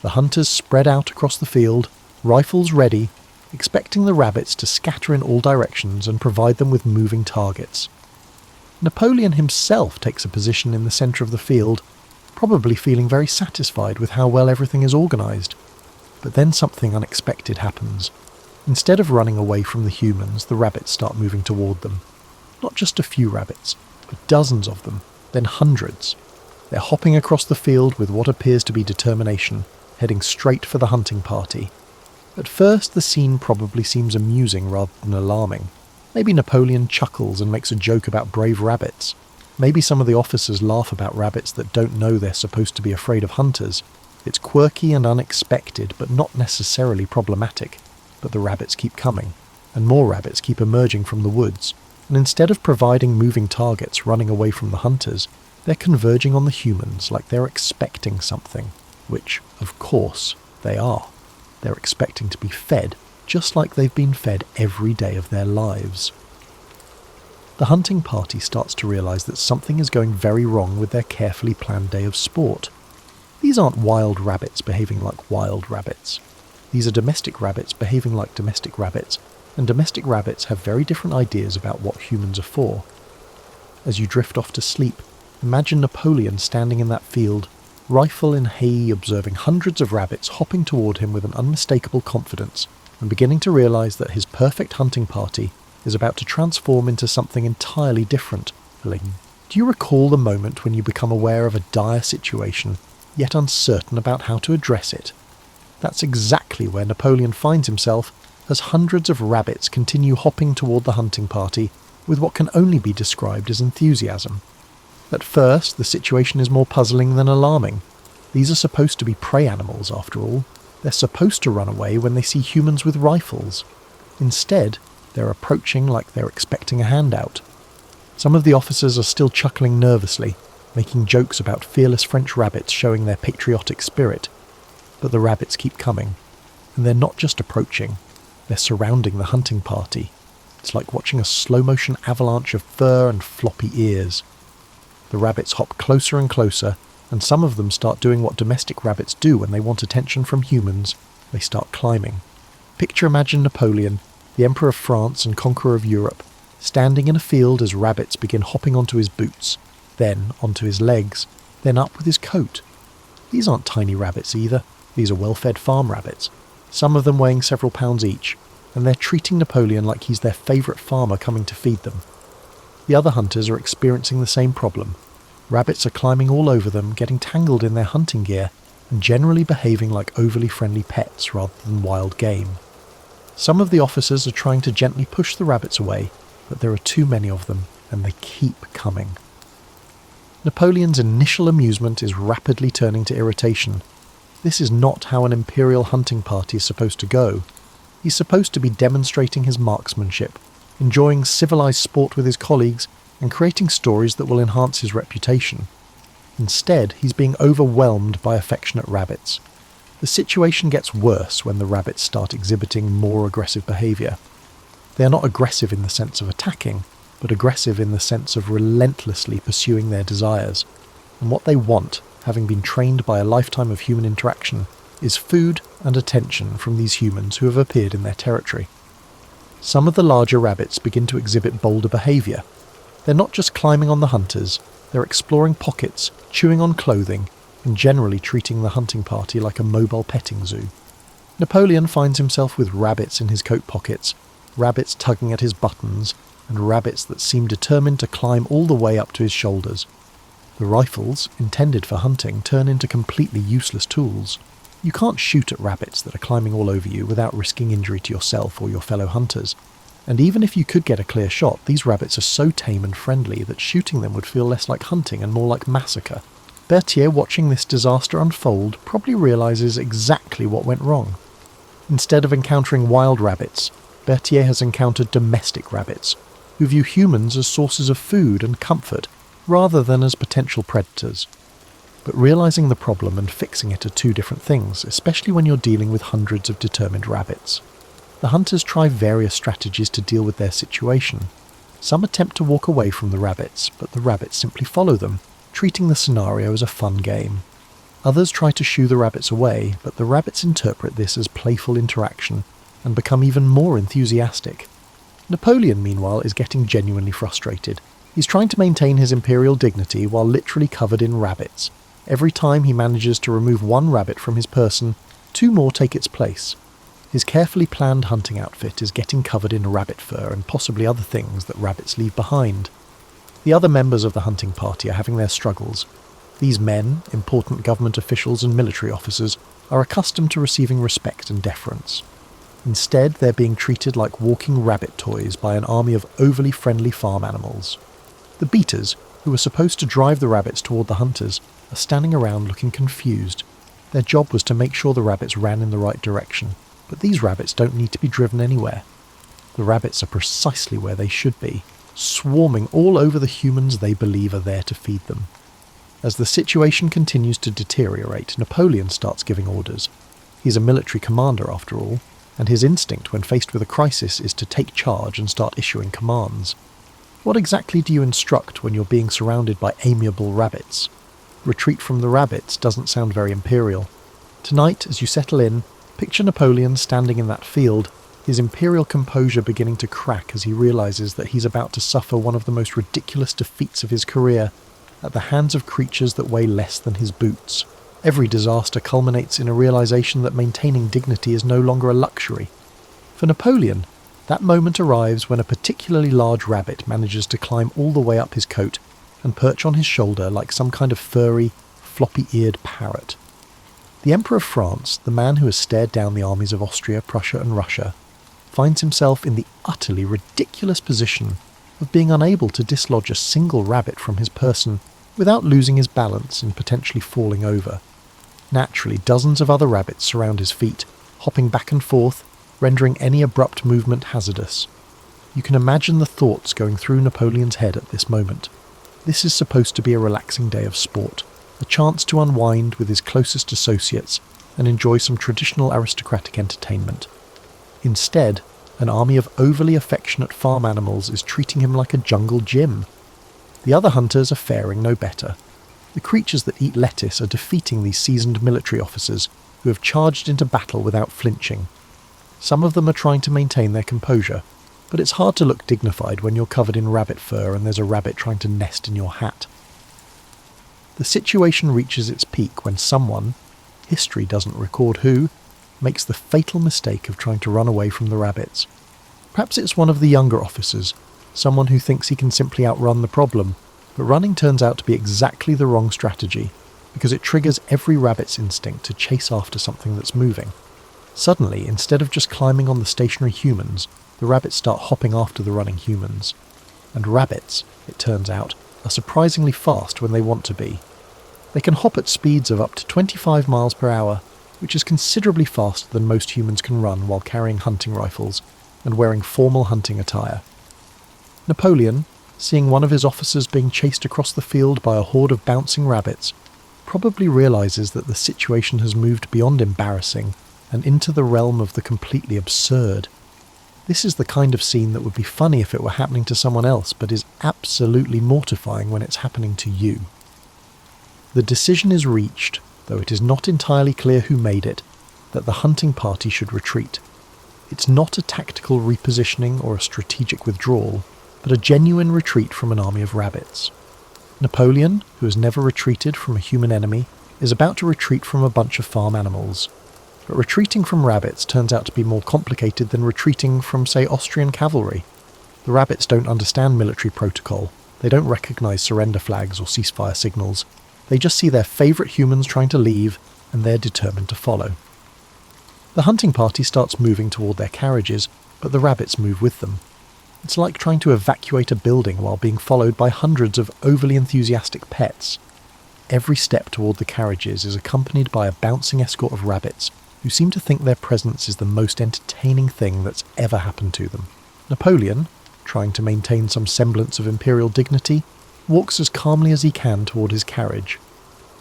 [SPEAKER 1] The hunters spread out across the field, rifles ready, expecting the rabbits to scatter in all directions and provide them with moving targets. Napoleon himself takes a position in the centre of the field, probably feeling very satisfied with how well everything is organised. But then something unexpected happens. Instead of running away from the humans, the rabbits start moving toward them. Not just a few rabbits, but dozens of them, then hundreds. They're hopping across the field with what appears to be determination, heading straight for the hunting party. At first, the scene probably seems amusing rather than alarming. Maybe Napoleon chuckles and makes a joke about brave rabbits. Maybe some of the officers laugh about rabbits that don't know they're supposed to be afraid of hunters. It's quirky and unexpected, but not necessarily problematic. But the rabbits keep coming, and more rabbits keep emerging from the woods. And instead of providing moving targets running away from the hunters, they're converging on the humans like they're expecting something, which, of course, they are. They're expecting to be fed, just like they've been fed every day of their lives. The hunting party starts to realise that something is going very wrong with their carefully planned day of sport. These aren't wild rabbits behaving like wild rabbits. These are domestic rabbits behaving like domestic rabbits, and domestic rabbits have very different ideas about what humans are for. As you drift off to sleep, imagine Napoleon standing in that field, rifle in hay, observing hundreds of rabbits hopping toward him with an unmistakable confidence, and beginning to realise that his perfect hunting party is about to transform into something entirely different. Do you recall the moment when you become aware of a dire situation, yet uncertain about how to address it? That's exactly where Napoleon finds himself as hundreds of rabbits continue hopping toward the hunting party with what can only be described as enthusiasm. At first, the situation is more puzzling than alarming. These are supposed to be prey animals, after all. They're supposed to run away when they see humans with rifles. Instead, they're approaching like they're expecting a handout. Some of the officers are still chuckling nervously, making jokes about fearless French rabbits showing their patriotic spirit. But the rabbits keep coming, and they're not just approaching, they're surrounding the hunting party. It's like watching a slow-motion avalanche of fur and floppy ears. The rabbits hop closer and closer, and some of them start doing what domestic rabbits do when they want attention from humans. They start climbing. Imagine Napoleon, the Emperor of France and conqueror of Europe, standing in a field as rabbits begin hopping onto his boots, then onto his legs, then up with his coat. These aren't tiny rabbits either. These are well-fed farm rabbits, some of them weighing several pounds each, and they're treating Napoleon like he's their favourite farmer coming to feed them. The other hunters are experiencing the same problem. Rabbits are climbing all over them, getting tangled in their hunting gear, and generally behaving like overly friendly pets rather than wild game. Some of the officers are trying to gently push the rabbits away, but there are too many of them, and they keep coming. Napoleon's initial amusement is rapidly turning to irritation. This is not how an imperial hunting party is supposed to go. He's supposed to be demonstrating his marksmanship, enjoying civilized sport with his colleagues, and creating stories that will enhance his reputation. Instead, he's being overwhelmed by affectionate rabbits. The situation gets worse when the rabbits start exhibiting more aggressive behaviour. They are not aggressive in the sense of attacking, but aggressive in the sense of relentlessly pursuing their desires. And what they want, having been trained by a lifetime of human interaction, is food and attention from these humans who have appeared in their territory. Some of the larger rabbits begin to exhibit bolder behaviour. They're not just climbing on the hunters, they're exploring pockets, chewing on clothing, and generally treating the hunting party like a mobile petting zoo. Napoleon finds himself with rabbits in his coat pockets, rabbits tugging at his buttons, and rabbits that seem determined to climb all the way up to his shoulders. The rifles, intended for hunting, turn into completely useless tools. You can't shoot at rabbits that are climbing all over you without risking injury to yourself or your fellow hunters. And even if you could get a clear shot, these rabbits are so tame and friendly that shooting them would feel less like hunting and more like massacre. Berthier, watching this disaster unfold, probably realises exactly what went wrong. Instead of encountering wild rabbits, Berthier has encountered domestic rabbits, who view humans as sources of food and comfort, rather than as potential predators. But realising the problem and fixing it are two different things, especially when you're dealing with hundreds of determined rabbits. The hunters try various strategies to deal with their situation. Some attempt to walk away from the rabbits, but the rabbits simply follow them, treating the scenario as a fun game. Others try to shoo the rabbits away, but the rabbits interpret this as playful interaction and become even more enthusiastic. Napoleon, meanwhile, is getting genuinely frustrated. He's trying to maintain his imperial dignity while literally covered in rabbits. Every time he manages to remove one rabbit from his person, two more take its place. His carefully planned hunting outfit is getting covered in rabbit fur and possibly other things that rabbits leave behind. The other members of the hunting party are having their struggles. These men, important government officials and military officers, are accustomed to receiving respect and deference. Instead, they're being treated like walking rabbit toys by an army of overly friendly farm animals. The beaters, who were supposed to drive the rabbits toward the hunters, are standing around looking confused. Their job was to make sure the rabbits ran in the right direction, but these rabbits don't need to be driven anywhere. The rabbits are precisely where they should be, swarming all over the humans they believe are there to feed them. As the situation continues to deteriorate, Napoleon starts giving orders. He's a military commander after all, and his instinct when faced with a crisis is to take charge and start issuing commands. What exactly do you instruct when you're being surrounded by amiable rabbits? Retreat from the rabbits doesn't sound very imperial. Tonight, as you settle in, picture Napoleon standing in that field, his imperial composure beginning to crack as he realises that he's about to suffer one of the most ridiculous defeats of his career at the hands of creatures that weigh less than his boots. Every disaster culminates in a realisation that maintaining dignity is no longer a luxury. For Napoleon, that moment arrives when a particularly large rabbit manages to climb all the way up his coat and perch on his shoulder like some kind of furry, floppy-eared parrot. The Emperor of France, the man who has stared down the armies of Austria, Prussia and Russia, finds himself in the utterly ridiculous position of being unable to dislodge a single rabbit from his person without losing his balance and potentially falling over. Naturally, dozens of other rabbits surround his feet, hopping back and forth, rendering any abrupt movement hazardous. You can imagine the thoughts going through Napoleon's head at this moment. This is supposed to be a relaxing day of sport, a chance to unwind with his closest associates and enjoy some traditional aristocratic entertainment. Instead, an army of overly affectionate farm animals is treating him like a jungle gym. The other hunters are faring no better. The creatures that eat lettuce are defeating these seasoned military officers who have charged into battle without flinching. Some of them are trying to maintain their composure, but it's hard to look dignified when you're covered in rabbit fur and there's a rabbit trying to nest in your hat. The situation reaches its peak when someone, history doesn't record who, makes the fatal mistake of trying to run away from the rabbits. Perhaps it's one of the younger officers, someone who thinks he can simply outrun the problem, but running turns out to be exactly the wrong strategy, because it triggers every rabbit's instinct to chase after something that's moving. Suddenly, instead of just climbing on the stationary humans, the rabbits start hopping after the running humans. And rabbits, it turns out, are surprisingly fast when they want to be. They can hop at speeds of up to 25 miles per hour, which is considerably faster than most humans can run while carrying hunting rifles and wearing formal hunting attire. Napoleon, seeing one of his officers being chased across the field by a horde of bouncing rabbits, probably realises that the situation has moved beyond embarrassing and into the realm of the completely absurd. This is the kind of scene that would be funny if it were happening to someone else, but is absolutely mortifying when it's happening to you. The decision is reached, though it is not entirely clear who made it, that the hunting party should retreat. It's not a tactical repositioning or a strategic withdrawal, but a genuine retreat from an army of rabbits. Napoleon, who has never retreated from a human enemy, is about to retreat from a bunch of farm animals. But retreating from rabbits turns out to be more complicated than retreating from, say, Austrian cavalry. The rabbits don't understand military protocol, they don't recognise surrender flags or ceasefire signals. They just see their favourite humans trying to leave, and they're determined to follow. The hunting party starts moving toward their carriages, but the rabbits move with them. It's like trying to evacuate a building while being followed by hundreds of overly enthusiastic pets. Every step toward the carriages is accompanied by a bouncing escort of rabbits, who seem to think their presence is the most entertaining thing that's ever happened to them. Napoleon, trying to maintain some semblance of imperial dignity, walks as calmly as he can toward his carriage.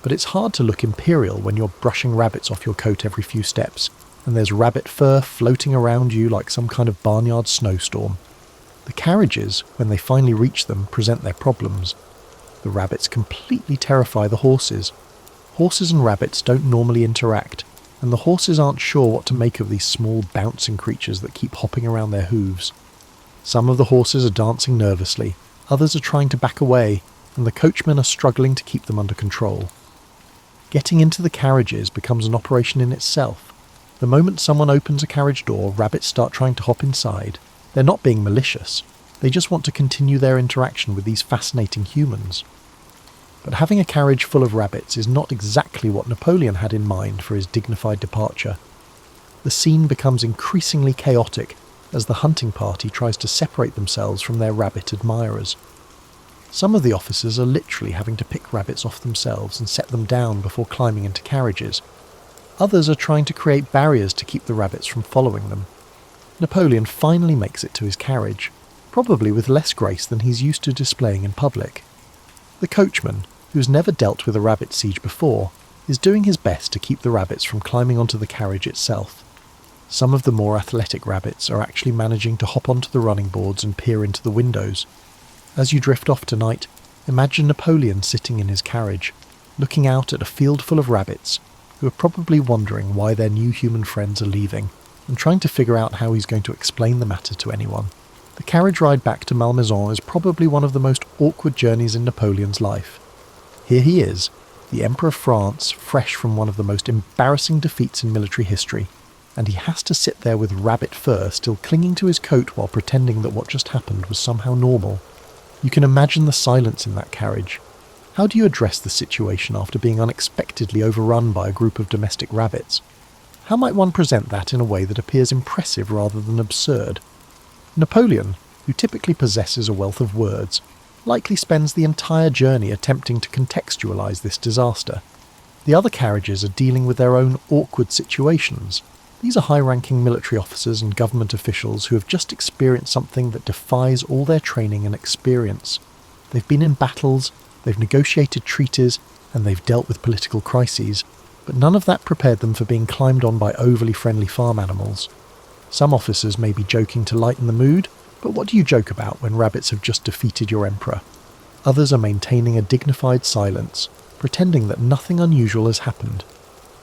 [SPEAKER 1] But it's hard to look imperial when you're brushing rabbits off your coat every few steps, and there's rabbit fur floating around you like some kind of barnyard snowstorm. The carriages, when they finally reach them, present their problems. The rabbits completely terrify the horses. Horses and rabbits don't normally interact, and the horses aren't sure what to make of these small bouncing creatures that keep hopping around their hooves. Some of the horses are dancing nervously, others are trying to back away, and the coachmen are struggling to keep them under control. Getting into the carriages becomes an operation in itself. The moment someone opens a carriage door, rabbits start trying to hop inside. They're not being malicious, they just want to continue their interaction with these fascinating humans. But having a carriage full of rabbits is not exactly what Napoleon had in mind for his dignified departure. The scene becomes increasingly chaotic as the hunting party tries to separate themselves from their rabbit admirers. Some of the officers are literally having to pick rabbits off themselves and set them down before climbing into carriages. Others are trying to create barriers to keep the rabbits from following them. Napoleon finally makes it to his carriage, probably with less grace than he's used to displaying in public. The coachman, who's never dealt with a rabbit siege before, is doing his best to keep the rabbits from climbing onto the carriage itself. Some of the more athletic rabbits are actually managing to hop onto the running boards and peer into the windows. As you drift off tonight, imagine Napoleon sitting in his carriage, looking out at a field full of rabbits, who are probably wondering why their new human friends are leaving. and trying to figure out how he's going to explain the matter to anyone. The carriage ride back to Malmaison is probably one of the most awkward journeys in Napoleon's life. Here he is, the Emperor of France, fresh from one of the most embarrassing defeats in military history, and he has to sit there with rabbit fur still clinging to his coat while pretending that what just happened was somehow normal. You can imagine the silence in that carriage. How do you address the situation after being unexpectedly overrun by a group of domestic rabbits? How might one present that in a way that appears impressive rather than absurd? Napoleon, who typically possesses a wealth of words, likely spends the entire journey attempting to contextualize this disaster. The other carriages are dealing with their own awkward situations. These are high-ranking military officers and government officials who have just experienced something that defies all their training and experience. They've been in battles, they've negotiated treaties, and they've dealt with political crises, but none of that prepared them for being climbed on by overly friendly farm animals. Some officers may be joking to lighten the mood, but what do you joke about when rabbits have just defeated your emperor? Others are maintaining a dignified silence, pretending that nothing unusual has happened.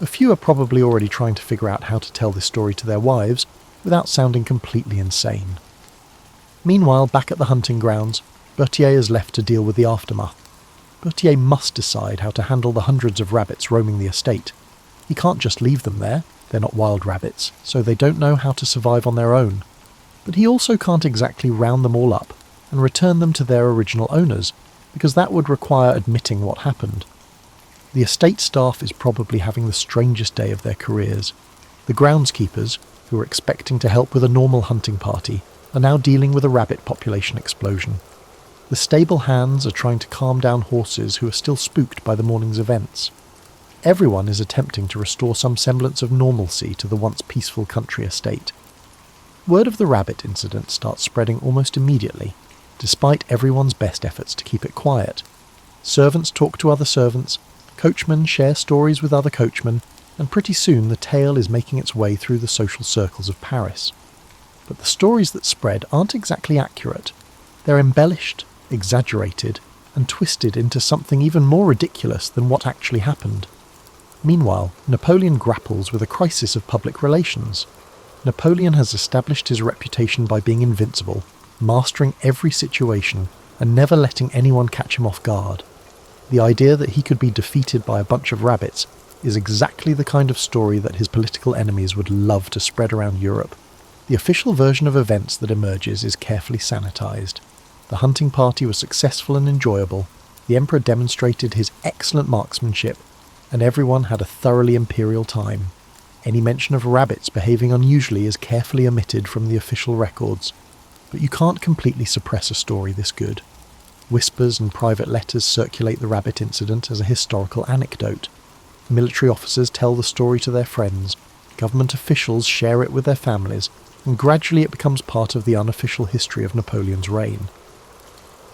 [SPEAKER 1] A few are probably already trying to figure out how to tell this story to their wives without sounding completely insane. Meanwhile, back at the hunting grounds, Berthier is left to deal with the aftermath. Berthier must decide how to handle the hundreds of rabbits roaming the estate. He can't just leave them there, they're not wild rabbits, so they don't know how to survive on their own. But he also can't exactly round them all up and return them to their original owners, because that would require admitting what happened. The estate staff is probably having the strangest day of their careers. The groundskeepers, who are expecting to help with a normal hunting party, are now dealing with a rabbit population explosion. The stable hands are trying to calm down horses who are still spooked by the morning's events. Everyone is attempting to restore some semblance of normalcy to the once peaceful country estate. Word of the rabbit incident starts spreading almost immediately, despite everyone's best efforts to keep it quiet. Servants talk to other servants, coachmen share stories with other coachmen, and pretty soon the tale is making its way through the social circles of Paris. But the stories that spread aren't exactly accurate. They're embellished, exaggerated, and twisted into something even more ridiculous than what actually happened. Meanwhile, Napoleon grapples with a crisis of public relations. Napoleon has established his reputation by being invincible, mastering every situation, and never letting anyone catch him off guard. The idea that he could be defeated by a bunch of rabbits is exactly the kind of story that his political enemies would love to spread around Europe. The official version of events that emerges is carefully sanitized. The hunting party was successful and enjoyable, the emperor demonstrated his excellent marksmanship, and everyone had a thoroughly imperial time. Any mention of rabbits behaving unusually is carefully omitted from the official records, but you can't completely suppress a story this good. Whispers and private letters circulate the rabbit incident as a historical anecdote. Military officers tell the story to their friends, government officials share it with their families, and gradually it becomes part of the unofficial history of Napoleon's reign.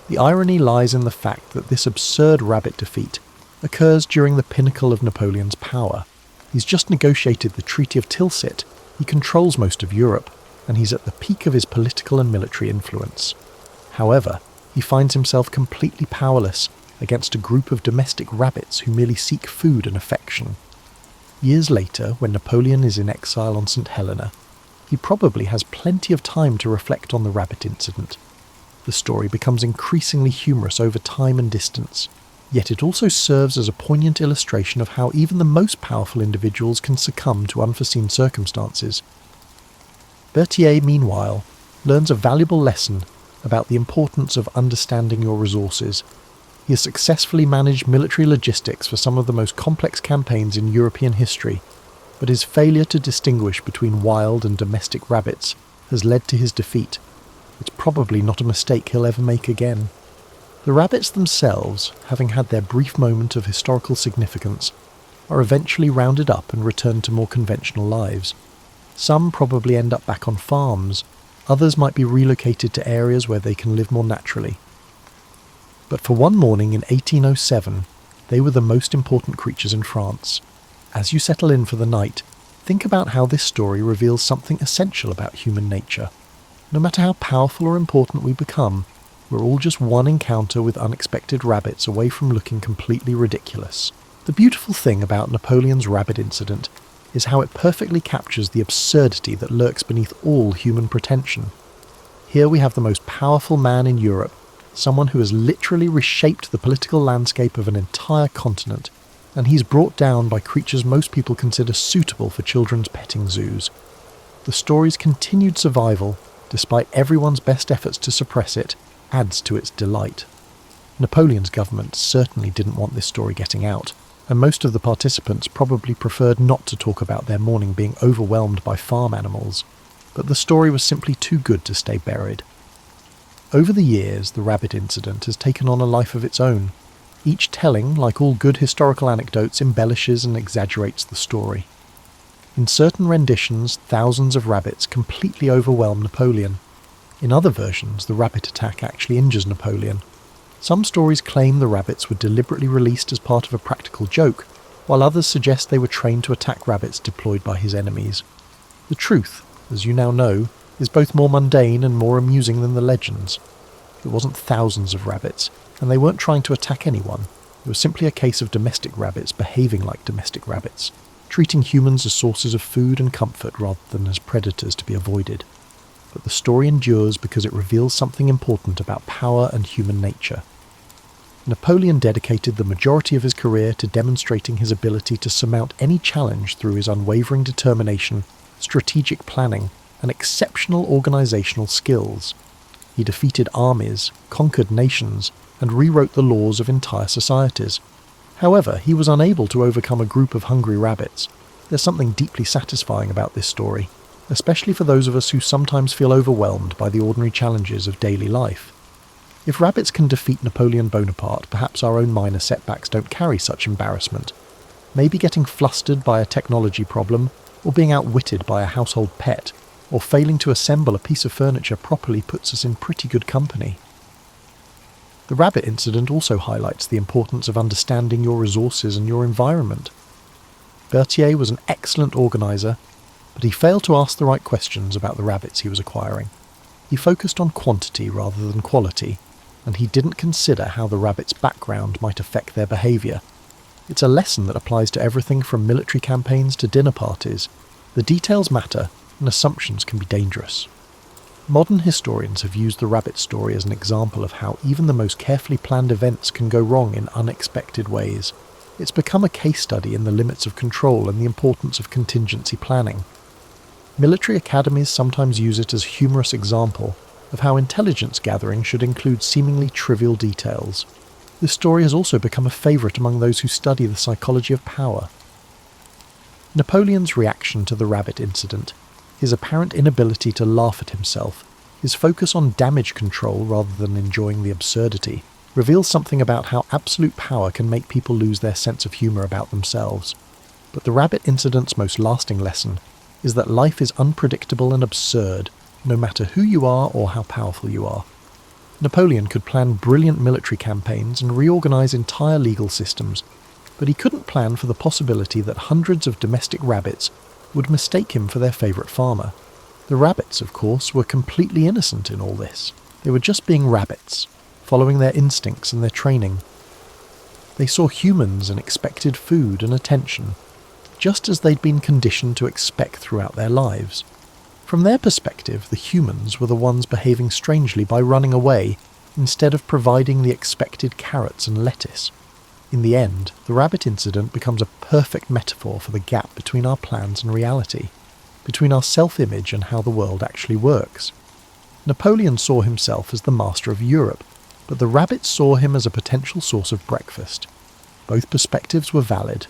[SPEAKER 1] The irony lies in the fact that this absurd rabbit defeat occurs during the pinnacle of Napoleon's power. He's just negotiated the Treaty of Tilsit, he controls most of Europe, and he's at the peak of his political and military influence. However, he finds himself completely powerless against a group of domestic rabbits who merely seek food and affection. Years later, when Napoleon is in exile on St. Helena, he probably has plenty of time to reflect on the rabbit incident. The story becomes increasingly humorous over time and distance, yet it also serves as a poignant illustration of how even the most powerful individuals can succumb to unforeseen circumstances. Berthier, meanwhile, learns a valuable lesson about the importance of understanding your resources. He has successfully managed military logistics for some of the most complex campaigns in European history, but his failure to distinguish between wild and domestic rabbits has led to his defeat. It's probably not a mistake he'll ever make again. The rabbits themselves, having had their brief moment of historical significance, are eventually rounded up and returned to more conventional lives. Some probably end up back on farms, others might be relocated to areas where they can live more naturally. But for one morning in 1807, they were the most important creatures in France. As you settle in for the night, think about how this story reveals something essential about human nature. No matter how powerful or important we become, we're all just one encounter with unexpected rabbits away from looking completely ridiculous. The beautiful thing about Napoleon's rabbit incident is how it perfectly captures the absurdity that lurks beneath all human pretension. Here we have the most powerful man in Europe, someone who has literally reshaped the political landscape of an entire continent, and he's brought down by creatures most people consider suitable for children's petting zoos. The story's continued survival, despite everyone's best efforts to suppress it, adds to its delight. Napoleon's government certainly didn't want this story getting out, and most of the participants probably preferred not to talk about their morning being overwhelmed by farm animals, but the story was simply too good to stay buried. Over the years, the rabbit incident has taken on a life of its own. Each telling, like all good historical anecdotes, embellishes and exaggerates the story. In certain renditions, thousands of rabbits completely overwhelm Napoleon. In other versions, the rabbit attack actually injures Napoleon. Some stories claim the rabbits were deliberately released as part of a practical joke, while others suggest they were trained to attack rabbits deployed by his enemies. The truth, as you now know, is both more mundane and more amusing than the legends. It wasn't thousands of rabbits, and they weren't trying to attack anyone. It was simply a case of domestic rabbits behaving like domestic rabbits, treating humans as sources of food and comfort rather than as predators to be avoided. But the story endures because it reveals something important about power and human nature. Napoleon dedicated the majority of his career to demonstrating his ability to surmount any challenge through his unwavering determination, strategic planning, and exceptional organisational skills. He defeated armies, conquered nations, and rewrote the laws of entire societies. However, he was unable to overcome a group of hungry rabbits. There's something deeply satisfying about this story, especially for those of us who sometimes feel overwhelmed by the ordinary challenges of daily life. If rabbits can defeat Napoleon Bonaparte, perhaps our own minor setbacks don't carry such embarrassment. Maybe getting flustered by a technology problem, or being outwitted by a household pet, or failing to assemble a piece of furniture properly puts us in pretty good company. The rabbit incident also highlights the importance of understanding your resources and your environment. Berthier was an excellent organiser, but he failed to ask the right questions about the rabbits he was acquiring. He focused on quantity rather than quality, and he didn't consider how the rabbits' background might affect their behaviour. It's a lesson that applies to everything from military campaigns to dinner parties. The details matter, and assumptions can be dangerous. Modern historians have used the rabbit story as an example of how even the most carefully planned events can go wrong in unexpected ways. It's become a case study in the limits of control and the importance of contingency planning. Military academies sometimes use it as a humorous example of how intelligence gathering should include seemingly trivial details. This story has also become a favourite among those who study the psychology of power. Napoleon's reaction to the rabbit incident, his apparent inability to laugh at himself, his focus on damage control rather than enjoying the absurdity, reveals something about how absolute power can make people lose their sense of humour about themselves. But the rabbit incident's most lasting lesson is that life is unpredictable and absurd, no matter who you are or how powerful you are. Napoleon could plan brilliant military campaigns and reorganise entire legal systems, but he couldn't plan for the possibility that hundreds of domestic rabbits would mistake him for their favourite farmer. The rabbits, of course, were completely innocent in all this. They were just being rabbits, following their instincts and their training. They saw humans and expected food and attention, just as they'd been conditioned to expect throughout their lives. From their perspective, the humans were the ones behaving strangely by running away instead of providing the expected carrots and lettuce. In the end, the rabbit incident becomes a perfect metaphor for the gap between our plans and reality, between our self-image and how the world actually works. Napoleon saw himself as the master of Europe, but the rabbits saw him as a potential source of breakfast. Both perspectives were valid,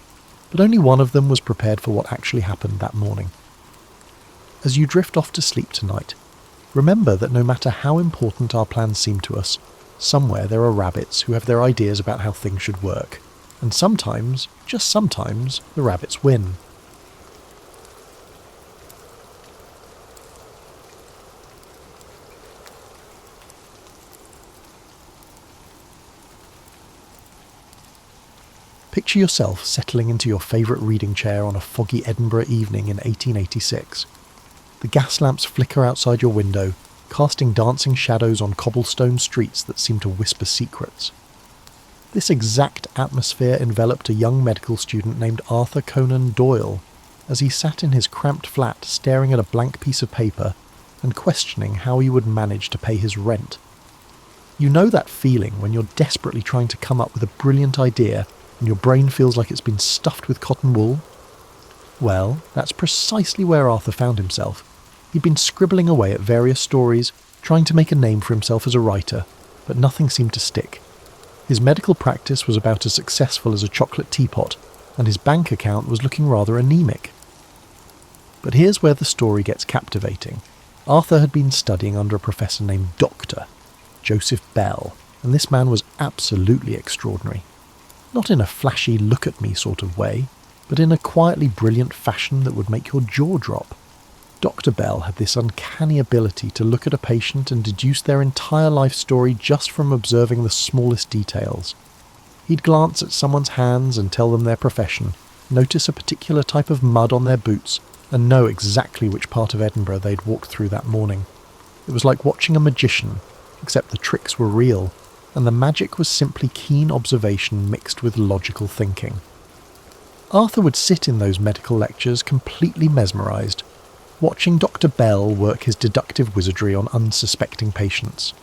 [SPEAKER 1] but only one of them was prepared for what actually happened that morning. As you drift off to sleep tonight, remember that no matter how important our plans seem to us, somewhere there are rabbits who have their ideas about how things should work, and sometimes, just sometimes, the rabbits win. Picture yourself settling into your favourite reading chair on a foggy Edinburgh evening in 1886. The gas lamps flicker outside your window, casting dancing shadows on cobblestone streets that seem to whisper secrets. This exact atmosphere enveloped a young medical student named Arthur Conan Doyle, as he sat in his cramped flat staring at a blank piece of paper and questioning how he would manage to pay his rent. You know that feeling when you're desperately trying to come up with a brilliant idea and your brain feels like it's been stuffed with cotton wool? Well, that's precisely where Arthur found himself. He'd been scribbling away at various stories, trying to make a name for himself as a writer, but nothing seemed to stick. His medical practice was about as successful as a chocolate teapot, and his bank account was looking rather anemic. But here's where the story gets captivating. Arthur had been studying under a professor named Dr. Joseph Bell, and this man was absolutely extraordinary. Not in a flashy look-at-me sort of way, but in a quietly brilliant fashion that would make your jaw drop. Dr. Bell had this uncanny ability to look at a patient and deduce their entire life story just from observing the smallest details. He'd glance at someone's hands and tell them their profession, notice a particular type of mud on their boots, and know exactly which part of Edinburgh they'd walked through that morning. It was like watching a magician, except the tricks were real, and the magic was simply keen observation mixed with logical thinking. Arthur would sit in those medical lectures completely mesmerised, watching Dr. Bell work his deductive wizardry on unsuspecting patients.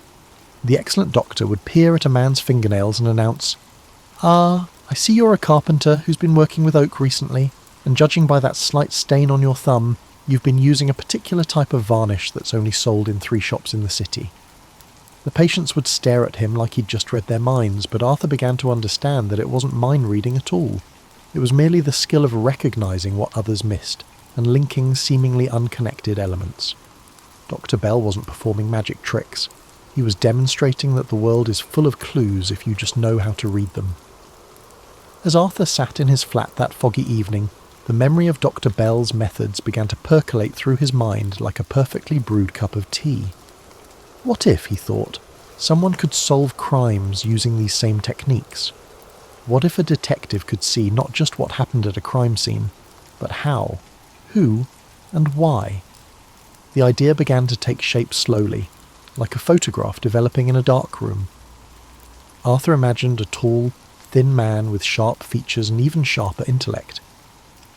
[SPEAKER 1] The excellent doctor would peer at a man's fingernails and announce, "Ah, I see you're a carpenter who's been working with oak recently, and judging by that slight stain on your thumb, you've been using a particular type of varnish that's only sold in 3 shops in the city." The patients would stare at him like he'd just read their minds, but Arthur began to understand that it wasn't mind reading at all. It was merely the skill of recognising what others missed, and linking seemingly unconnected elements. Dr. Bell wasn't performing magic tricks. He was demonstrating that the world is full of clues if you just know how to read them. As Arthur sat in his flat that foggy evening, the memory of Dr. Bell's methods began to percolate through his mind like a perfectly brewed cup of tea. What if, he thought, someone could solve crimes using these same techniques? What if a detective could see not just what happened at a crime scene, but how, who, and why? The idea began to take shape slowly, like a photograph developing in a dark room. Arthur imagined a tall, thin man with sharp features and even sharper intellect.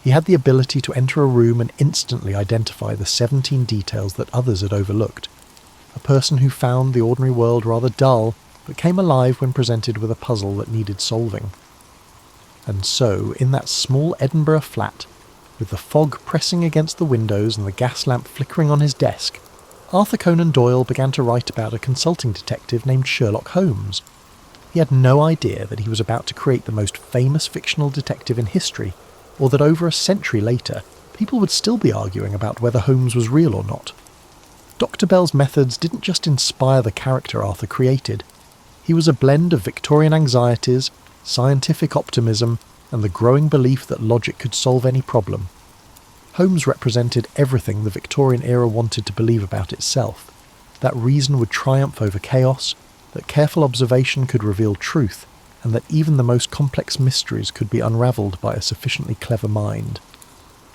[SPEAKER 1] He had the ability to enter a room and instantly identify the 17 details that others had overlooked. A person who found the ordinary world rather dull, but came alive when presented with a puzzle that needed solving. And so, in that small Edinburgh flat, with the fog pressing against the windows and the gas lamp flickering on his desk, Arthur Conan Doyle began to write about a consulting detective named Sherlock Holmes. He had no idea that he was about to create the most famous fictional detective in history, or that over a century later, people would still be arguing about whether Holmes was real or not. Dr. Bell's methods didn't just inspire the character Arthur created. He was a blend of Victorian anxieties, scientific optimism, and the growing belief that logic could solve any problem. Holmes represented everything the Victorian era wanted to believe about itself, that reason would triumph over chaos, that careful observation could reveal truth, and that even the most complex mysteries could be unravelled by a sufficiently clever mind.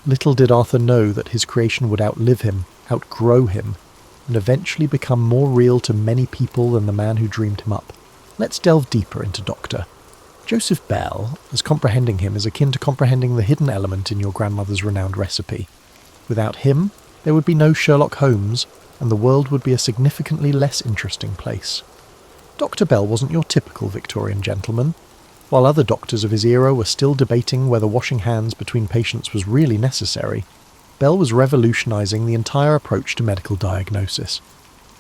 [SPEAKER 1] Little did Arthur know that his creation would outlive him, outgrow him, and eventually become more real to many people than the man who dreamed him up. Let's delve deeper into Dr. Joseph Bell, as comprehending him is akin to comprehending the hidden element in your grandmother's renowned recipe. Without him, there would be no Sherlock Holmes, and the world would be a significantly less interesting place. Dr. Bell wasn't your typical Victorian gentleman. While other doctors of his era were still debating whether washing hands between patients was really necessary, Bell was revolutionising the entire approach to medical diagnosis.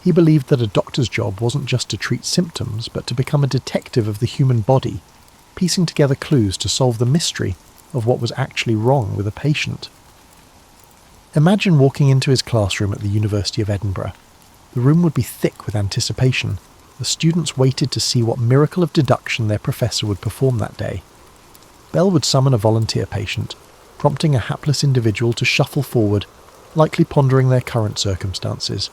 [SPEAKER 1] He believed that a doctor's job wasn't just to treat symptoms, but to become a detective of the human body, piecing together clues to solve the mystery of what was actually wrong with a patient. Imagine walking into his classroom at the University of Edinburgh. The room would be thick with anticipation. The students waited to see what miracle of deduction their professor would perform that day. Bell would summon a volunteer patient, prompting a hapless individual to shuffle forward, likely pondering their current circumstances.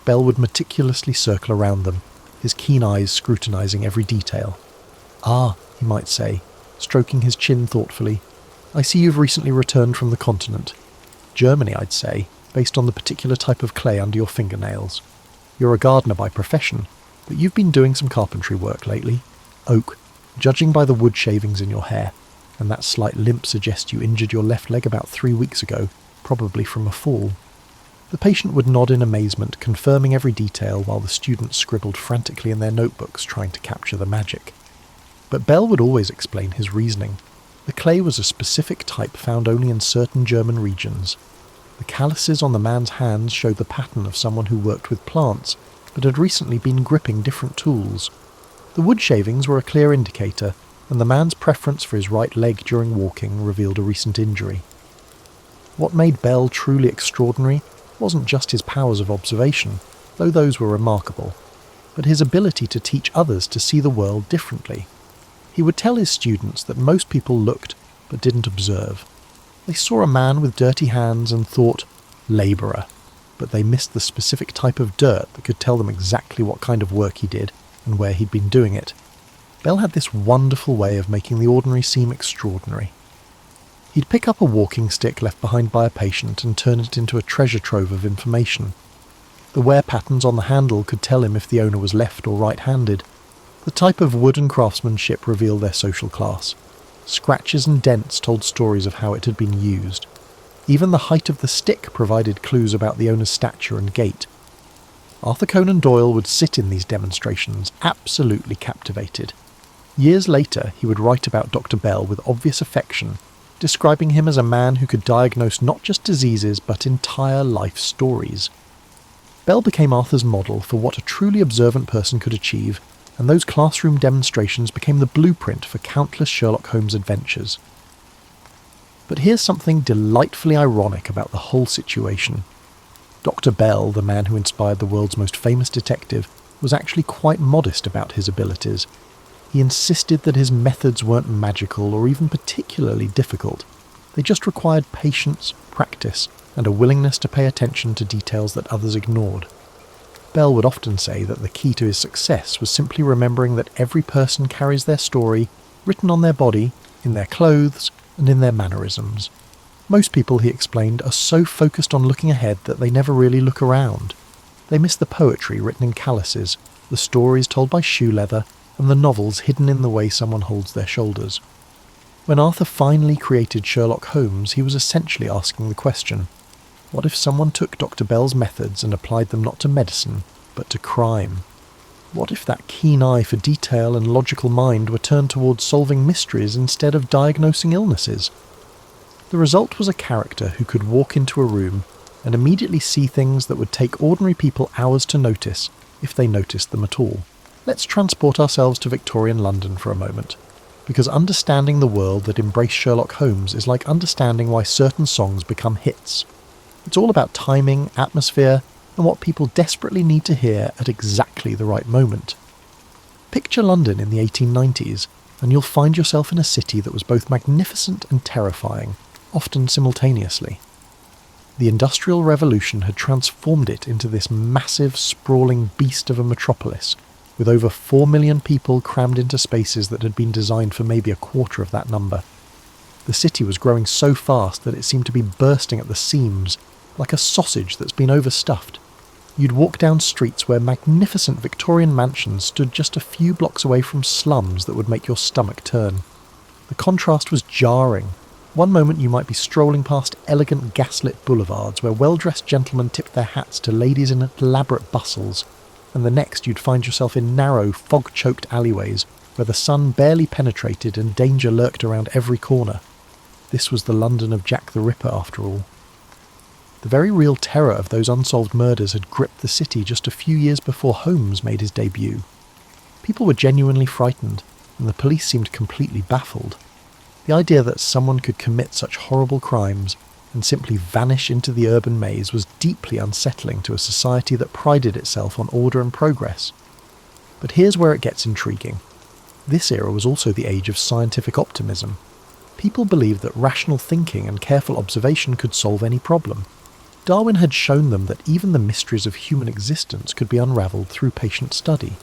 [SPEAKER 1] Bell would meticulously circle around them, his keen eyes scrutinising every detail. "Ah," he might say, stroking his chin thoughtfully, "I see you've recently returned from the continent. Germany, I'd say, based on the particular type of clay under your fingernails. You're a gardener by profession, but you've been doing some carpentry work lately. Oak, judging by the wood shavings in your hair. and that slight limp suggests you injured your left leg about 3 weeks ago, probably from a fall. The patient would nod in amazement, confirming every detail while the students scribbled frantically in their notebooks trying to capture the magic. But Bell would always explain his reasoning. The clay was a specific type found only in certain German regions. The calluses on the man's hands showed the pattern of someone who worked with plants, but had recently been gripping different tools. The wood shavings were a clear indicator, and the man's preference for his right leg during walking revealed a recent injury. What made Bell truly extraordinary wasn't just his powers of observation, though those were remarkable, but his ability to teach others to see the world differently. He would tell his students that most people looked but didn't observe. They saw a man with dirty hands and thought, labourer, but they missed the specific type of dirt that could tell them exactly what kind of work he did and where he'd been doing it. Bell had this wonderful way of making the ordinary seem extraordinary. He'd pick up a walking stick left behind by a patient and turn it into a treasure trove of information. The wear patterns on the handle could tell him if the owner was left or right-handed. The type of wood and craftsmanship revealed their social class. Scratches and dents told stories of how it had been used. Even the height of the stick provided clues about the owner's stature and gait. Arthur Conan Doyle would sit in these demonstrations, absolutely captivated. Years later, he would write about Dr. Bell with obvious affection, describing him as a man who could diagnose not just diseases but entire life stories. Bell became Arthur's model for what a truly observant person could achieve, and those classroom demonstrations became the blueprint for countless Sherlock Holmes adventures. But here's something delightfully ironic about the whole situation. Dr. Bell, the man who inspired the world's most famous detective, was actually quite modest about his abilities. He insisted that his methods weren't magical or even particularly difficult. They just required patience, practice, and a willingness to pay attention to details that others ignored. Bell would often say that the key to his success was simply remembering that every person carries their story, written on their body, in their clothes, and in their mannerisms. Most people, he explained, are so focused on looking ahead that they never really look around. They miss the poetry written in calluses, the stories told by shoe leather, and the novels hidden in the way someone holds their shoulders. When Arthur finally created Sherlock Holmes, he was essentially asking the question, what if someone took Dr. Bell's methods and applied them not to medicine, but to crime? What if that keen eye for detail and logical mind were turned towards solving mysteries instead of diagnosing illnesses? The result was a character who could walk into a room and immediately see things that would take ordinary people hours to notice, if they noticed them at all. Let's transport ourselves to Victorian London for a moment, because understanding the world that embraced Sherlock Holmes is like understanding why certain songs become hits. It's all about timing, atmosphere, and what people desperately need to hear at exactly the right moment. Picture London in the 1890s, and you'll find yourself in a city that was both magnificent and terrifying, often simultaneously. The Industrial Revolution had transformed it into this massive, sprawling beast of a metropolis, with over 4 million people crammed into spaces that had been designed for maybe a quarter of that number. The city was growing so fast that it seemed to be bursting at the seams, like a sausage that's been overstuffed. You'd walk down streets where magnificent Victorian mansions stood just a few blocks away from slums that would make your stomach turn. The contrast was jarring. One moment you might be strolling past elegant gaslit boulevards where well-dressed gentlemen tipped their hats to ladies in elaborate bustles, and the next you'd find yourself in narrow, fog-choked alleyways where the sun barely penetrated and danger lurked around every corner. This was the London of Jack the Ripper, after all. The very real terror of those unsolved murders had gripped the city just a few years before Holmes made his debut. People were genuinely frightened, and the police seemed completely baffled. The idea that someone could commit such horrible crimes and simply vanish into the urban maze was deeply unsettling to a society that prided itself on order and progress. But here's where it gets intriguing. This era was also the age of scientific optimism. People believed that rational thinking and careful observation could solve any problem. Darwin had shown them that even the mysteries of human existence could be unravelled through patient study.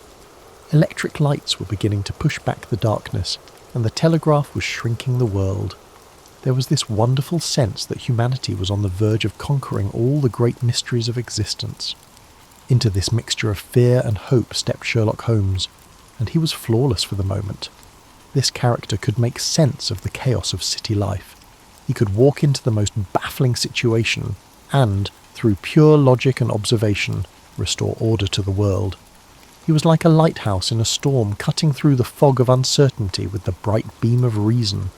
[SPEAKER 1] Electric lights were beginning to push back the darkness, and the telegraph was shrinking the world. There was this wonderful sense that humanity was on the verge of conquering all the great mysteries of existence. Into this mixture of fear and hope stepped Sherlock Holmes, and he was flawless for the moment. this character could make sense of the chaos of city life. He could walk into the most baffling situation and, through pure logic and observation, restore order to the world. He was like a lighthouse in a storm, cutting through the fog of uncertainty with the bright beam of reason.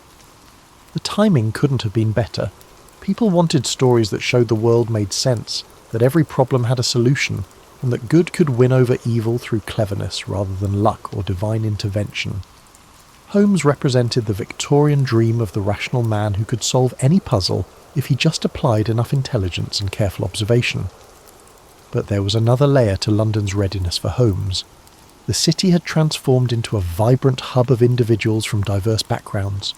[SPEAKER 1] The timing couldn't have been better. People wanted stories that showed the world made sense, that every problem had a solution, and that good could win over evil through cleverness rather than luck or divine intervention. Holmes represented the Victorian dream of the rational man who could solve any puzzle if he just applied enough intelligence and careful observation. But there was another layer to London's readiness for Holmes. The city had transformed into a vibrant hub of individuals from diverse backgrounds.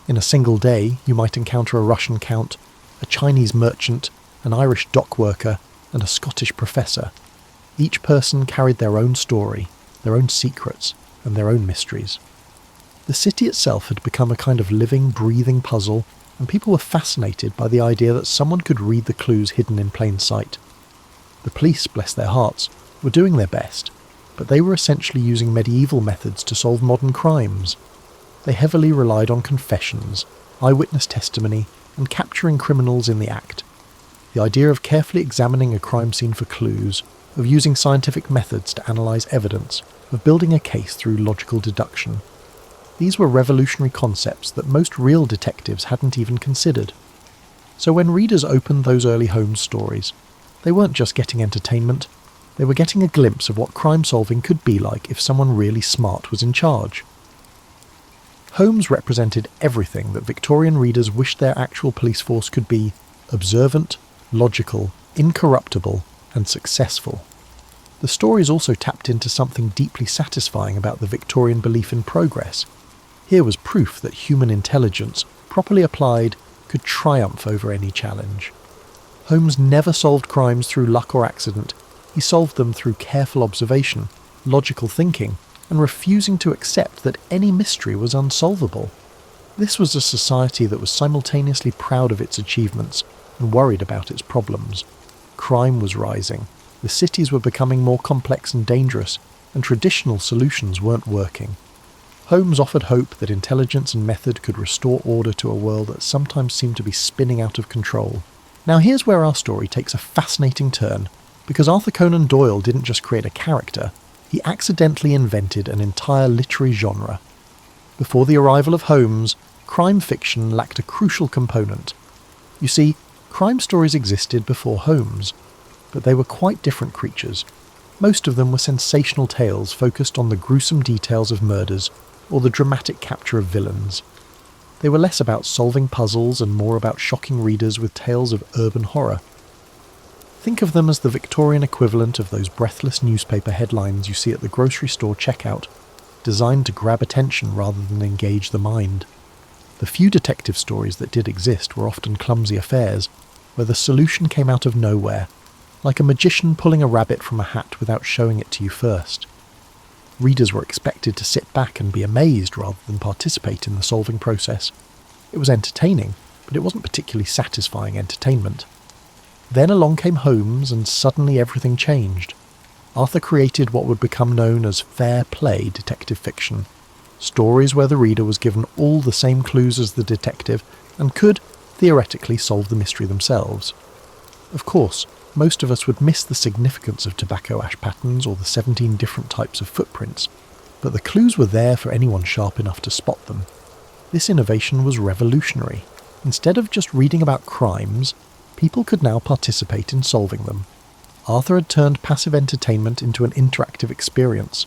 [SPEAKER 1] In a single day, you might encounter a Russian count, a Chinese merchant, an Irish dock worker, and a Scottish professor. Each person carried their own story, their own secrets, and their own mysteries. The city itself had become a kind of living, breathing puzzle, and people were fascinated by the idea that someone could read the clues hidden in plain sight. The police, bless their hearts, were doing their best, but they were essentially using medieval methods to solve modern crimes. They heavily relied on confessions, eyewitness testimony, and capturing criminals in the act. The idea of carefully examining a crime scene for clues, of using scientific methods to analyse evidence, of building a case through logical deduction. These were revolutionary concepts that most real detectives hadn't even considered. So when readers opened those early Holmes stories, they weren't just getting entertainment, they were getting a glimpse of what crime solving could be like if someone really smart was in charge. Holmes represented everything that Victorian readers wished their actual police force could be: observant, logical, incorruptible, and successful. The stories also tapped into something deeply satisfying about the Victorian belief in progress. Here was proof that human intelligence, properly applied, could triumph over any challenge. Holmes never solved crimes through luck or accident. He solved them through careful observation, logical thinking, and refusing to accept that any mystery was unsolvable. This was a society that was simultaneously proud of its achievements and worried about its problems. Crime was rising, the cities were becoming more complex and dangerous, and traditional solutions weren't working. Holmes offered hope that intelligence and method could restore order to a world that sometimes seemed to be spinning out of control. Now here's where our story takes a fascinating turn, because Arthur Conan Doyle didn't just create a character, he accidentally invented an entire literary genre. Before the arrival of Holmes, crime fiction lacked a crucial component. You see, crime stories existed before Holmes, but they were quite different creatures. Most of them were sensational tales focused on the gruesome details of murders or the dramatic capture of villains. They were less about solving puzzles and more about shocking readers with tales of urban horror. Think of them as the Victorian equivalent of those breathless newspaper headlines you see at the grocery store checkout, designed to grab attention rather than engage the mind. The few detective stories that did exist were often clumsy affairs, where the solution came out of nowhere, like a magician pulling a rabbit from a hat without showing it to you first. Readers were expected to sit back and be amazed rather than participate in the solving process. It was entertaining, but it wasn't particularly satisfying entertainment. Then along came Holmes, and suddenly everything changed. Arthur created what would become known as fair play detective fiction. Stories where the reader was given all the same clues as the detective and could, theoretically, solve the mystery themselves. Of course, most of us would miss the significance of tobacco ash patterns or the 17 different types of footprints, but the clues were there for anyone sharp enough to spot them. This innovation was revolutionary. Instead of just reading about crimes, people could now participate in solving them. Arthur had turned passive entertainment into an interactive experience.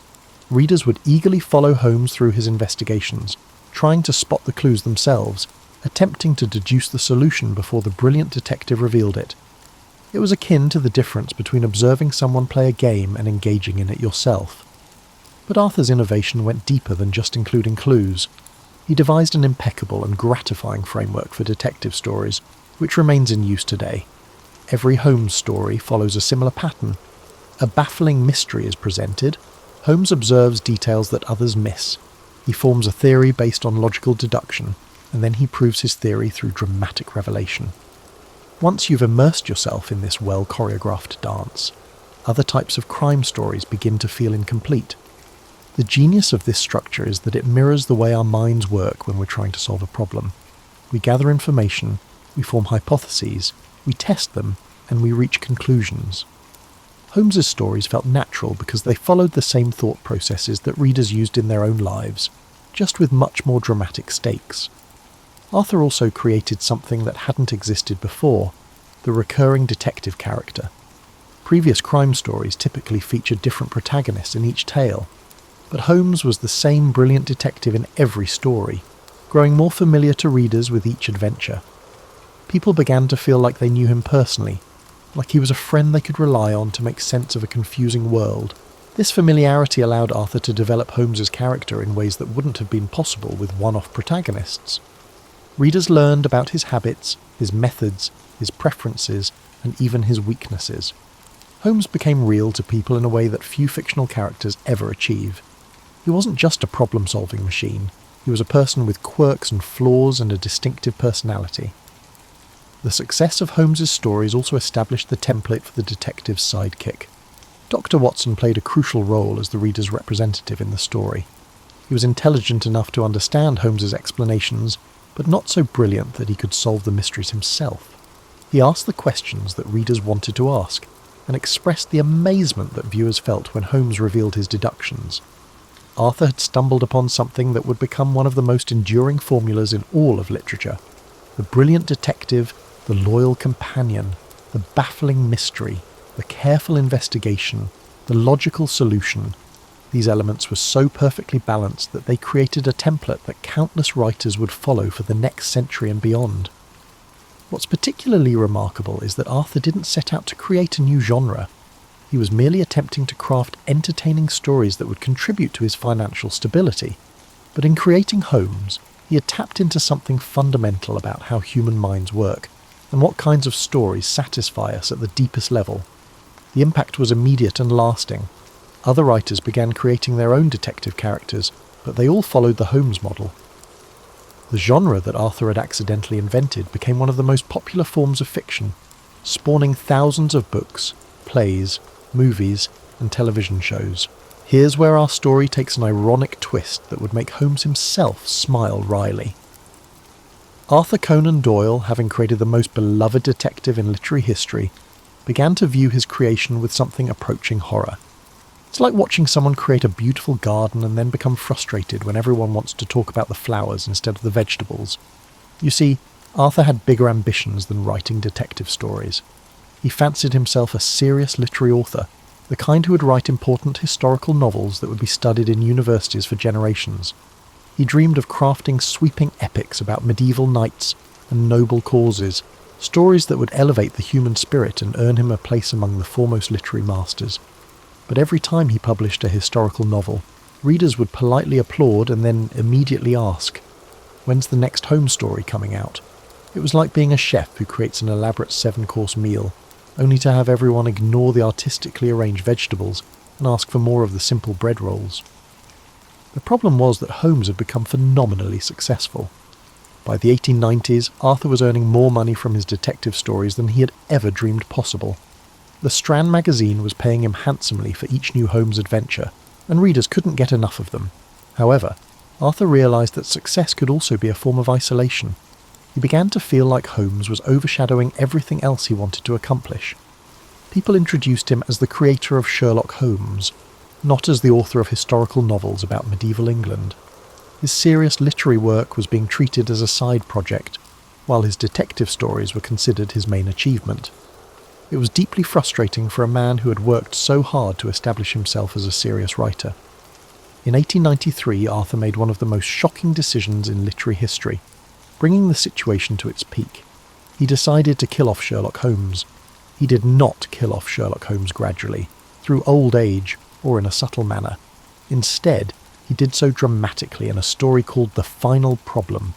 [SPEAKER 1] Readers would eagerly follow Holmes through his investigations, trying to spot the clues themselves, attempting to deduce the solution before the brilliant detective revealed it. It was akin to the difference between observing someone play a game and engaging in it yourself. But Arthur's innovation went deeper than just including clues. He devised an impeccable and gratifying framework for detective stories, which remains in use today. Every Holmes story follows a similar pattern. A baffling mystery is presented. Holmes observes details that others miss. He forms a theory based on logical deduction, and then he proves his theory through dramatic revelation. Once you've immersed yourself in this well-choreographed dance, other types of crime stories begin to feel incomplete. The genius of this structure is that it mirrors the way our minds work when we're trying to solve a problem. We gather information, we form hypotheses, we test them, and we reach conclusions. Holmes's stories felt natural because they followed the same thought processes that readers used in their own lives, just with much more dramatic stakes. Arthur also created something that hadn't existed before, the recurring detective character. Previous crime stories typically featured different protagonists in each tale, but Holmes was the same brilliant detective in every story, growing more familiar to readers with each adventure. People began to feel like they knew him personally, like he was a friend they could rely on to make sense of a confusing world. This familiarity allowed Arthur to develop Holmes's character in ways that wouldn't have been possible with one-off protagonists. Readers learned about his habits, his methods, his preferences, and even his weaknesses. Holmes became real to people in a way that few fictional characters ever achieve. He wasn't just a problem-solving machine, he was a person with quirks and flaws and a distinctive personality. The success of Holmes's stories also established the template for the detective's sidekick. Dr. Watson played a crucial role as the reader's representative in the story. He was intelligent enough to understand Holmes's explanations, but not so brilliant that he could solve the mysteries himself. He asked the questions that readers wanted to ask, and expressed the amazement that viewers felt when Holmes revealed his deductions. Arthur had stumbled upon something that would become one of the most enduring formulas in all of literature. The brilliant detective, the loyal companion, the baffling mystery, the careful investigation, the logical solution. These elements were so perfectly balanced that they created a template that countless writers would follow for the next century and beyond. What's particularly remarkable is that Arthur didn't set out to create a new genre. He was merely attempting to craft entertaining stories that would contribute to his financial stability. But in creating Holmes, he had tapped into something fundamental about how human minds work, and what kinds of stories satisfy us at the deepest level. The impact was immediate and lasting. Other writers began creating their own detective characters, but they all followed the Holmes model. The genre that Arthur had accidentally invented became one of the most popular forms of fiction, spawning thousands of books, plays, movies, and television shows. Here's where our story takes an ironic twist that would make Holmes himself smile wryly. Arthur Conan Doyle, having created the most beloved detective in literary history, began to view his creation with something approaching horror. It's like watching someone create a beautiful garden and then become frustrated when everyone wants to talk about the flowers instead of the vegetables. You see, Arthur had bigger ambitions than writing detective stories. He fancied himself a serious literary author, the kind who would write important historical novels that would be studied in universities for generations. He dreamed of crafting sweeping epics about medieval knights and noble causes, stories that would elevate the human spirit and earn him a place among the foremost literary masters. But every time he published a historical novel, readers would politely applaud and then immediately ask, "When's the next Holmes story coming out?" It was like being a chef who creates an elaborate 7-course meal, only to have everyone ignore the artistically arranged vegetables and ask for more of the simple bread rolls. The problem was that Holmes had become phenomenally successful. By the 1890s, Arthur was earning more money from his detective stories than he had ever dreamed possible. The Strand magazine was paying him handsomely for each new Holmes adventure, and readers couldn't get enough of them. However, Arthur realised that success could also be a form of isolation. He began to feel like Holmes was overshadowing everything else he wanted to accomplish. People introduced him as the creator of Sherlock Holmes, not as the author of historical novels about medieval England. His serious literary work was being treated as a side project, while his detective stories were considered his main achievement. It was deeply frustrating for a man who had worked so hard to establish himself as a serious writer. In 1893, Arthur made one of the most shocking decisions in literary history, bringing the situation to its peak. He decided to kill off Sherlock Holmes. He did not kill off Sherlock Holmes gradually, through old age, or in a subtle manner. Instead, he did so dramatically in a story called The Final Problem.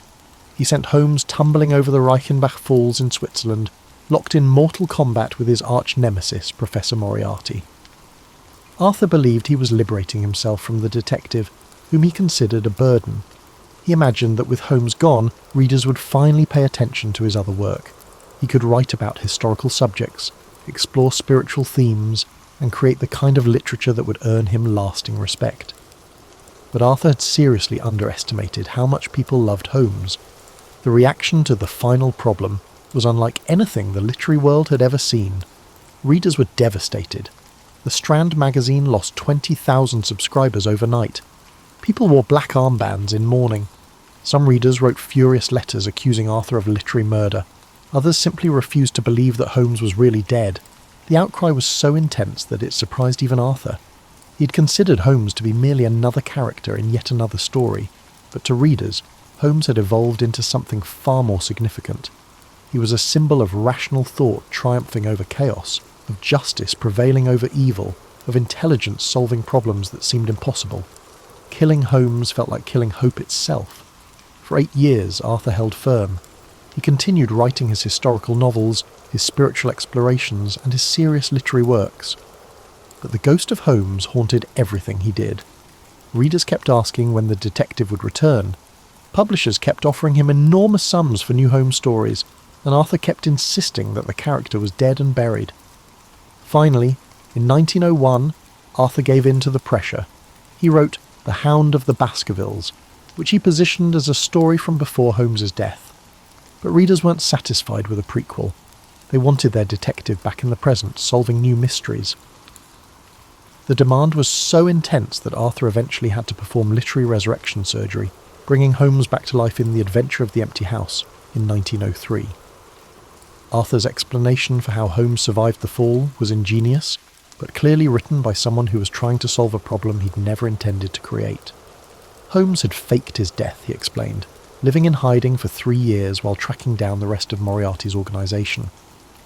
[SPEAKER 1] He sent Holmes tumbling over the Reichenbach Falls in Switzerland, locked in mortal combat with his arch-nemesis, Professor Moriarty. Arthur believed he was liberating himself from the detective, whom he considered a burden. He imagined that with Holmes gone, readers would finally pay attention to his other work. He could write about historical subjects, explore spiritual themes, and create the kind of literature that would earn him lasting respect. but Arthur had seriously underestimated how much people loved Holmes. The reaction to The Final Problem was unlike anything the literary world had ever seen. Readers were devastated. The Strand magazine lost 20,000 subscribers overnight. People wore black armbands in mourning. Some readers wrote furious letters accusing Arthur of literary murder. Others simply refused to believe that Holmes was really dead. The outcry was so intense that it surprised even Arthur. He had considered Holmes to be merely another character in yet another story, but to readers, Holmes had evolved into something far more significant. He was a symbol of rational thought triumphing over chaos, of justice prevailing over evil, of intelligence solving problems that seemed impossible. Killing Holmes felt like killing hope itself. For 8 years, Arthur held firm. He continued writing his historical novels, his spiritual explorations, and his serious literary works. But the ghost of Holmes haunted everything he did. Readers kept asking when the detective would return. Publishers kept offering him enormous sums for new Holmes stories, and Arthur kept insisting that the character was dead and buried. Finally, in 1901, Arthur gave in to the pressure. He wrote The Hound of the Baskervilles, which he positioned as a story from before Holmes's death. But readers weren't satisfied with a prequel. They wanted their detective back in the present, solving new mysteries. The demand was so intense that Arthur eventually had to perform literary resurrection surgery, bringing Holmes back to life in The Adventure of the Empty House in 1903. Arthur's explanation for how Holmes survived the fall was ingenious, but clearly written by someone who was trying to solve a problem he'd never intended to create. Holmes had faked his death, he explained, living in hiding for 3 years while tracking down the rest of Moriarty's organisation.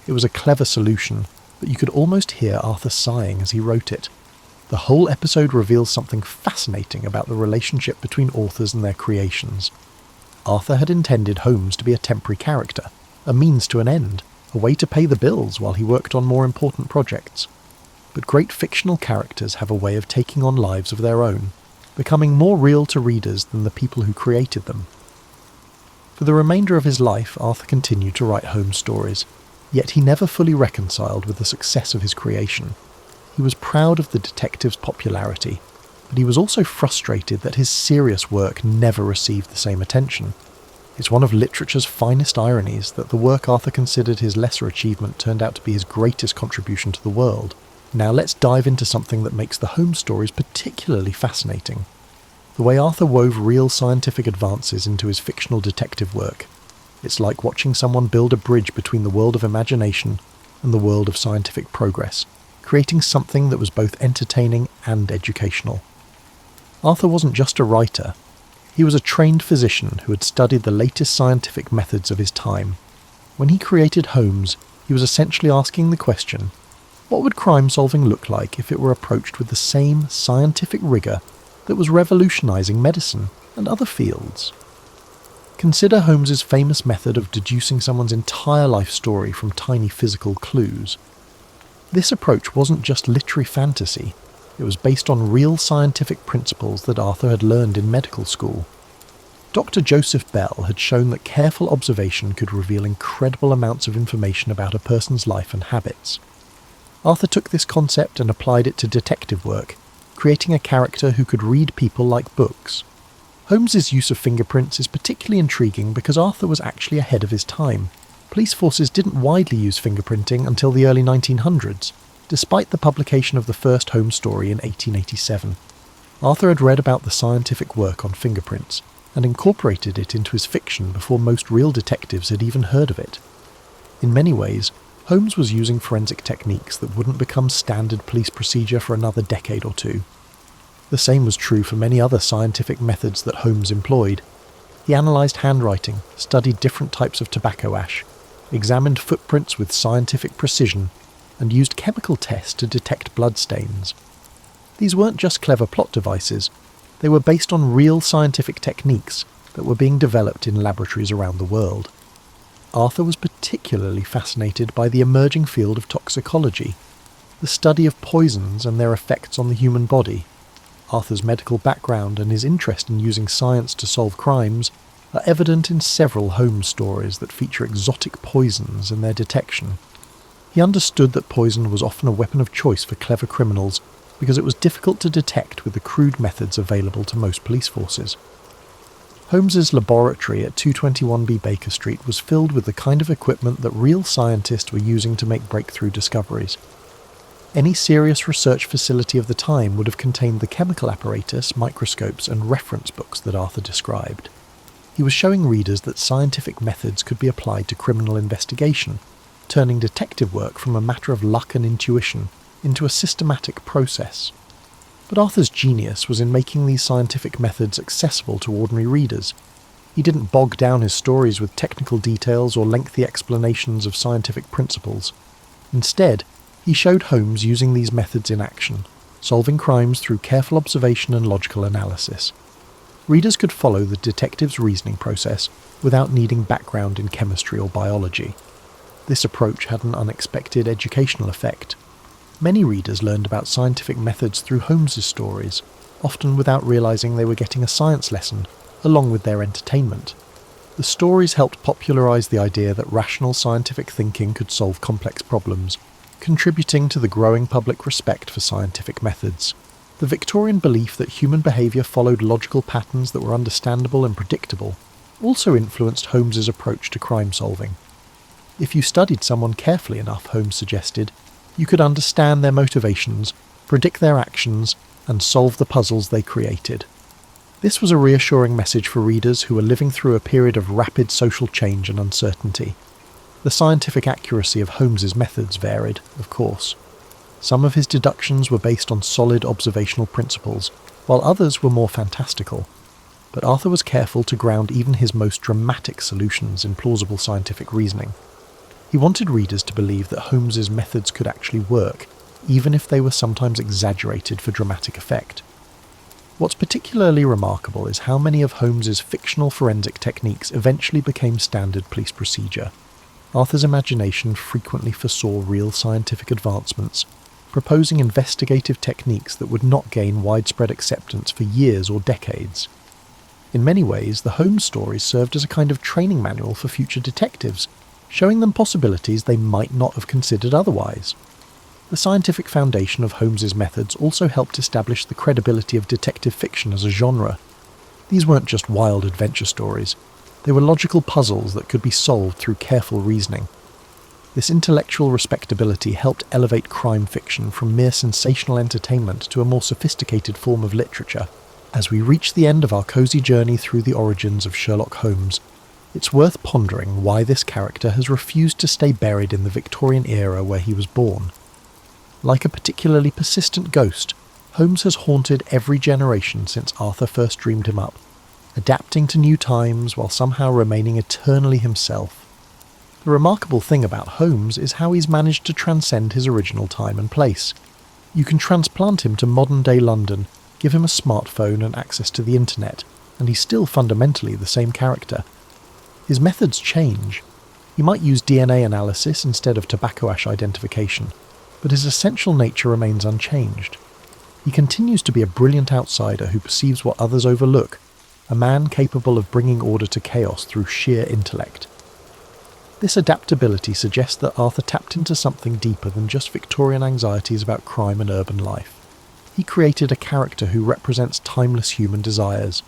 [SPEAKER 1] It was a clever solution, but you could almost hear Arthur sighing as he wrote it. The whole episode reveals something fascinating about the relationship between authors and their creations. Arthur had intended Holmes to be a temporary character, a means to an end, a way to pay the bills while he worked on more important projects. But great fictional characters have a way of taking on lives of their own, becoming more real to readers than the people who created them. For the remainder of his life, Arthur continued to write Holmes stories, yet he never fully reconciled with the success of his creation. He was proud of the detective's popularity, but he was also frustrated that his serious work never received the same attention. It's one of literature's finest ironies that the work Arthur considered his lesser achievement turned out to be his greatest contribution to the world. Now let's dive into something that makes the Holmes stories particularly fascinating. The way Arthur wove real scientific advances into his fictional detective work. It's like watching someone build a bridge between the world of imagination and the world of scientific progress, creating something that was both entertaining and educational. Arthur wasn't just a writer. He was a trained physician who had studied the latest scientific methods of his time. When he created Holmes, he was essentially asking the question, what would crime-solving look like if it were approached with the same scientific rigour that was revolutionising medicine and other fields? Consider Holmes's famous method of deducing someone's entire life story from tiny physical clues. This approach wasn't just literary fantasy, it was based on real scientific principles that Arthur had learned in medical school. Dr. Joseph Bell had shown that careful observation could reveal incredible amounts of information about a person's life and habits. Arthur took this concept and applied it to detective work, creating a character who could read people like books. Holmes's use of fingerprints is particularly intriguing because Arthur was actually ahead of his time. Police forces didn't widely use fingerprinting until the early 1900s, despite the publication of the first Holmes story in 1887. Arthur had read about the scientific work on fingerprints, and incorporated it into his fiction before most real detectives had even heard of it. In many ways, Holmes was using forensic techniques that wouldn't become standard police procedure for another decade or two. The same was true for many other scientific methods that Holmes employed. He analysed handwriting, studied different types of tobacco ash, examined footprints with scientific precision, and used chemical tests to detect bloodstains. These weren't just clever plot devices, they were based on real scientific techniques that were being developed in laboratories around the world. Arthur was particularly fascinated by the emerging field of toxicology, the study of poisons and their effects on the human body. Arthur's medical background and his interest in using science to solve crimes are evident in several Holmes stories that feature exotic poisons and their detection. He understood that poison was often a weapon of choice for clever criminals, because it was difficult to detect with the crude methods available to most police forces. Holmes's laboratory at 221B Baker Street was filled with the kind of equipment that real scientists were using to make breakthrough discoveries. Any serious research facility of the time would have contained the chemical apparatus, microscopes, and reference books that Arthur described. He was showing readers that scientific methods could be applied to criminal investigation, turning detective work from a matter of luck and intuition into a systematic process. But Arthur's genius was in making these scientific methods accessible to ordinary readers. He didn't bog down his stories with technical details or lengthy explanations of scientific principles. Instead, he showed Holmes using these methods in action, solving crimes through careful observation and logical analysis. Readers could follow the detective's reasoning process without needing background in chemistry or biology. This approach had an unexpected educational effect. Many readers learned about scientific methods through Holmes's stories, often without realizing they were getting a science lesson, along with their entertainment. The stories helped popularize the idea that rational scientific thinking could solve complex problems, contributing to the growing public respect for scientific methods. The Victorian belief that human behavior followed logical patterns that were understandable and predictable also influenced Holmes's approach to crime solving. If you studied someone carefully enough, Holmes suggested, you could understand their motivations, predict their actions, and solve the puzzles they created. This was a reassuring message for readers who were living through a period of rapid social change and uncertainty. The scientific accuracy of Holmes's methods varied, of course. Some of his deductions were based on solid observational principles, while others were more fantastical. But Arthur was careful to ground even his most dramatic solutions in plausible scientific reasoning. He wanted readers to believe that Holmes's methods could actually work, even if they were sometimes exaggerated for dramatic effect. What's particularly remarkable is how many of Holmes's fictional forensic techniques eventually became standard police procedure. Arthur's imagination frequently foresaw real scientific advancements, proposing investigative techniques that would not gain widespread acceptance for years or decades. In many ways, the Holmes stories served as a kind of training manual for future detectives, showing them possibilities they might not have considered otherwise. The scientific foundation of Holmes's methods also helped establish the credibility of detective fiction as a genre. These weren't just wild adventure stories. They were logical puzzles that could be solved through careful reasoning. This intellectual respectability helped elevate crime fiction from mere sensational entertainment to a more sophisticated form of literature. As we reach the end of our cosy journey through the origins of Sherlock Holmes, it's worth pondering why this character has refused to stay buried in the Victorian era where he was born. Like a particularly persistent ghost, Holmes has haunted every generation since Arthur first dreamed him up, adapting to new times while somehow remaining eternally himself. The remarkable thing about Holmes is how he's managed to transcend his original time and place. You can transplant him to modern-day London, give him a smartphone and access to the internet, and he's still fundamentally the same character. His methods change. He might use DNA analysis instead of tobacco ash identification, but his essential nature remains unchanged. He continues to be a brilliant outsider who perceives what others overlook, a man capable of bringing order to chaos through sheer intellect. This adaptability suggests that Arthur tapped into something deeper than just Victorian anxieties about crime and urban life. He created a character who represents timeless human desires,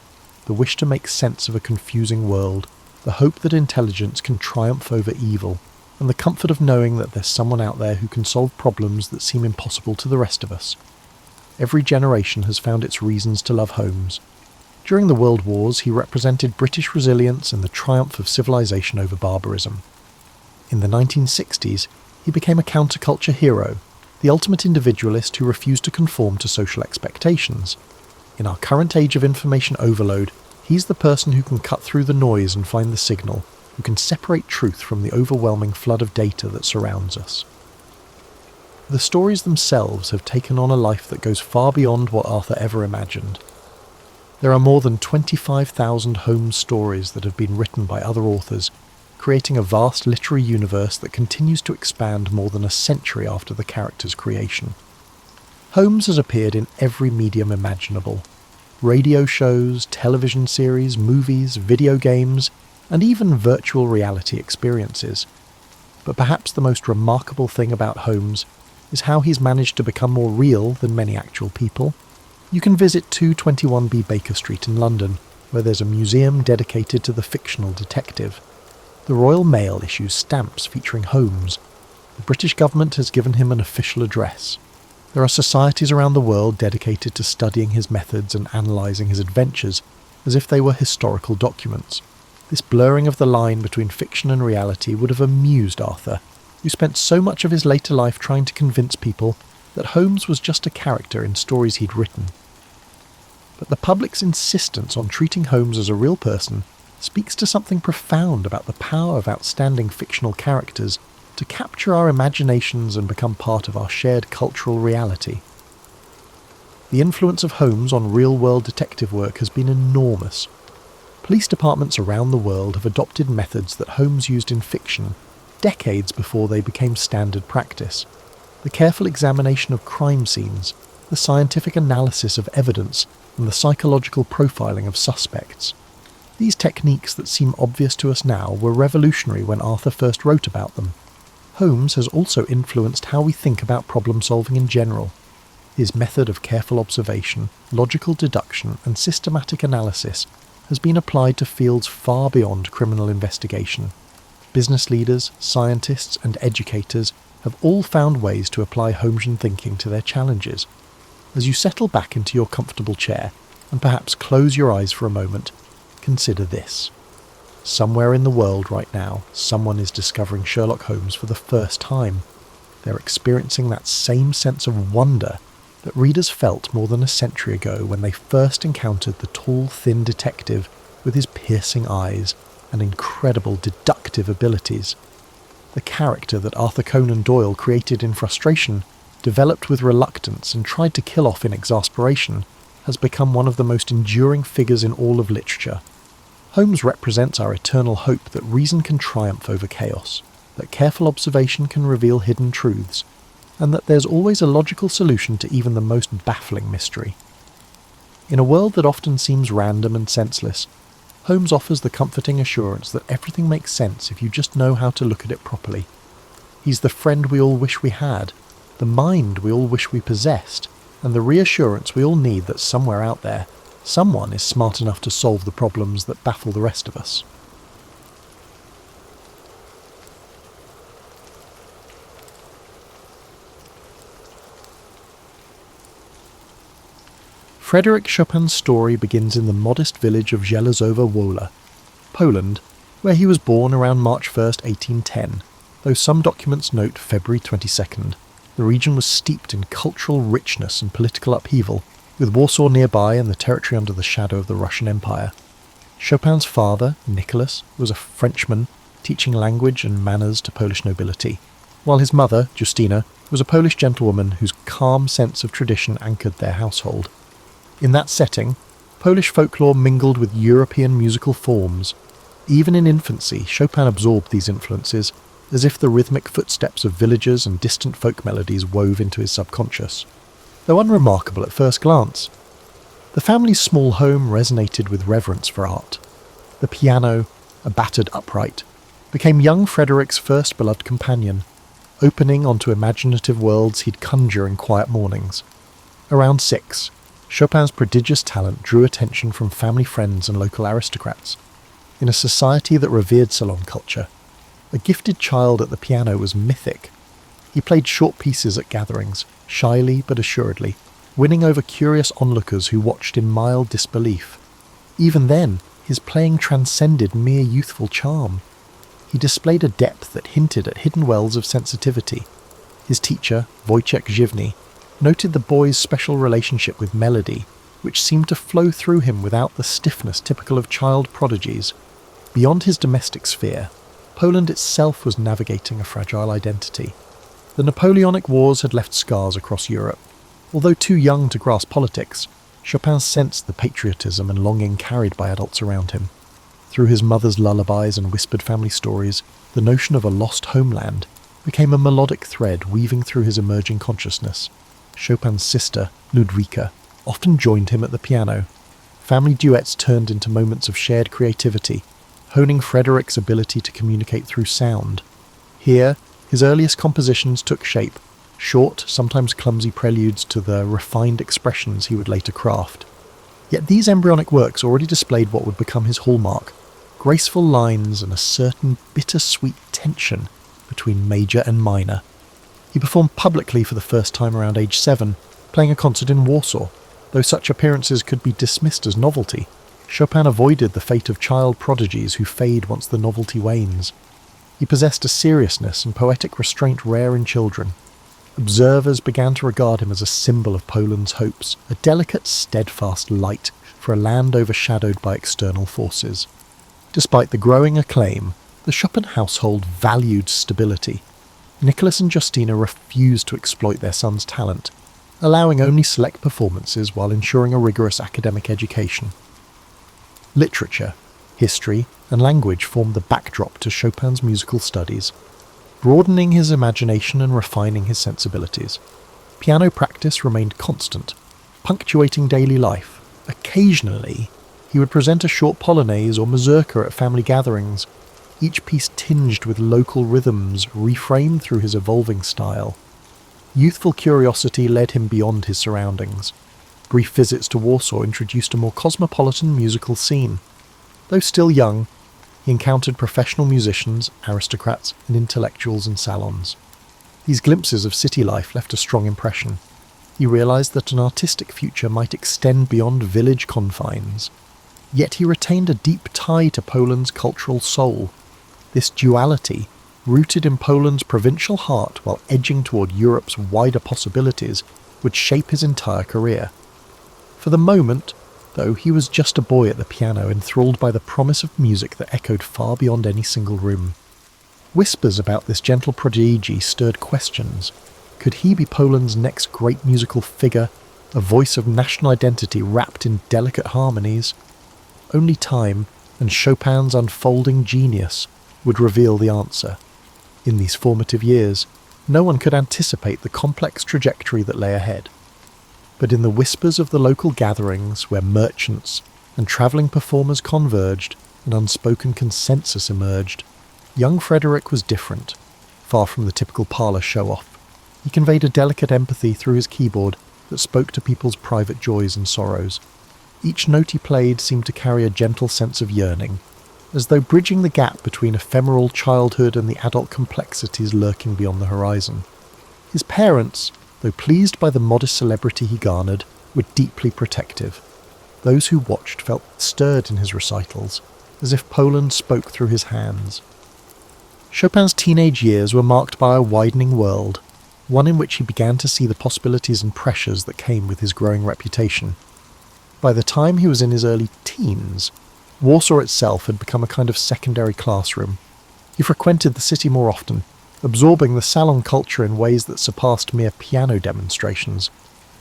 [SPEAKER 1] the wish to make sense of a confusing world, the hope that intelligence can triumph over evil, and the comfort of knowing that there's someone out there who can solve problems that seem impossible to the rest of us. Every generation has found its reasons to love Holmes. During the World Wars, he represented British resilience and the triumph of civilization over barbarism. In the 1960s, he became a counterculture hero, the ultimate individualist who refused to conform to social expectations. In our current age of information overload, he's the person who can cut through the noise and find the signal, who can separate truth from the overwhelming flood of data that surrounds us. The stories themselves have taken on a life that goes far beyond what Arthur ever imagined. There are more than 25,000 Holmes stories that have been written by other authors, creating a vast literary universe that continues to expand more than a century after the character's creation. Holmes has appeared in every medium imaginable. Radio shows, television series, movies, video games, and even virtual reality experiences. But perhaps the most remarkable thing about Holmes is how he's managed to become more real than many actual people. You can visit 221B Baker Street in London, where there's a museum dedicated to the fictional detective. The Royal Mail issues stamps featuring Holmes. The British government has given him an official address. There are societies around the world dedicated to studying his methods and analysing his adventures as if they were historical documents. This blurring of the line between fiction and reality would have amused Arthur, who spent so much of his later life trying to convince people that Holmes was just a character in stories he'd written. But the public's insistence on treating Holmes as a real person speaks to something profound about the power of outstanding fictional characters to capture our imaginations and become part of our shared cultural reality. The influence of Holmes on real-world detective work has been enormous. Police departments around the world have adopted methods that Holmes used in fiction decades before they became standard practice. The careful examination of crime scenes, the scientific analysis of evidence, and the psychological profiling of suspects. These techniques that seem obvious to us now were revolutionary when Arthur first wrote about them. Holmes has also influenced how we think about problem-solving in general. His method of careful observation, logical deduction, and systematic analysis has been applied to fields far beyond criminal investigation. Business leaders, scientists, and educators have all found ways to apply Holmesian thinking to their challenges. As you settle back into your comfortable chair, and perhaps close your eyes for a moment, consider this. Somewhere in the world right now, someone is discovering Sherlock Holmes for the first time. They're experiencing that same sense of wonder that readers felt more than a century ago when they first encountered the tall, thin detective with his piercing eyes and incredible deductive abilities. The character that Arthur Conan Doyle created in frustration, developed with reluctance and tried to kill off in exasperation, has become one of the most enduring figures in all of literature. Holmes represents our eternal hope that reason can triumph over chaos, that careful observation can reveal hidden truths, and that there's always a logical solution to even the most baffling mystery. In a world that often seems random and senseless, Holmes offers the comforting assurance that everything makes sense if you just know how to look at it properly. He's the friend we all wish we had, the mind we all wish we possessed, and the reassurance we all need that somewhere out there, someone is smart enough to solve the problems that baffle the rest of us. Frederic Chopin's story begins in the modest village of Żelazowa Wola, Poland, where he was born around March 1st, 1810, though some documents note February 22nd. The region was steeped in cultural richness and political upheaval, with Warsaw nearby and the territory under the shadow of the Russian Empire. Chopin's father, Nicholas, was a Frenchman teaching language and manners to Polish nobility, while his mother, Justina, was a Polish gentlewoman whose calm sense of tradition anchored their household. In that setting, Polish folklore mingled with European musical forms. Even in infancy, Chopin absorbed these influences, as if the rhythmic footsteps of villagers and distant folk melodies wove into his subconscious. Though unremarkable at first glance, the family's small home resonated with reverence for art. The piano, a battered upright, became young Frederic's first beloved companion, opening onto imaginative worlds he'd conjure in quiet mornings. Around 6, Chopin's prodigious talent drew attention from family friends and local aristocrats. In a society that revered salon culture, a gifted child at the piano was mythic. He played short pieces at gatherings, shyly but assuredly, winning over curious onlookers who watched in mild disbelief. Even then, his playing transcended mere youthful charm. He displayed a depth that hinted at hidden wells of sensitivity. His teacher, Wojciech Żywny, noted the boy's special relationship with melody, which seemed to flow through him without the stiffness typical of child prodigies. Beyond his domestic sphere, Poland itself was navigating a fragile identity. The Napoleonic Wars had left scars across Europe. Although too young to grasp politics, Chopin sensed the patriotism and longing carried by adults around him. Through his mother's lullabies and whispered family stories, the notion of a lost homeland became a melodic thread weaving through his emerging consciousness. Chopin's sister, Ludwika, often joined him at the piano. Family duets turned into moments of shared creativity, honing Frederic's ability to communicate through sound. Here, his earliest compositions took shape, short, sometimes clumsy preludes to the refined expressions he would later craft. Yet these embryonic works already displayed what would become his hallmark: graceful lines and a certain bittersweet tension between major and minor. He performed publicly for the first time around age 7, playing a concert in Warsaw. Though such appearances could be dismissed as novelty, Chopin avoided the fate of child prodigies who fade once the novelty wanes. He possessed a seriousness and poetic restraint rare in children. Observers began to regard him as a symbol of Poland's hopes, a delicate, steadfast light for a land overshadowed by external forces. Despite the growing acclaim, the Chopin household valued stability. Nicholas and Justina refused to exploit their son's talent, allowing only select performances while ensuring a rigorous academic education. Literature, history, and language formed the backdrop to Chopin's musical studies, broadening his imagination and refining his sensibilities. Piano practice remained constant, punctuating daily life. Occasionally, he would present a short polonaise or mazurka at family gatherings, each piece tinged with local rhythms reframed through his evolving style. Youthful curiosity led him beyond his surroundings. Brief visits to Warsaw introduced a more cosmopolitan musical scene. Though still young, he encountered professional musicians, aristocrats, and intellectuals in salons. These glimpses of city life left a strong impression. He realized that an artistic future might extend beyond village confines. Yet he retained a deep tie to Poland's cultural soul. This duality, rooted in Poland's provincial heart while edging toward Europe's wider possibilities, would shape his entire career. For the moment, though, he was just a boy at the piano, enthralled by the promise of music that echoed far beyond any single room. Whispers about this gentle prodigy stirred questions. Could he be Poland's next great musical figure, a voice of national identity wrapped in delicate harmonies? Only time and Chopin's unfolding genius would reveal the answer. In these formative years, no one could anticipate the complex trajectory that lay ahead. But in the whispers of the local gatherings where merchants and travelling performers converged, an unspoken consensus emerged. Young Frederic was different, far from the typical parlour show-off. He conveyed a delicate empathy through his keyboard that spoke to people's private joys and sorrows. Each note he played seemed to carry a gentle sense of yearning, as though bridging the gap between ephemeral childhood and the adult complexities lurking beyond the horizon. His parents, though pleased by the modest celebrity he garnered, were deeply protective. Those who watched felt stirred in his recitals, as if Poland spoke through his hands. Chopin's teenage years were marked by a widening world, one in which he began to see the possibilities and pressures that came with his growing reputation. By the time he was in his early teens, Warsaw itself had become a kind of secondary classroom. He frequented the city more often, absorbing the salon culture in ways that surpassed mere piano demonstrations.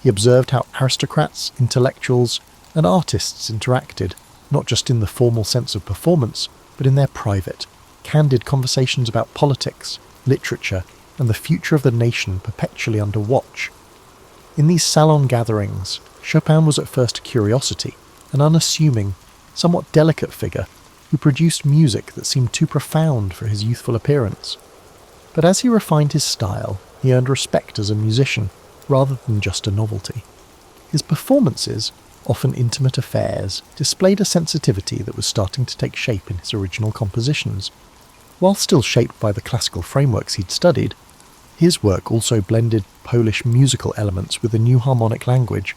[SPEAKER 1] He observed how aristocrats, intellectuals, and artists interacted, not just in the formal sense of performance, but in their private, candid conversations about politics, literature, and the future of the nation perpetually under watch. In these salon gatherings, Chopin was at first a curiosity, an unassuming, somewhat delicate figure who produced music that seemed too profound for his youthful appearance. But as he refined his style, he earned respect as a musician, rather than just a novelty. His performances, often intimate affairs, displayed a sensitivity that was starting to take shape in his original compositions. While still shaped by the classical frameworks he'd studied, his work also blended Polish musical elements with a new harmonic language.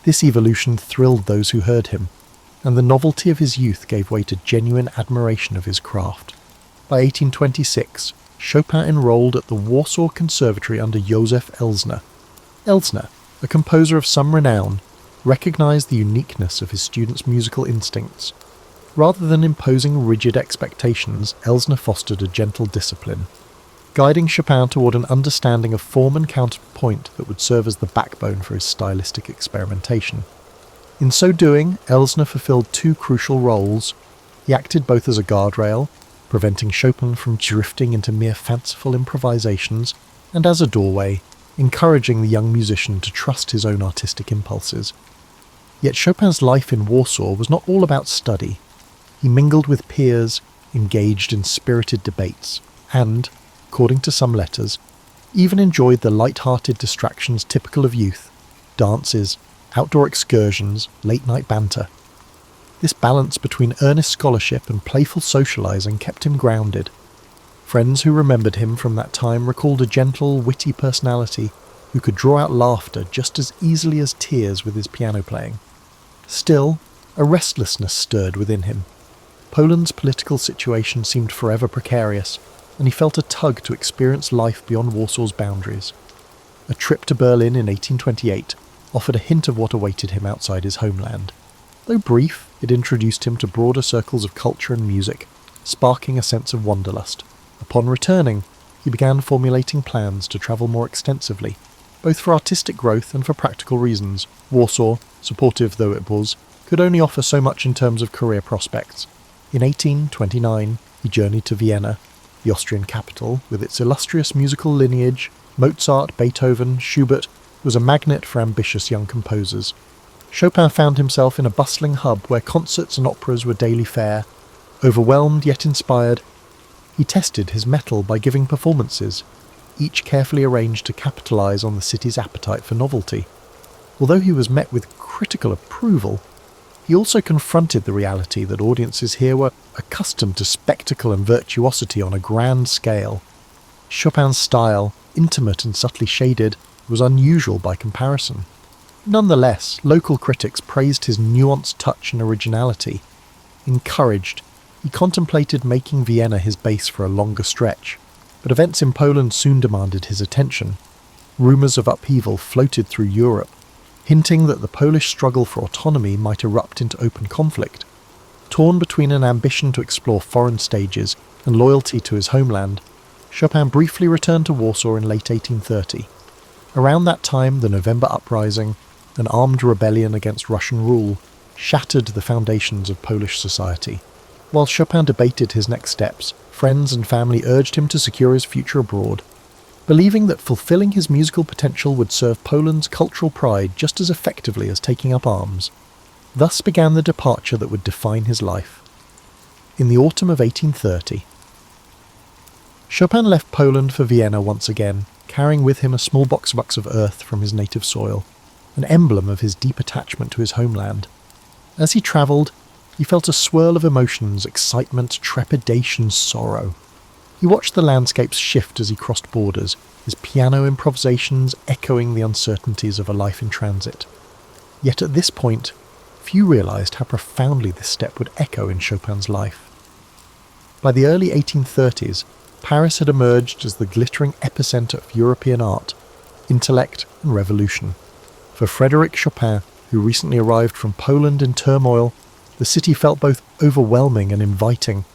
[SPEAKER 1] This evolution thrilled those who heard him, and the novelty of his youth gave way to genuine admiration of his craft. By 1826, Chopin enrolled at the Warsaw Conservatory under Józef Elsner. Elsner, a composer of some renown, recognized the uniqueness of his students' musical instincts. Rather than imposing rigid expectations, Elsner fostered a gentle discipline, guiding Chopin toward an understanding of form and counterpoint that would serve as the backbone for his stylistic experimentation. In so doing, Elsner fulfilled two crucial roles. He acted both as a guardrail, preventing Chopin from drifting into mere fanciful improvisations, and as a doorway, encouraging the young musician to trust his own artistic impulses. Yet Chopin's life in Warsaw was not all about study. He mingled with peers, engaged in spirited debates, and, according to some letters, even enjoyed the light-hearted distractions typical of youth: dances, outdoor excursions, late-night banter. This balance between earnest scholarship and playful socialising kept him grounded. Friends who remembered him from that time recalled a gentle, witty personality who could draw out laughter just as easily as tears with his piano playing. Still, a restlessness stirred within him. Poland's political situation seemed forever precarious, and he felt a tug to experience life beyond Warsaw's boundaries. A trip to Berlin in 1828 offered a hint of what awaited him outside his homeland. Though brief, it introduced him to broader circles of culture and music, sparking a sense of wanderlust. Upon returning, he began formulating plans to travel more extensively, both for artistic growth and for practical reasons. Warsaw, supportive though it was, could only offer so much in terms of career prospects. In 1829, he journeyed to Vienna, the Austrian capital, with its illustrious musical lineage. Mozart, Beethoven, Schubert was a magnet for ambitious young composers. Chopin found himself in a bustling hub where concerts and operas were daily fare. Overwhelmed yet inspired, he tested his mettle by giving performances, each carefully arranged to capitalise on the city's appetite for novelty. Although he was met with critical approval, he also confronted the reality that audiences here were accustomed to spectacle and virtuosity on a grand scale. Chopin's style, intimate and subtly shaded, was unusual by comparison. Nonetheless, local critics praised his nuanced touch and originality. Encouraged, he contemplated making Vienna his base for a longer stretch, but events in Poland soon demanded his attention. Rumours of upheaval floated through Europe, hinting that the Polish struggle for autonomy might erupt into open conflict. Torn between an ambition to explore foreign stages and loyalty to his homeland, Chopin briefly returned to Warsaw in late 1830. Around that time, the November Uprising, an armed rebellion against Russian rule, shattered the foundations of Polish society. While Chopin debated his next steps, friends and family urged him to secure his future abroad, believing that fulfilling his musical potential would serve Poland's cultural pride just as effectively as taking up arms. Thus began the departure that would define his life. In the autumn of 1830, Chopin left Poland for Vienna once again, carrying with him a small box of earth from his native soil, an emblem of his deep attachment to his homeland. As he travelled, he felt a swirl of emotions: excitement, trepidation, sorrow. He watched the landscapes shift as he crossed borders, his piano improvisations echoing the uncertainties of a life in transit. Yet at this point, few realised how profoundly this step would echo in Chopin's life. By the early 1830s, Paris had emerged as the glittering epicentre of European art, intellect and revolution. For Frederic Chopin, who recently arrived from Poland in turmoil, the city felt both overwhelming and inviting.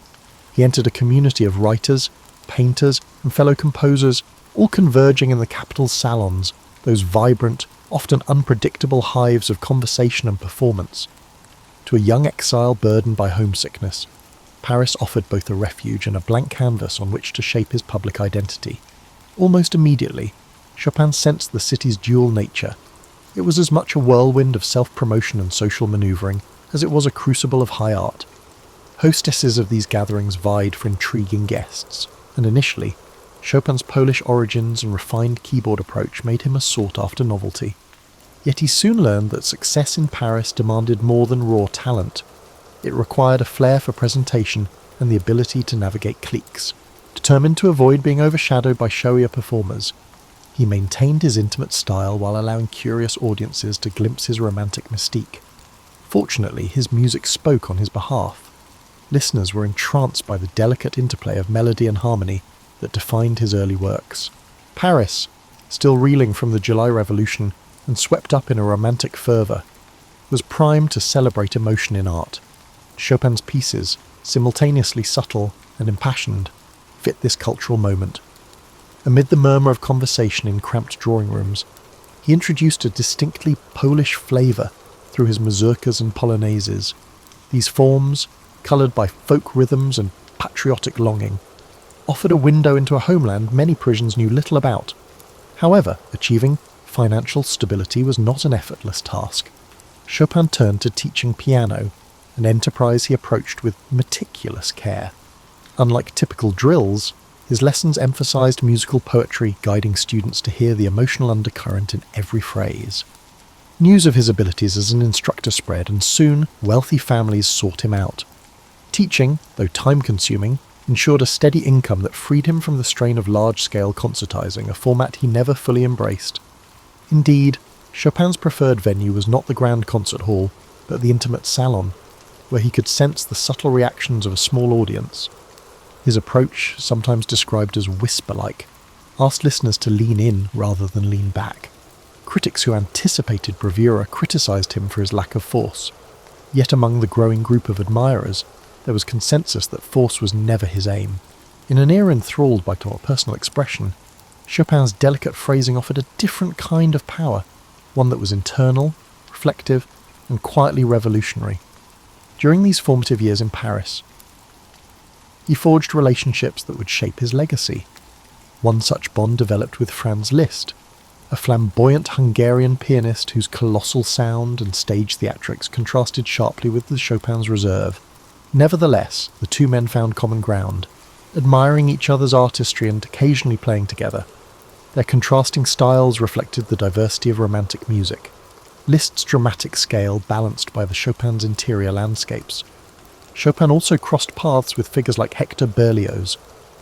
[SPEAKER 1] He entered a community of writers, painters and fellow composers, all converging in the capital's salons, those vibrant, often unpredictable hives of conversation and performance. To a young exile burdened by homesickness, Paris offered both a refuge and a blank canvas on which to shape his public identity. Almost immediately, Chopin sensed the city's dual nature. It was as much a whirlwind of self-promotion and social manoeuvring as it was a crucible of high art. Hostesses of these gatherings vied for intriguing guests, and initially, Chopin's Polish origins and refined keyboard approach made him a sought-after novelty. Yet he soon learned that success in Paris demanded more than raw talent. It required a flair for presentation and the ability to navigate cliques. Determined to avoid being overshadowed by showier performers, he maintained his intimate style while allowing curious audiences to glimpse his romantic mystique. Fortunately, his music spoke on his behalf. Listeners were entranced by the delicate interplay of melody and harmony that defined his early works. Paris, still reeling from the July Revolution and swept up in a romantic fervour, was primed to celebrate emotion in art. Chopin's pieces, simultaneously subtle and impassioned, fit this cultural moment. Amid the murmur of conversation in cramped drawing rooms, he introduced a distinctly Polish flavour through his mazurkas and polonaises. These forms, coloured by folk rhythms and patriotic longing, offered a window into a homeland many Parisians knew little about. However, achieving financial stability was not an effortless task. Chopin turned to teaching piano, an enterprise he approached with meticulous care. Unlike typical drills, His lessons emphasized musical poetry, guiding students to hear the emotional undercurrent in every phrase. News of his abilities as an instructor spread, and soon wealthy families sought him out. Teaching, though time-consuming, ensured a steady income that freed him from the strain of large-scale concertizing, a format he never fully embraced. Indeed, Chopin's preferred venue was not the grand concert hall, but the intimate salon, where he could sense the subtle reactions of a small audience. His approach, sometimes described as whisper-like, asked listeners to lean in rather than lean back. Critics who anticipated bravura criticized him for his lack of force. Yet among the growing group of admirers, there was consensus that force was never his aim. In an era enthralled by personal expression, Chopin's delicate phrasing offered a different kind of power, one that was internal, reflective, and quietly revolutionary. During these formative years in Paris, he forged relationships that would shape his legacy. One such bond developed with Franz Liszt, a flamboyant Hungarian pianist whose colossal sound and stage theatrics contrasted sharply with the Chopin's reserve. Nevertheless, the two men found common ground, admiring each other's artistry and occasionally playing together. Their contrasting styles reflected the diversity of Romantic music, Liszt's dramatic scale balanced by the Chopin's interior landscapes. Chopin also crossed paths with figures like Hector Berlioz,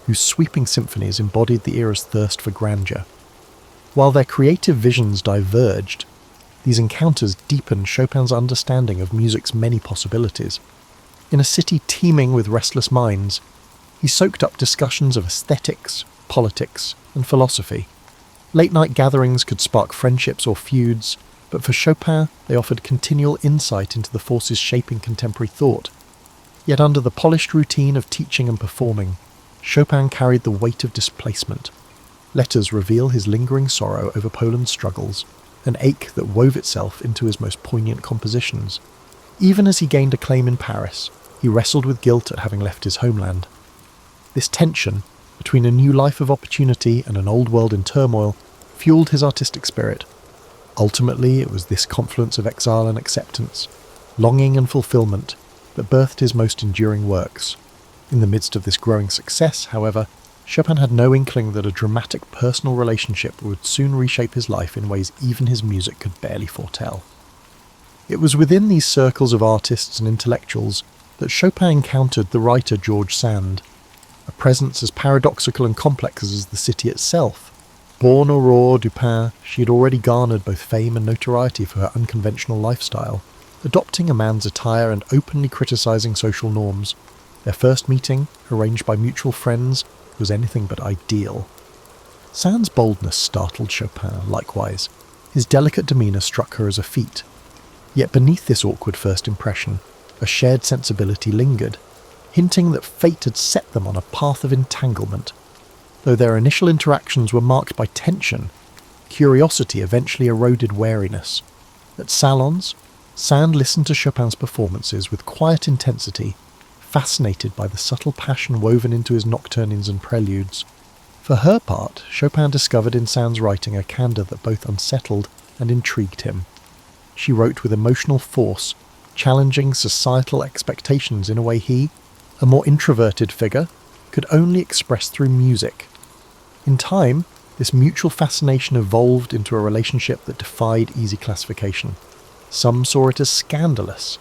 [SPEAKER 1] whose sweeping symphonies embodied the era's thirst for grandeur. While their creative visions diverged, these encounters deepened Chopin's understanding of music's many possibilities. In a city teeming with restless minds, he soaked up discussions of aesthetics, politics, and philosophy. Late-night gatherings could spark friendships or feuds, but for Chopin they offered continual insight into the forces shaping contemporary thought. Yet under the polished routine of teaching and performing, Chopin carried the weight of displacement. Letters reveal his lingering sorrow over Poland's struggles, an ache that wove itself into his most poignant compositions. Even as he gained acclaim in Paris, he wrestled with guilt at having left his homeland. This tension between a new life of opportunity and an old world in turmoil fueled his artistic spirit. Ultimately, it was this confluence of exile and acceptance, longing and fulfillment, that birthed his most enduring works. In the midst of this growing success, however, Chopin had no inkling that a dramatic personal relationship would soon reshape his life in ways even his music could barely foretell. It was within these circles of artists and intellectuals that Chopin encountered the writer George Sand, a presence as paradoxical and complex as the city itself. Born Aurore Dupin, she had already garnered both fame and notoriety for her unconventional lifestyle, adopting a man's attire and openly criticizing social norms. Their first meeting, arranged by mutual friends, was anything but ideal. Sand's boldness startled Chopin, likewise. His delicate demeanour struck her as a feat. Yet beneath this awkward first impression, a shared sensibility lingered, hinting that fate had set them on a path of entanglement. Though their initial interactions were marked by tension, curiosity eventually eroded wariness. At salons, Sand listened to Chopin's performances with quiet intensity, fascinated by the subtle passion woven into his nocturnes and preludes. For her part, Chopin discovered in Sand's writing a candour that both unsettled and intrigued him. She wrote with emotional force, challenging societal expectations in a way he, a more introverted figure, could only express through music. In time, this mutual fascination evolved into a relationship that defied easy classification. Some saw it as scandalous,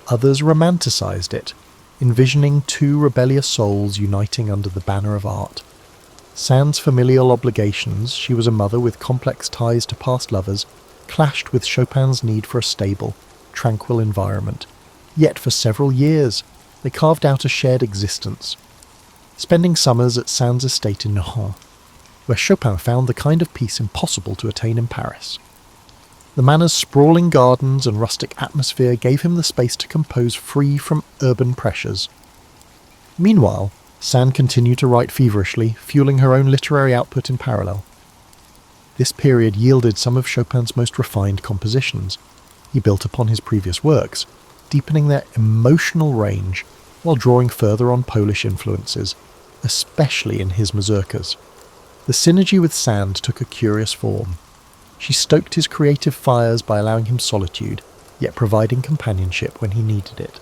[SPEAKER 1] others romanticized it, envisioning two rebellious souls uniting under the banner of art. Sand's familial obligations, she was a mother with complex ties to past lovers, clashed with Chopin's need for a stable, tranquil environment. Yet for several years, they carved out a shared existence, spending summers at Sand's estate in Nohant, where Chopin found the kind of peace impossible to attain in Paris. The manor's sprawling gardens and rustic atmosphere gave him the space to compose free from urban pressures. Meanwhile, Sand continued to write feverishly, fueling her own literary output in parallel. This period yielded some of Chopin's most refined compositions. He built upon his previous works, deepening their emotional range while drawing further on Polish influences, especially in his mazurkas. The synergy with Sand took a curious form. She stoked his creative fires by allowing him solitude, yet providing companionship when he needed it.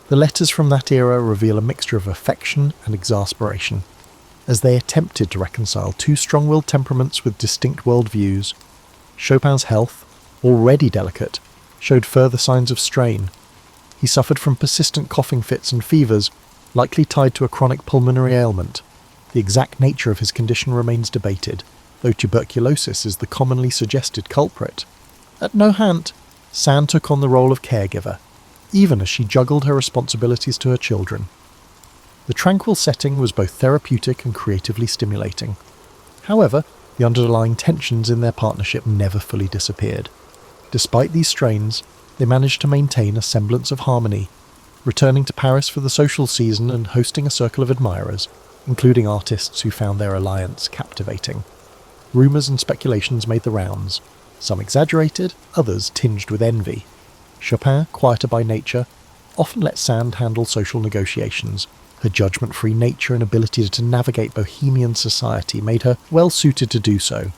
[SPEAKER 1] The letters from that era reveal a mixture of affection and exasperation. As they attempted to reconcile two strong-willed temperaments with distinct worldviews, Chopin's health, already delicate, showed further signs of strain. He suffered from persistent coughing fits and fevers, likely tied to a chronic pulmonary ailment. The exact nature of his condition remains debated, though tuberculosis is the commonly suggested culprit. At no hint, Sand took on the role of caregiver, even as she juggled her responsibilities to her children. The tranquil setting was both therapeutic and creatively stimulating. However, the underlying tensions in their partnership never fully disappeared. Despite these strains, they managed to maintain a semblance of harmony, returning to Paris for the social season and hosting a circle of admirers, including artists who found their alliance captivating. Rumours and speculations made the rounds, some exaggerated, others tinged with envy. Chopin, quieter by nature, often let Sand handle social negotiations. Her judgment-free nature and ability to navigate bohemian society made her well suited to do so.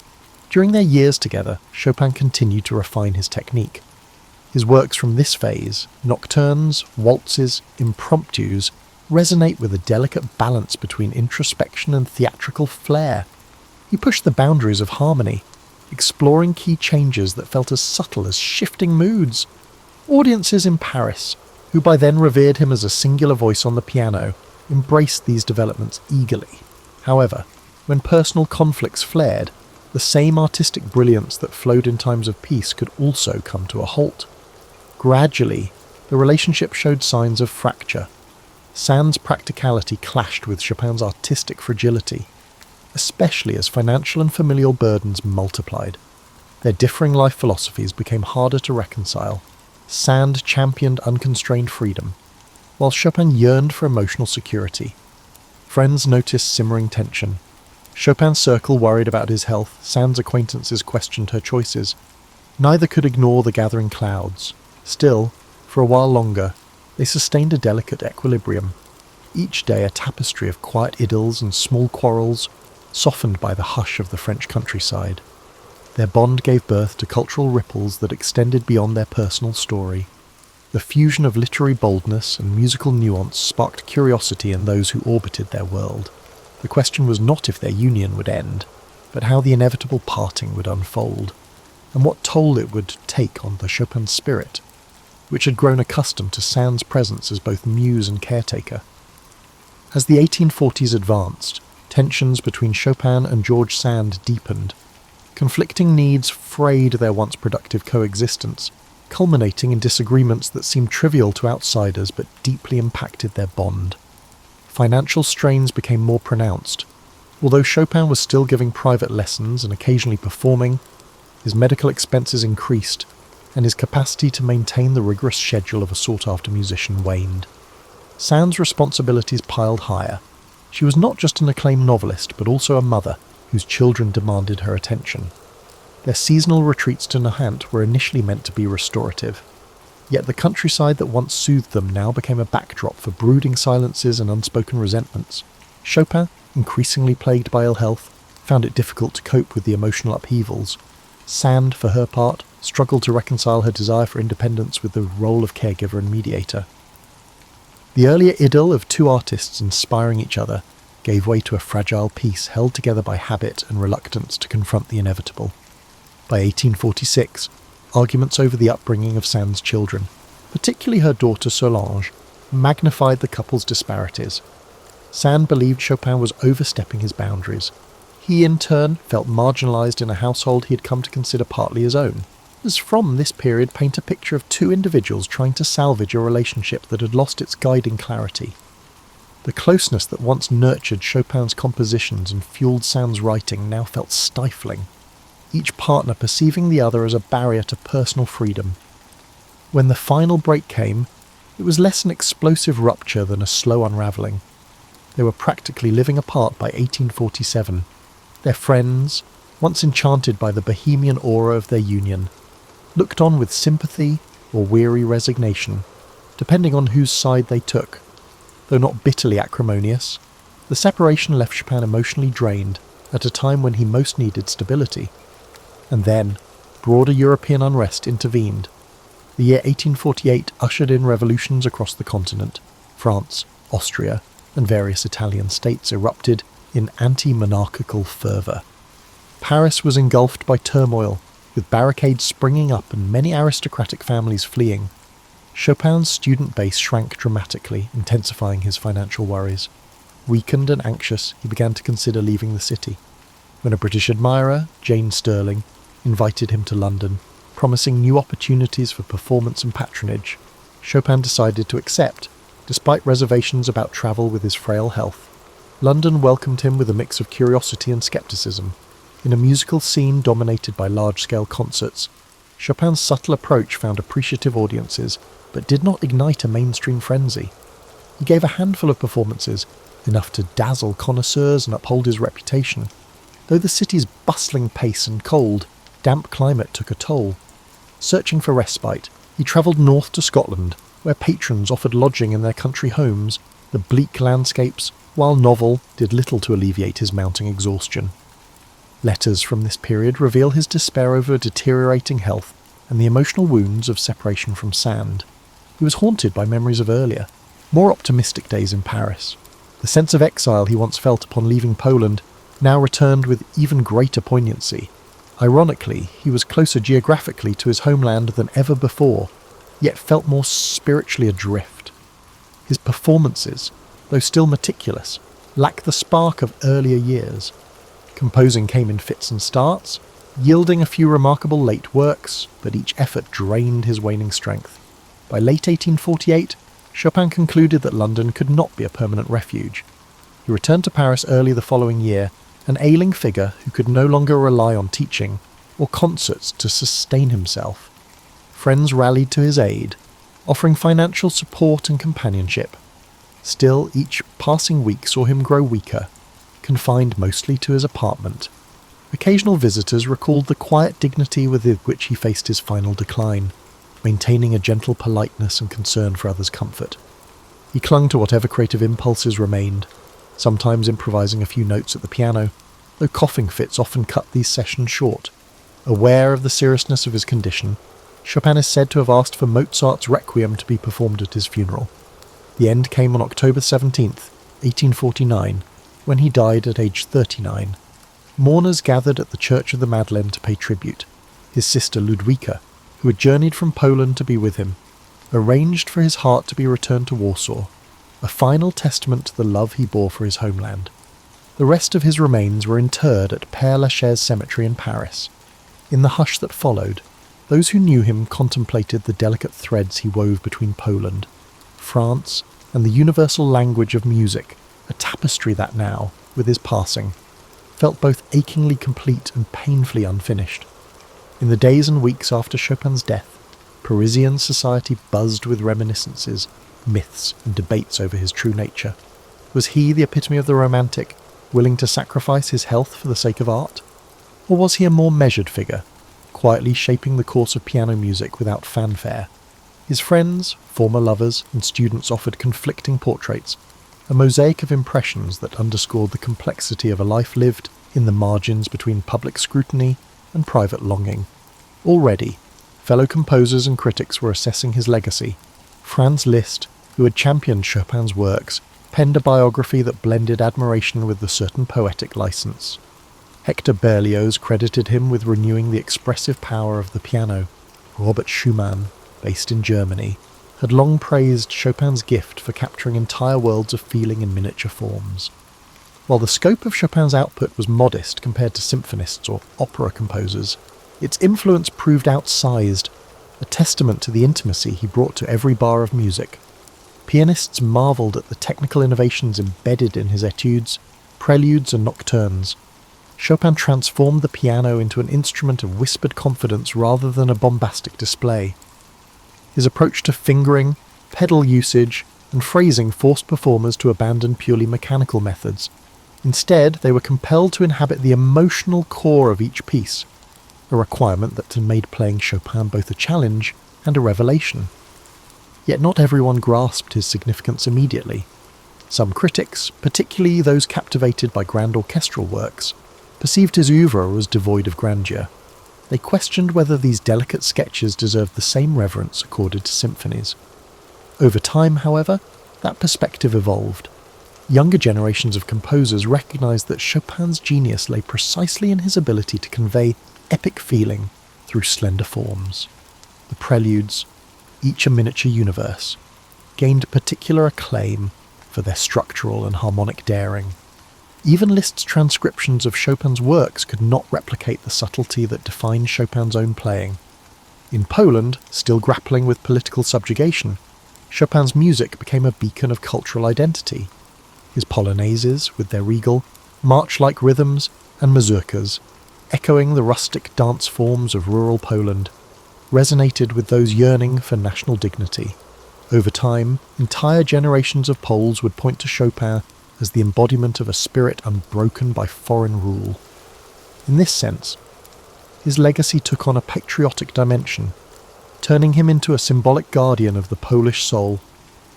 [SPEAKER 1] During their years together, Chopin continued to refine his technique. His works from this phase, nocturnes, waltzes, impromptus, resonate with a delicate balance between introspection and theatrical flair. He pushed the boundaries of harmony, exploring key changes that felt as subtle as shifting moods. Audiences in Paris, who by then revered him as a singular voice on the piano, embraced these developments eagerly. However, when personal conflicts flared, the same artistic brilliance that flowed in times of peace could also come to a halt. Gradually, the relationship showed signs of fracture. Sand's practicality clashed with Chopin's artistic fragility, especially as financial and familial burdens multiplied. Their differing life philosophies became harder to reconcile. Sand championed unconstrained freedom, while Chopin yearned for emotional security. Friends noticed simmering tension. Chopin's circle worried about his health, Sand's acquaintances questioned her choices. Neither could ignore the gathering clouds. Still, for a while longer, they sustained a delicate equilibrium, each day a tapestry of quiet idylls and small quarrels, softened by the hush of the French countryside. Their bond gave birth to cultural ripples that extended beyond their personal story. The fusion of literary boldness and musical nuance sparked curiosity in those who orbited their world. The question was not if their union would end, but how the inevitable parting would unfold, and what toll it would take on the Chopin spirit, which had grown accustomed to Sand's presence as both muse and caretaker. As the 1840s advanced, tensions between Chopin and George Sand deepened. Conflicting needs frayed their once productive coexistence, culminating in disagreements that seemed trivial to outsiders but deeply impacted their bond. Financial strains became more pronounced. Although Chopin was still giving private lessons and occasionally performing, his medical expenses increased, and his capacity to maintain the rigorous schedule of a sought-after musician waned. Sand's responsibilities piled higher. She was not just an acclaimed novelist, but also a mother, whose children demanded her attention. Their seasonal retreats to Nahant were initially meant to be restorative, yet the countryside that once soothed them now became a backdrop for brooding silences and unspoken resentments. Chopin, increasingly plagued by ill health, found it difficult to cope with the emotional upheavals. Sand, for her part, struggled to reconcile her desire for independence with the role of caregiver and mediator. The earlier idyll of two artists inspiring each other gave way to a fragile piece held together by habit and reluctance to confront the inevitable. By 1846, arguments over the upbringing of Sand's children, particularly her daughter Solange, magnified the couple's disparities. Sand believed Chopin was overstepping his boundaries. He, in turn, felt marginalised in a household he had come to consider partly his own. As from this period paint a picture of two individuals trying to salvage a relationship that had lost its guiding clarity. The closeness that once nurtured Chopin's compositions and fueled Sand's writing now felt stifling, each partner perceiving the other as a barrier to personal freedom. When the final break came, it was less an explosive rupture than a slow unravelling. They were practically living apart by 1847. Their friends, once enchanted by the bohemian aura of their union, looked on with sympathy or weary resignation, depending on whose side they took. Though not bitterly acrimonious, the separation left Chopin emotionally drained at a time when he most needed stability. And then, broader European unrest intervened. The year 1848 ushered in revolutions across the continent. France, Austria, and various Italian states erupted in anti-monarchical fervour. Paris was engulfed by turmoil, with barricades springing up and many aristocratic families fleeing. Chopin's student base shrank dramatically, intensifying his financial worries. Weakened and anxious, he began to consider leaving the city, when a British admirer, Jane Stirling, invited him to London, promising new opportunities for performance and patronage. Chopin decided to accept, despite reservations about travel with his frail health. London welcomed him with a mix of curiosity and scepticism. In a musical scene dominated by large-scale concerts, Chopin's subtle approach found appreciative audiences, but did not ignite a mainstream frenzy. He gave a handful of performances, enough to dazzle connoisseurs and uphold his reputation. Though the city's bustling pace and cold, damp climate took a toll. Searching for respite, he travelled north to Scotland, where patrons offered lodging in their country homes. The bleak landscapes, while novel, did little to alleviate his mounting exhaustion. Letters from this period reveal his despair over deteriorating health and the emotional wounds of separation from Sand. He was haunted by memories of earlier, more optimistic days in Paris. The sense of exile he once felt upon leaving Poland now returned with even greater poignancy. Ironically, he was closer geographically to his homeland than ever before, yet felt more spiritually adrift. His performances, though still meticulous, lack the spark of earlier years. Composing came in fits and starts, yielding a few remarkable late works, but each effort drained his waning strength. By late 1848, Chopin concluded that London could not be a permanent refuge. He returned to Paris early the following year, an ailing figure who could no longer rely on teaching or concerts to sustain himself. Friends rallied to his aid, offering financial support and companionship. Still, each passing week saw him grow weaker, confined mostly to his apartment. Occasional visitors recalled the quiet dignity with which he faced his final decline, maintaining a gentle politeness and concern for others' comfort. He clung to whatever creative impulses remained, sometimes improvising a few notes at the piano, though coughing fits often cut these sessions short. Aware of the seriousness of his condition, Chopin is said to have asked for Mozart's Requiem to be performed at his funeral. The end came on October 17th, 1849, when he died at age 39. Mourners gathered at the Church of the Madeleine to pay tribute. His sister Ludwika, who had journeyed from Poland to be with him, arranged for his heart to be returned to Warsaw, a final testament to the love he bore for his homeland. The rest of his remains were interred at Père Lachaise Cemetery in Paris. In the hush that followed, those who knew him contemplated the delicate threads he wove between Poland, France, and the universal language of music, a tapestry that now, with his passing, felt both achingly complete and painfully unfinished. In the days and weeks after Chopin's death, Parisian society buzzed with reminiscences, myths, and debates over his true nature. Was he the epitome of the romantic, willing to sacrifice his health for the sake of art? Or was he a more measured figure, quietly shaping the course of piano music without fanfare? His friends, former lovers, and students offered conflicting portraits, a mosaic of impressions that underscored the complexity of a life lived in the margins between public scrutiny and private longing. Already, fellow composers and critics were assessing his legacy. Franz Liszt, who had championed Chopin's works, penned a biography that blended admiration with a certain poetic license. Hector Berlioz credited him with renewing the expressive power of the piano. Robert Schumann, based in Germany, had long praised Chopin's gift for capturing entire worlds of feeling in miniature forms. While the scope of Chopin's output was modest compared to symphonists or opera composers, its influence proved outsized, a testament to the intimacy he brought to every bar of music. Pianists marvelled at the technical innovations embedded in his etudes, preludes and nocturnes. Chopin transformed the piano into an instrument of whispered confidence rather than a bombastic display. His approach to fingering, pedal usage, and phrasing forced performers to abandon purely mechanical methods. Instead, they were compelled to inhabit the emotional core of each piece, a requirement that made playing Chopin both a challenge and a revelation. Yet not everyone grasped his significance immediately. Some critics, particularly those captivated by grand orchestral works, perceived his oeuvre as devoid of grandeur. They questioned whether these delicate sketches deserved the same reverence accorded to symphonies. Over time, however, that perspective evolved. Younger generations of composers recognised that Chopin's genius lay precisely in his ability to convey epic feeling through slender forms. The preludes, each a miniature universe, gained particular acclaim for their structural and harmonic daring. Even Liszt's transcriptions of Chopin's works could not replicate the subtlety that defined Chopin's own playing. In Poland, still grappling with political subjugation, Chopin's music became a beacon of cultural identity. His polonaises, with their regal, march-like rhythms, and mazurkas, echoing the rustic dance forms of rural Poland, resonated with those yearning for national dignity. Over time, entire generations of Poles would point to Chopin as the embodiment of a spirit unbroken by foreign rule. In this sense, his legacy took on a patriotic dimension, turning him into a symbolic guardian of the Polish soul.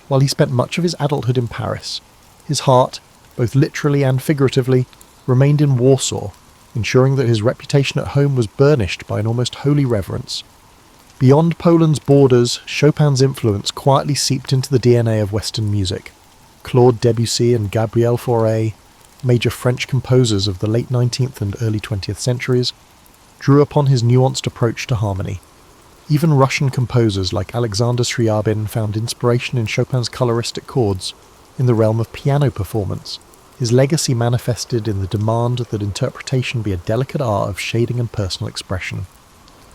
[SPEAKER 1] While he spent much of his adulthood in Paris, his heart, both literally and figuratively, remained in Warsaw, ensuring that his reputation at home was burnished by an almost holy reverence. Beyond Poland's borders, Chopin's influence quietly seeped into the DNA of Western music. Claude Debussy and Gabriel Fauré, major French composers of the late 19th and early 20th centuries, drew upon his nuanced approach to harmony. Even Russian composers like Alexander Scriabin found inspiration in Chopin's coloristic chords. In the realm of piano performance, his legacy manifested in the demand that interpretation be a delicate art of shading and personal expression.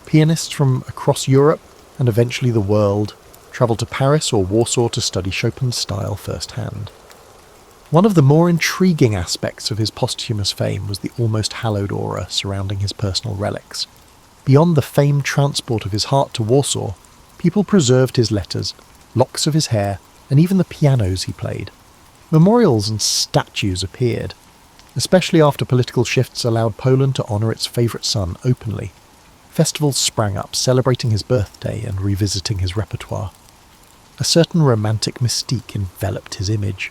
[SPEAKER 1] Pianists from across Europe, and eventually the world, travelled to Paris or Warsaw to study Chopin's style firsthand. One of the more intriguing aspects of his posthumous fame was the almost hallowed aura surrounding his personal relics. Beyond the famed transport of his heart to Warsaw, people preserved his letters, locks of his hair, and even the pianos he played. Memorials and statues appeared, especially after political shifts allowed Poland to honour its favourite son openly. Festivals sprang up, celebrating his birthday and revisiting his repertoire. A certain romantic mystique enveloped his image,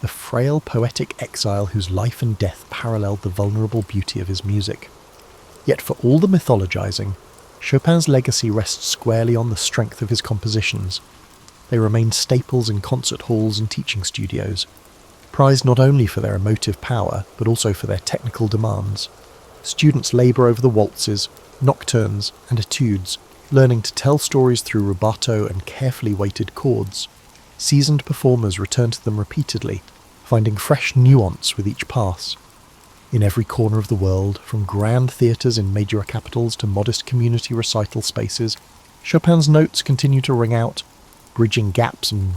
[SPEAKER 1] the frail poetic exile whose life and death paralleled the vulnerable beauty of his music. Yet for all the mythologizing, Chopin's legacy rests squarely on the strength of his compositions. They remain staples in concert halls and teaching studios, prized not only for their emotive power, but also for their technical demands. Students labour over the waltzes, nocturnes, and etudes, learning to tell stories through rubato and carefully weighted chords. Seasoned performers return to them repeatedly, finding fresh nuance with each pass. In every corner of the world, from grand theatres in major capitals to modest community recital spaces, Chopin's notes continue to ring out, bridging gaps in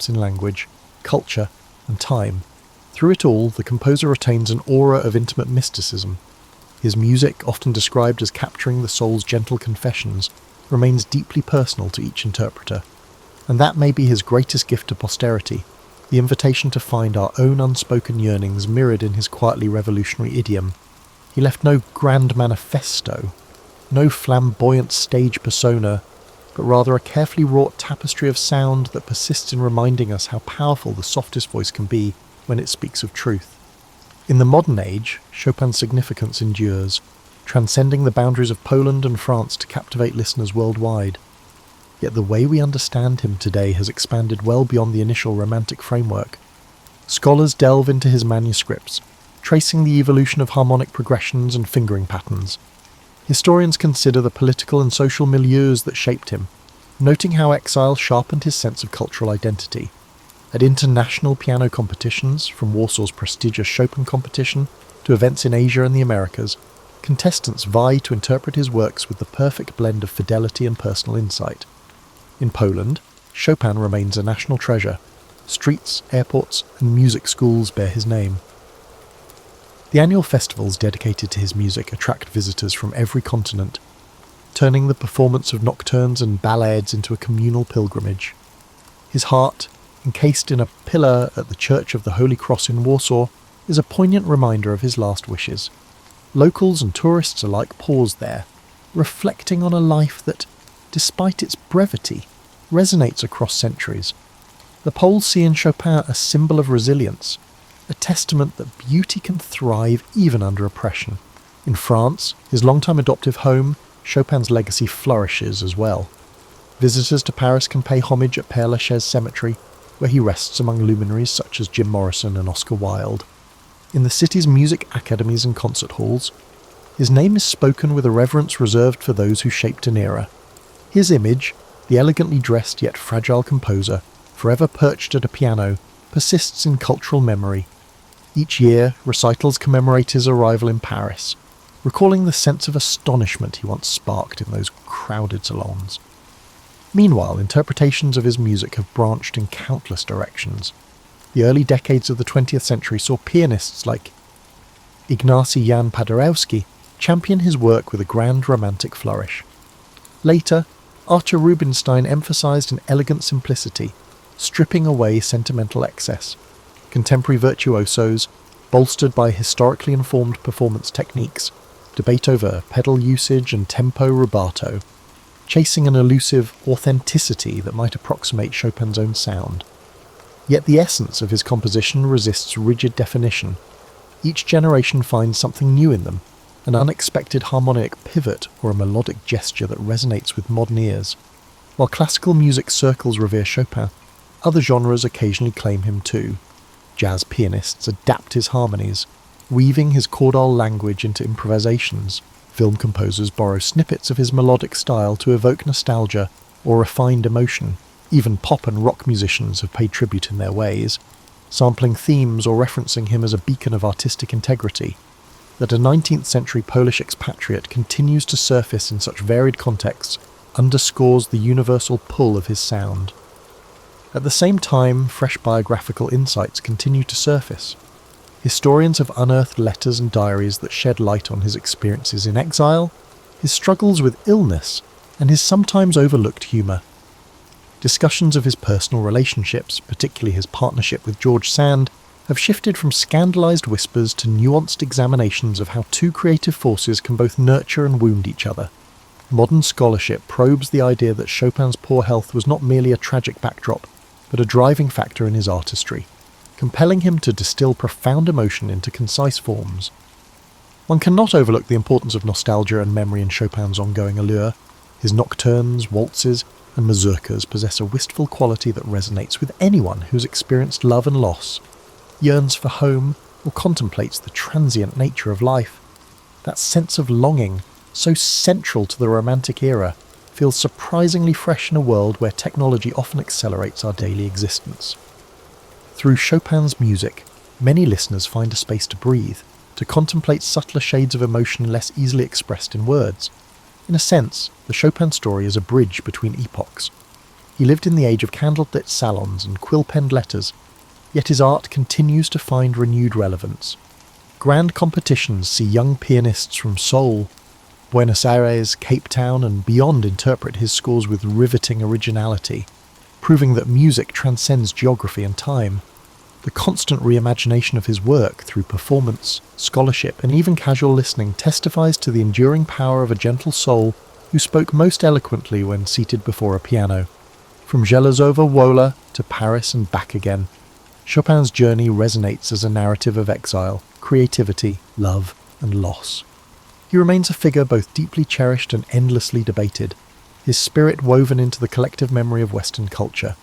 [SPEAKER 1] language, culture, and time. Through it all, the composer retains an aura of intimate mysticism. His music, often described as capturing the soul's gentle confessions, remains deeply personal to each interpreter. And that may be his greatest gift to posterity, the invitation to find our own unspoken yearnings mirrored in his quietly revolutionary idiom. He left no grand manifesto, no flamboyant stage persona, but rather a carefully wrought tapestry of sound that persists in reminding us how powerful the softest voice can be when it speaks of truth. In the modern age, Chopin's significance endures, transcending the boundaries of Poland and France to captivate listeners worldwide. Yet the way we understand him today has expanded well beyond the initial romantic framework. Scholars delve into his manuscripts, tracing the evolution of harmonic progressions and fingering patterns. Historians consider the political and social milieus that shaped him, noting how exile sharpened his sense of cultural identity. At international piano competitions, from Warsaw's prestigious Chopin competition to events in Asia and the Americas, contestants vie to interpret his works with the perfect blend of fidelity and personal insight. In Poland, Chopin remains a national treasure. Streets, airports, and music schools bear his name. The annual festivals dedicated to his music attract visitors from every continent, turning the performance of nocturnes and ballades into a communal pilgrimage. His heart, encased in a pillar at the Church of the Holy Cross in Warsaw, is a poignant reminder of his last wishes. Locals and tourists alike pause there, reflecting on a life that, despite its brevity, resonates across centuries. The Poles see in Chopin a symbol of resilience, a testament that beauty can thrive even under oppression. In France, his longtime adoptive home, Chopin's legacy flourishes as well. Visitors to Paris can pay homage at Père Lachaise Cemetery, where he rests among luminaries such as Jim Morrison and Oscar Wilde. In the city's music academies and concert halls, his name is spoken with a reverence reserved for those who shaped an era. His image, the elegantly dressed yet fragile composer, forever perched at a piano, persists in cultural memory. Each year, recitals commemorate his arrival in Paris, recalling the sense of astonishment he once sparked in those crowded salons. Meanwhile, interpretations of his music have branched in countless directions. The early decades of the 20th century saw pianists like Ignacy Jan Paderewski champion his work with a grand romantic flourish. Later, Archer Rubinstein emphasized an elegant simplicity, stripping away sentimental excess. Contemporary virtuosos, bolstered by historically informed performance techniques, debate over pedal usage and tempo rubato, chasing an elusive authenticity that might approximate Chopin's own sound. Yet the essence of his composition resists rigid definition. Each generation finds something new in them, an unexpected harmonic pivot or a melodic gesture that resonates with modern ears. While classical music circles revere Chopin, other genres occasionally claim him too. Jazz pianists adapt his harmonies, weaving his chordal language into improvisations. Film composers borrow snippets of his melodic style to evoke nostalgia or refined emotion. Even pop and rock musicians have paid tribute in their ways, sampling themes or referencing him as a beacon of artistic integrity. That a 19th century Polish expatriate continues to surface in such varied contexts underscores the universal pull of his sound. At the same time, fresh biographical insights continue to surface. Historians have unearthed letters and diaries that shed light on his experiences in exile, his struggles with illness, and his sometimes overlooked humour. Discussions of his personal relationships, particularly his partnership with George Sand, have shifted from scandalised whispers to nuanced examinations of how two creative forces can both nurture and wound each other. Modern scholarship probes the idea that Chopin's poor health was not merely a tragic backdrop, but a driving factor in his artistry, compelling him to distill profound emotion into concise forms. One cannot overlook the importance of nostalgia and memory in Chopin's ongoing allure. His nocturnes, waltzes, and mazurkas possess a wistful quality that resonates with anyone who's experienced love and loss, yearns for home, or contemplates the transient nature of life. That sense of longing, so central to the Romantic era, feels surprisingly fresh in a world where technology often accelerates our daily existence. Through Chopin's music, many listeners find a space to breathe, to contemplate subtler shades of emotion less easily expressed in words. In a sense, the Chopin story is a bridge between epochs. He lived in the age of candlelit salons and quill-penned letters, yet his art continues to find renewed relevance. Grand competitions see young pianists from Seoul, Buenos Aires, Cape Town, and beyond interpret his scores with riveting originality, proving that music transcends geography and time. The constant reimagination of his work through performance, scholarship, and even casual listening testifies to the enduring power of a gentle soul who spoke most eloquently when seated before a piano. From Zhelezova Wola to Paris and back again, Chopin's journey resonates as a narrative of exile, creativity, love, and loss. He remains a figure both deeply cherished and endlessly debated, his spirit woven into the collective memory of Western culture.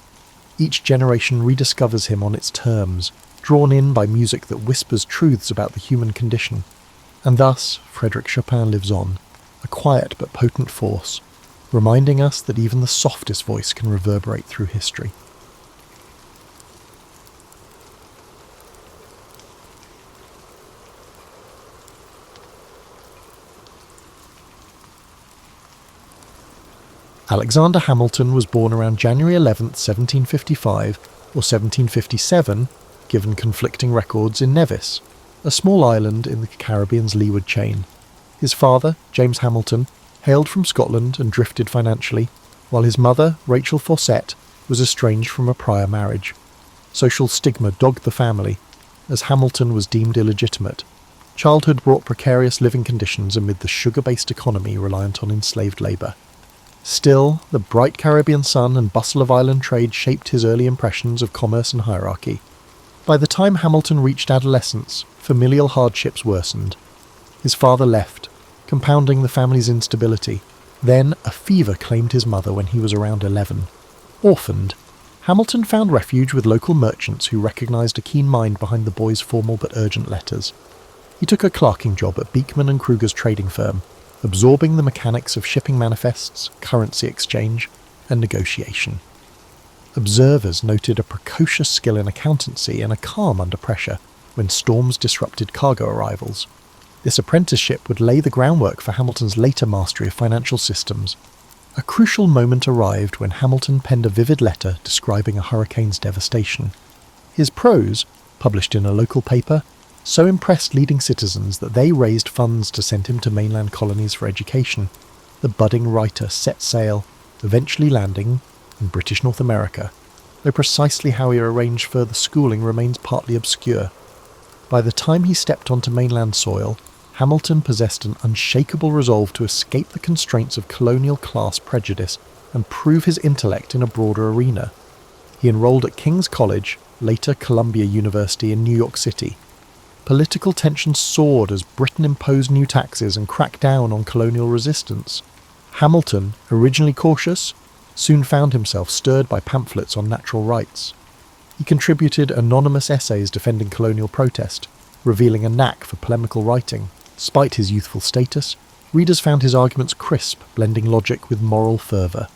[SPEAKER 1] Each generation rediscovers him on its terms, drawn in by music that whispers truths about the human condition. And thus, Frederic Chopin lives on, a quiet but potent force, reminding us that even the softest voice can reverberate through history. Alexander Hamilton was born around January 11th, 1755, or 1757, given conflicting records, in Nevis, a small island in the Caribbean's leeward chain. His father, James Hamilton, hailed from Scotland and drifted financially, while his mother, Rachel Fawcett, was estranged from a prior marriage. Social stigma dogged the family, as Hamilton was deemed illegitimate. Childhood brought precarious living conditions amid the sugar-based economy reliant on enslaved labour. Still, the bright Caribbean sun and bustle of island trade shaped his early impressions of commerce and hierarchy. By the time Hamilton reached adolescence, familial hardships worsened. His father left, compounding the family's instability. Then a fever claimed his mother when he was around 11. Orphaned, Hamilton found refuge with local merchants who recognised a keen mind behind the boy's formal but urgent letters. He took a clerking job at Beekman and Kruger's trading firm, absorbing the mechanics of shipping manifests, currency exchange, and negotiation. Observers noted a precocious skill in accountancy and a calm under pressure when storms disrupted cargo arrivals. This apprenticeship would lay the groundwork for Hamilton's later mastery of financial systems. A crucial moment arrived when Hamilton penned a vivid letter describing a hurricane's devastation. His prose, published in a local paper, so impressed leading citizens that they raised funds to send him to mainland colonies for education. The budding writer set sail, eventually landing in British North America, though precisely how he arranged further schooling remains partly obscure. By the time he stepped onto mainland soil, Hamilton possessed an unshakable resolve to escape the constraints of colonial class prejudice and prove his intellect in a broader arena. He enrolled at King's College, later Columbia University in New York City. Political tensions soared as Britain imposed new taxes and cracked down on colonial resistance. Hamilton, originally cautious, soon found himself stirred by pamphlets on natural rights. He contributed anonymous essays defending colonial protest, revealing a knack for polemical writing. Despite his youthful status, readers found his arguments crisp, blending logic with moral fervour.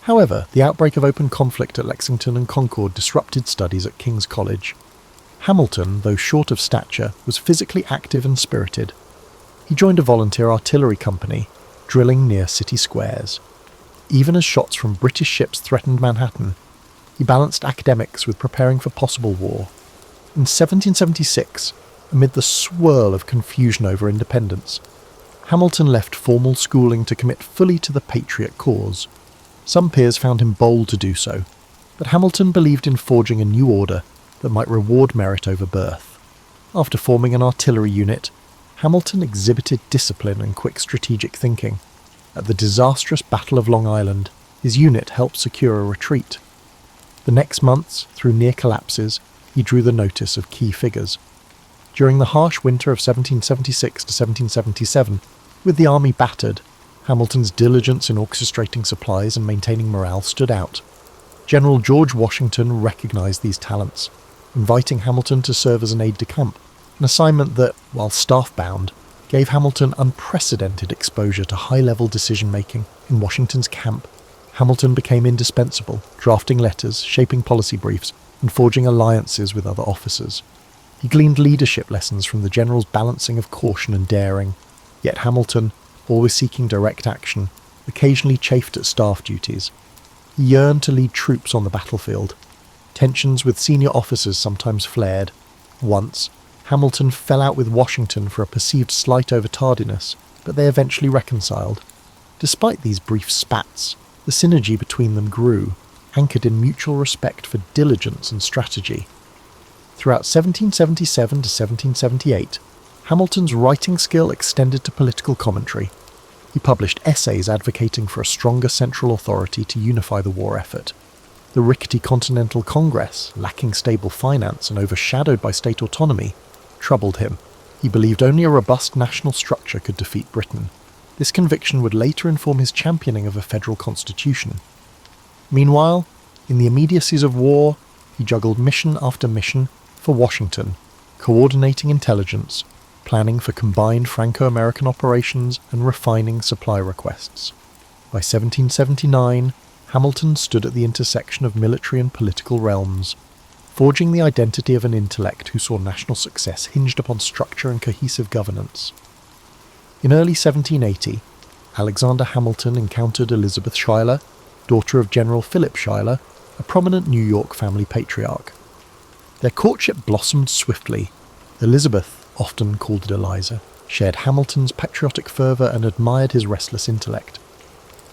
[SPEAKER 1] However, the outbreak of open conflict at Lexington and Concord disrupted studies at King's College. Hamilton, though short of stature, was physically active and spirited. He joined a volunteer artillery company, drilling near city squares. Even as shots from British ships threatened Manhattan, he balanced academics with preparing for possible war. In 1776, amid the swirl of confusion over independence, Hamilton left formal schooling to commit fully to the patriot cause. Some peers found him bold to do so, but Hamilton believed in forging a new order that might reward merit over birth. After forming an artillery unit, Hamilton exhibited discipline and quick strategic thinking. At the disastrous Battle of Long Island, his unit helped secure a retreat. The next months, through near collapses, he drew the notice of key figures. During the harsh winter of 1776 to 1777, with the army battered, Hamilton's diligence in orchestrating supplies and maintaining morale stood out. General George Washington recognised these talents, inviting Hamilton to serve as an aide-de-camp, an assignment that, while staff-bound, gave Hamilton unprecedented exposure to high-level decision-making in Washington's camp. Hamilton became indispensable, drafting letters, shaping policy briefs, and forging alliances with other officers. He gleaned leadership lessons from the general's balancing of caution and daring. Yet Hamilton, always seeking direct action, occasionally chafed at staff duties. He yearned to lead troops on the battlefield. Tensions with senior officers sometimes flared. Once, Hamilton fell out with Washington for a perceived slight over tardiness, but they eventually reconciled. Despite these brief spats, the synergy between them grew, anchored in mutual respect for diligence and strategy. Throughout 1777 to 1778, Hamilton's writing skill extended to political commentary. He published essays advocating for a stronger central authority to unify the war effort. The rickety Continental Congress, lacking stable finance and overshadowed by state autonomy, troubled him. He believed only a robust national structure could defeat Britain. This conviction would later inform his championing of a federal constitution. Meanwhile, in the immediacies of war, he juggled mission after mission for Washington, coordinating intelligence, planning for combined Franco-American operations, and refining supply requests. By 1779, Hamilton stood at the intersection of military and political realms, forging the identity of an intellect who saw national success hinged upon structure and cohesive governance. In early 1780, Alexander Hamilton encountered Elizabeth Schuyler, daughter of General Philip Schuyler, a prominent New York family patriarch. Their courtship blossomed swiftly. Elizabeth, often called Eliza, shared Hamilton's patriotic fervour and admired his restless intellect.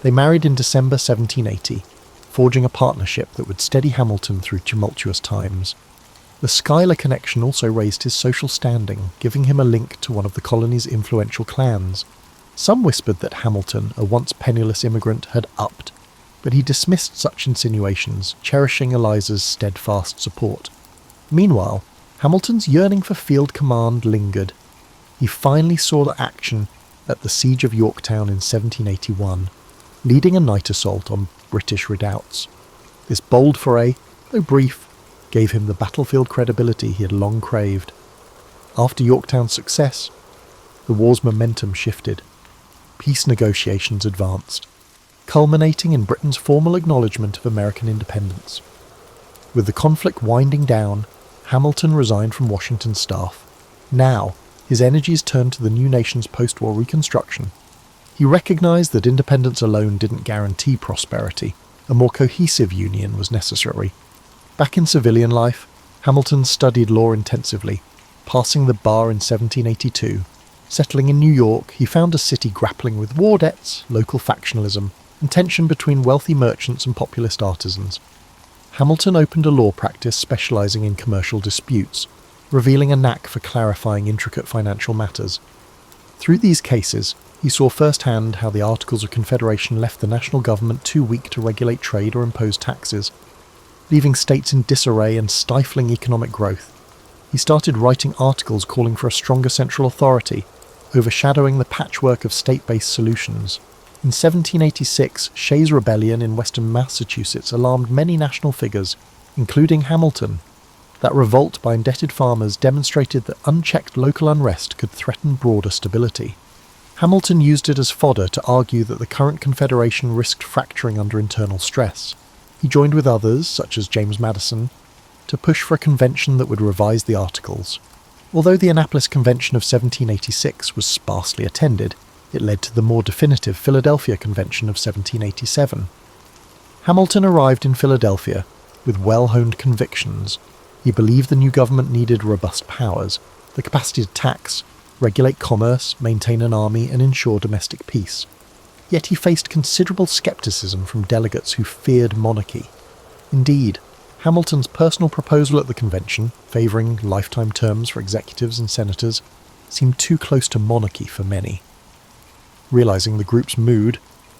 [SPEAKER 1] They married in December 1780, forging a partnership that would steady Hamilton through tumultuous times. The Schuyler connection also raised his social standing, giving him a link to one of the colony's influential clans. Some whispered that Hamilton, a once penniless immigrant, had upped, but he dismissed such insinuations, cherishing Eliza's steadfast support. Meanwhile, Hamilton's yearning for field command lingered. He finally saw the action at the Siege of Yorktown in 1781, leading a night assault on British redoubts. This bold foray though brief, gave him the battlefield credibility he had long craved. After Yorktown's success, the war's momentum shifted. Peace negotiations advanced, culminating in Britain's formal acknowledgement of American independence. With the conflict winding down, Hamilton resigned from Washington's staff. Now, his energies turned to the new nation's post-war reconstruction. He recognised that independence alone didn't guarantee prosperity. A more cohesive union was necessary. Back in civilian life, Hamilton studied law intensively, passing the bar in 1782. Settling in New York, he found a city grappling with war debts, local factionalism, and tension between wealthy merchants and populist artisans. Hamilton opened a law practice specialising in commercial disputes, revealing a knack for clarifying intricate financial matters. Through these cases, he saw firsthand how the Articles of Confederation left the national government too weak to regulate trade or impose taxes, leaving states in disarray and stifling economic growth. He started writing articles calling for a stronger central authority, overshadowing the patchwork of state-based solutions. In 1786, Shays' Rebellion in western Massachusetts alarmed many national figures, including Hamilton. That revolt by indebted farmers demonstrated that unchecked local unrest could threaten broader stability. Hamilton used it as fodder to argue that the current Confederation risked fracturing under internal stress. He joined with others, such as James Madison, to push for a convention that would revise the Articles. Although the Annapolis Convention of 1786 was sparsely attended, it led to the more definitive Philadelphia Convention of 1787. Hamilton arrived in Philadelphia with well-honed convictions. He believed the new government needed robust powers, the capacity to tax, regulate commerce, maintain an army, and ensure domestic peace. Yet he faced considerable scepticism from delegates who feared monarchy. Indeed, Hamilton's personal proposal at the convention, favouring lifetime terms for executives and senators, seemed too close to monarchy for many. Realising the group's mood,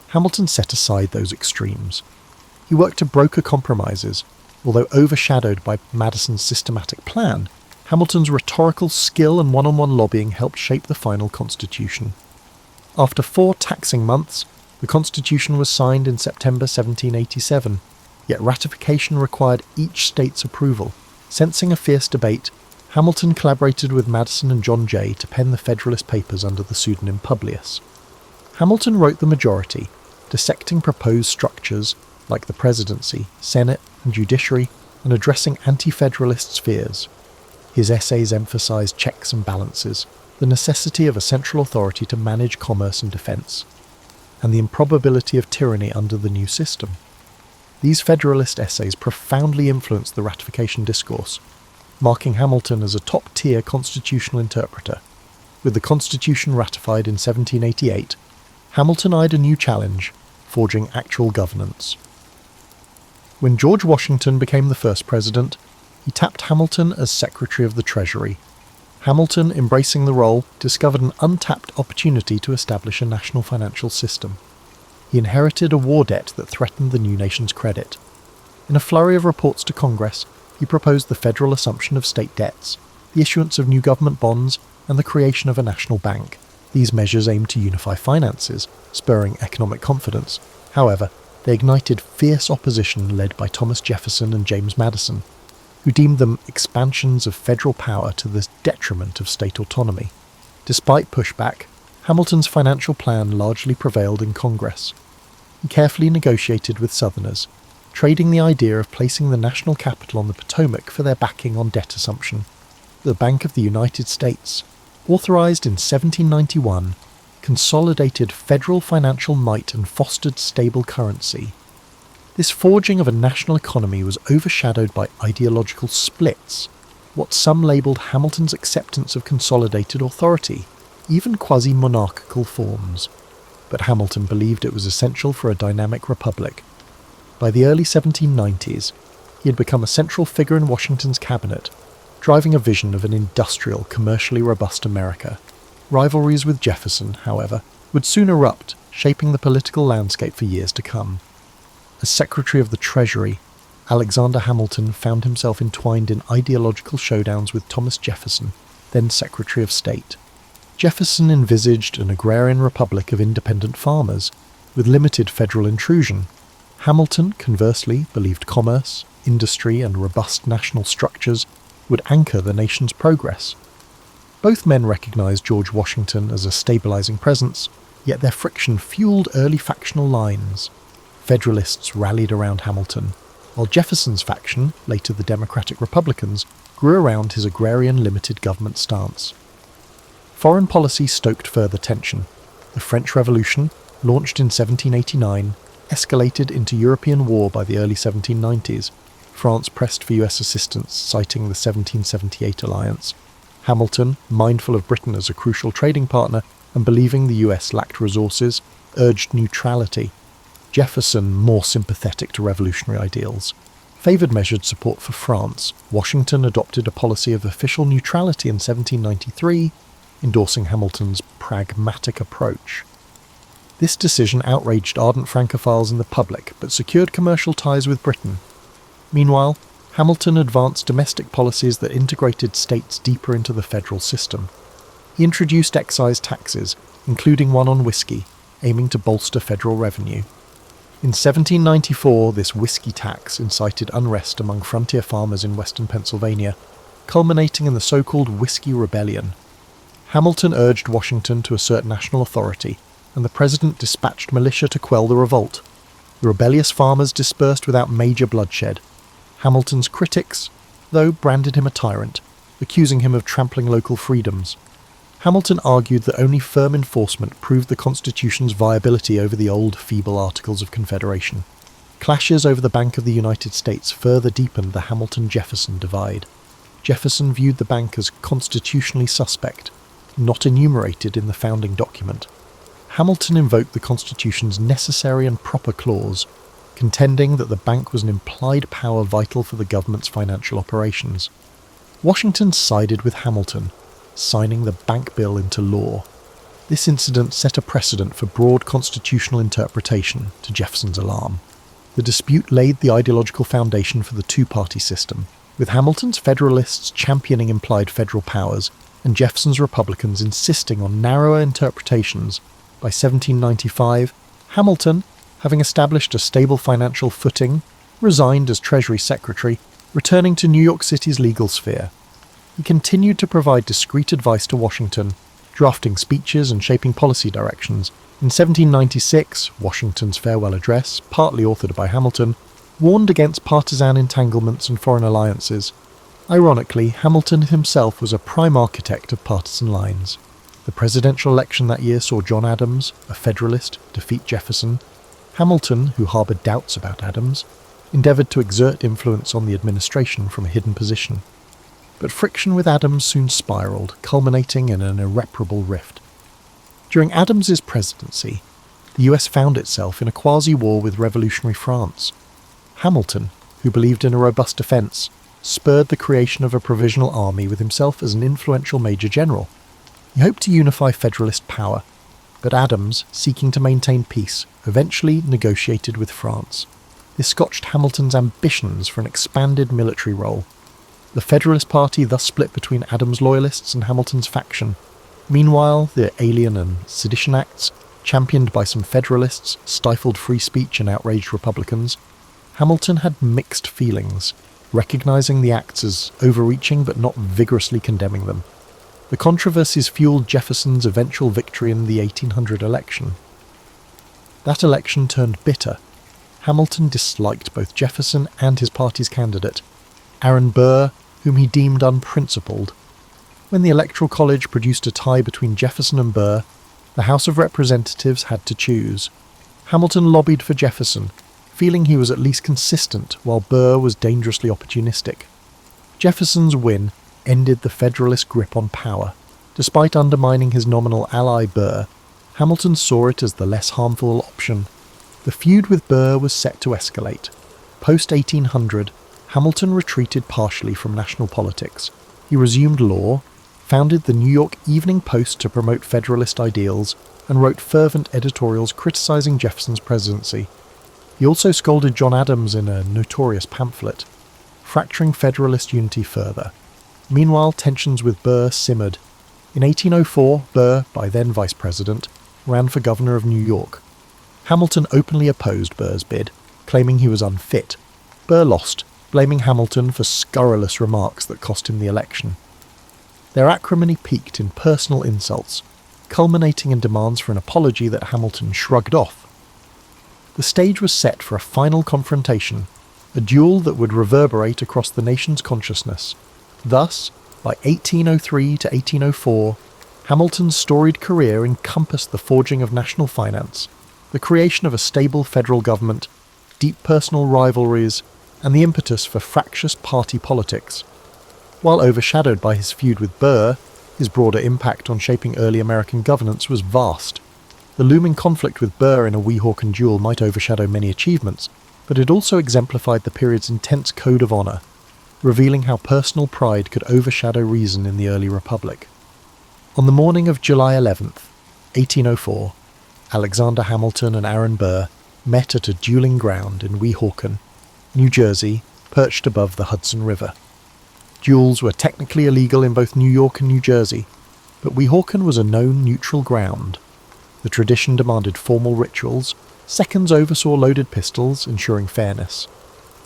[SPEAKER 1] Hamilton set aside those extremes. He worked to broker compromises. Although overshadowed by Madison's systematic plan, Hamilton's rhetorical skill and one-on-one lobbying helped shape the final constitution. After 4 taxing months, the constitution was signed in September 1787, yet ratification required each state's approval. Sensing a fierce debate, Hamilton collaborated with Madison and John Jay to pen the Federalist Papers under the pseudonym Publius. Hamilton wrote the majority, dissecting proposed structures like the presidency, Senate, and judiciary, and addressing anti-federalists' fears. His essays emphasised checks and balances, the necessity of a central authority to manage commerce and defence, and the improbability of tyranny under the new system. These Federalist essays profoundly influenced the ratification discourse, marking Hamilton as a top-tier constitutional interpreter. With the Constitution ratified in 1788, Hamilton eyed a new challenge, forging actual governance. When George Washington became the first president, he tapped Hamilton as Secretary of the Treasury. Hamilton, embracing the role, discovered an untapped opportunity to establish a national financial system. He inherited a war debt that threatened the new nation's credit. In a flurry of reports to Congress, he proposed the federal assumption of state debts, the issuance of new government bonds, and the creation of a national bank. These measures aimed to unify finances, spurring economic confidence. However, they ignited fierce opposition led by Thomas Jefferson and James Madison, who deemed them expansions of federal power to the detriment of state autonomy. Despite pushback, Hamilton's financial plan largely prevailed in Congress. He carefully negotiated with Southerners, trading the idea of placing the national capital on the Potomac for their backing on debt assumption. The Bank of the United States, authorized in 1791, consolidated federal financial might and fostered stable currency. This forging of a national economy was overshadowed by ideological splits, what some labelled Hamilton's acceptance of consolidated authority, even quasi-monarchical forms. But Hamilton believed it was essential for a dynamic republic. By the early 1790s, he had become a central figure in Washington's cabinet, driving a vision of an industrial, commercially robust America. Rivalries with Jefferson, however, would soon erupt, shaping the political landscape for years to come. As Secretary of the Treasury, Alexander Hamilton found himself entwined in ideological showdowns with Thomas Jefferson, then Secretary of State. Jefferson envisaged an agrarian republic of independent farmers, with limited federal intrusion. Hamilton, conversely, believed commerce, industry and robust national structures would anchor the nation's progress. Both men recognised George Washington as a stabilising presence, yet their friction fuelled early factional lines. Federalists rallied around Hamilton, while Jefferson's faction, later the Democratic Republicans, grew around his agrarian limited government stance. Foreign policy stoked further tension. The French Revolution, launched in 1789, escalated into European war by the early 1790s. France pressed for US assistance, citing the 1778 alliance. Hamilton, mindful of Britain as a crucial trading partner and believing the US lacked resources, urged neutrality. Jefferson, more sympathetic to revolutionary ideals, favoured measured support for France. Washington adopted a policy of official neutrality in 1793, endorsing Hamilton's pragmatic approach. This decision outraged ardent Francophiles in the public, but secured commercial ties with Britain. Meanwhile, Hamilton advanced domestic policies that integrated states deeper into the federal system. He introduced excise taxes, including one on whiskey, aiming to bolster federal revenue. In 1794, this whiskey tax incited unrest among frontier farmers in western Pennsylvania, culminating in the so-called Whiskey Rebellion. Hamilton urged Washington to assert national authority, and the president dispatched militia to quell the revolt. The rebellious farmers dispersed without major bloodshed. Hamilton's critics, though, branded him a tyrant, accusing him of trampling local freedoms. Hamilton argued that only firm enforcement proved the Constitution's viability over the old, feeble Articles of Confederation. Clashes over the Bank of the United States further deepened the Hamilton-Jefferson divide. Jefferson viewed the bank as constitutionally suspect, not enumerated in the founding document. Hamilton invoked the Constitution's necessary and proper clause, contending that the bank was an implied power vital for the government's financial operations. Washington sided with Hamilton, signing the bank bill into law. This incident set a precedent for broad constitutional interpretation, to Jefferson's alarm. The dispute laid the ideological foundation for the two-party system, with Hamilton's Federalists championing implied federal powers and Jefferson's Republicans insisting on narrower interpretations. By 1795, Hamilton, having established a stable financial footing, resigned as Treasury Secretary, returning to New York City's legal sphere. He continued to provide discreet advice to Washington, drafting speeches and shaping policy directions. In 1796, Washington's farewell address, partly authored by Hamilton, warned against partisan entanglements and foreign alliances. Ironically, Hamilton himself was a prime architect of partisan lines. The presidential election that year saw John Adams, a Federalist, defeat Jefferson. Hamilton, who harboured doubts about Adams, endeavoured to exert influence on the administration from a hidden position. But friction with Adams soon spiralled, culminating in an irreparable rift. During Adams's presidency, the US found itself in a quasi-war with revolutionary France. Hamilton, who believed in a robust defence, spurred the creation of a provisional army with himself as an influential major general. He hoped to unify Federalist power, but Adams, seeking to maintain peace, eventually negotiated with France. This scotched Hamilton's ambitions for an expanded military role. The Federalist Party thus split between Adams' loyalists and Hamilton's faction. Meanwhile, the Alien and Sedition Acts, championed by some Federalists, stifled free speech and outraged Republicans. Hamilton had mixed feelings, recognising the acts as overreaching but not vigorously condemning them. The controversies fueled Jefferson's eventual victory in the 1800 election. That election turned bitter. Hamilton disliked both Jefferson and his party's candidate, Aaron Burr, whom he deemed unprincipled. When the Electoral College produced a tie between Jefferson and Burr, the House of Representatives had to choose. Hamilton lobbied for Jefferson, feeling he was at least consistent while Burr was dangerously opportunistic. Jefferson's win ended the Federalist grip on power. Despite undermining his nominal ally Burr, Hamilton saw it as the less harmful option. The feud with Burr was set to escalate. Post-1800, Hamilton retreated partially from national politics. He resumed law, founded the New York Evening Post to promote Federalist ideals, and wrote fervent editorials criticising Jefferson's presidency. He also scolded John Adams in a notorious pamphlet, fracturing Federalist unity further. Meanwhile, tensions with Burr simmered. In 1804, Burr, by then vice president, ran for governor of New York. Hamilton openly opposed Burr's bid, claiming he was unfit. Burr lost, blaming Hamilton for scurrilous remarks that cost him the election. Their acrimony peaked in personal insults, culminating in demands for an apology that Hamilton shrugged off. The stage was set for a final confrontation, a duel that would reverberate across the nation's consciousness. Thus, by 1803 to 1804, Hamilton's storied career encompassed the forging of national finance, the creation of a stable federal government, deep personal rivalries, and the impetus for fractious party politics. While overshadowed by his feud with Burr, his broader impact on shaping early American governance was vast. The looming conflict with Burr in a Weehawken duel might overshadow many achievements, but it also exemplified the period's intense code of honour, revealing how personal pride could overshadow reason in the early Republic. On the morning of July 11th, 1804, Alexander Hamilton and Aaron Burr met at a dueling ground in Weehawken, New Jersey, perched above the Hudson River. Duels were technically illegal in both New York and New Jersey, but Weehawken was a known neutral ground. The tradition demanded formal rituals, seconds oversaw loaded pistols, ensuring fairness.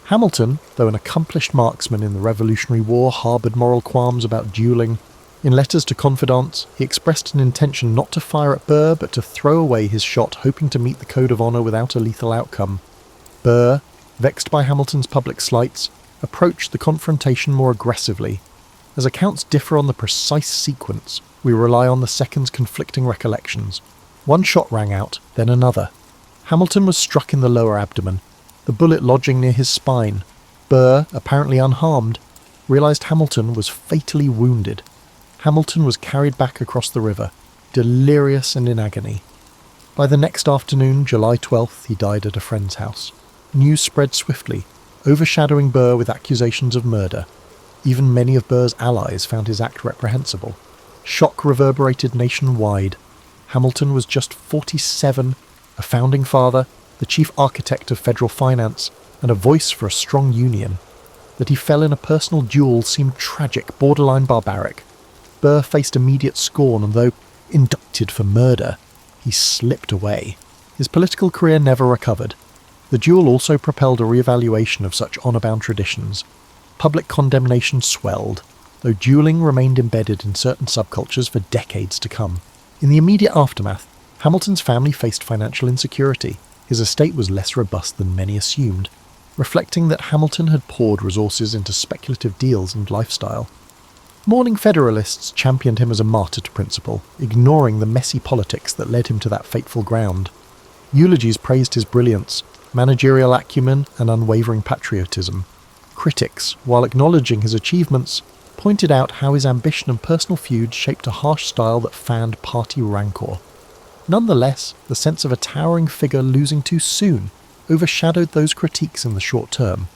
[SPEAKER 1] Hamilton, though an accomplished marksman in the Revolutionary War, harboured moral qualms about duelling. In letters to confidants, he expressed an intention not to fire at Burr but to throw away his shot, hoping to meet the code of honour without a lethal outcome. Burr, vexed by Hamilton's public slights, approached the confrontation more aggressively. As accounts differ on the precise sequence, we rely on the seconds' conflicting recollections. One shot rang out, then another. Hamilton was struck in the lower abdomen, the bullet lodging near his spine. Burr, apparently unharmed, realised Hamilton was fatally wounded. Hamilton was carried back across the river, delirious and in agony. By the next afternoon, July 12th, he died at a friend's house. News spread swiftly, overshadowing Burr with accusations of murder. Even many of Burr's allies found his act reprehensible. Shock reverberated nationwide. Hamilton was just 47, a founding father, the chief architect of federal finance, and a voice for a strong union. That he fell in a personal duel seemed tragic, borderline barbaric. Burr faced immediate scorn, and though indicted for murder, he slipped away. His political career never recovered. The duel also propelled a re-evaluation of such honour-bound traditions. Public condemnation swelled, though duelling remained embedded in certain subcultures for decades to come. In the immediate aftermath, Hamilton's family faced financial insecurity. His estate was less robust than many assumed, reflecting that Hamilton had poured resources into speculative deals and lifestyle. Mourning Federalists championed him as a martyr to principle, ignoring the messy politics that led him to that fateful ground. Eulogies praised his brilliance, managerial acumen, and unwavering patriotism. Critics, while acknowledging his achievements, pointed out how his ambition and personal feuds shaped a harsh style that fanned party rancour. Nonetheless, the sense of a towering figure losing too soon overshadowed those critiques in the short term.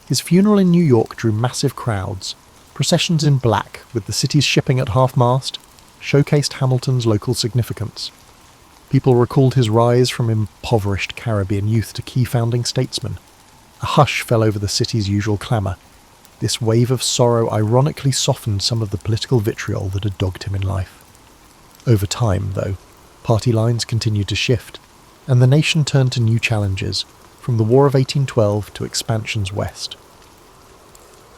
[SPEAKER 1] His funeral in New York drew massive crowds. Processions in black, with the city's shipping at half-mast, showcased Hamilton's local significance. People recalled his rise from impoverished Caribbean youth to key founding statesman. A hush fell over the city's usual clamour. This wave of sorrow ironically softened some of the political vitriol that had dogged him in life. Over time, though, party lines continued to shift, and the nation turned to new challenges, from the War of 1812 to expansions west.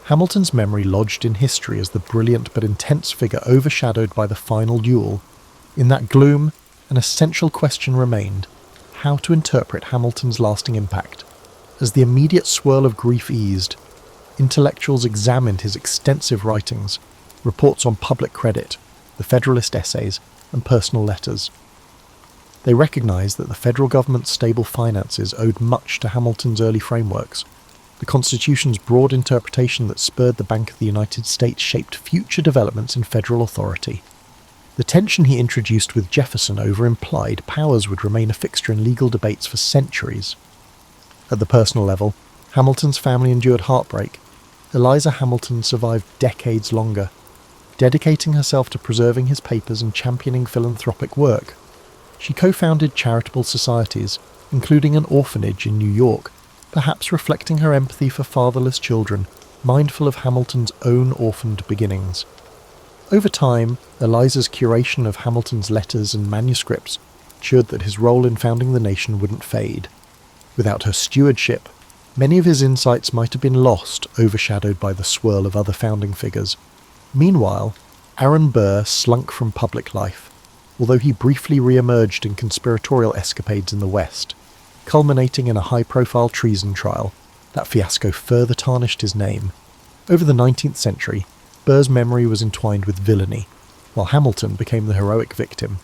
[SPEAKER 1] Hamilton's memory lodged in history as the brilliant but intense figure overshadowed by the final duel. In that gloom, an essential question remained: how to interpret Hamilton's lasting impact. As the immediate swirl of grief eased, intellectuals examined his extensive writings, reports on public credit, the Federalist essays, and personal letters. They recognised that the federal government's stable finances owed much to Hamilton's early frameworks. The Constitution's broad interpretation that spurred the Bank of the United States shaped future developments in federal authority. The tension he introduced with Jefferson over implied powers would remain a fixture in legal debates for centuries. At the personal level, Hamilton's family endured heartbreak. Eliza Hamilton survived decades longer, dedicating herself to preserving his papers and championing philanthropic work. She co-founded charitable societies, including an orphanage in New York, perhaps reflecting her empathy for fatherless children, mindful of Hamilton's own orphaned beginnings. Over time, Eliza's curation of Hamilton's letters and manuscripts ensured that his role in founding the nation wouldn't fade. Without her stewardship, Many of his insights might have been lost, overshadowed by the swirl of other founding figures. Meanwhile, Aaron Burr slunk from public life, although he briefly re-emerged in conspiratorial escapades in the West, culminating in a high-profile treason trial. That fiasco further tarnished his name. Over the 19th century, Burr's memory was entwined with villainy, while Hamilton became the heroic victim.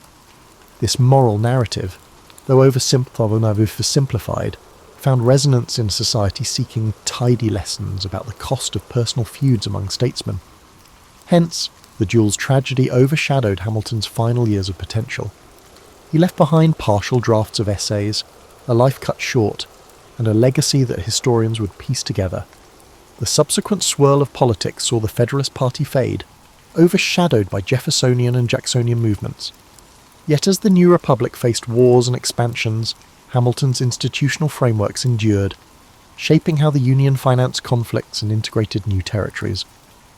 [SPEAKER 1] This moral narrative, though oversimplified, found resonance in society seeking tidy lessons about the cost of personal feuds among statesmen. Hence, the duel's tragedy overshadowed Hamilton's final years of potential. He left behind partial drafts of essays, a life cut short, and a legacy that historians would piece together. The subsequent swirl of politics saw the Federalist Party fade, overshadowed by Jeffersonian and Jacksonian movements. Yet as the new republic faced wars and expansions, Hamilton's institutional frameworks endured, shaping how the Union financed conflicts and integrated new territories.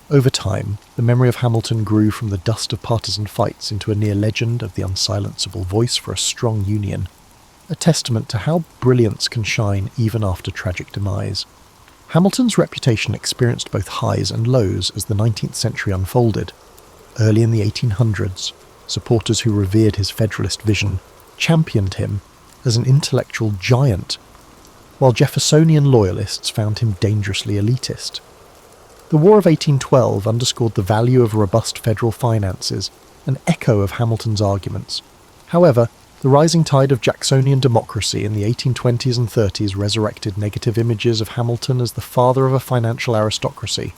[SPEAKER 1] Over time, the memory of Hamilton grew from the dust of partisan fights into a near legend of the unsilenceable voice for a strong Union, a testament to how brilliance can shine even after tragic demise. Hamilton's reputation experienced both highs and lows as the 19th century unfolded. Early in the 1800s, supporters who revered his Federalist vision championed him as an intellectual giant, while Jeffersonian loyalists found him dangerously elitist. The War of 1812 underscored the value of robust federal finances, an echo of Hamilton's arguments. However, the rising tide of Jacksonian democracy in the 1820s and 30s resurrected negative images of Hamilton as the father of a financial aristocracy.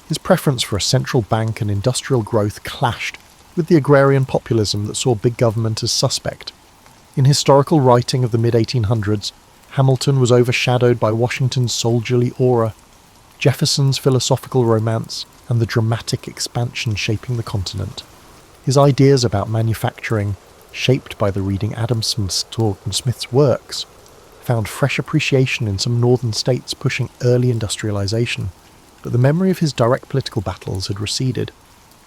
[SPEAKER 1] His preference for a central bank and industrial growth clashed with the agrarian populism that saw big government as suspect. In historical writing of the mid-1800s, Hamilton was overshadowed by Washington's soldierly aura, Jefferson's philosophical romance, and the dramatic expansion shaping the continent. His ideas about manufacturing, shaped by the reading Adam Smith's works, found fresh appreciation in some northern states pushing early industrialization, but the memory of his direct political battles had receded.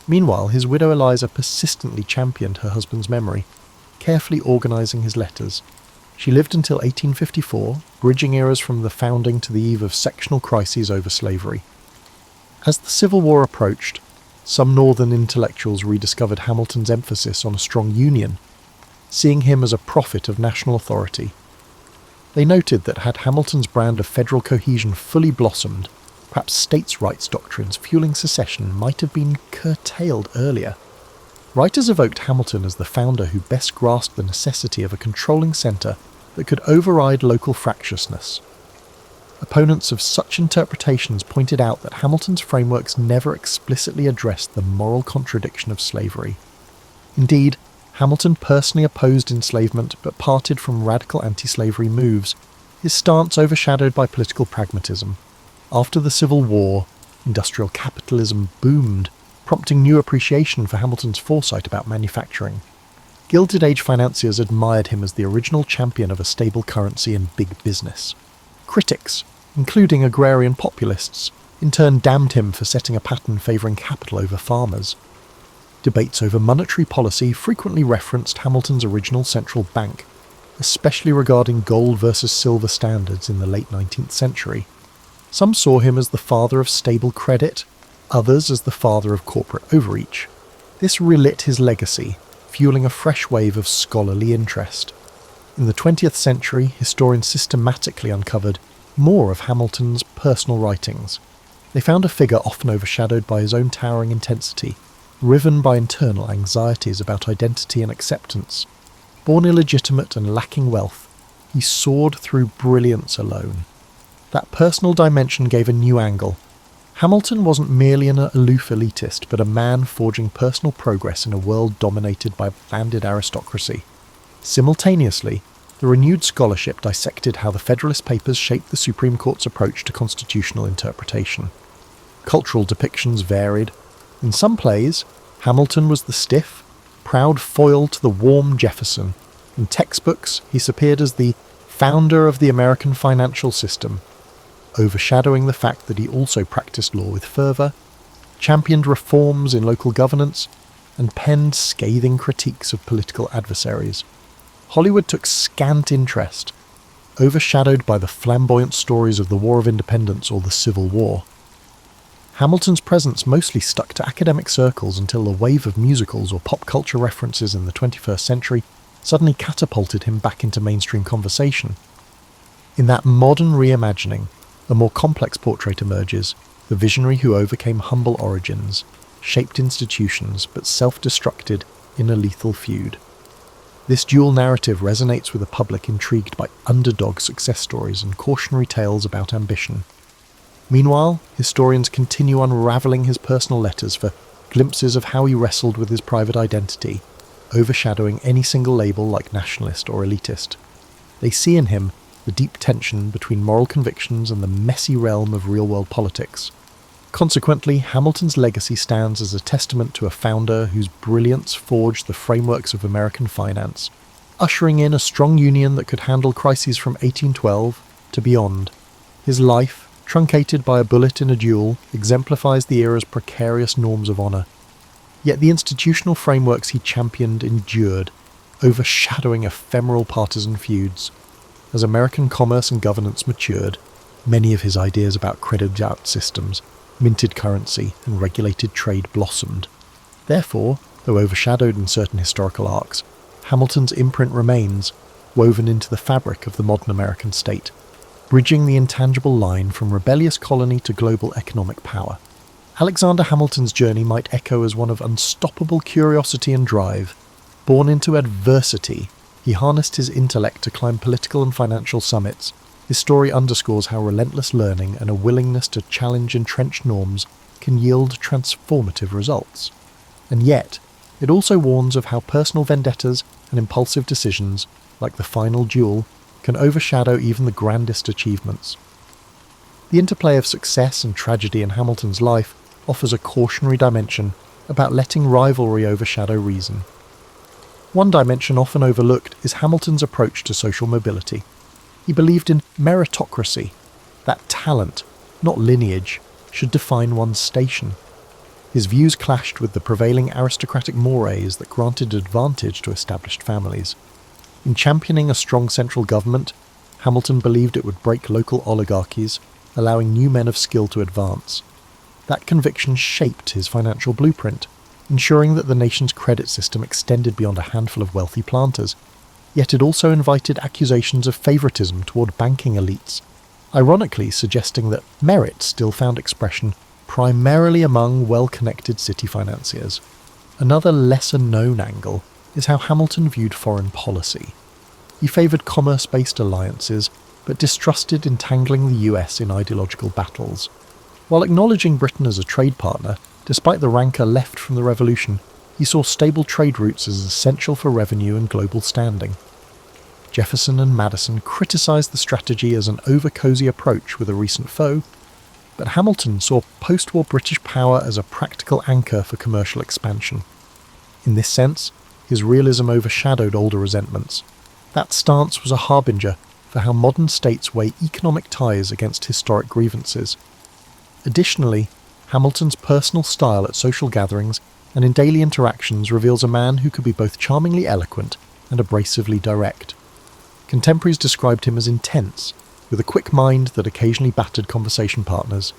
[SPEAKER 1] Meanwhile, his widow Eliza persistently championed her husband's memory, carefully organising his letters. She lived until 1854, bridging eras from the founding to the eve of sectional crises over slavery. As the Civil War approached, some northern intellectuals rediscovered Hamilton's emphasis on a strong union, seeing him as a prophet of national authority. They noted that had Hamilton's brand of federal cohesion fully blossomed, perhaps states' rights doctrines fueling secession might have been curtailed earlier. Writers evoked Hamilton as the founder who best grasped the necessity of a controlling centre that could override local fractiousness. Opponents of such interpretations pointed out that Hamilton's frameworks never explicitly addressed the moral contradiction of slavery. Indeed, Hamilton personally opposed enslavement but parted from radical anti-slavery moves, his stance overshadowed by political pragmatism. After the Civil War, industrial capitalism boomed, prompting new appreciation for Hamilton's foresight about manufacturing. Gilded Age financiers admired him as the original champion of a stable currency and big business. Critics, including agrarian populists, in turn damned him for setting a pattern favouring capital over farmers. Debates over monetary policy frequently referenced Hamilton's original central bank, especially regarding gold versus silver standards in the late 19th century. Some saw him as the father of stable credit, others as the father of corporate overreach. This relit his legacy, fueling a fresh wave of scholarly interest. In the 20th century, historians systematically uncovered more of Hamilton's personal writings. They found a figure often overshadowed by his own towering intensity, riven by internal anxieties about identity and acceptance. Born illegitimate and lacking wealth, he soared through brilliance alone. That personal dimension gave a new angle. Hamilton wasn't merely an aloof elitist, but a man forging personal progress in a world dominated by landed aristocracy. Simultaneously, the renewed scholarship dissected how the Federalist Papers shaped the Supreme Court's approach to constitutional interpretation. Cultural depictions varied. In some plays, Hamilton was the stiff, proud foil to the warm Jefferson. In textbooks, he appeared as the founder of the American financial system, overshadowing the fact that he also practiced law with fervour, championed reforms in local governance, and penned scathing critiques of political adversaries. Hollywood took scant interest. overshadowed by the flamboyant stories of the War of Independence or the Civil War. Hamilton's presence mostly stuck to academic circles until the wave of musicals or pop culture references in the 21st century suddenly catapulted him back into mainstream conversation. In that modern reimagining, a more complex portrait emerges, the visionary who overcame humble origins, shaped institutions, but self-destructed in a lethal feud. This dual narrative resonates with a public intrigued by underdog success stories and cautionary tales about ambition. Meanwhile, historians continue unravelling his personal letters for glimpses of how he wrestled with his private identity, overshadowing any single label like nationalist or elitist. They see in him the deep tension between moral convictions and the messy realm of real-world politics. Consequently, Hamilton's legacy stands as a testament to a founder whose brilliance forged the frameworks of American finance, ushering in a strong union that could handle crises from 1812 to beyond. His life, truncated by a bullet in a duel, exemplifies the era's precarious norms of honour. Yet the institutional frameworks he championed endured, overshadowing ephemeral partisan feuds. As American commerce and governance matured, many of his ideas about credit-out systems, minted currency, and regulated trade blossomed. Therefore, though overshadowed in certain historical arcs, Hamilton's imprint remains, woven into the fabric of the modern American state, bridging the intangible line from rebellious colony to global economic power. Alexander Hamilton's journey might echo as one of unstoppable curiosity and drive. Born into adversity, he harnessed his intellect to climb political and financial summits. His story underscores how relentless learning and a willingness to challenge entrenched norms can yield transformative results. And yet, it also warns of how personal vendettas and impulsive decisions, like the final duel, can overshadow even the grandest achievements. The interplay of success and tragedy in Hamilton's life offers a cautionary dimension about letting rivalry overshadow reason. One dimension often overlooked is Hamilton's approach to social mobility. He believed in meritocracy, that talent, not lineage, should define one's station. His views clashed with the prevailing aristocratic mores that granted advantage to established families. In championing a strong central government, Hamilton believed it would break local oligarchies, allowing new men of skill to advance. That conviction shaped his financial blueprint, ensuring that the nation's credit system extended beyond a handful of wealthy planters. Yet it also invited accusations of favouritism toward banking elites, ironically suggesting that merit still found expression primarily among well-connected city financiers. Another lesser-known angle is how Hamilton viewed foreign policy. He favoured commerce-based alliances, but distrusted entangling the US in ideological battles. While acknowledging Britain as a trade partner, despite the rancour left from the Revolution, he saw stable trade routes as essential for revenue and global standing. Jefferson and Madison criticised the strategy as an over-cosy approach with a recent foe, but Hamilton saw post-war British power as a practical anchor for commercial expansion. In this sense, his realism overshadowed older resentments. That stance was a harbinger for how modern states weigh economic ties against historic grievances. Additionally, Hamilton's personal style at social gatherings and in daily interactions reveals a man who could be both charmingly eloquent and abrasively direct. Contemporaries described him as intense, with a quick mind that occasionally battered conversation partners.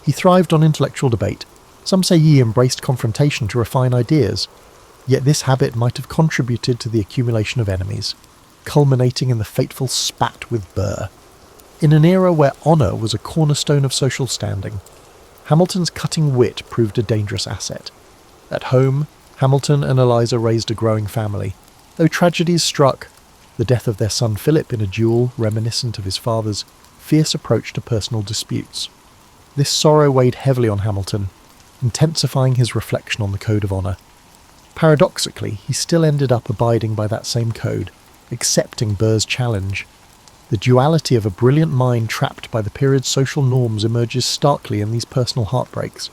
[SPEAKER 1] He thrived on intellectual debate. Some say he embraced confrontation to refine ideas, yet this habit might have contributed to the accumulation of enemies, culminating in the fateful spat with Burr. In an era where honour was a cornerstone of social standing, Hamilton's cutting wit proved a dangerous asset. At home, Hamilton and Eliza raised a growing family. Though tragedies struck, the death of their son Philip in a duel reminiscent of his father's fierce approach to personal disputes. This sorrow weighed heavily on Hamilton, intensifying his reflection on the code of honour. Paradoxically, he still ended up abiding by that same code, accepting Burr's challenge. The duality of a brilliant mind trapped by the period's social norms emerges starkly in these personal heartbreaks.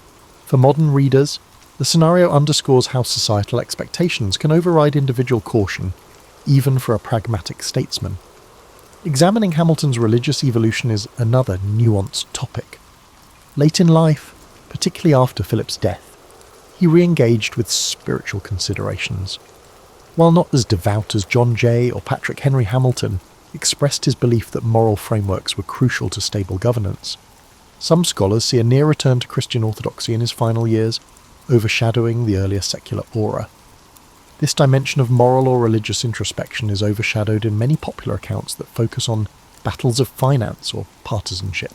[SPEAKER 1] For modern readers, the scenario underscores how societal expectations can override individual caution, even for a pragmatic statesman. Examining Hamilton's religious evolution is another nuanced topic. Late in life, particularly after Philip's death, he re-engaged with spiritual considerations. While not as devout as John Jay or Patrick Henry Hamilton, expressed his belief that moral frameworks were crucial to stable governance. Some scholars see a near return to Christian orthodoxy in his final years, overshadowing the earlier secular aura. This dimension of moral or religious introspection is overshadowed in many popular accounts that focus on battles of finance or partisanship.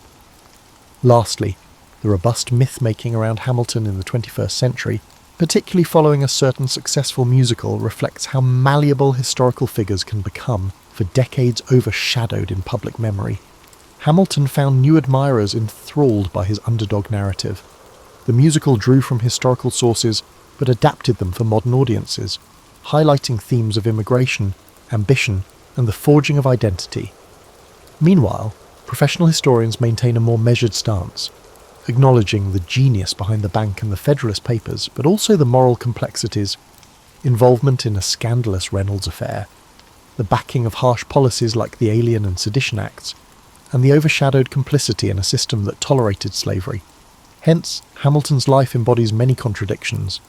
[SPEAKER 1] Lastly, the robust myth-making around Hamilton in the 21st century, particularly following a certain successful musical, reflects how malleable historical figures can become, for decades overshadowed in public memory. Hamilton found new admirers enthralled by his underdog narrative. The musical drew from historical sources, but adapted them for modern audiences, highlighting themes of immigration, ambition, and the forging of identity. Meanwhile, professional historians maintain a more measured stance, acknowledging the genius behind the Bank and the Federalist Papers, but also the moral complexities, involvement in a scandalous Reynolds affair, the backing of harsh policies like the Alien and Sedition Acts, and the overshadowed complicity in a system that tolerated slavery. Hence, Hamilton's life embodies many contradictions.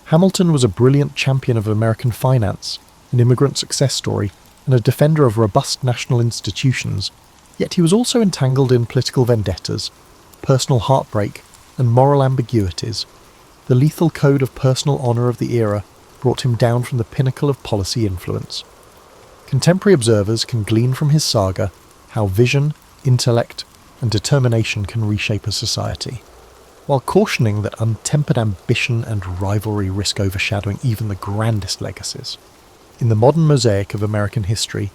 [SPEAKER 1] Hamilton was a brilliant champion of American finance, an immigrant success story, and a defender of robust national institutions, yet he was also entangled in political vendettas, personal heartbreak, and moral ambiguities. The lethal code of personal honour of the era brought him down from the pinnacle of policy influence. Contemporary observers can glean from his saga how vision, intellect, and determination can reshape a society, while cautioning that untempered ambition and rivalry risk overshadowing even the grandest legacies. In the modern mosaic of American history,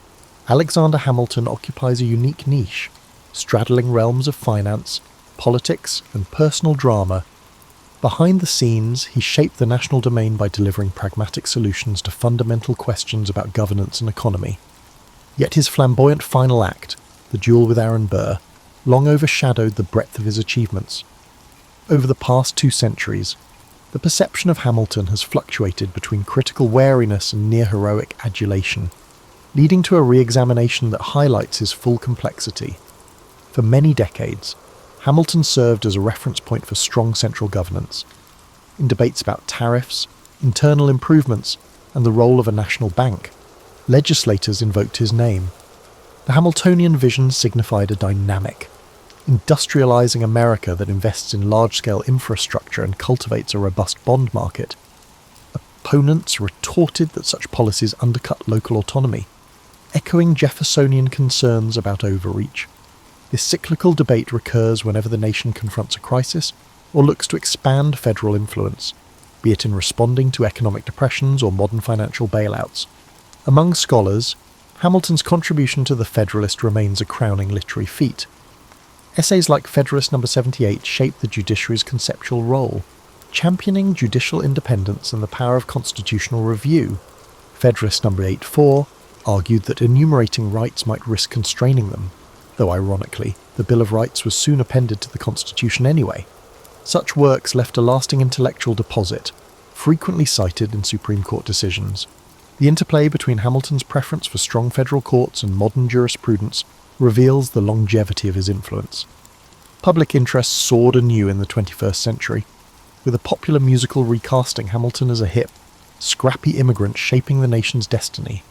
[SPEAKER 1] Alexander Hamilton occupies a unique niche, straddling realms of finance, politics, and personal drama. Behind the scenes, he shaped the national domain by delivering pragmatic solutions to fundamental questions about governance and economy. Yet his flamboyant final act, the duel with Aaron Burr, long overshadowed the breadth of his achievements. Over the past 2 centuries, the perception of Hamilton has fluctuated between critical wariness and near-heroic adulation, leading to a re-examination that highlights his full complexity. For many decades, Hamilton served as a reference point for strong central governance. In debates about tariffs, internal improvements, and the role of a national bank, legislators invoked his name. The Hamiltonian vision signified a dynamic, industrializing America that invests in large-scale infrastructure and cultivates a robust bond market. Opponents retorted that such policies undercut local autonomy, echoing Jeffersonian concerns about overreach. This cyclical debate recurs whenever the nation confronts a crisis or looks to expand federal influence, be it in responding to economic depressions or modern financial bailouts. Among scholars, Hamilton's contribution to the Federalist remains a crowning literary feat. Essays like Federalist No. 78 shape the judiciary's conceptual role, championing judicial independence and the power of constitutional review. Federalist No. 84 argued that enumerating rights might risk constraining them, though ironically, the Bill of Rights was soon appended to the Constitution anyway. Such works left a lasting intellectual deposit, frequently cited in Supreme Court decisions. The interplay between Hamilton's preference for strong federal courts and modern jurisprudence reveals the longevity of his influence. Public interest soared anew in the 21st century, with a popular musical recasting Hamilton as a hip, scrappy immigrant shaping the nation's destiny.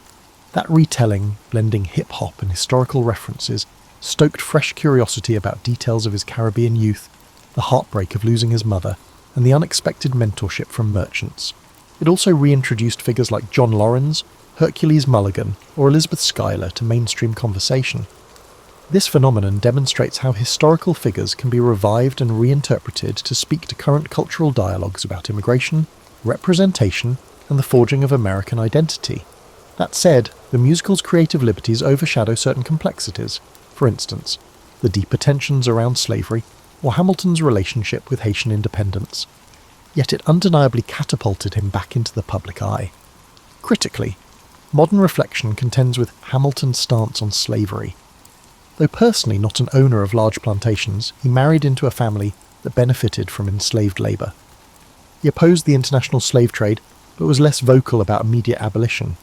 [SPEAKER 1] That retelling, blending hip-hop and historical references, stoked fresh curiosity about details of his Caribbean youth, the heartbreak of losing his mother, and the unexpected mentorship from merchants. It also reintroduced figures like John Laurens, Hercules Mulligan, or Elizabeth Schuyler to mainstream conversation. This phenomenon demonstrates how historical figures can be revived and reinterpreted to speak to current cultural dialogues about immigration, representation, and the forging of American identity. That said, the musical's creative liberties overshadow certain complexities. For instance, the deeper tensions around slavery, or Hamilton's relationship with Haitian independence. Yet it undeniably catapulted him back into the public eye. Critically, modern reflection contends with Hamilton's stance on slavery. Though personally not an owner of large plantations, he married into a family that benefited from enslaved labour. He opposed the international slave trade, but was less vocal about immediate abolition.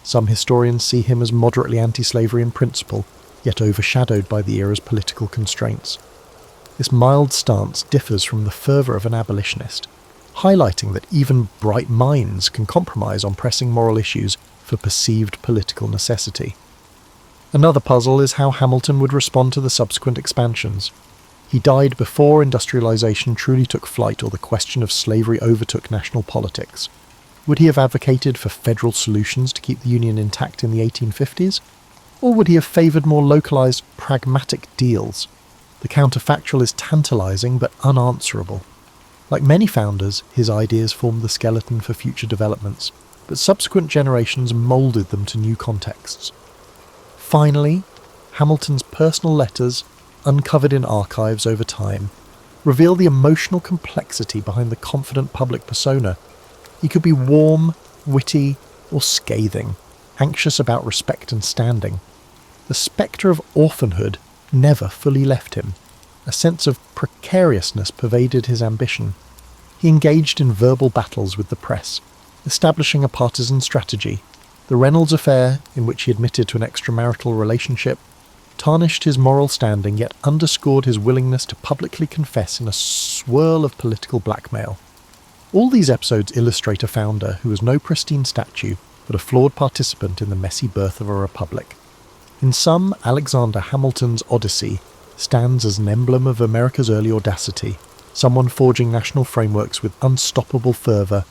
[SPEAKER 1] Some historians see him as moderately anti-slavery in principle, yet overshadowed by the era's political constraints. This mild stance differs from the fervour of an abolitionist, highlighting that even bright minds can compromise on pressing moral issues for perceived political necessity. Another puzzle is how Hamilton would respond to the subsequent expansions. He died before industrialization truly took flight or the question of slavery overtook national politics. Would he have advocated for federal solutions to keep the Union intact in the 1850s? Or would he have favoured more localised, pragmatic deals? The counterfactual is tantalising but unanswerable. Like many founders, his ideas formed the skeleton for future developments, but subsequent generations moulded them to new contexts. Finally, Hamilton's personal letters, uncovered in archives over time, reveal the emotional complexity behind the confident public persona. He could be warm, witty, or scathing, anxious about respect and standing. The spectre of orphanhood never fully left him. A sense of precariousness pervaded his ambition. He engaged in verbal battles with the press, establishing a partisan strategy. The Reynolds affair, in which he admitted to an extramarital relationship, tarnished his moral standing yet underscored his willingness to publicly confess in a swirl of political blackmail. All these episodes illustrate a founder who was no pristine statue, but a flawed participant in the messy birth of a republic. In sum, Alexander Hamilton's Odyssey stands as an emblem of America's early audacity, someone forging national frameworks with unstoppable fervour,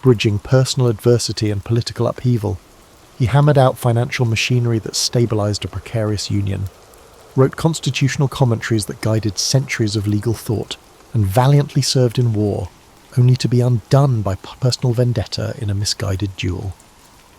[SPEAKER 1] bridging personal adversity and political upheaval. He hammered out financial machinery that stabilised a precarious union, wrote constitutional commentaries that guided centuries of legal thought, and valiantly served in war, only to be undone by personal vendetta in a misguided duel.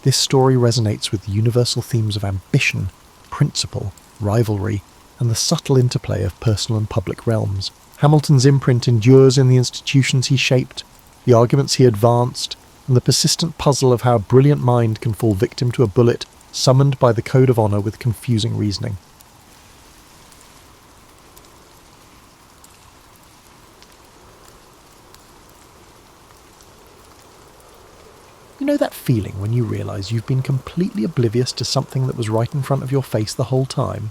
[SPEAKER 1] This story resonates with the universal themes of ambition, principle, rivalry, and the subtle interplay of personal and public realms. Hamilton's imprint endures in the institutions he shaped, the arguments he advanced, and the persistent puzzle of how a brilliant mind can fall victim to a bullet summoned by the code of honour with confusing reasoning. You know that feeling when you realise you've been completely oblivious to something that was right in front of your face the whole time?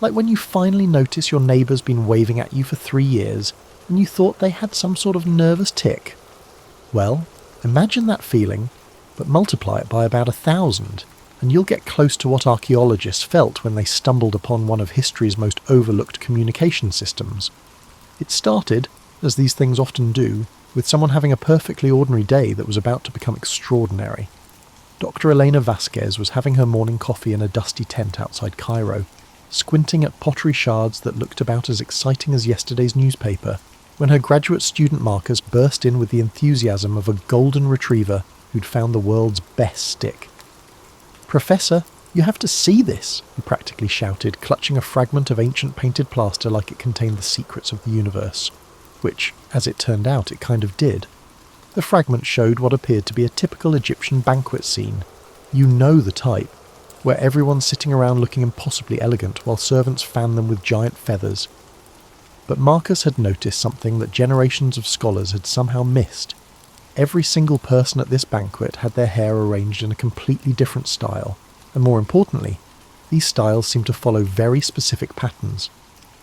[SPEAKER 1] Like when you finally notice your neighbour's been waving at you for 3 years, and you thought they had some sort of nervous tic. Well, imagine that feeling, but multiply it by about 1,000, and you'll get close to what archaeologists felt when they stumbled upon one of history's most overlooked communication systems. It started, as these things often do, with someone having a perfectly ordinary day that was about to become extraordinary. Dr. Elena Vasquez was having her morning coffee in a dusty tent outside Cairo, squinting at pottery shards that looked about as exciting as yesterday's newspaper, when her graduate student Marcus burst in with the enthusiasm of a golden retriever who'd found the world's best stick. "Professor, you have to see this," he practically shouted, clutching a fragment of ancient painted plaster like it contained the secrets of the universe. Which, as it turned out, it kind of did. The fragment showed what appeared to be a typical Egyptian banquet scene. You know the type, where everyone's sitting around looking impossibly elegant while servants fan them with giant feathers. But Marcus had noticed something that generations of scholars had somehow missed. Every single person at this banquet had their hair arranged in a completely different style, and more importantly, these styles seemed to follow very specific patterns.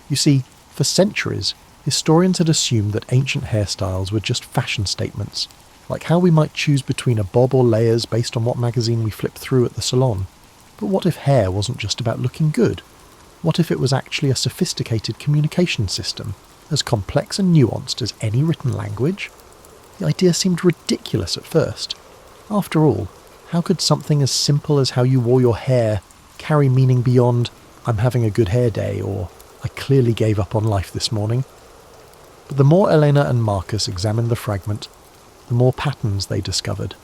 [SPEAKER 1] You see, for centuries, historians had assumed that ancient hairstyles were just fashion statements, like how we might choose between a bob or layers based on what magazine we flipped through at the salon. But what if hair wasn't just about looking good? What if it was actually a sophisticated communication system, as complex and nuanced as any written language? The idea seemed ridiculous at first. After all, how could something as simple as how you wore your hair carry meaning beyond, "I'm having a good hair day," or "I clearly gave up on life this morning"? But the more Elena and Marcus examined the fragment, the more patterns they discovered.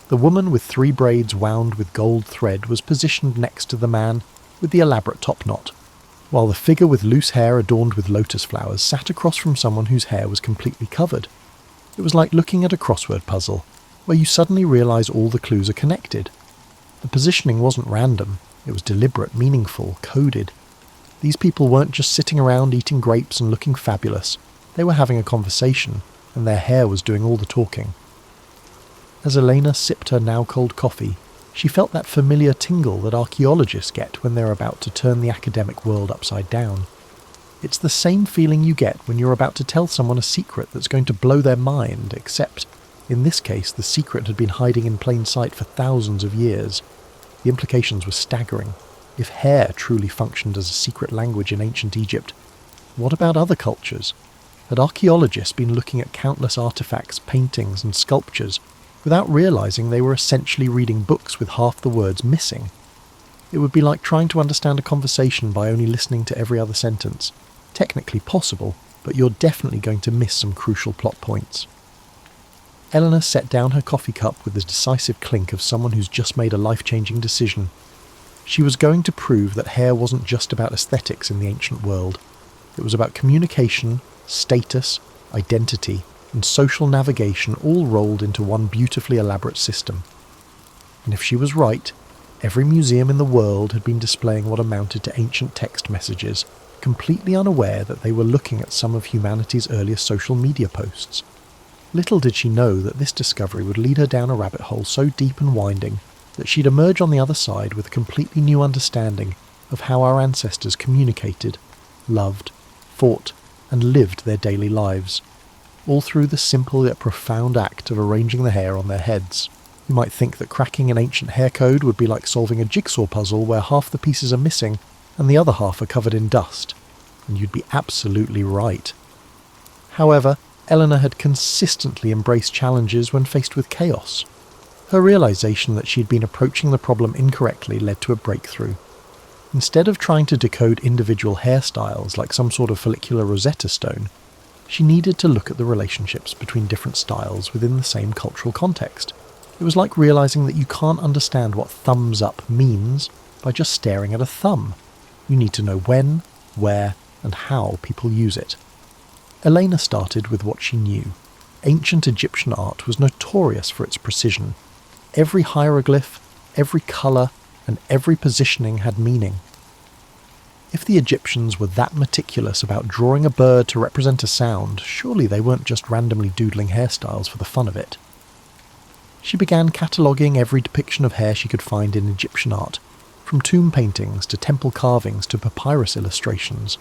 [SPEAKER 1] The woman with 3 braids wound with gold thread was positioned next to the man with the elaborate top knot, while the figure with loose hair adorned with lotus flowers sat across from someone whose hair was completely covered. It was like looking at a crossword puzzle, where you suddenly realise all the clues are connected. The positioning wasn't random, it was deliberate, meaningful, coded. These people weren't just sitting around eating grapes and looking fabulous. They were having a conversation, and their hair was doing all the talking. As Elena sipped her now-cold coffee, she felt that familiar tingle that archaeologists get when they're about to turn the academic world upside down. It's the same feeling you get when you're about to tell someone a secret that's going to blow their mind, except, in this case, the secret had been hiding in plain sight for thousands of years. The implications were staggering. If hair truly functioned as a secret language in ancient Egypt, what about other cultures? Had archaeologists been looking at countless artifacts, paintings and sculptures without realising they were essentially reading books with half the words missing? It would be like trying to understand a conversation by only listening to every other sentence. Technically possible, but you're definitely going to miss some crucial plot points. Eleanor set down her coffee cup with the decisive clink of someone who's just made a life-changing decision. She was going to prove that hair wasn't just about aesthetics in the ancient world. It was about communication, status, identity, and social navigation all rolled into one beautifully elaborate system. And if she was right, every museum in the world had been displaying what amounted to ancient text messages, completely unaware that they were looking at some of humanity's earliest social media posts. Little did she know that this discovery would lead her down a rabbit hole so deep and winding that she'd emerge on the other side with a completely new understanding of how our ancestors communicated, loved, fought, and lived their daily lives, all through the simple yet profound act of arranging the hair on their heads. You might think that cracking an ancient hair code would be like solving a jigsaw puzzle where half the pieces are missing and the other half are covered in dust, and you'd be absolutely right. However, Eleanor had consistently embraced challenges when faced with chaos. Her realisation that she had been approaching the problem incorrectly led to a breakthrough. Instead of trying to decode individual hairstyles like some sort of follicular Rosetta Stone, she needed to look at the relationships between different styles within the same cultural context. It was like realising that you can't understand what thumbs up means by just staring at a thumb. You need to know when, where, and how people use it. Elena started with what she knew. Ancient Egyptian art was notorious for its precision. Every hieroglyph, every colour, and every positioning had meaning. If the Egyptians were that meticulous about drawing a bird to represent a sound, surely they weren't just randomly doodling hairstyles for the fun of it. She began cataloguing every depiction of hair she could find in Egyptian art, from tomb paintings to temple carvings to papyrus illustrations.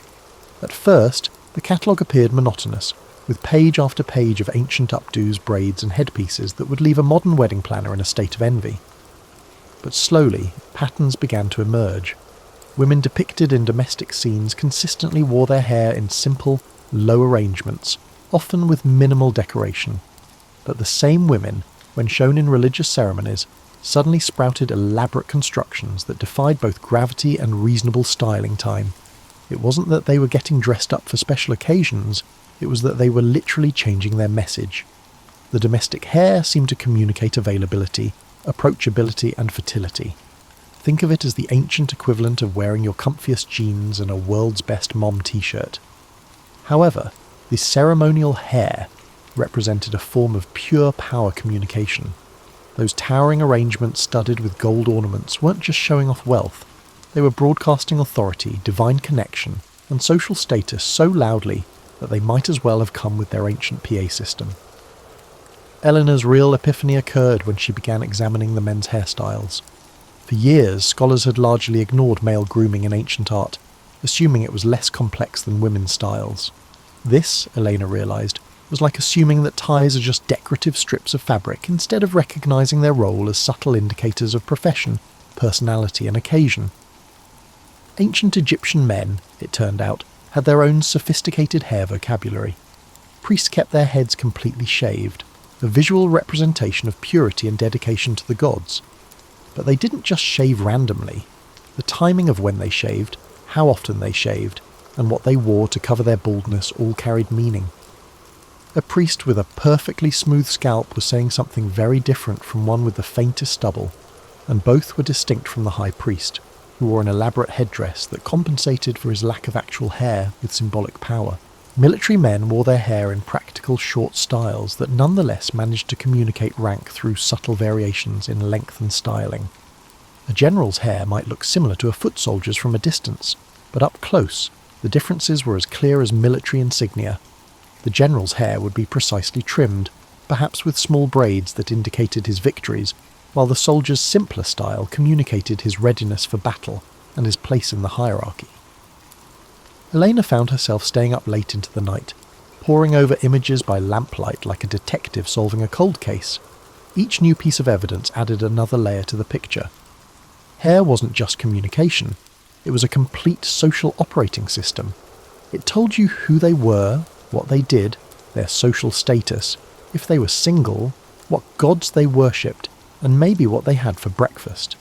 [SPEAKER 1] At first, the catalogue appeared monotonous, with page after page of ancient updos, braids and headpieces that would leave a modern wedding planner in a state of envy. But slowly, patterns began to emerge. Women depicted in domestic scenes consistently wore their hair in simple, low arrangements, often with minimal decoration. But the same women, when shown in religious ceremonies, suddenly sprouted elaborate constructions that defied both gravity and reasonable styling time. It wasn't that they were getting dressed up for special occasions, it was that they were literally changing their message. The domestic hair seemed to communicate availability, approachability and fertility. Think of it as the ancient equivalent of wearing your comfiest jeans and a world's best mom t-shirt. However, the ceremonial hair represented a form of pure power communication. Those towering arrangements studded with gold ornaments weren't just showing off wealth, they were broadcasting authority, divine connection, and social status so loudly that they might as well have come with their ancient PA system. Eleanor's real epiphany occurred when she began examining the men's hairstyles. For years, scholars had largely ignored male grooming in ancient art, assuming it was less complex than women's styles. This, Elena realised, was like assuming that ties are just decorative strips of fabric instead of recognising their role as subtle indicators of profession, personality and occasion. Ancient Egyptian men, it turned out, had their own sophisticated hair vocabulary. Priests kept their heads completely shaved, a visual representation of purity and dedication to the gods. But they didn't just shave randomly. The timing of when they shaved, how often they shaved, and what they wore to cover their baldness all carried meaning. A priest with a perfectly smooth scalp was saying something very different from one with the faintest stubble, and both were distinct from the high priest, who wore an elaborate headdress that compensated for his lack of actual hair with symbolic power. Military men wore their hair in practical short styles that nonetheless managed to communicate rank through subtle variations in length and styling. A general's hair might look similar to a foot soldier's from a distance, but up close, the differences were as clear as military insignia. The general's hair would be precisely trimmed, perhaps with small braids that indicated his victories, while the soldier's simpler style communicated his readiness for battle and his place in the hierarchy. Elena found herself staying up late into the night, poring over images by lamplight like a detective solving a cold case. Each new piece of evidence added another layer to the picture. Hair wasn't just communication, it was a complete social operating system. It told you who they were, what they did, their social status, if they were single, what gods they worshipped, and maybe what they had for breakfast.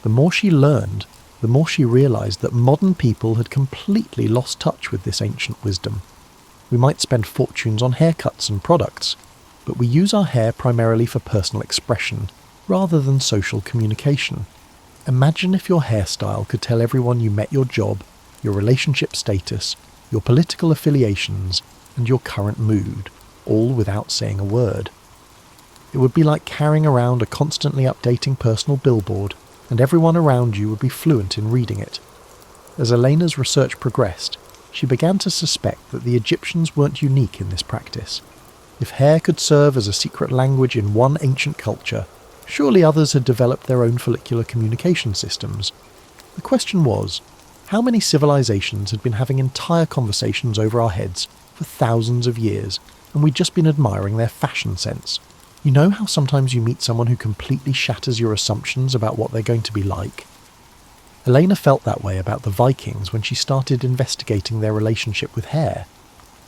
[SPEAKER 1] The more she learned, the more she realised that modern people had completely lost touch with this ancient wisdom. We might spend fortunes on haircuts and products, but we use our hair primarily for personal expression, rather than social communication. Imagine if your hairstyle could tell everyone you met your job, your relationship status, your political affiliations, and your current mood, all without saying a word. It would be like carrying around a constantly updating personal billboard, and everyone around you would be fluent in reading it. As Elena's research progressed, she began to suspect that the Egyptians weren't unique in this practice. If hair could serve as a secret language in one ancient culture, surely others had developed their own follicular communication systems. The question was, how many civilizations had been having entire conversations over our heads for thousands of years, and we'd just been admiring their fashion sense? You know how sometimes you meet someone who completely shatters your assumptions about what they're going to be like? Elena felt that way about the Vikings when she started investigating their relationship with hair.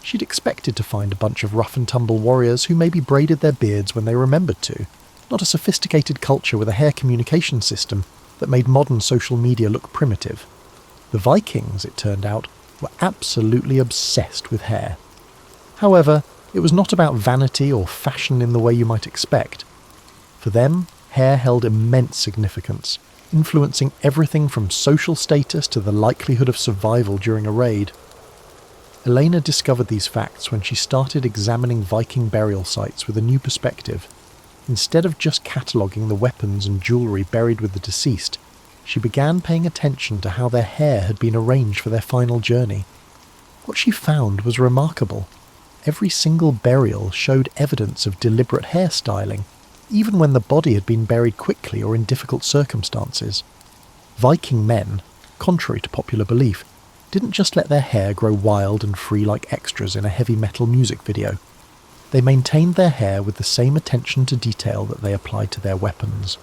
[SPEAKER 1] She'd expected to find a bunch of rough-and-tumble warriors who maybe braided their beards when they remembered to, not a sophisticated culture with a hair communication system that made modern social media look primitive. The Vikings, it turned out, were absolutely obsessed with hair. However, it was not about vanity or fashion in the way you might expect. For them, hair held immense significance, influencing everything from social status to the likelihood of survival during a raid. Elena discovered these facts when she started examining Viking burial sites with a new perspective. Instead of just cataloguing the weapons and jewellery buried with the deceased, she began paying attention to how their hair had been arranged for their final journey. What she found was remarkable. Every single burial showed evidence of deliberate hairstyling, even when the body had been buried quickly or in difficult circumstances. Viking men, contrary to popular belief, didn't just let their hair grow wild and free like extras in a heavy metal music video. They maintained their hair with the same attention to detail that they applied to their weapons.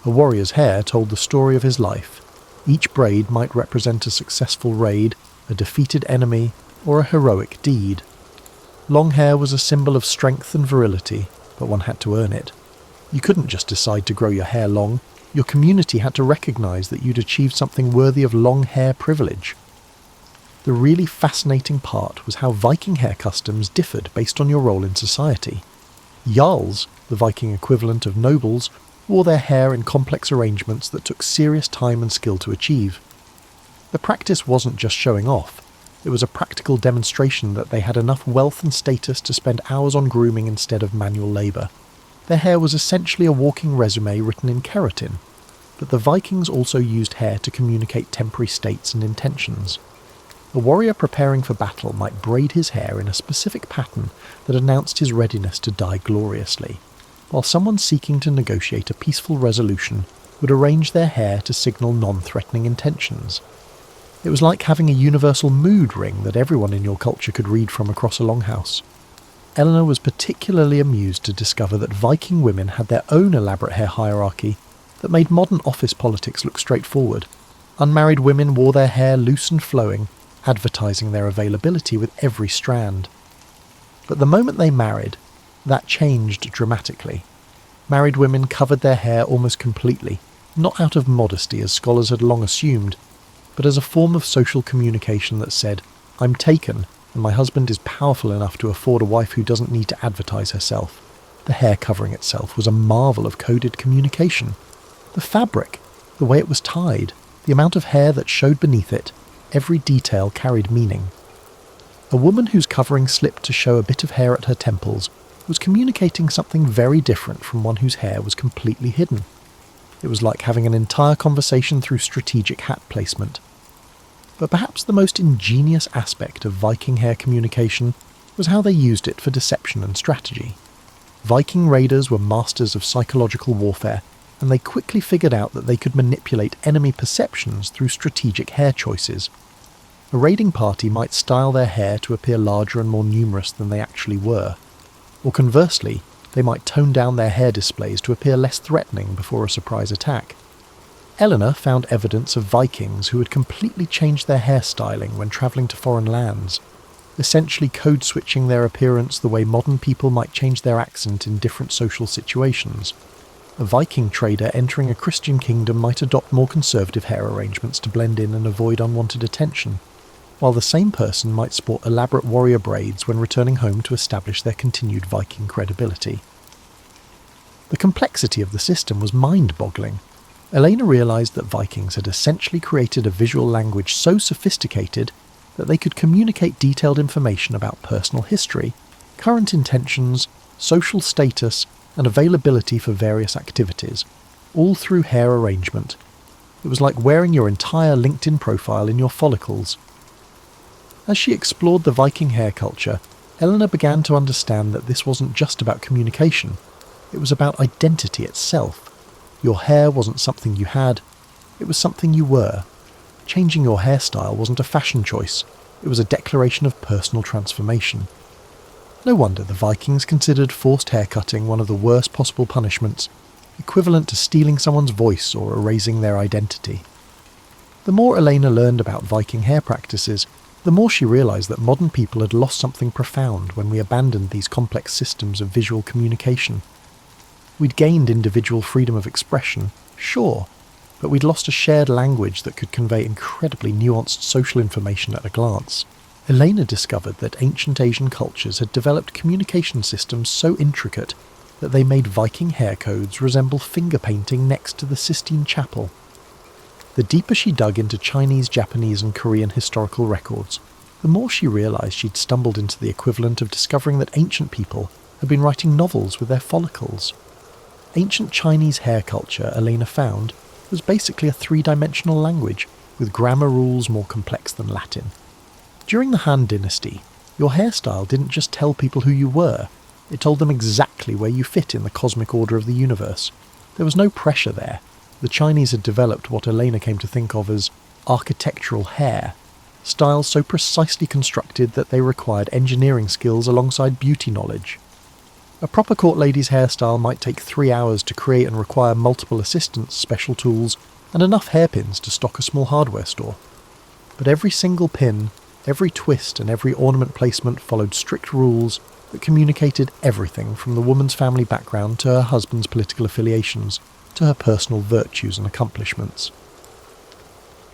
[SPEAKER 1] A warrior's hair told the story of his life. Each braid might represent a successful raid, a defeated enemy, or a heroic deed. Long hair was a symbol of strength and virility, but one had to earn it. You couldn't just decide to grow your hair long. Your community had to recognise that you'd achieved something worthy of long hair privilege. The really fascinating part was how Viking hair customs differed based on your role in society. Jarls, the Viking equivalent of nobles, wore their hair in complex arrangements that took serious time and skill to achieve. The practice wasn't just showing off. It was a practical demonstration that they had enough wealth and status to spend hours on grooming instead of manual labour. Their hair was essentially a walking resume written in keratin, but the Vikings also used hair to communicate temporary states and intentions. A warrior preparing for battle might braid his hair in a specific pattern that announced his readiness to die gloriously, while someone seeking to negotiate a peaceful resolution would arrange their hair to signal non-threatening intentions. It was like having a universal mood ring that everyone in your culture could read from across a longhouse. Eleanor was particularly amused to discover that Viking women had their own elaborate hair hierarchy that made modern office politics look straightforward. Unmarried women wore their hair loose and flowing, advertising their availability with every strand. But the moment they married, that changed dramatically. Married women covered their hair almost completely, not out of modesty as scholars had long assumed, but as a form of social communication that said, "I'm taken, and my husband is powerful enough to afford a wife who doesn't need to advertise herself." The hair covering itself was a marvel of coded communication. The fabric, the way it was tied, the amount of hair that showed beneath it, every detail carried meaning. A woman whose covering slipped to show a bit of hair at her temples was communicating something very different from one whose hair was completely hidden. It was like having an entire conversation through strategic hat placement. But perhaps the most ingenious aspect of Viking hair communication was how they used it for deception and strategy. Viking raiders were masters of psychological warfare, and they quickly figured out that they could manipulate enemy perceptions through strategic hair choices. A raiding party might style their hair to appear larger and more numerous than they actually were, or conversely, they might tone down their hair displays to appear less threatening before a surprise attack. Eleanor found evidence of Vikings who had completely changed their hairstyling when travelling to foreign lands, essentially code-switching their appearance the way modern people might change their accent in different social situations. A Viking trader entering a Christian kingdom might adopt more conservative hair arrangements to blend in and avoid unwanted attention, while the same person might sport elaborate warrior braids when returning home to establish their continued Viking credibility. The complexity of the system was mind-boggling. Elena realised that Vikings had essentially created a visual language so sophisticated that they could communicate detailed information about personal history, current intentions, social status, and availability for various activities, all through hair arrangement. It was like wearing your entire LinkedIn profile in your follicles. As she explored the Viking hair culture, Eleanor began to understand that this wasn't just about communication, it was about identity itself. Your hair wasn't something you had, it was something you were. Changing your hairstyle wasn't a fashion choice, it was a declaration of personal transformation. No wonder the Vikings considered forced haircutting one of the worst possible punishments, equivalent to stealing someone's voice or erasing their identity. The more Elena learned about Viking hair practices, the more she realised that modern people had lost something profound when we abandoned these complex systems of visual communication. We'd gained individual freedom of expression, sure, but we'd lost a shared language that could convey incredibly nuanced social information at a glance. Elena discovered that ancient Asian cultures had developed communication systems so intricate that they made Viking hair codes resemble finger painting next to the Sistine Chapel. The deeper she dug into Chinese, Japanese and Korean historical records, the more she realised she'd stumbled into the equivalent of discovering that ancient people had been writing novels with their follicles. Ancient Chinese hair culture, Elena found, was basically a three-dimensional language, with grammar rules more complex than Latin. During the Han Dynasty, your hairstyle didn't just tell people who you were, it told them exactly where you fit in the cosmic order of the universe. There was no pressure there. The Chinese had developed what Elena came to think of as architectural hair, styles so precisely constructed that they required engineering skills alongside beauty knowledge. A proper court lady's hairstyle might take 3 hours to create and require multiple assistants, special tools, and enough hairpins to stock a small hardware store. But every single pin, every twist and every ornament placement followed strict rules that communicated everything from the woman's family background to her husband's political affiliations, to her personal virtues and accomplishments.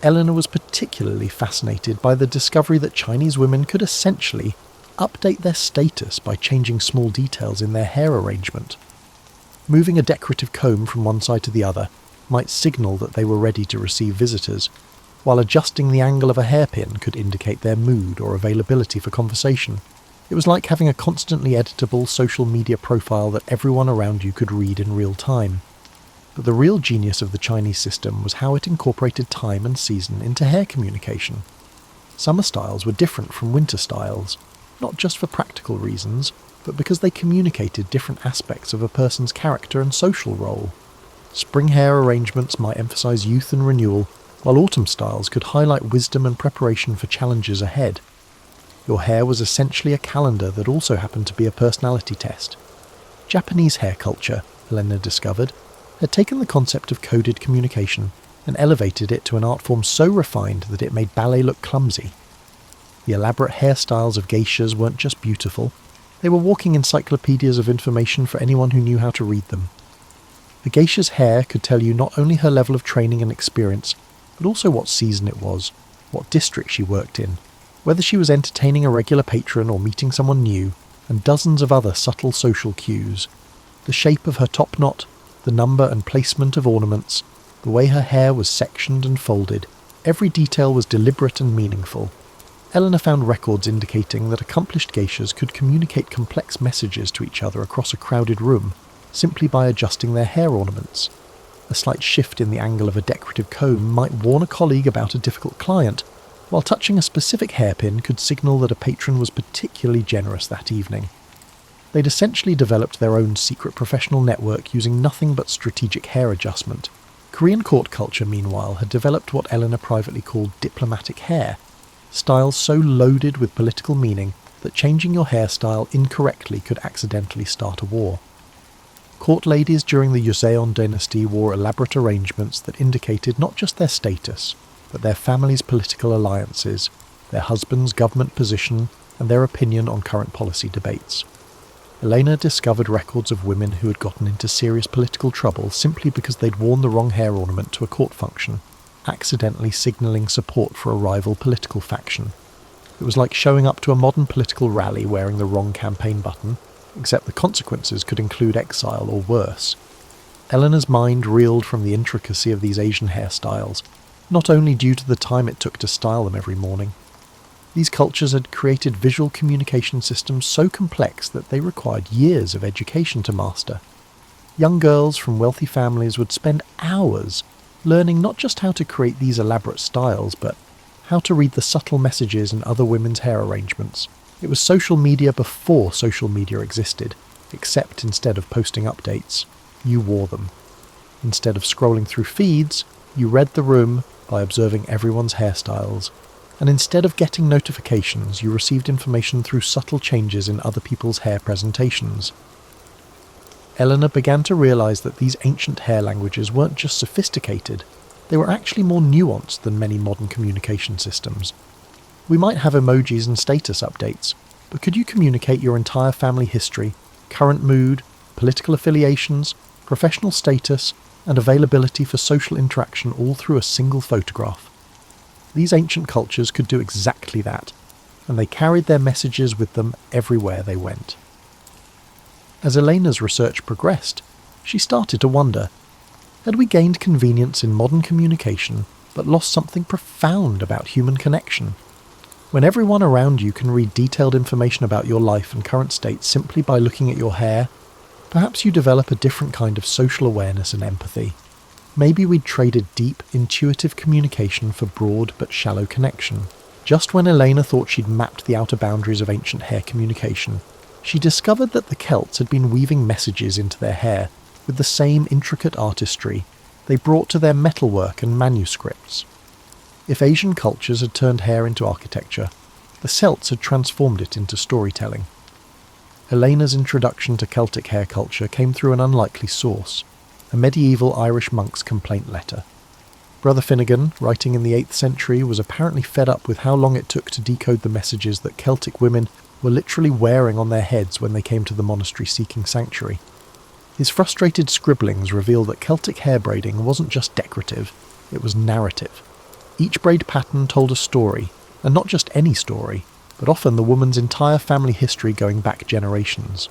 [SPEAKER 1] Eleanor was particularly fascinated by the discovery that Chinese women could essentially update their status by changing small details in their hair arrangement. Moving a decorative comb from one side to the other might signal that they were ready to receive visitors, while adjusting the angle of a hairpin could indicate their mood or availability for conversation. It was like having a constantly editable social media profile that everyone around you could read in real time. But the real genius of the Chinese system was how it incorporated time and season into hair communication. Summer styles were different from winter styles, not just for practical reasons, but because they communicated different aspects of a person's character and social role. Spring hair arrangements might emphasise youth and renewal, while autumn styles could highlight wisdom and preparation for challenges ahead. Your hair was essentially a calendar that also happened to be a personality test. Japanese hair culture, Elena discovered, had taken the concept of coded communication and elevated it to an art form so refined that it made ballet look clumsy. The elaborate hairstyles of geishas weren't just beautiful, they were walking encyclopedias of information for anyone who knew how to read them. A geisha's hair could tell you not only her level of training and experience, but also what season it was, what district she worked in, whether she was entertaining a regular patron or meeting someone new, and dozens of other subtle social cues. The shape of her top knot, the number and placement of ornaments, the way her hair was sectioned and folded, every detail was deliberate and meaningful. Eleanor found records indicating that accomplished geishas could communicate complex messages to each other across a crowded room, simply by adjusting their hair ornaments. A slight shift in the angle of a decorative comb might warn a colleague about a difficult client, while touching a specific hairpin could signal that a patron was particularly generous that evening. They'd essentially developed their own secret professional network using nothing but strategic hair adjustment. Korean court culture, meanwhile, had developed what Eleanor privately called diplomatic hair, styles so loaded with political meaning that changing your hairstyle incorrectly could accidentally start a war. Court ladies during the Joseon dynasty wore elaborate arrangements that indicated not just their status, but their family's political alliances, their husband's government position, and their opinion on current policy debates. Elena discovered records of women who had gotten into serious political trouble simply because they'd worn the wrong hair ornament to a court function, accidentally signalling support for a rival political faction. It was like showing up to a modern political rally wearing the wrong campaign button, except the consequences could include exile or worse. Eleanor's mind reeled from the intricacy of these Asian hairstyles, not only due to the time it took to style them every morning. These cultures had created visual communication systems so complex that they required years of education to master. Young girls from wealthy families would spend hours learning not just how to create these elaborate styles, but how to read the subtle messages in other women's hair arrangements. It was social media before social media existed, except instead of posting updates, you wore them. Instead of scrolling through feeds, you read the room by observing everyone's hairstyles. And instead of getting notifications, you received information through subtle changes in other people's hair presentations. Eleanor began to realise that these ancient hair languages weren't just sophisticated, they were actually more nuanced than many modern communication systems. We might have emojis and status updates, but could you communicate your entire family history, current mood, political affiliations, professional status, and availability for social interaction all through a single photograph? These ancient cultures could do exactly that, and they carried their messages with them everywhere they went. As Elena's research progressed, she started to wonder, had we gained convenience in modern communication but lost something profound about human connection? When everyone around you can read detailed information about your life and current state simply by looking at your hair, perhaps you develop a different kind of social awareness and empathy. Maybe we'd traded deep, intuitive communication for broad but shallow connection. Just when Elena thought she'd mapped the outer boundaries of ancient hair communication, she discovered that the Celts had been weaving messages into their hair with the same intricate artistry they brought to their metalwork and manuscripts. If Asian cultures had turned hair into architecture, the Celts had transformed it into storytelling. Elena's introduction to Celtic hair culture came through an unlikely source, a medieval Irish monk's complaint letter. Brother Finnegan, writing in the 8th century, was apparently fed up with how long it took to decode the messages that Celtic women were literally wearing on their heads when they came to the monastery seeking sanctuary. His frustrated scribblings reveal that Celtic hair braiding wasn't just decorative, it was narrative. Each braid pattern told a story, and not just any story, but often the woman's entire family history going back generations.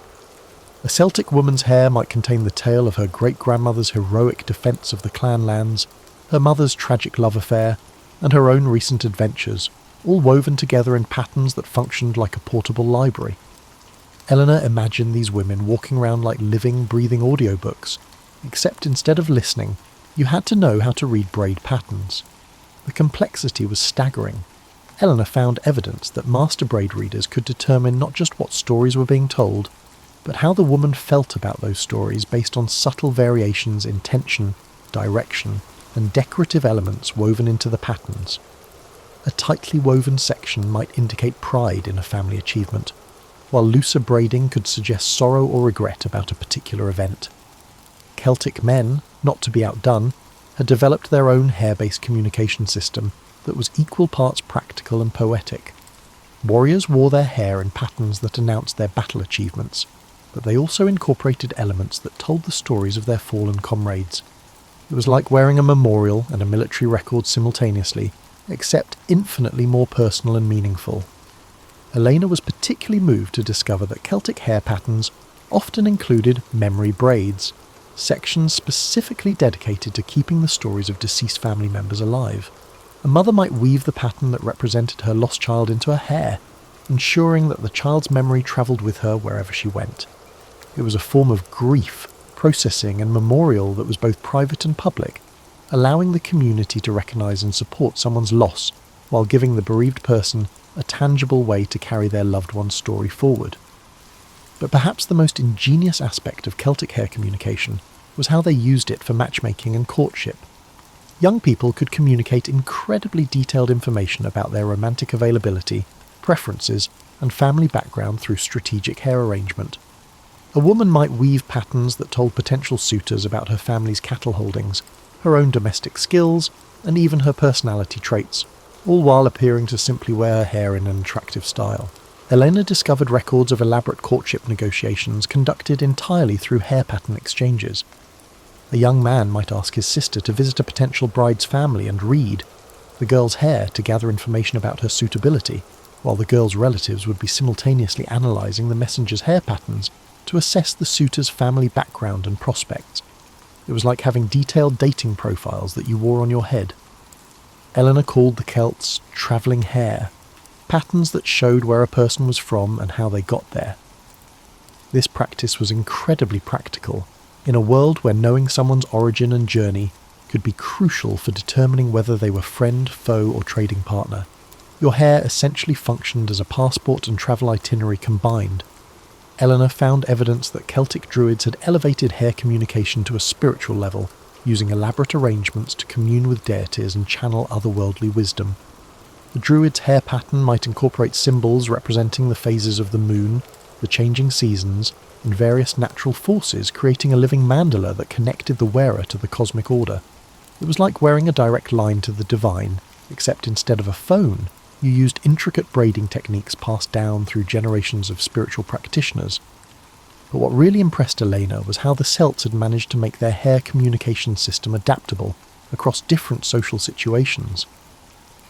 [SPEAKER 1] A Celtic woman's hair might contain the tale of her great-grandmother's heroic defence of the clan lands, her mother's tragic love affair, and her own recent adventures, all woven together in patterns that functioned like a portable library. Eleanor imagined these women walking around like living, breathing audiobooks, except instead of listening, you had to know how to read braid patterns. The complexity was staggering. Eleanor found evidence that master braid readers could determine not just what stories were being told, but how the woman felt about those stories based on subtle variations in tension, direction, and decorative elements woven into the patterns. A tightly woven section might indicate pride in a family achievement, while looser braiding could suggest sorrow or regret about a particular event. Celtic men, not to be outdone, had developed their own hair-based communication system that was equal parts practical and poetic. Warriors wore their hair in patterns that announced their battle achievements, but they also incorporated elements that told the stories of their fallen comrades. It was like wearing a memorial and a military record simultaneously, except infinitely more personal and meaningful. Elena was particularly moved to discover that Celtic hair patterns often included memory braids, sections specifically dedicated to keeping the stories of deceased family members alive. A mother might weave the pattern that represented her lost child into her hair, ensuring that the child's memory travelled with her wherever she went. It was a form of grief, processing and memorial that was both private and public, allowing the community to recognise and support someone's loss while giving the bereaved person a tangible way to carry their loved one's story forward. But perhaps the most ingenious aspect of Celtic hair communication was how they used it for matchmaking and courtship. Young people could communicate incredibly detailed information about their romantic availability, preferences, and family background through strategic hair arrangement. A woman might weave patterns that told potential suitors about her family's cattle holdings, her own domestic skills, and even her personality traits, all while appearing to simply wear her hair in an attractive style. Elena discovered records of elaborate courtship negotiations conducted entirely through hair pattern exchanges. A young man might ask his sister to visit a potential bride's family and read the girl's hair to gather information about her suitability, while the girl's relatives would be simultaneously analysing the messenger's hair patterns to assess the suitor's family background and prospects. It was like having detailed dating profiles that you wore on your head. Eleanor called the Celts travelling hair, patterns that showed where a person was from and how they got there. This practice was incredibly practical, in a world where knowing someone's origin and journey could be crucial for determining whether they were friend, foe, or trading partner. Your hair essentially functioned as a passport and travel itinerary combined. Eleanor found evidence that Celtic druids had elevated hair communication to a spiritual level, using elaborate arrangements to commune with deities and channel otherworldly wisdom. The druid's hair pattern might incorporate symbols representing the phases of the moon, the changing seasons, and various natural forces, creating a living mandala that connected the wearer to the cosmic order. It was like wearing a direct line to the divine, except instead of a phone, you used intricate braiding techniques passed down through generations of spiritual practitioners. But what really impressed Elena was how the Celts had managed to make their hair communication system adaptable across different social situations.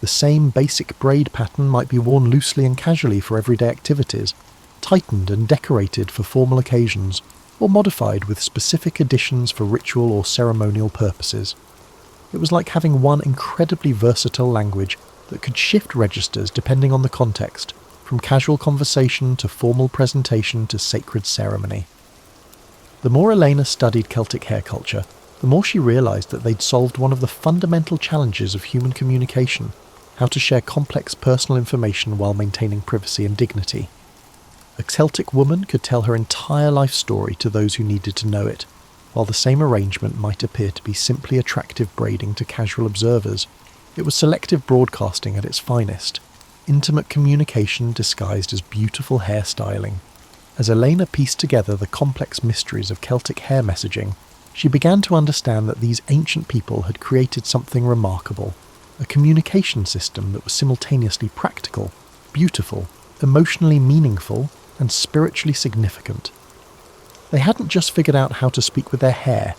[SPEAKER 1] The same basic braid pattern might be worn loosely and casually for everyday activities, tightened and decorated for formal occasions, or modified with specific additions for ritual or ceremonial purposes. It was like having one incredibly versatile language that could shift registers depending on the context, from casual conversation to formal presentation to sacred ceremony. The more Elena studied Celtic hair culture, the more she realised that they'd solved one of the fundamental challenges of human communication: how to share complex personal information while maintaining privacy and dignity. A Celtic woman could tell her entire life story to those who needed to know it, while the same arrangement might appear to be simply attractive braiding to casual observers. It was selective broadcasting at its finest, intimate communication disguised as beautiful hairstyling. As Elena pieced together the complex mysteries of Celtic hair messaging, she began to understand that these ancient people had created something remarkable, a communication system that was simultaneously practical, beautiful, emotionally meaningful, and spiritually significant. They hadn't just figured out how to speak with their hair,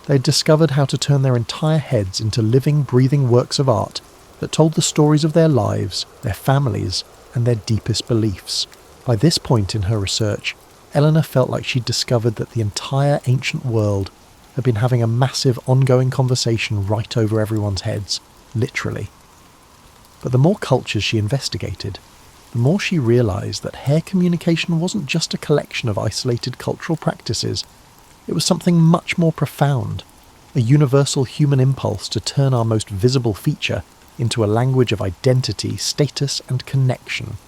[SPEAKER 1] they had discovered how to turn their entire heads into living, breathing works of art that told the stories of their lives, their families, and their deepest beliefs. By this point in her research, Eleanor felt like she'd discovered that the entire ancient world had been having a massive ongoing conversation right over everyone's heads, literally. But the more cultures she investigated, the more she realised that hair communication wasn't just a collection of isolated cultural practices. It was something much more profound, a universal human impulse to turn our most visible feature into a language of identity, status, and connection.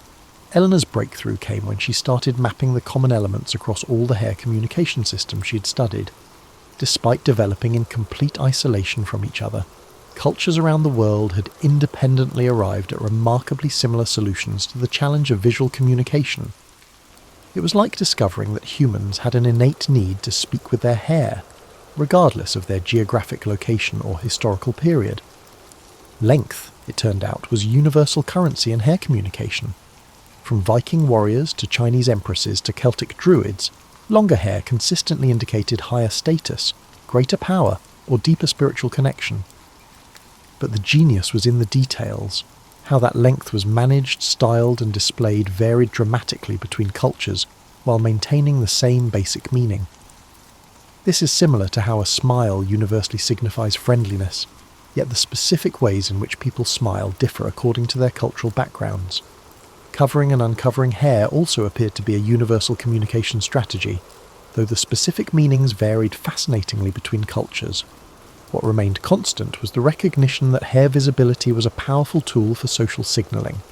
[SPEAKER 1] Eleanor's breakthrough came when she started mapping the common elements across all the hair communication systems she had studied. Despite developing in complete isolation from each other, cultures around the world had independently arrived at remarkably similar solutions to the challenge of visual communication. It was like discovering that humans had an innate need to speak with their hair, regardless of their geographic location or historical period. Length, it turned out, was universal currency in hair communication. From Viking warriors to Chinese empresses to Celtic druids, longer hair consistently indicated higher status, greater power, or deeper spiritual connection. But the genius was in the details. How that length was managed, styled, and displayed varied dramatically between cultures, while maintaining the same basic meaning. This is similar to how a smile universally signifies friendliness, yet the specific ways in which people smile differ according to their cultural backgrounds. Covering and uncovering hair also appeared to be a universal communication strategy, though the specific meanings varied fascinatingly between cultures. What remained constant was the recognition that hair visibility was a powerful tool for social signalling.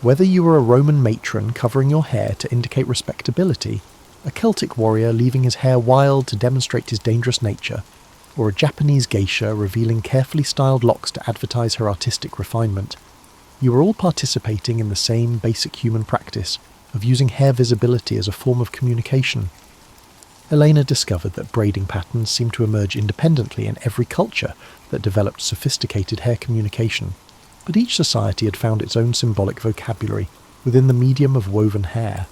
[SPEAKER 1] Whether you were a Roman matron covering your hair to indicate respectability, a Celtic warrior leaving his hair wild to demonstrate his dangerous nature, or a Japanese geisha revealing carefully styled locks to advertise her artistic refinement, you were all participating in the same basic human practice of using hair visibility as a form of communication. Elena discovered that braiding patterns seemed to emerge independently in every culture that developed sophisticated hair communication, but each society had found its own symbolic vocabulary within the medium of woven hair.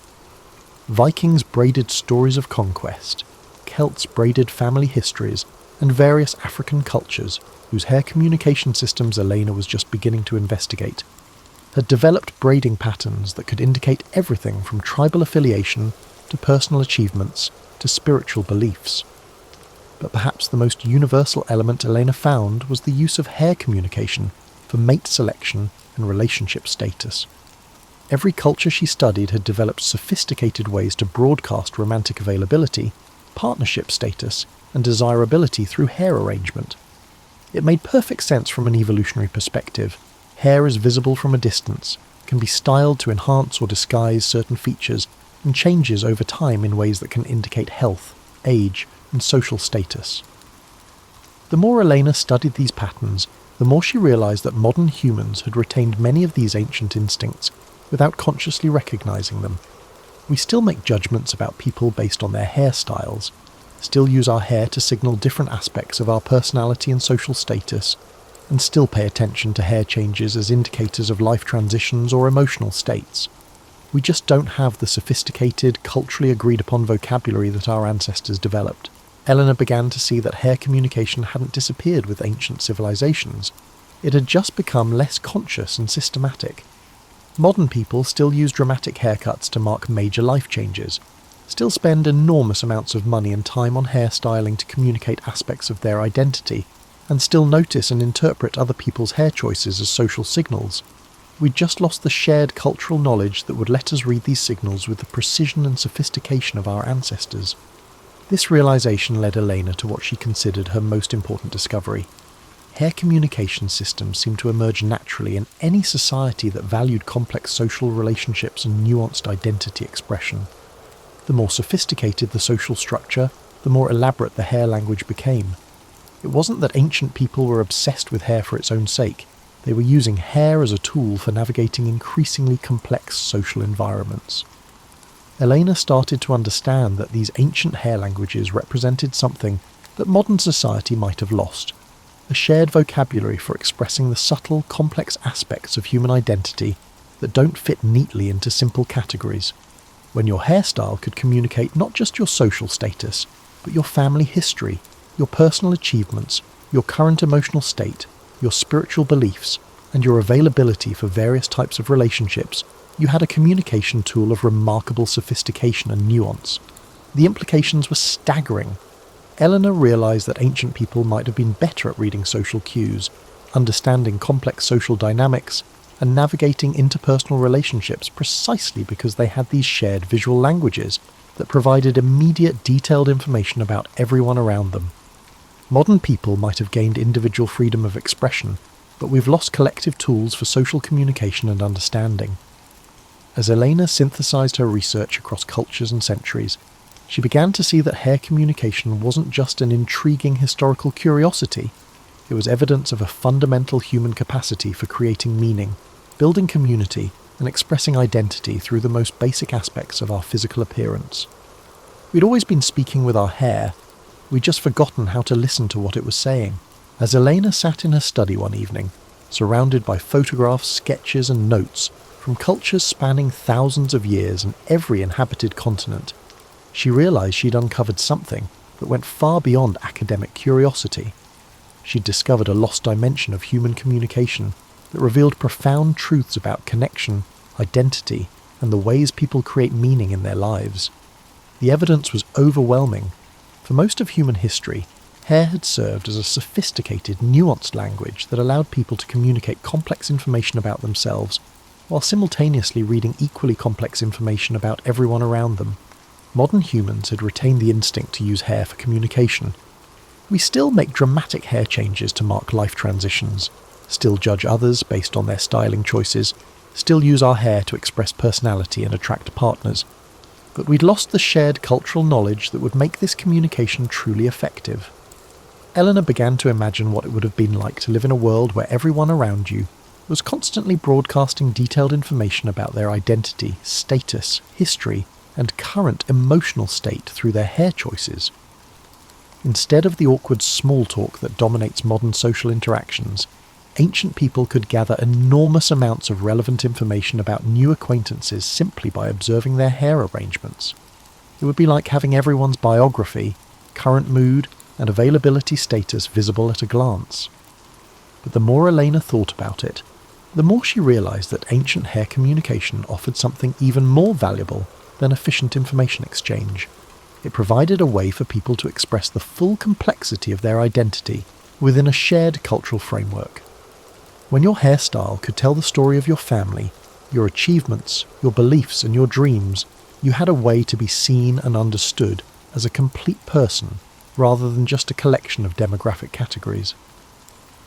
[SPEAKER 1] Vikings braided stories of conquest, Celts braided family histories, and various African cultures, whose hair communication systems Elena was just beginning to investigate, had developed braiding patterns that could indicate everything from tribal affiliation to personal achievements to spiritual beliefs. But perhaps the most universal element Elena found was the use of hair communication for mate selection and relationship status. Every culture she studied had developed sophisticated ways to broadcast romantic availability, partnership status, and desirability through hair arrangement. It made perfect sense from an evolutionary perspective. Hair is visible from a distance, can be styled to enhance or disguise certain features, and changes over time in ways that can indicate health, age, and social status. The more Elena studied these patterns, the more she realized that modern humans had retained many of these ancient instincts without consciously recognizing them. We still make judgments about people based on their hairstyles, still use our hair to signal different aspects of our personality and social status, and still pay attention to hair changes as indicators of life transitions or emotional states. We just don't have the sophisticated, culturally agreed-upon vocabulary that our ancestors developed. Eleanor began to see that hair communication hadn't disappeared with ancient civilizations. It had just become less conscious and systematic. Modern people still use dramatic haircuts to mark major life changes, still spend enormous amounts of money and time on hairstyling to communicate aspects of their identity, and still notice and interpret other people's hair choices as social signals. We'd just lost the shared cultural knowledge that would let us read these signals with the precision and sophistication of our ancestors. This realization led Elena to what she considered her most important discovery. Hair communication systems seemed to emerge naturally in any society that valued complex social relationships and nuanced identity expression. The more sophisticated the social structure, the more elaborate the hair language became. It wasn't that ancient people were obsessed with hair for its own sake. They were using hair as a tool for navigating increasingly complex social environments. Elena started to understand that these ancient hair languages represented something that modern society might have lost, a shared vocabulary for expressing the subtle, complex aspects of human identity that don't fit neatly into simple categories. When your hairstyle could communicate not just your social status, but your family history, your personal achievements, your current emotional state, your spiritual beliefs, and your availability for various types of relationships, you had a communication tool of remarkable sophistication and nuance. The implications were staggering. Eleanor realized that ancient people might have been better at reading social cues, understanding complex social dynamics, and navigating interpersonal relationships precisely because they had these shared visual languages that provided immediate, detailed information about everyone around them. Modern people might have gained individual freedom of expression, but we've lost collective tools for social communication and understanding. As Elena synthesized her research across cultures and centuries, she began to see that hair communication wasn't just an intriguing historical curiosity. It was evidence of a fundamental human capacity for creating meaning, building community, and expressing identity through the most basic aspects of our physical appearance. We'd always been speaking with our hair. We'd just forgotten how to listen to what it was saying. As Elena sat in her study one evening, surrounded by photographs, sketches, and notes from cultures spanning thousands of years and every inhabited continent, she realized she'd uncovered something that went far beyond academic curiosity. She'd discovered a lost dimension of human communication that revealed profound truths about connection, identity, and the ways people create meaning in their lives. The evidence was overwhelming. For most of human history, hair had served as a sophisticated, nuanced language that allowed people to communicate complex information about themselves, while simultaneously reading equally complex information about everyone around them. Modern humans had retained the instinct to use hair for communication. We still make dramatic hair changes to mark life transitions, still judge others based on their styling choices, still use our hair to express personality and attract partners. But we'd lost the shared cultural knowledge that would make this communication truly effective. Eleanor began to imagine what it would have been like to live in a world where everyone around you was constantly broadcasting detailed information about their identity, status, history, and current emotional state through their hair choices. Instead of the awkward small talk that dominates modern social interactions, ancient people could gather enormous amounts of relevant information about new acquaintances simply by observing their hair arrangements. It would be like having everyone's biography, current mood, and availability status visible at a glance. But the more Elena thought about it, the more she realised that ancient hair communication offered something even more valuable than efficient information exchange. It provided a way for people to express the full complexity of their identity within a shared cultural framework. When your hairstyle could tell the story of your family, your achievements, your beliefs and your dreams, you had a way to be seen and understood as a complete person rather than just a collection of demographic categories.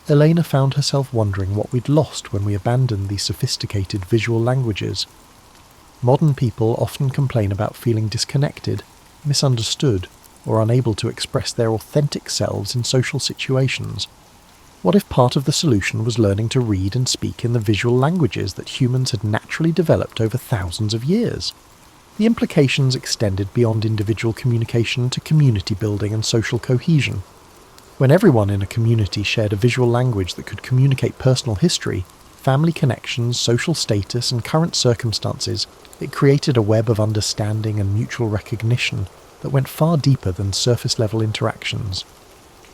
[SPEAKER 1] Elena found herself wondering what we'd lost when we abandoned these sophisticated visual languages. Modern people often complain about feeling disconnected, misunderstood, or unable to express their authentic selves in social situations. What if part of the solution was learning to read and speak in the visual languages that humans had naturally developed over thousands of years? The implications extended beyond individual communication to community building and social cohesion. When everyone in a community shared a visual language that could communicate personal history, family connections, social status, and current circumstances, it created a web of understanding and mutual recognition that went far deeper than surface-level interactions.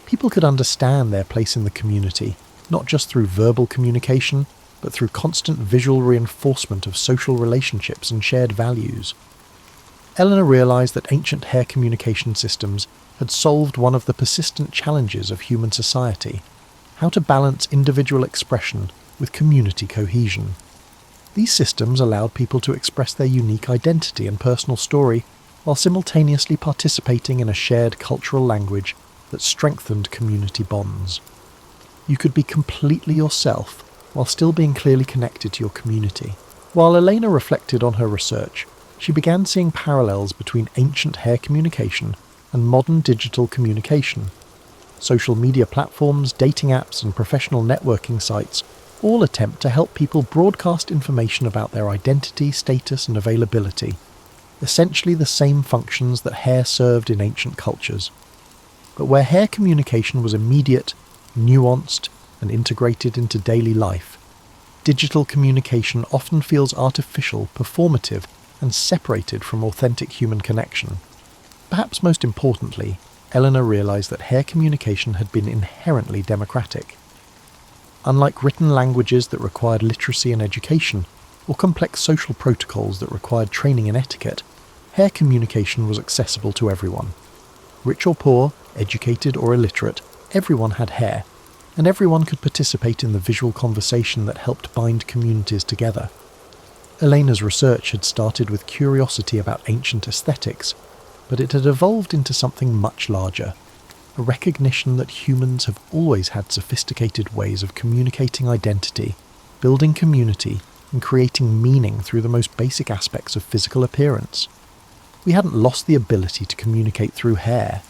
[SPEAKER 1] People could understand their place in the community, not just through verbal communication, but through constant visual reinforcement of social relationships and shared values. Eleanor realised that ancient hair communication systems had solved one of the persistent challenges of human society: how to balance individual expression with community cohesion. These systems allowed people to express their unique identity and personal story while simultaneously participating in a shared cultural language that strengthened community bonds. You could be completely yourself while still being clearly connected to your community. While Elena reflected on her research, she began seeing parallels between ancient hair communication and modern digital communication. Social media platforms, dating apps, and professional networking sites all attempt to help people broadcast information about their identity, status, and availability, essentially the same functions that hair served in ancient cultures. But where hair communication was immediate, nuanced, and integrated into daily life, digital communication often feels artificial, performative, and separated from authentic human connection. Perhaps most importantly, Eleanor realised that hair communication had been inherently democratic. Unlike written languages that required literacy and education, or complex social protocols that required training in etiquette, hair communication was accessible to everyone. Rich or poor, educated or illiterate, everyone had hair, and everyone could participate in the visual conversation that helped bind communities together. Elena's research had started with curiosity about ancient aesthetics, but it had evolved into something much larger, a recognition that humans have always had sophisticated ways of communicating identity, building community, and creating meaning through the most basic aspects of physical appearance. We hadn't lost the ability to communicate through hair.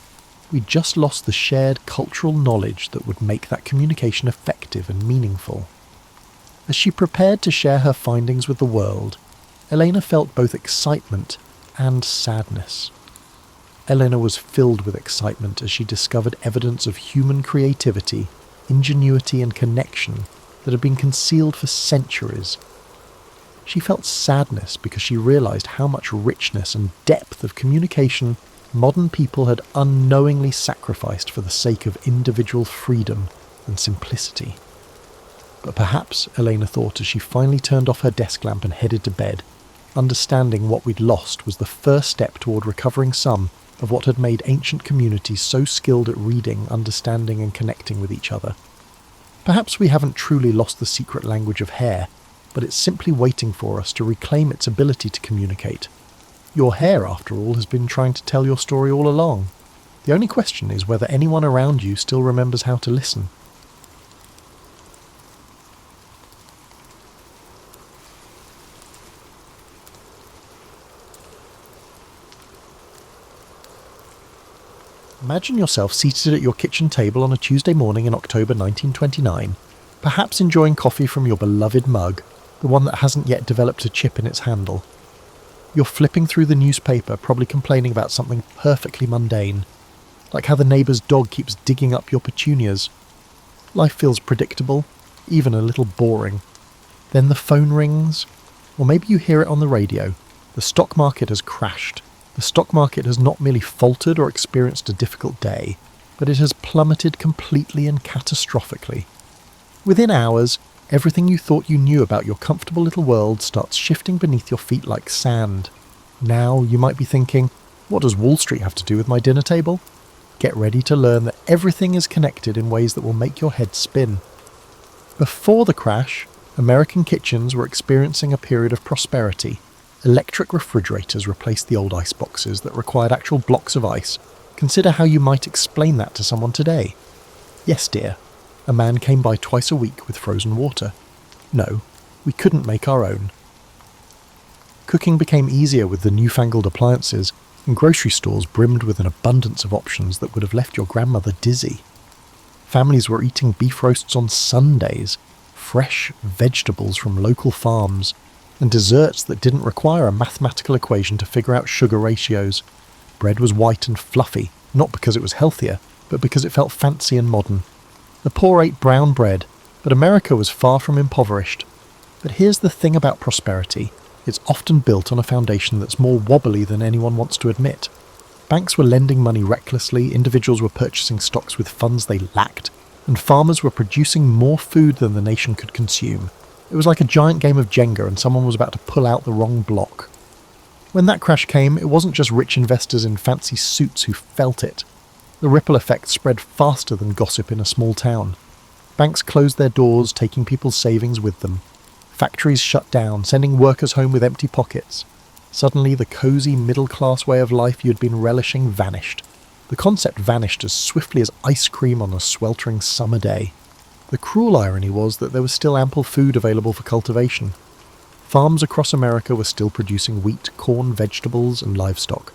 [SPEAKER 1] We'd just lost the shared cultural knowledge that would make that communication effective and meaningful. As she prepared to share her findings with the world, Elena felt both excitement and sadness. Elena was filled with excitement as she discovered evidence of human creativity, ingenuity and connection that had been concealed for centuries. She felt sadness because she realised how much richness and depth of communication modern people had unknowingly sacrificed for the sake of individual freedom and simplicity. But perhaps, Elena thought as she finally turned off her desk lamp and headed to bed, understanding what we'd lost was the first step toward recovering some of what had made ancient communities so skilled at reading, understanding and connecting with each other. Perhaps we haven't truly lost the secret language of hair, but it's simply waiting for us to reclaim its ability to communicate. Your hair, after all, has been trying to tell your story all along. The only question is whether anyone around you still remembers how to listen. Imagine yourself seated at your kitchen table on a Tuesday morning in October 1929, perhaps enjoying coffee from your beloved mug, the one that hasn't yet developed a chip in its handle. You're flipping through the newspaper, probably complaining about something perfectly mundane, like how the neighbour's dog keeps digging up your petunias. Life feels predictable, even a little boring. Then the phone rings, or maybe you hear it on the radio. The stock market has crashed. The stock market has not merely faltered or experienced a difficult day, but it has plummeted completely and catastrophically. Within hours, everything you thought you knew about your comfortable little world starts shifting beneath your feet like sand. Now you might be thinking, what does Wall Street have to do with my dinner table? Get ready to learn that everything is connected in ways that will make your head spin. Before the crash, American kitchens were experiencing a period of prosperity. Electric refrigerators replaced the old ice boxes that required actual blocks of ice. Consider how you might explain that to someone today. Yes, dear. A man came by twice a week with frozen water. No, we couldn't make our own. Cooking became easier with the newfangled appliances, and grocery stores brimmed with an abundance of options that would have left your grandmother dizzy. Families were eating beef roasts on Sundays, fresh vegetables from local farms, and desserts that didn't require a mathematical equation to figure out sugar ratios. Bread was white and fluffy, not because it was healthier, but because it felt fancy and modern. The poor ate brown bread, but America was far from impoverished. But here's the thing about prosperity. It's often built on a foundation that's more wobbly than anyone wants to admit. Banks were lending money recklessly, individuals were purchasing stocks with funds they lacked, and farmers were producing more food than the nation could consume. It was like a giant game of Jenga and someone was about to pull out the wrong block. When that crash came, it wasn't just rich investors in fancy suits who felt it. The ripple effect spread faster than gossip in a small town. Banks closed their doors, taking people's savings with them. Factories shut down, sending workers home with empty pockets. Suddenly, the cosy middle-class way of life you'd been relishing vanished. The concept vanished as swiftly as ice cream on a sweltering summer day. The cruel irony was that there was still ample food available for cultivation. Farms across America were still producing wheat, corn, vegetables, and livestock.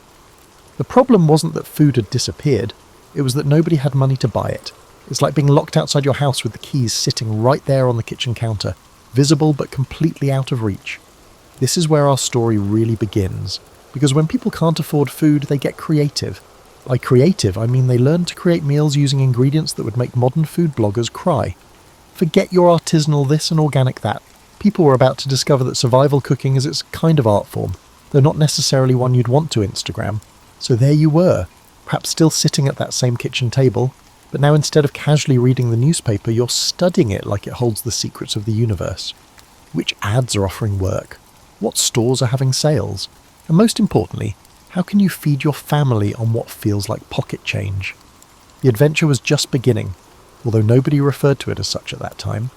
[SPEAKER 1] The problem wasn't that food had disappeared, it was that nobody had money to buy it. It's like being locked outside your house with the keys sitting right there on the kitchen counter, visible but completely out of reach. This is where our story really begins, because when people can't afford food, they get creative. By creative, I mean they learn to create meals using ingredients that would make modern food bloggers cry. Forget your artisanal this and organic that. People were about to discover that survival cooking is its kind of art form, though not necessarily one you'd want to Instagram. So there you were, perhaps still sitting at that same kitchen table, but now instead of casually reading the newspaper, you're studying it like it holds the secrets of the universe. Which ads are offering work? What stores are having sales? And most importantly, how can you feed your family on what feels like pocket change? The adventure was just beginning, although nobody referred to it as such at that time.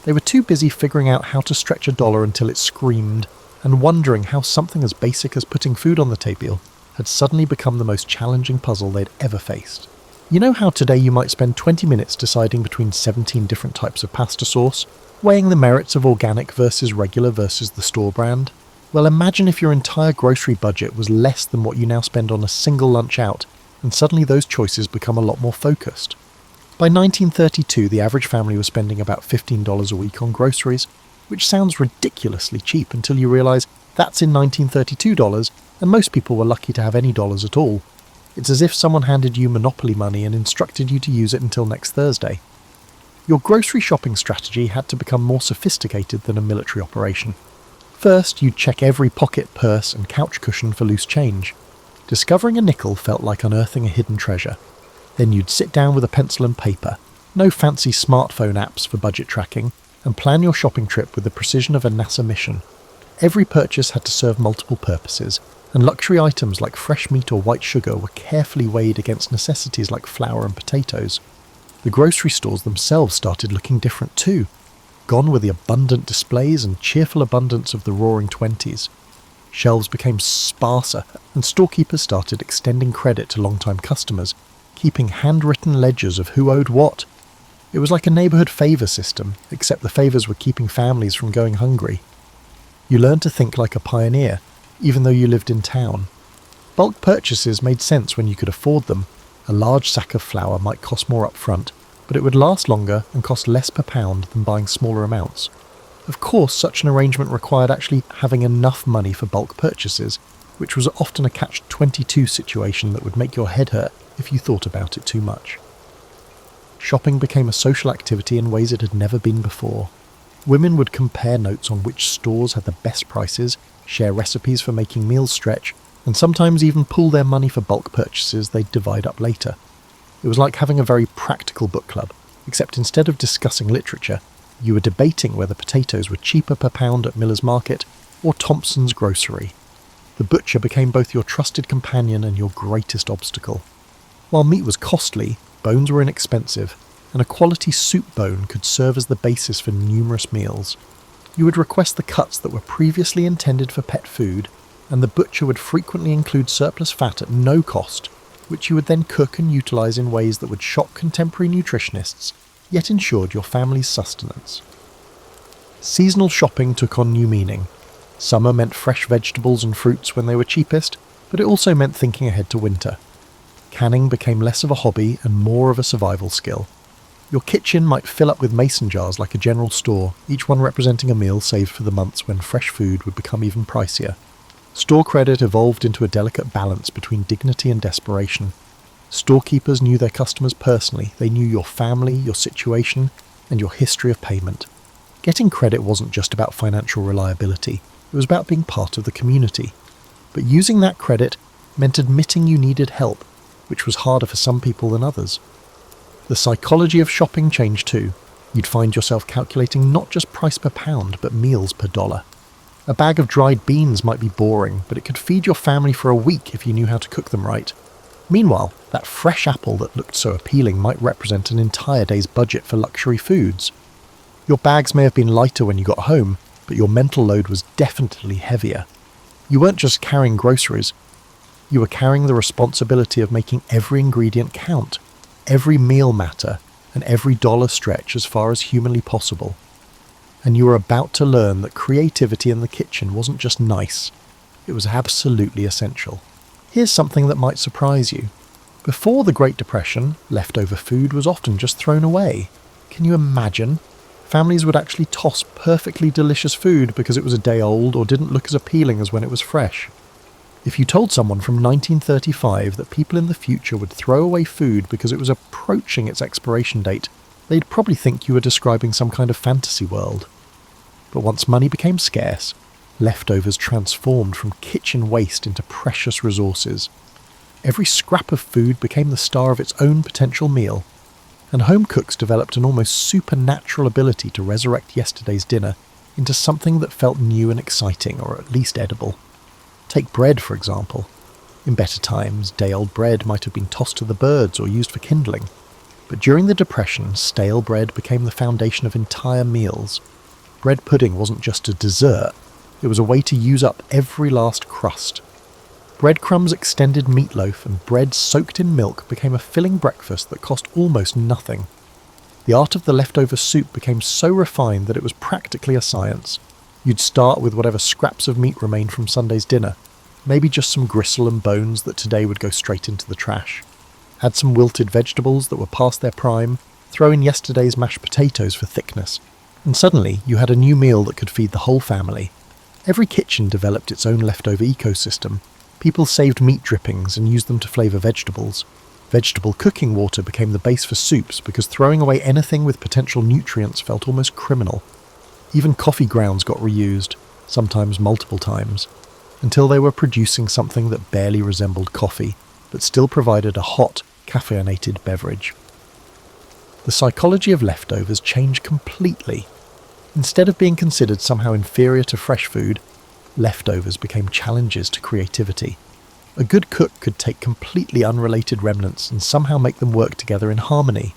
[SPEAKER 1] They were too busy figuring out how to stretch a dollar until it screamed, and wondering how something as basic as putting food on the table had suddenly become the most challenging puzzle they'd ever faced. You know how today you might spend 20 minutes deciding between 17 different types of pasta sauce, weighing the merits of organic versus regular versus the store brand? Well, imagine if your entire grocery budget was less than what you now spend on a single lunch out, and suddenly those choices become a lot more focused. By 1932, the average family was spending about $15 a week on groceries, which sounds ridiculously cheap until you realise that's in 1932 dollars, and most people were lucky to have any dollars at all. It's as if someone handed you Monopoly money and instructed you to use it until next Thursday. Your grocery shopping strategy had to become more sophisticated than a military operation. First, you'd check every pocket, purse, and couch cushion for loose change. Discovering a nickel felt like unearthing a hidden treasure. Then you'd sit down with a pencil and paper, no fancy smartphone apps for budget tracking, and plan your shopping trip with the precision of a NASA mission. Every purchase had to serve multiple purposes, and luxury items like fresh meat or white sugar were carefully weighed against necessities like flour and potatoes. The grocery stores themselves started looking different too. Gone were the abundant displays and cheerful abundance of the Roaring Twenties. Shelves became sparser, and storekeepers started extending credit to long-time customers, keeping handwritten ledgers of who owed what. It was like a neighbourhood favour system, except the favours were keeping families from going hungry. You learned to think like a pioneer, even though you lived in town. Bulk purchases made sense when you could afford them. A large sack of flour might cost more up front, but it would last longer and cost less per pound than buying smaller amounts. Of course, such an arrangement required actually having enough money for bulk purchases, which was often a catch-22 situation that would make your head hurt if you thought about it too much. Shopping became a social activity in ways it had never been before. Women would compare notes on which stores had the best prices, share recipes for making meals stretch, and sometimes even pool their money for bulk purchases they'd divide up later. It was like having a very practical book club, except instead of discussing literature, you were debating whether potatoes were cheaper per pound at Miller's Market or Thompson's grocery. The butcher became both your trusted companion and your greatest obstacle. While meat was costly, bones were inexpensive, and a quality soup bone could serve as the basis for numerous meals. You would request the cuts that were previously intended for pet food, and the butcher would frequently include surplus fat at no cost, which you would then cook and utilise in ways that would shock contemporary nutritionists, yet ensured your family's sustenance. Seasonal shopping took on new meaning. Summer meant fresh vegetables and fruits when they were cheapest, but it also meant thinking ahead to winter. Canning became less of a hobby and more of a survival skill. Your kitchen might fill up with mason jars like a general store, each one representing a meal saved for the months when fresh food would become even pricier. Store credit evolved into a delicate balance between dignity and desperation. Storekeepers knew their customers personally. They knew your family, your situation, and your history of payment. Getting credit wasn't just about financial reliability. It was about being part of the community. But using that credit meant admitting you needed help, which was harder for some people than others. The psychology of shopping changed too. You'd find yourself calculating not just price per pound, but meals per dollar. A bag of dried beans might be boring, but it could feed your family for a week if you knew how to cook them right. Meanwhile, that fresh apple that looked so appealing might represent an entire day's budget for luxury foods. Your bags may have been lighter when you got home, but your mental load was definitely heavier. You weren't just carrying groceries, you were carrying the responsibility of making every ingredient count, every meal matter, and every dollar stretch as far as humanly possible. And you were about to learn that creativity in the kitchen wasn't just nice, it was absolutely essential. Here's something that might surprise you. Before the Great Depression, leftover food was often just thrown away. Can you imagine? Families would actually toss perfectly delicious food because it was a day old or didn't look as appealing as when it was fresh. If you told someone from 1935 that people in the future would throw away food because it was approaching its expiration date, they'd probably think you were describing some kind of fantasy world. But once money became scarce, leftovers transformed from kitchen waste into precious resources. Every scrap of food became the star of its own potential meal, and home cooks developed an almost supernatural ability to resurrect yesterday's dinner into something that felt new and exciting, or at least edible. Take bread, for example. In better times, day-old bread might have been tossed to the birds or used for kindling. But during the Depression, stale bread became the foundation of entire meals. Bread pudding wasn't just a dessert, it was a way to use up every last crust. Breadcrumbs extended meatloaf, and bread soaked in milk became a filling breakfast that cost almost nothing. The art of the leftover soup became so refined that it was practically a science. You'd start with whatever scraps of meat remained from Sunday's dinner, maybe just some gristle and bones that today would go straight into the trash. Add some wilted vegetables that were past their prime, throw in yesterday's mashed potatoes for thickness, and suddenly you had a new meal that could feed the whole family. Every kitchen developed its own leftover ecosystem. People saved meat drippings and used them to flavour vegetables. Vegetable cooking water became the base for soups because throwing away anything with potential nutrients felt almost criminal. Even coffee grounds got reused, sometimes multiple times, until they were producing something that barely resembled coffee, but still provided a hot, caffeinated beverage. The psychology of leftovers changed completely. Instead of being considered somehow inferior to fresh food, leftovers became challenges to creativity. A good cook could take completely unrelated remnants and somehow make them work together in harmony.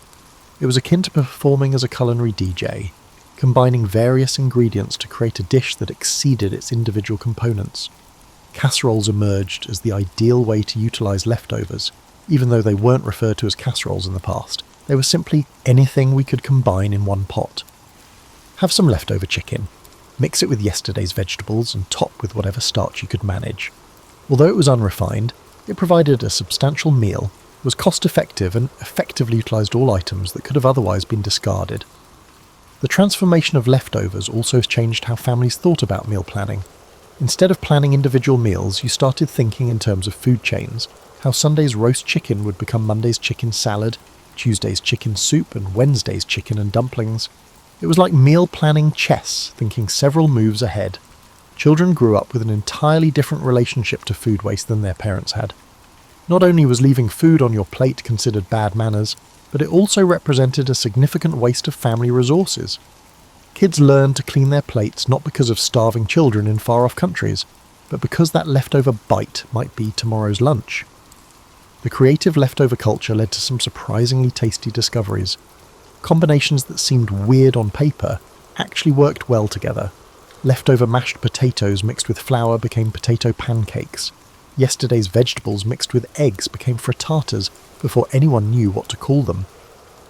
[SPEAKER 1] It was akin to performing as a culinary DJ, combining various ingredients to create a dish that exceeded its individual components. Casseroles emerged as the ideal way to utilise leftovers, even though they weren't referred to as casseroles in the past. They were simply anything we could combine in one pot. Have some leftover chicken. Mix it with yesterday's vegetables and top with whatever starch you could manage. Although it was unrefined, it provided a substantial meal, was cost-effective and effectively utilised all items that could have otherwise been discarded. The transformation of leftovers also changed how families thought about meal planning. Instead of planning individual meals, you started thinking in terms of food chains, how Sunday's roast chicken would become Monday's chicken salad, Tuesday's chicken soup, and Wednesday's chicken and dumplings. It was like meal planning chess, thinking several moves ahead. Children grew up with an entirely different relationship to food waste than their parents had. Not only was leaving food on your plate considered bad manners, but it also represented a significant waste of family resources. Kids learned to clean their plates not because of starving children in far-off countries, but because that leftover bite might be tomorrow's lunch. The creative leftover culture led to some surprisingly tasty discoveries. Combinations that seemed weird on paper actually worked well together. Leftover mashed potatoes mixed with flour became potato pancakes. Yesterday's vegetables mixed with eggs became frittatas before anyone knew what to call them.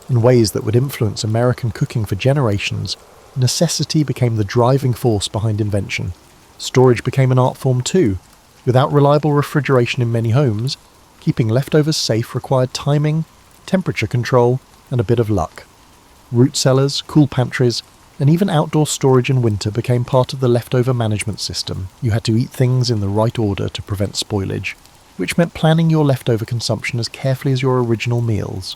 [SPEAKER 1] In ways that would influence American cooking for generations, necessity became the driving force behind invention. Storage became an art form too. Without reliable refrigeration in many homes, keeping leftovers safe required timing, temperature control, and a bit of luck. Root cellars, cool pantries, and even outdoor storage in winter became part of the leftover management system. You had to eat things in the right order to prevent spoilage, which meant planning your leftover consumption as carefully as your original meals.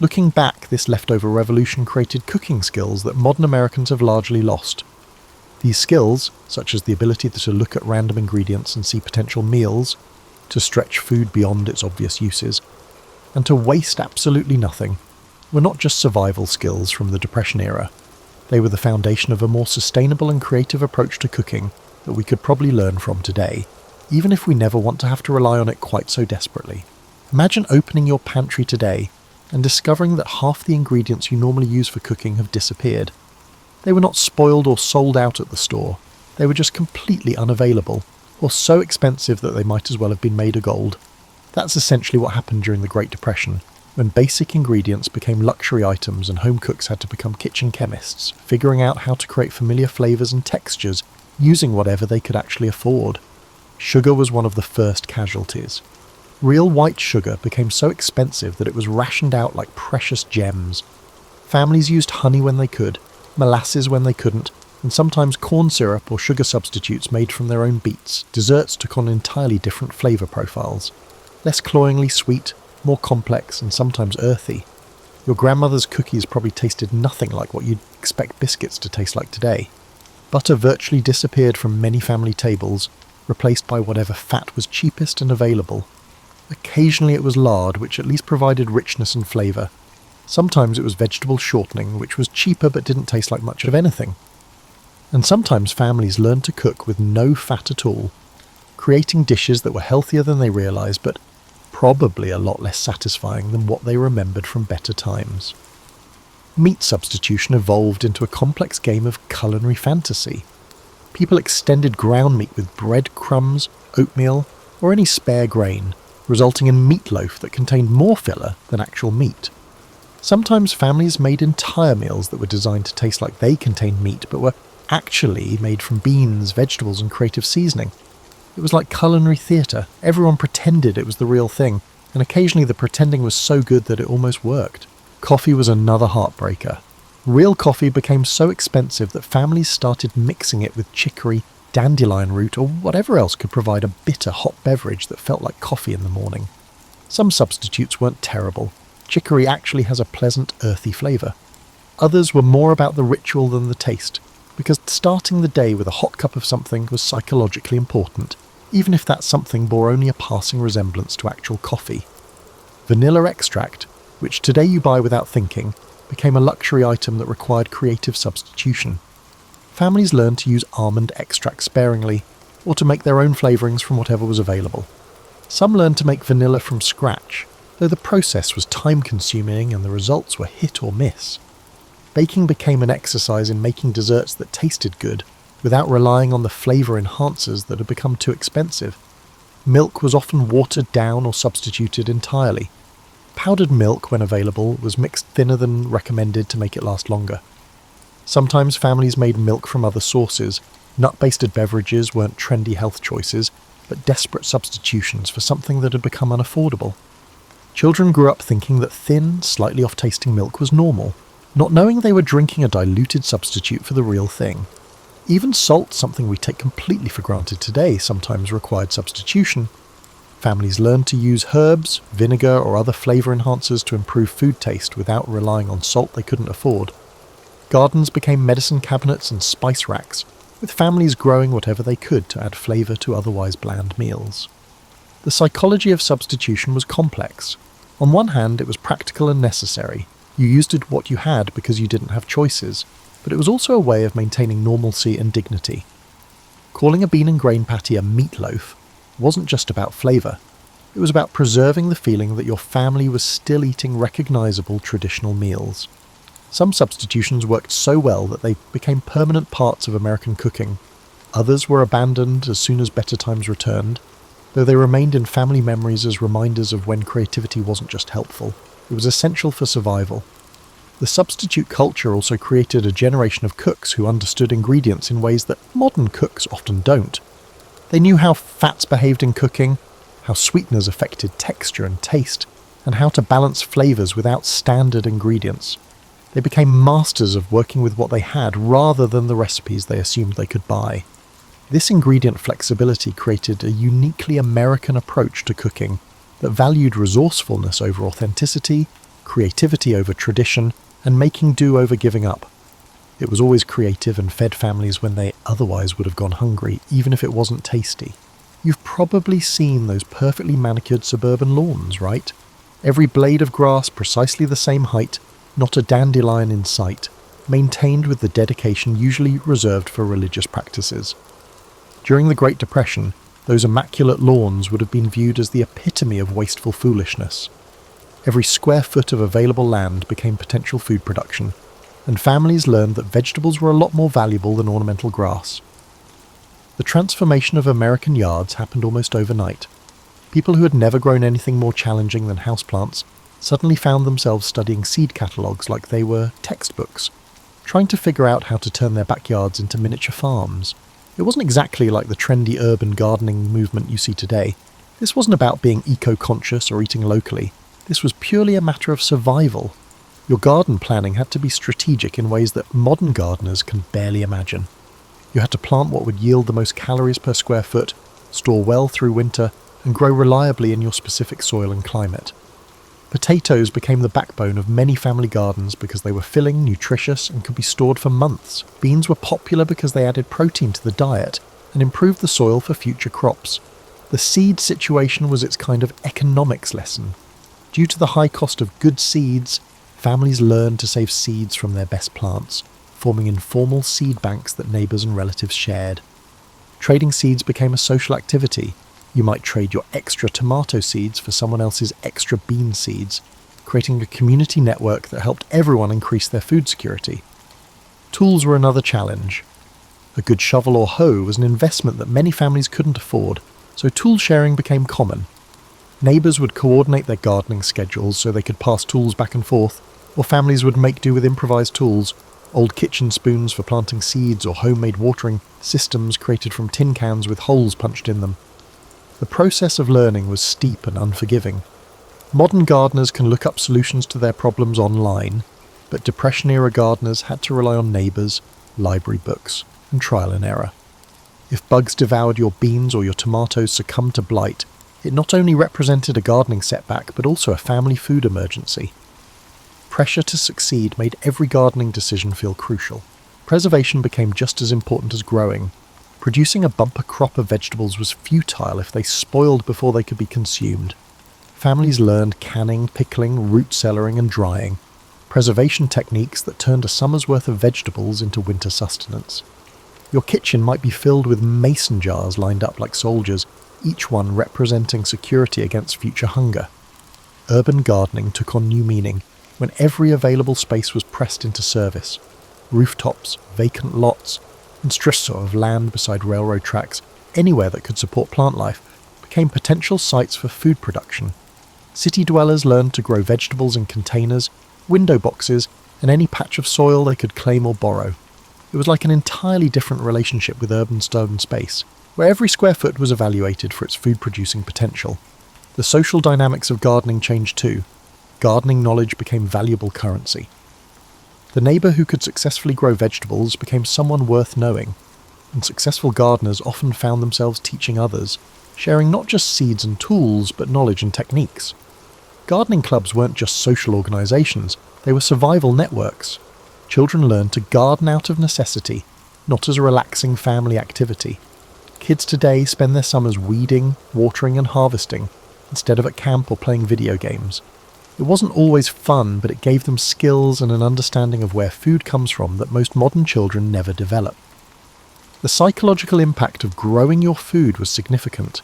[SPEAKER 1] Looking back, this leftover revolution created cooking skills that modern Americans have largely lost. These skills, such as the ability to look at random ingredients and see potential meals, to stretch food beyond its obvious uses, and to waste absolutely nothing, were not just survival skills from the Depression era. They were the foundation of a more sustainable and creative approach to cooking that we could probably learn from today, even if we never want to have to rely on it quite so desperately. Imagine opening your pantry today and discovering that half the ingredients you normally use for cooking have disappeared. They were not spoiled or sold out at the store. They were just completely unavailable, or so expensive that they might as well have been made of gold. That's essentially what happened during the Great Depression, when basic ingredients became luxury items and home cooks had to become kitchen chemists, figuring out how to create familiar flavours and textures using whatever they could actually afford. Sugar was one of the first casualties. Real white sugar became so expensive that it was rationed out like precious gems. Families used honey when they could, molasses when they couldn't, and sometimes corn syrup or sugar substitutes made from their own beets. Desserts took on entirely different flavour profiles. Less cloyingly sweet, more complex, and sometimes earthy. Your grandmother's cookies probably tasted nothing like what you'd expect biscuits to taste like today. Butter virtually disappeared from many family tables, replaced by whatever fat was cheapest and available. Occasionally it was lard, which at least provided richness and flavour. Sometimes it was vegetable shortening, which was cheaper but didn't taste like much of anything. And sometimes families learned to cook with no fat at all, creating dishes that were healthier than they realised, but probably a lot less satisfying than what they remembered from better times. Meat substitution evolved into a complex game of culinary fantasy. People extended ground meat with breadcrumbs, oatmeal, or any spare grain, resulting in meatloaf that contained more filler than actual meat. Sometimes families made entire meals that were designed to taste like they contained meat, but were actually made from beans, vegetables, and creative seasoning. It was like culinary theatre. Everyone pretended it was the real thing, and occasionally the pretending was so good that it almost worked. Coffee was another heartbreaker. Real coffee became so expensive that families started mixing it with chicory, dandelion root, or whatever else could provide a bitter hot beverage that felt like coffee in the morning. Some substitutes weren't terrible. Chicory actually has a pleasant, earthy flavour. Others were more about the ritual than the taste, because starting the day with a hot cup of something was psychologically important, even if that something bore only a passing resemblance to actual coffee. Vanilla extract, which today you buy without thinking, became a luxury item that required creative substitution. Families learned to use almond extract sparingly, or to make their own flavourings from whatever was available. Some learned to make vanilla from scratch, though the process was time-consuming and the results were hit or miss. Baking became an exercise in making desserts that tasted good, without relying on the flavour enhancers that had become too expensive. Milk was often watered down or substituted entirely. Powdered milk, when available, was mixed thinner than recommended to make it last longer. Sometimes families made milk from other sources. Nut-based beverages weren't trendy health choices, but desperate substitutions for something that had become unaffordable. Children grew up thinking that thin, slightly off-tasting milk was normal. not knowing they were drinking a diluted substitute for the real thing. Even salt, something we take completely for granted today, sometimes required substitution. Families learned to use herbs, vinegar, or other flavour enhancers to improve food taste without relying on salt they couldn't afford. Gardens became medicine cabinets and spice racks, with families growing whatever they could to add flavour to otherwise bland meals. The psychology of substitution was complex. On one hand, it was practical and necessary. You used what you had because you didn't have choices, but it was also a way of maintaining normalcy and dignity. Calling a bean and grain patty a meatloaf wasn't just about flavour. It was about preserving the feeling that your family was still eating recognisable traditional meals. Some substitutions worked so well that they became permanent parts of American cooking. Others were abandoned as soon as better times returned, though they remained in family memories as reminders of when creativity wasn't just helpful, it was essential for survival. The substitute culture also created a generation of cooks who understood ingredients in ways that modern cooks often don't. They knew how fats behaved in cooking, how sweeteners affected texture and taste, and how to balance flavours without standard ingredients. They became masters of working with what they had rather than the recipes they assumed they could buy. This ingredient flexibility created a uniquely American approach to cooking that valued resourcefulness over authenticity, creativity over tradition, and making do over giving up. It was always creative and fed families when they otherwise would have gone hungry, even if it wasn't tasty. You've probably seen those perfectly manicured suburban lawns, right? Every blade of grass precisely the same height, not a dandelion in sight, maintained with the dedication usually reserved for religious practices. During the Great Depression, those immaculate lawns would have been viewed as the epitome of wasteful foolishness. Every square foot of available land became potential food production, and families learned that vegetables were a lot more valuable than ornamental grass. The transformation of American yards happened almost overnight. People who had never grown anything more challenging than houseplants suddenly found themselves studying seed catalogues like they were textbooks, trying to figure out how to turn their backyards into miniature farms. It wasn't exactly like the trendy urban gardening movement you see today. This wasn't about being eco-conscious or eating locally. This was purely a matter of survival. Your garden planning had to be strategic in ways that modern gardeners can barely imagine. You had to plant what would yield the most calories per square foot, store well through winter, and grow reliably in your specific soil and climate. Potatoes became the backbone of many family gardens because they were filling, nutritious, and could be stored for months. Beans were popular because they added protein to the diet and improved the soil for future crops. The seed situation was its kind of economics lesson. Due to the high cost of good seeds, families learned to save seeds from their best plants, forming informal seed banks that neighbours and relatives shared. Trading seeds became a social activity. You might trade your extra tomato seeds for someone else's extra bean seeds, creating a community network that helped everyone increase their food security. Tools were another challenge. A good shovel or hoe was an investment that many families couldn't afford, so tool sharing became common. Neighbours would coordinate their gardening schedules so they could pass tools back and forth, or families would make do with improvised tools, old kitchen spoons for planting seeds or homemade watering systems created from tin cans with holes punched in them. The process of learning was steep and unforgiving. Modern gardeners can look up solutions to their problems online, but Depression-era gardeners had to rely on neighbours, library books, and trial and error. If bugs devoured your beans or your tomatoes succumbed to blight, it not only represented a gardening setback, but also a family food emergency. Pressure to succeed made every gardening decision feel crucial. Preservation became just as important as growing. Producing a bumper crop of vegetables was futile if they spoiled before they could be consumed. Families learned canning, pickling, root cellaring, and drying, preservation techniques that turned a summer's worth of vegetables into winter sustenance. Your kitchen might be filled with mason jars lined up like soldiers, each one representing security against future hunger. Urban gardening took on new meaning when every available space was pressed into service. Rooftops, vacant lots, and strips of land beside railroad tracks, anywhere that could support plant life, became potential sites for food production. City dwellers learned to grow vegetables in containers, window boxes, and any patch of soil they could claim or borrow. It was like an entirely different relationship with urban stone space, where every square foot was evaluated for its food-producing potential. The social dynamics of gardening changed too. Gardening knowledge became valuable currency. The neighbour who could successfully grow vegetables became someone worth knowing, and successful gardeners often found themselves teaching others, sharing not just seeds and tools, but knowledge and techniques. Gardening clubs weren't just social organisations, they were survival networks. Children learned to garden out of necessity, not as a relaxing family activity. Kids today spend their summers weeding, watering and harvesting, instead of at camp or playing video games. It wasn't always fun, but it gave them skills and an understanding of where food comes from that most modern children never develop. The psychological impact of growing your food was significant.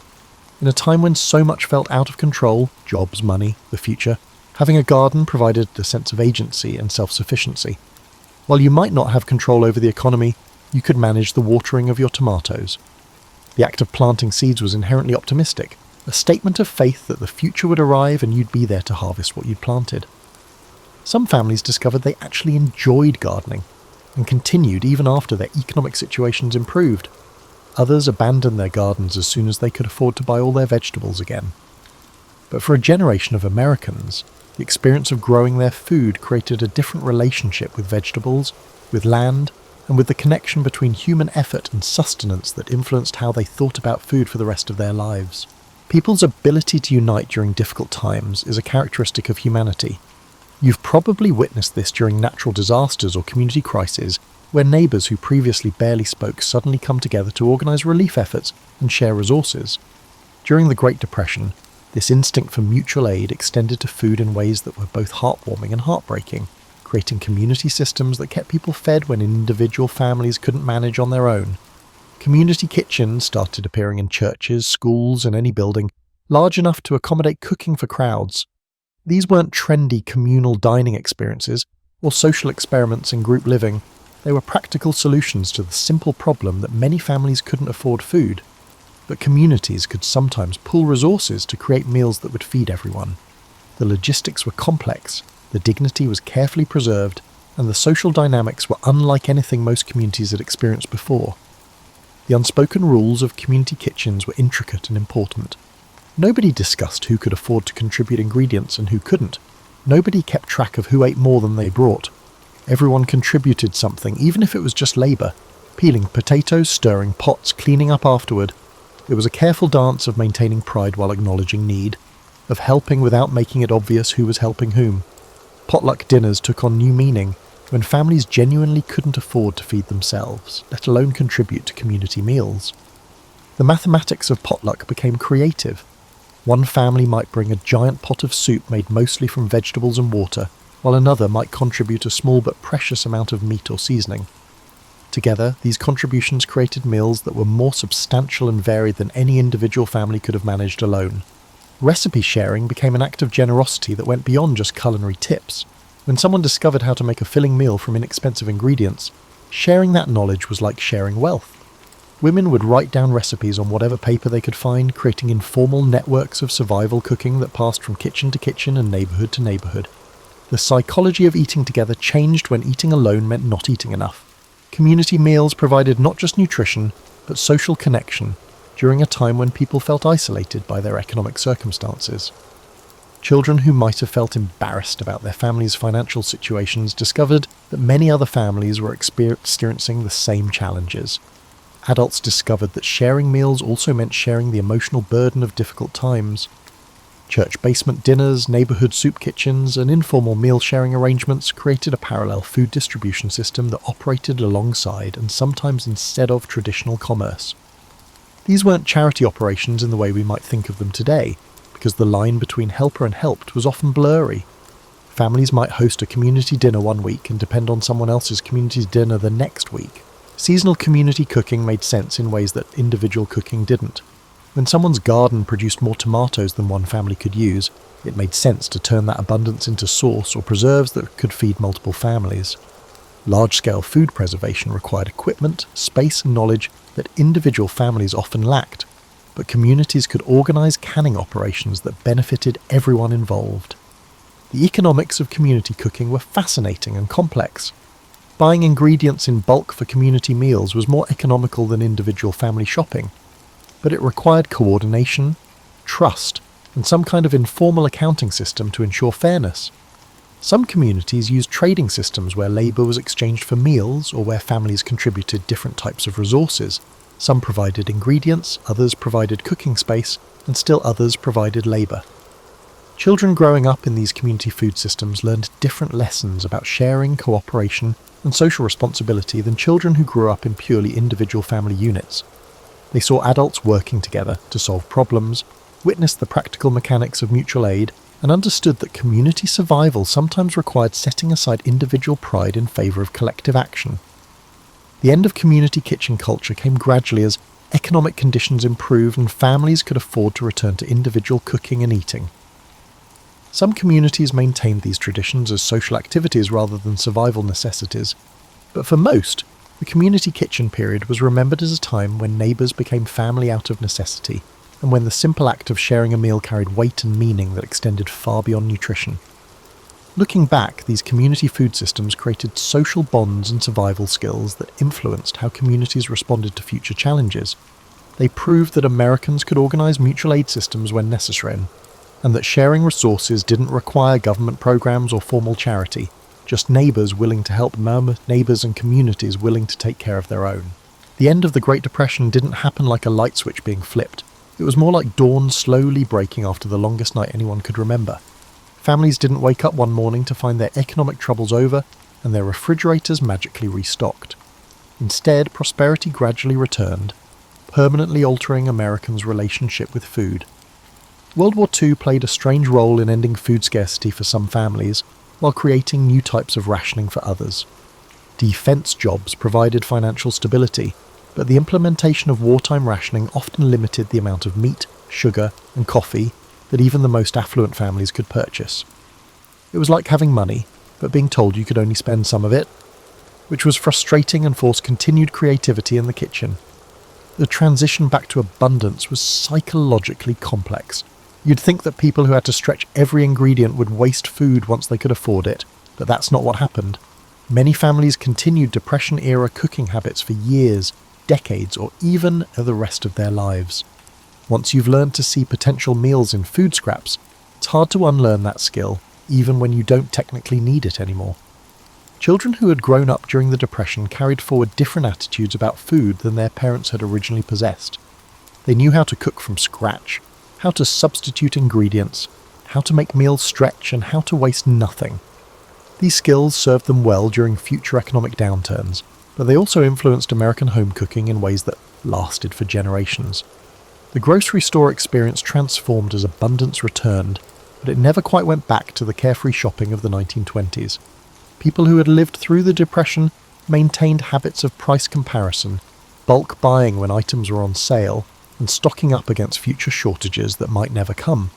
[SPEAKER 1] In a time when so much felt out of control, jobs, money, the future, having a garden provided a sense of agency and self-sufficiency. While you might not have control over the economy, you could manage the watering of your tomatoes. The act of planting seeds was inherently optimistic, a statement of faith that the future would arrive and you'd be there to harvest what you'd planted. Some families discovered they actually enjoyed gardening, and continued even after their economic situations improved. Others abandoned their gardens as soon as they could afford to buy all their vegetables again. But for a generation of Americans, the experience of growing their food created a different relationship with vegetables, with land, and with the connection between human effort and sustenance that influenced how they thought about food for the rest of their lives. People's ability to unite during difficult times is a characteristic of humanity. You've probably witnessed this during natural disasters or community crises, where neighbours who previously barely spoke suddenly come together to organise relief efforts and share resources. During the Great Depression, this instinct for mutual aid extended to food in ways that were both heartwarming and heartbreaking, creating community systems that kept people fed when individual families couldn't manage on their own. Community kitchens started appearing in churches, schools, and any building, large enough to accommodate cooking for crowds. These weren't trendy communal dining experiences or social experiments in group living. They were practical solutions to the simple problem that many families couldn't afford food. But communities could sometimes pool resources to create meals that would feed everyone. The logistics were complex, the dignity was carefully preserved, and the social dynamics were unlike anything most communities had experienced before. The unspoken rules of community kitchens were intricate and important. Nobody discussed who could afford to contribute ingredients and who couldn't. Nobody kept track of who ate more than they brought. Everyone contributed something, even if it was just labour. Peeling potatoes, stirring pots, cleaning up afterward. It was a careful dance of maintaining pride while acknowledging need, of helping without making it obvious who was helping whom. Potluck dinners took on new meaning when families genuinely couldn't afford to feed themselves, let alone contribute to community meals. The mathematics of potluck became creative. One family might bring a giant pot of soup made mostly from vegetables and water, while another might contribute a small but precious amount of meat or seasoning. Together, these contributions created meals that were more substantial and varied than any individual family could have managed alone. Recipe sharing became an act of generosity that went beyond just culinary tips. When someone discovered how to make a filling meal from inexpensive ingredients, sharing that knowledge was like sharing wealth. Women would write down recipes on whatever paper they could find, creating informal networks of survival cooking that passed from kitchen to kitchen and neighbourhood to neighbourhood. The psychology of eating together changed when eating alone meant not eating enough. Community meals provided not just nutrition, but social connection, during a time when people felt isolated by their economic circumstances. Children who might have felt embarrassed about their family's financial situations discovered that many other families were experiencing the same challenges. Adults discovered that sharing meals also meant sharing the emotional burden of difficult times. Church basement dinners, neighbourhood soup kitchens, and informal meal-sharing arrangements created a parallel food distribution system that operated alongside and sometimes instead of traditional commerce. These weren't charity operations in the way we might think of them today, because the line between helper and helped was often blurry. Families might host a community dinner one week and depend on someone else's community dinner the next week. Seasonal community cooking made sense in ways that individual cooking didn't. When someone's garden produced more tomatoes than one family could use, it made sense to turn that abundance into sauce or preserves that could feed multiple families. Large-scale food preservation required equipment, space and knowledge that individual families often lacked, but communities could organise canning operations that benefited everyone involved. The economics of community cooking were fascinating and complex. Buying ingredients in bulk for community meals was more economical than individual family shopping, but it required coordination, trust, and some kind of informal accounting system to ensure fairness. Some communities used trading systems where labour was exchanged for meals or where families contributed different types of resources. Some provided ingredients, others provided cooking space, and still others provided labour. Children growing up in these community food systems learned different lessons about sharing, cooperation, and social responsibility than children who grew up in purely individual family units. They saw adults working together to solve problems, witnessed the practical mechanics of mutual aid, and understood that community survival sometimes required setting aside individual pride in favour of collective action. The end of community kitchen culture came gradually as economic conditions improved and families could afford to return to individual cooking and eating. Some communities maintained these traditions as social activities rather than survival necessities, but for most, the community kitchen period was remembered as a time when neighbours became family out of necessity, and when the simple act of sharing a meal carried weight and meaning that extended far beyond nutrition. Looking back, these community food systems created social bonds and survival skills that influenced how communities responded to future challenges. They proved that Americans could organise mutual aid systems when necessary, and that sharing resources didn't require government programs or formal charity, just neighbours willing to help neighbours and communities willing to take care of their own. The end of the Great Depression didn't happen like a light switch being flipped. It was more like dawn slowly breaking after the longest night anyone could remember. Families didn't wake up one morning to find their economic troubles over and their refrigerators magically restocked. Instead, prosperity gradually returned, permanently altering Americans' relationship with food. World War II played a strange role in ending food scarcity for some families, while creating new types of rationing for others. Defense jobs provided financial stability, but the implementation of wartime rationing often limited the amount of meat, sugar, and coffee that even the most affluent families could purchase. It was like having money, but being told you could only spend some of it, which was frustrating and forced continued creativity in the kitchen. The transition back to abundance was psychologically complex. You'd think that people who had to stretch every ingredient would waste food once they could afford it, but that's not what happened. Many families continued Depression-era cooking habits for years, decades, or even the rest of their lives. Once you've learned to see potential meals in food scraps, it's hard to unlearn that skill, even when you don't technically need it anymore. Children who had grown up during the Depression carried forward different attitudes about food than their parents had originally possessed. They knew how to cook from scratch, how to substitute ingredients, how to make meals stretch, and how to waste nothing. These skills served them well during future economic downturns, but they also influenced American home cooking in ways that lasted for generations. The grocery store experience transformed as abundance returned, but it never quite went back to the carefree shopping of the 1920s. People who had lived through the Depression maintained habits of price comparison, bulk buying when items were on sale, and stocking up against future shortages that might never come.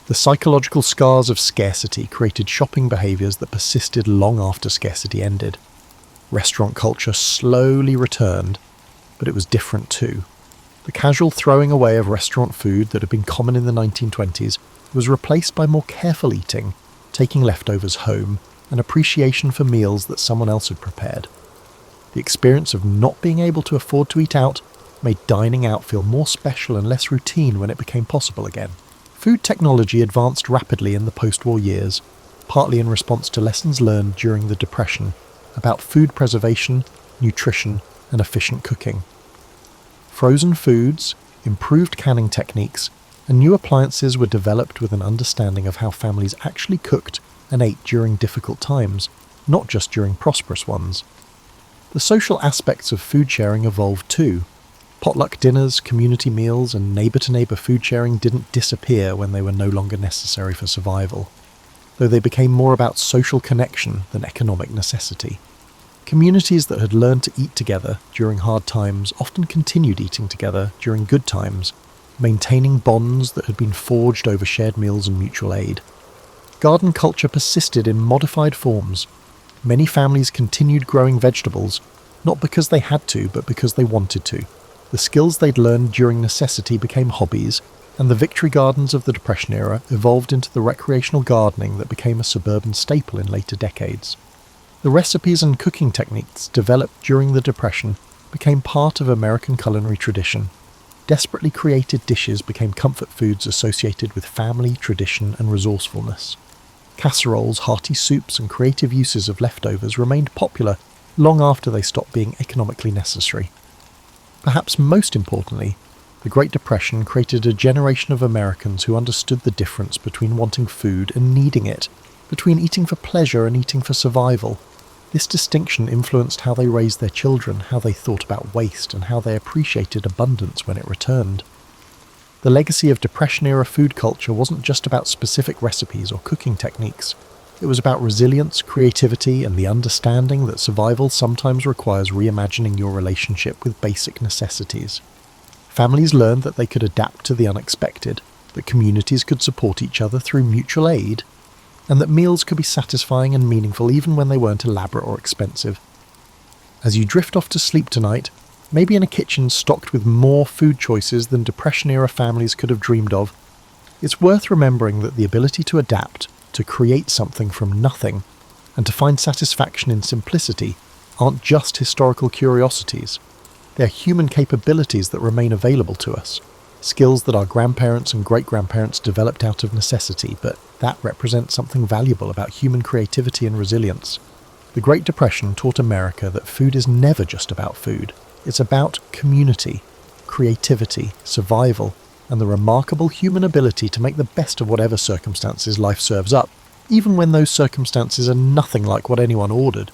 [SPEAKER 1] The psychological scars of scarcity created shopping behaviours that persisted long after scarcity ended. Restaurant culture slowly returned, but it was different too. The casual throwing away of restaurant food that had been common in the 1920s was replaced by more careful eating, taking leftovers home, and appreciation for meals that someone else had prepared. The experience of not being able to afford to eat out made dining out feel more special and less routine when it became possible again. Food technology advanced rapidly in the post-war years, partly in response to lessons learned during the Depression about food preservation, nutrition, and efficient cooking. Frozen foods, improved canning techniques, and new appliances were developed with an understanding of how families actually cooked and ate during difficult times, not just during prosperous ones. The social aspects of food sharing evolved too. Potluck dinners, community meals, and neighbour-to-neighbour food sharing didn't disappear when they were no longer necessary for survival, though they became more about social connection than economic necessity. Communities that had learned to eat together during hard times often continued eating together during good times, maintaining bonds that had been forged over shared meals and mutual aid. Garden culture persisted in modified forms. Many families continued growing vegetables, not because they had to, but because they wanted to. The skills they'd learned during necessity became hobbies, and the victory gardens of the Depression era evolved into the recreational gardening that became a suburban staple in later decades. The recipes and cooking techniques developed during the Depression became part of American culinary tradition. Desperately created dishes became comfort foods associated with family, tradition, and resourcefulness. Casseroles, hearty soups, and creative uses of leftovers remained popular long after they stopped being economically necessary. Perhaps most importantly, the Great Depression created a generation of Americans who understood the difference between wanting food and needing it, between eating for pleasure and eating for survival. This distinction influenced how they raised their children, how they thought about waste, and how they appreciated abundance when it returned. The legacy of Depression-era food culture wasn't just about specific recipes or cooking techniques. It was about resilience, creativity, and the understanding that survival sometimes requires reimagining your relationship with basic necessities. Families learned that they could adapt to the unexpected, that communities could support each other through mutual aid, and that meals could be satisfying and meaningful even when they weren't elaborate or expensive. As you drift off to sleep tonight, maybe in a kitchen stocked with more food choices than Depression-era families could have dreamed of, it's worth remembering that the ability to adapt, to create something from nothing, and to find satisfaction in simplicity aren't just historical curiosities. They're human capabilities that remain available to us, skills that our grandparents and great-grandparents developed out of necessity, but that represents something valuable about human creativity and resilience. The Great Depression taught America that food is never just about food. It's about community, creativity, survival, and the remarkable human ability to make the best of whatever circumstances life serves up, even when those circumstances are nothing like what anyone ordered.